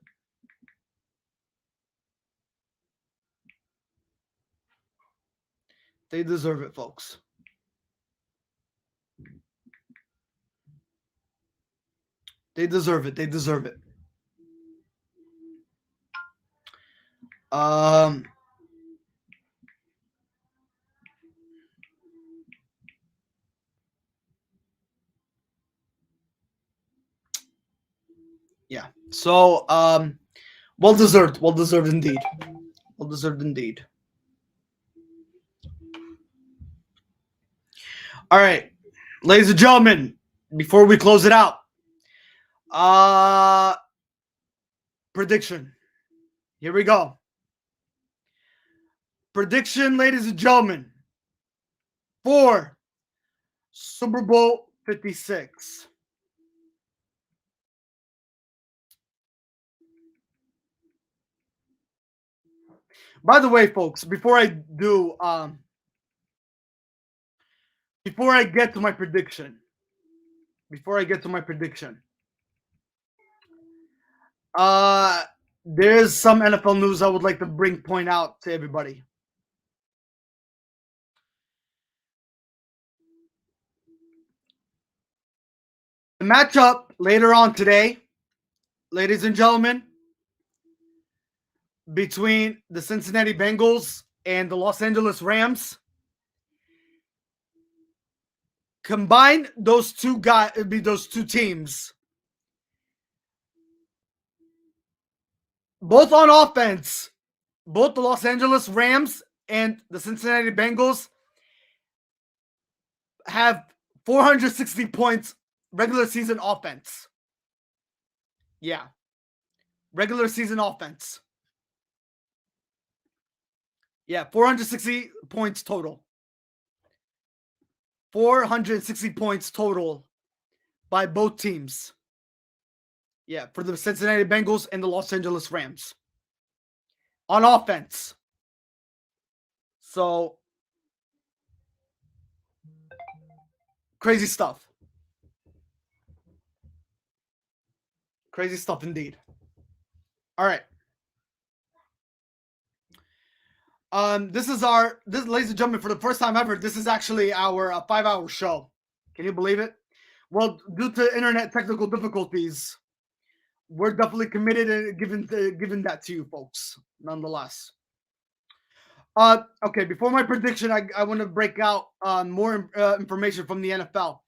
They deserve it, folks. They deserve it. They deserve it. Yeah. So, well deserved indeed. Well deserved indeed. All right, ladies and gentlemen, before we close it out, prediction. Here we go. Prediction, ladies and gentlemen, for Super Bowl 56. By the way, folks, before I get to my prediction, there's some NFL news I would like to point out to everybody. The matchup later on today, ladies and gentlemen, between the Cincinnati Bengals and the Los Angeles Rams. Combine those two teams. Both on offense, both the Los Angeles Rams and the Cincinnati Bengals have 460 points regular season offense. Yeah. Regular season offense. Yeah, 460 points total. 460 points total by both teams. Yeah, for the Cincinnati Bengals and the Los Angeles Rams. On offense. So, crazy stuff. Crazy stuff indeed. All right. This, ladies and gentlemen, for the first time ever, this is actually our 5-hour show. Can you believe it? Well, due to internet technical difficulties, we're definitely committed to giving that to you folks, nonetheless. Okay, before my prediction, I want to break out more information from the NFL.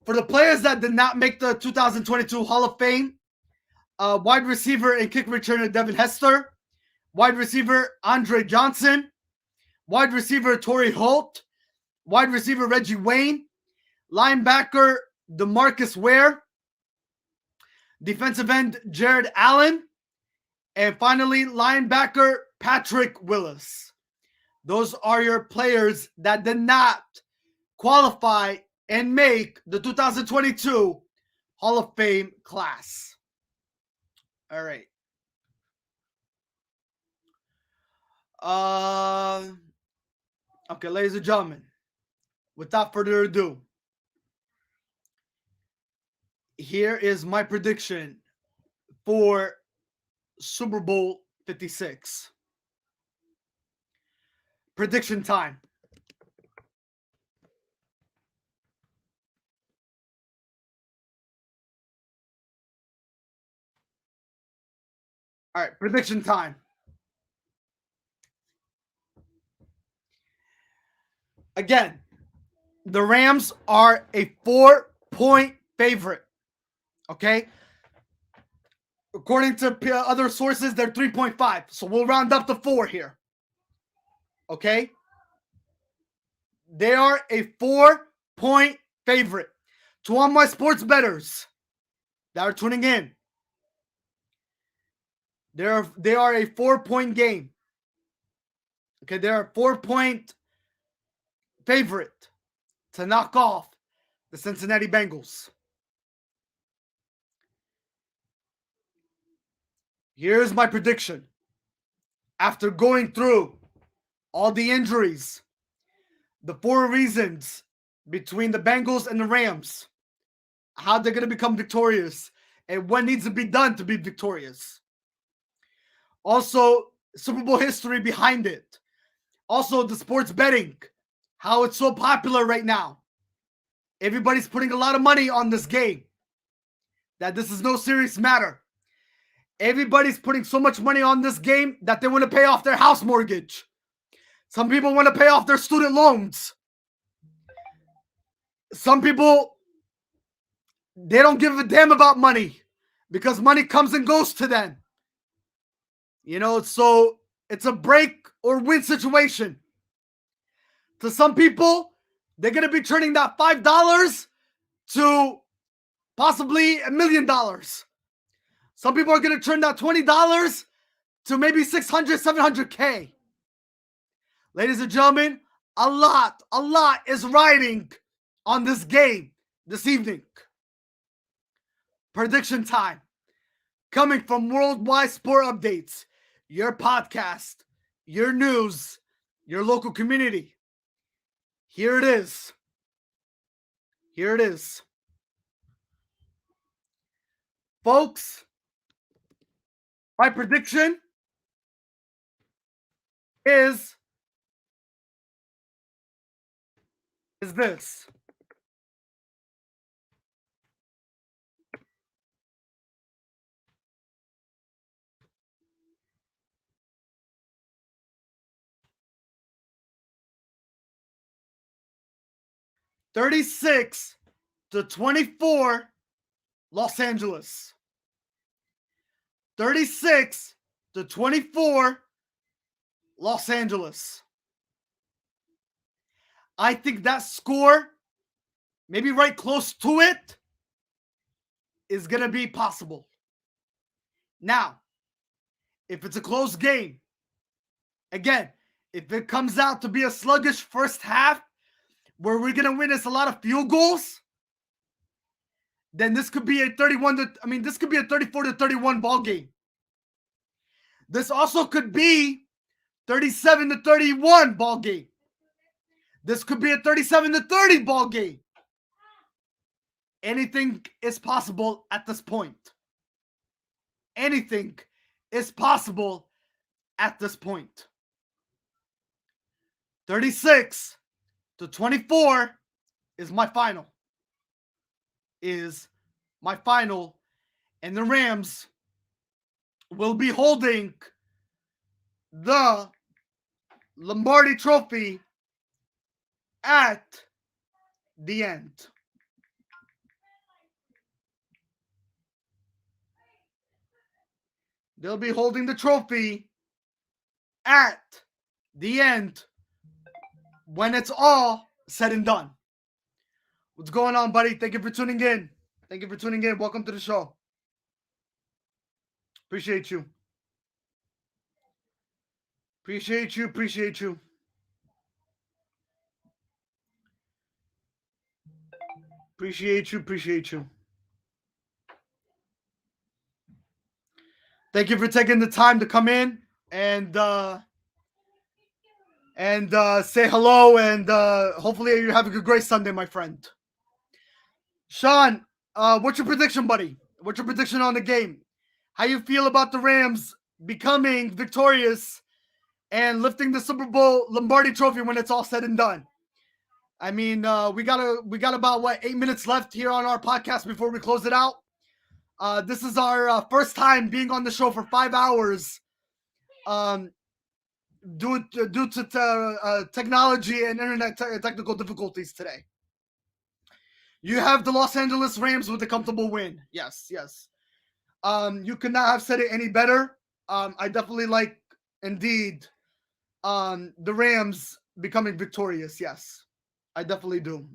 For the players that did not make the 2022 Hall of Fame, wide receiver and kick returner Devin Hester, wide receiver Andre Johnson, wide receiver Torrey Holt, wide receiver Reggie Wayne, linebacker DeMarcus Ware, defensive end Jared Allen, and finally linebacker Patrick Willis. Those are your players that did not qualify and make the 2022 Hall of Fame class. All right. Okay, ladies and gentlemen, without further ado, here is my prediction for Super Bowl 56. Prediction time. All right, prediction time. Again, the Rams are a 4-point favorite. Okay? According to other sources, they're 3.5. So we'll round up to 4 here. Okay? They are a 4-point favorite. To all my sports bettors that are tuning in, they are a 4-point game. Okay, they're a 4-point favorite to knock off the Cincinnati Bengals. Here's my prediction. After going through all the injuries, the 4 reasons between the Bengals and the Rams, how they're going to become victorious, and what needs to be done to be victorious. Also, Super Bowl history behind it. Also, the sports betting, how it's so popular right now. Everybody's putting a lot of money on this game. That this is no serious matter. Everybody's putting so much money on this game that they want to pay off their house mortgage. Some people want to pay off their student loans. Some people, they don't give a damn about money because money comes and goes to them. You know, so it's a break or win situation. To some people, they're going to be turning that $5 to possibly $1 million. Some people are going to turn that $20 to maybe 600, 700K. Ladies and gentlemen, a lot is riding on this game this evening. Prediction time. Coming from Worldwide Sport Updates, your podcast, your news, your local community. Here it is. Here it is. Folks, my prediction is this. $36-24 Los Angeles. 36-24 Los Angeles. I think that score, maybe right close to it, is going to be possible. Now, if it's a close game, again, if it comes out to be a sluggish first half where we're going to witness a lot of field goals, then this could be a 34-31 ball game. This also could be 37-31 ball game. This could be a 37-30 ball game. Anything is possible at this point. Anything is possible at this point. 36-24 is my final. And the Rams will be holding the Lombardi Trophy at the end. They'll be holding the trophy at the end when it's all said and done. What's going on, buddy? Thank you for tuning in. Welcome to the show. Appreciate you. Appreciate you. Thank you for taking the time to come in and say hello, and hopefully you're having a great Sunday, my friend. Sean, what's your prediction, buddy? What's your prediction on the game? How you feel about the Rams becoming victorious and lifting the Super Bowl Lombardi Trophy when it's all said and done? I mean, we got about 8 minutes left here on our podcast before we close it out. This is our first time being on the show for 5 hours. Due to technology and internet technical difficulties today. You have the Los Angeles Rams with a comfortable win. Yes. You could not have said it any better. I definitely like, indeed, the Rams becoming victorious. Yes, I definitely do.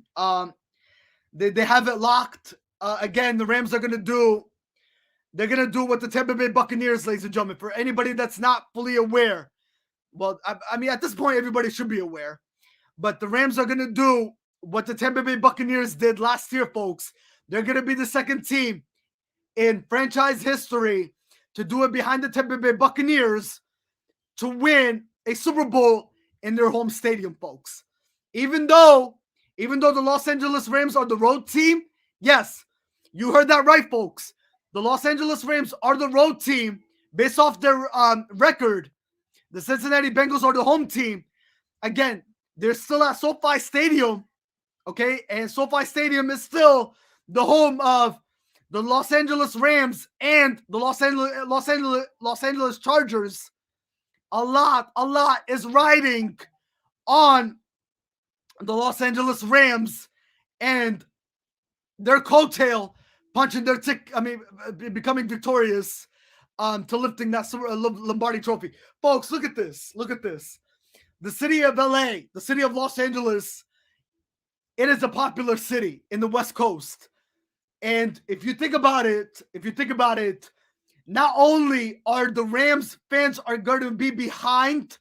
They have it locked. Again, the Rams are gonna do what the Tampa Bay Buccaneers, ladies and gentlemen. For anybody that's not fully aware, well, I mean, at this point, everybody should be aware. But the Rams are going to do what the Tampa Bay Buccaneers did last year, folks. They're going to be the second team in franchise history to do it behind the Tampa Bay Buccaneers to win a Super Bowl in their home stadium, folks. Even though the Los Angeles Rams are the road team, yes, you heard that right, folks. The Los Angeles Rams are the road team based off their record. The Cincinnati Bengals are the home team. Again, they're still at SoFi Stadium, okay? And SoFi Stadium is still the home of the Los Angeles Rams and the Los Angeles Chargers. A lot is riding on the Los Angeles Rams and their coattail punching their becoming victorious. To lifting that Lombardi Trophy. Folks, look at this. The city of LA, the city of Los Angeles, it is a popular city in the West Coast. And if you think about it, not only are the Rams fans are going to be behind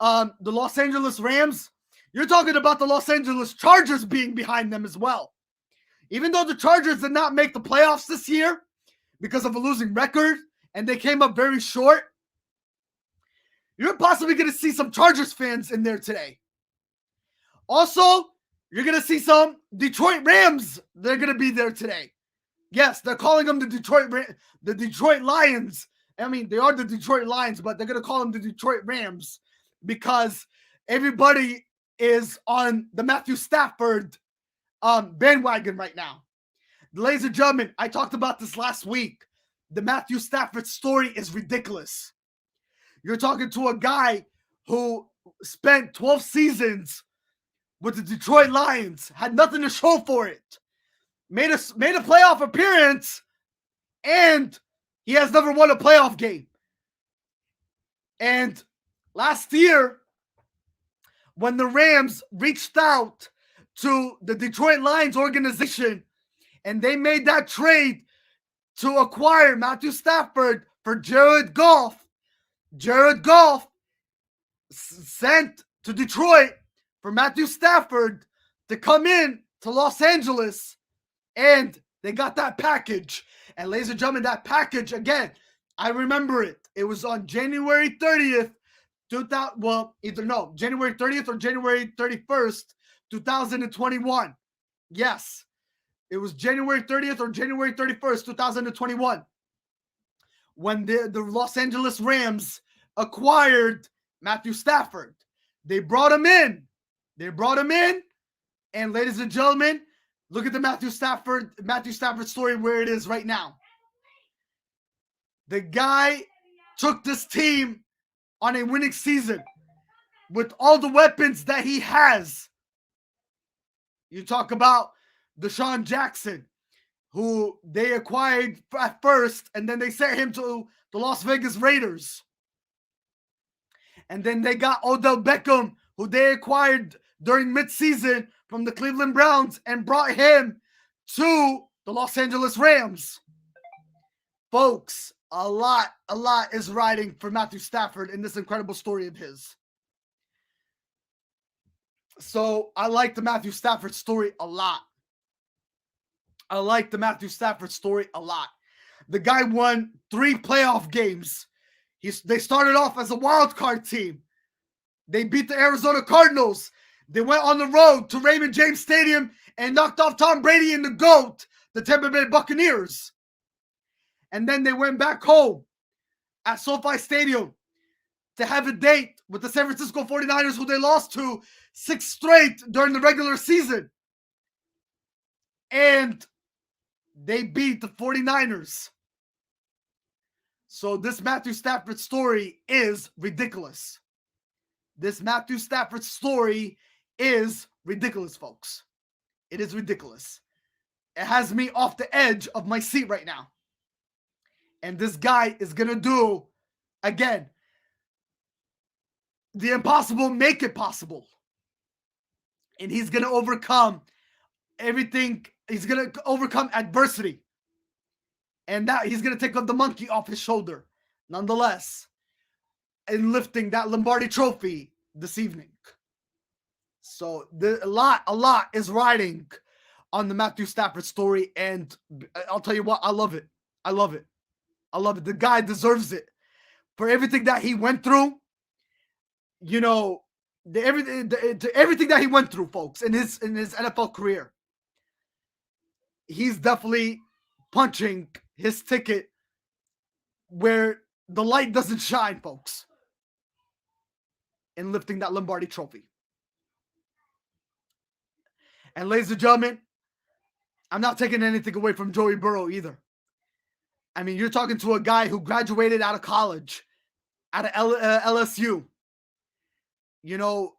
the Los Angeles Rams, you're talking about the Los Angeles Chargers being behind them as well. Even though the Chargers did not make the playoffs this year because of a losing record, and they came up very short, You're possibly going to see some Chargers fans in there today. Also, you're going to see some Detroit Rams. They're going to be there today. Yes, they're calling them the Detroit Lions. I mean, they are the Detroit Lions, but they're going to call them the Detroit Rams because everybody is on the Matthew Stafford bandwagon right now. Ladies and gentlemen, I talked about this last week. The Matthew Stafford story is ridiculous. You're talking to a guy who spent 12 seasons with the Detroit Lions, had nothing to show for it, made a playoff appearance, and he has never won a playoff game. And last year, when the Rams reached out to the Detroit Lions organization and they made that trade to acquire Matthew Stafford for Jared Goff sent to Detroit for Matthew Stafford to come in to Los Angeles, and they got that package. And ladies and gentlemen, that package, again, I remember it. It was on January 30th, January 30th or January 31st, 2021. Yes, it was January 30th or January 31st, 2021, when the Los Angeles Rams acquired Matthew Stafford. They brought him in. And ladies and gentlemen, look at the Matthew Stafford story where it is right now. The guy took this team on a winning season with all the weapons that he has. You talk about Deshaun Jackson, who they acquired at first, and then they sent him to the Las Vegas Raiders. And then they got Odell Beckham, who they acquired during midseason from the Cleveland Browns and brought him to the Los Angeles Rams. Folks, a lot is riding for Matthew Stafford in this incredible story of his. So I like the Matthew Stafford story a lot. The guy won 3 playoff games. They started off as a wild card team. They beat the Arizona Cardinals. They went on the road to Raymond James Stadium and knocked off Tom Brady and the GOAT, the Tampa Bay Buccaneers. And then they went back home at SoFi Stadium to have a date with the San Francisco 49ers, who they lost to 6 straight during the regular season. And they beat the 49ers. So this Matthew Stafford story is ridiculous. Folks. It is ridiculous. It has me off the edge of my seat right now. And this guy is going to do, again, the impossible, make it possible. And he's going to overcome everything. He's going to overcome adversity. And that he's going to take the monkey off his shoulder, nonetheless, in lifting that Lombardi trophy this evening. So a lot is riding on the Matthew Stafford story. And I'll tell you what, I love it. The guy deserves it for everything that he went through. You know, everything that he went through, folks, in his NFL career. He's definitely punching his ticket where the light doesn't shine, folks, in lifting that Lombardi trophy. And ladies and gentlemen, I'm not taking anything away from Joey Burrow either. I mean, you're talking to a guy who graduated out of college, out of LSU. You know,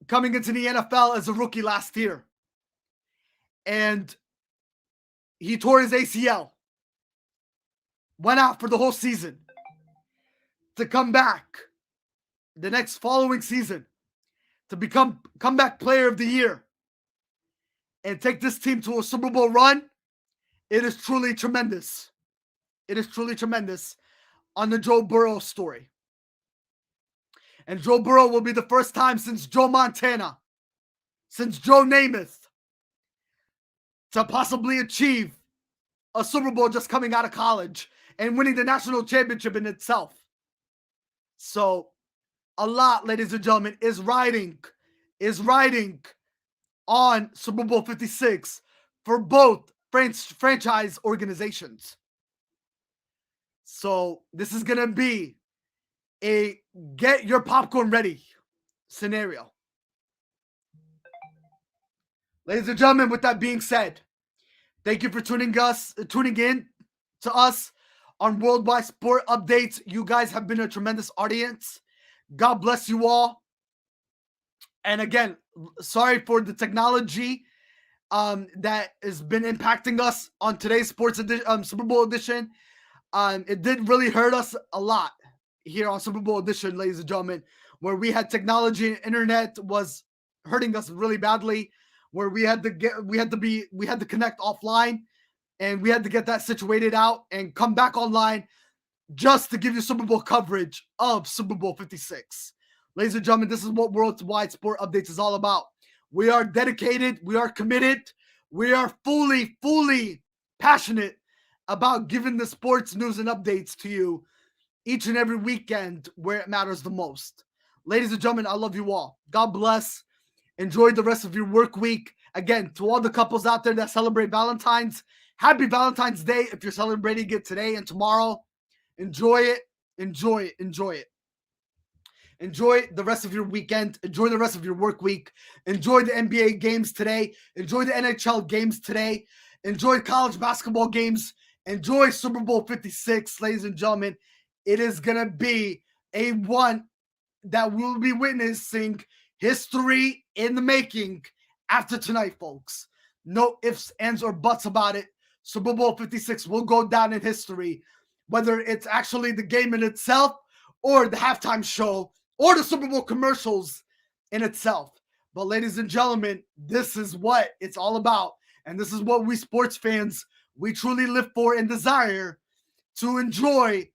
coming into the NFL as a rookie last year. And he tore his ACL. Went out for the whole season. To come back the next following season. To become comeback player of the year. And take this team to a Super Bowl run. It is truly tremendous. On the Joe Burrow story. And Joe Burrow will be the first time since Joe Montana, since Joe Namath, to possibly achieve a Super Bowl just coming out of college and winning the national championship in itself. So ladies and gentlemen, is riding on Super Bowl 56 for both franchise organizations. So this is going to be a get your popcorn ready scenario. Ladies and gentlemen, with that being said, thank you for tuning in to us on Worldwide Sport Updates. You guys have been a tremendous audience. God bless you all. And again, sorry for the technology that has been impacting us on today's Super Bowl edition. It did really hurt us a lot here on Super Bowl edition, ladies and gentlemen, where we had technology and internet was hurting us really badly, where we had to connect offline, and we had to get that situated out and come back online just to give you Super Bowl coverage of Super Bowl 56. Ladies and gentlemen, this is what Worldwide Sport Updates is all about. We are dedicated, we are committed, we are fully passionate about giving the sports news and updates to you each and every weekend where it matters the most. Ladies and gentlemen, I love you all. God bless. Enjoy the rest of your work week. Again, to all the couples out there that celebrate Valentine's, Happy Valentine's Day if you're celebrating it today and tomorrow. Enjoy it. Enjoy it. Enjoy it. Enjoy the rest of your weekend. Enjoy the rest of your work week. Enjoy the NBA games today. Enjoy the NHL games today. Enjoy college basketball games. Enjoy Super Bowl 56, ladies and gentlemen. It is going to be a one that we'll be witnessing history in the making after tonight, folks. No ifs, ands, or buts about it. Super Bowl 56 will go down in history, whether it's actually the game in itself or the halftime show or the Super Bowl commercials in itself. But ladies and gentlemen, this is what it's all about. And this is what we sports fans, we truly live for and desire to enjoy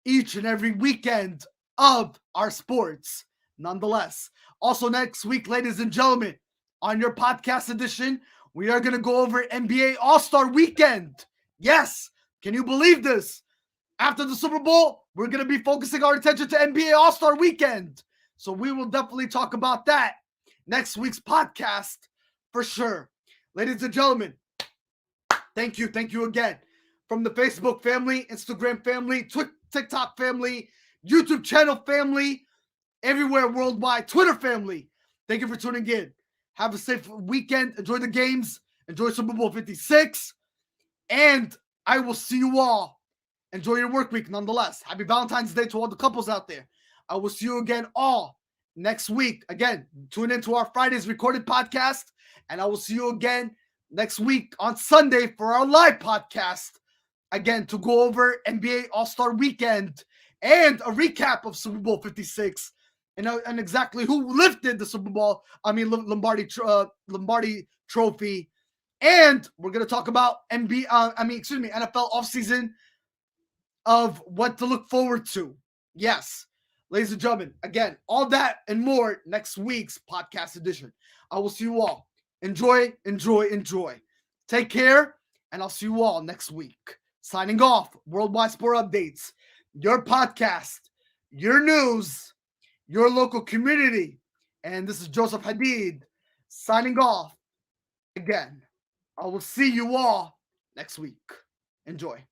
each and every weekend of our sports. Nonetheless, also next week, ladies and gentlemen, on your podcast edition, we are going to go over NBA All-Star Weekend. Yes, can you believe this? After the Super Bowl, we're going to be focusing our attention to NBA All-Star Weekend. So we will definitely talk about that next week's podcast for sure. Ladies and gentlemen, thank you again. From the Facebook family, Instagram family, TikTok family, YouTube channel family, everywhere worldwide, Twitter family. Thank you for tuning in. Have a safe weekend. Enjoy the games. Enjoy Super Bowl 56. And I will see you all. Enjoy your work week nonetheless. Happy Valentine's Day to all the couples out there. I will see you again all next week. Again, tune into our Friday's recorded podcast. And I will see you again next week on Sunday for our live podcast. Again, to go over NBA All-Star Weekend and a recap of Super Bowl 56 and exactly who lifted the Lombardi Trophy. And we're going to talk about NFL offseason of what to look forward to. Yes, ladies and gentlemen, again, all that and more next week's podcast edition. I will see you all. Enjoy. Take care, and I'll see you all next week. Signing off, Worldwide Sport Updates, your podcast, your news, your local community. And this is Joseph Hadid signing off again. I will see you all next week. Enjoy.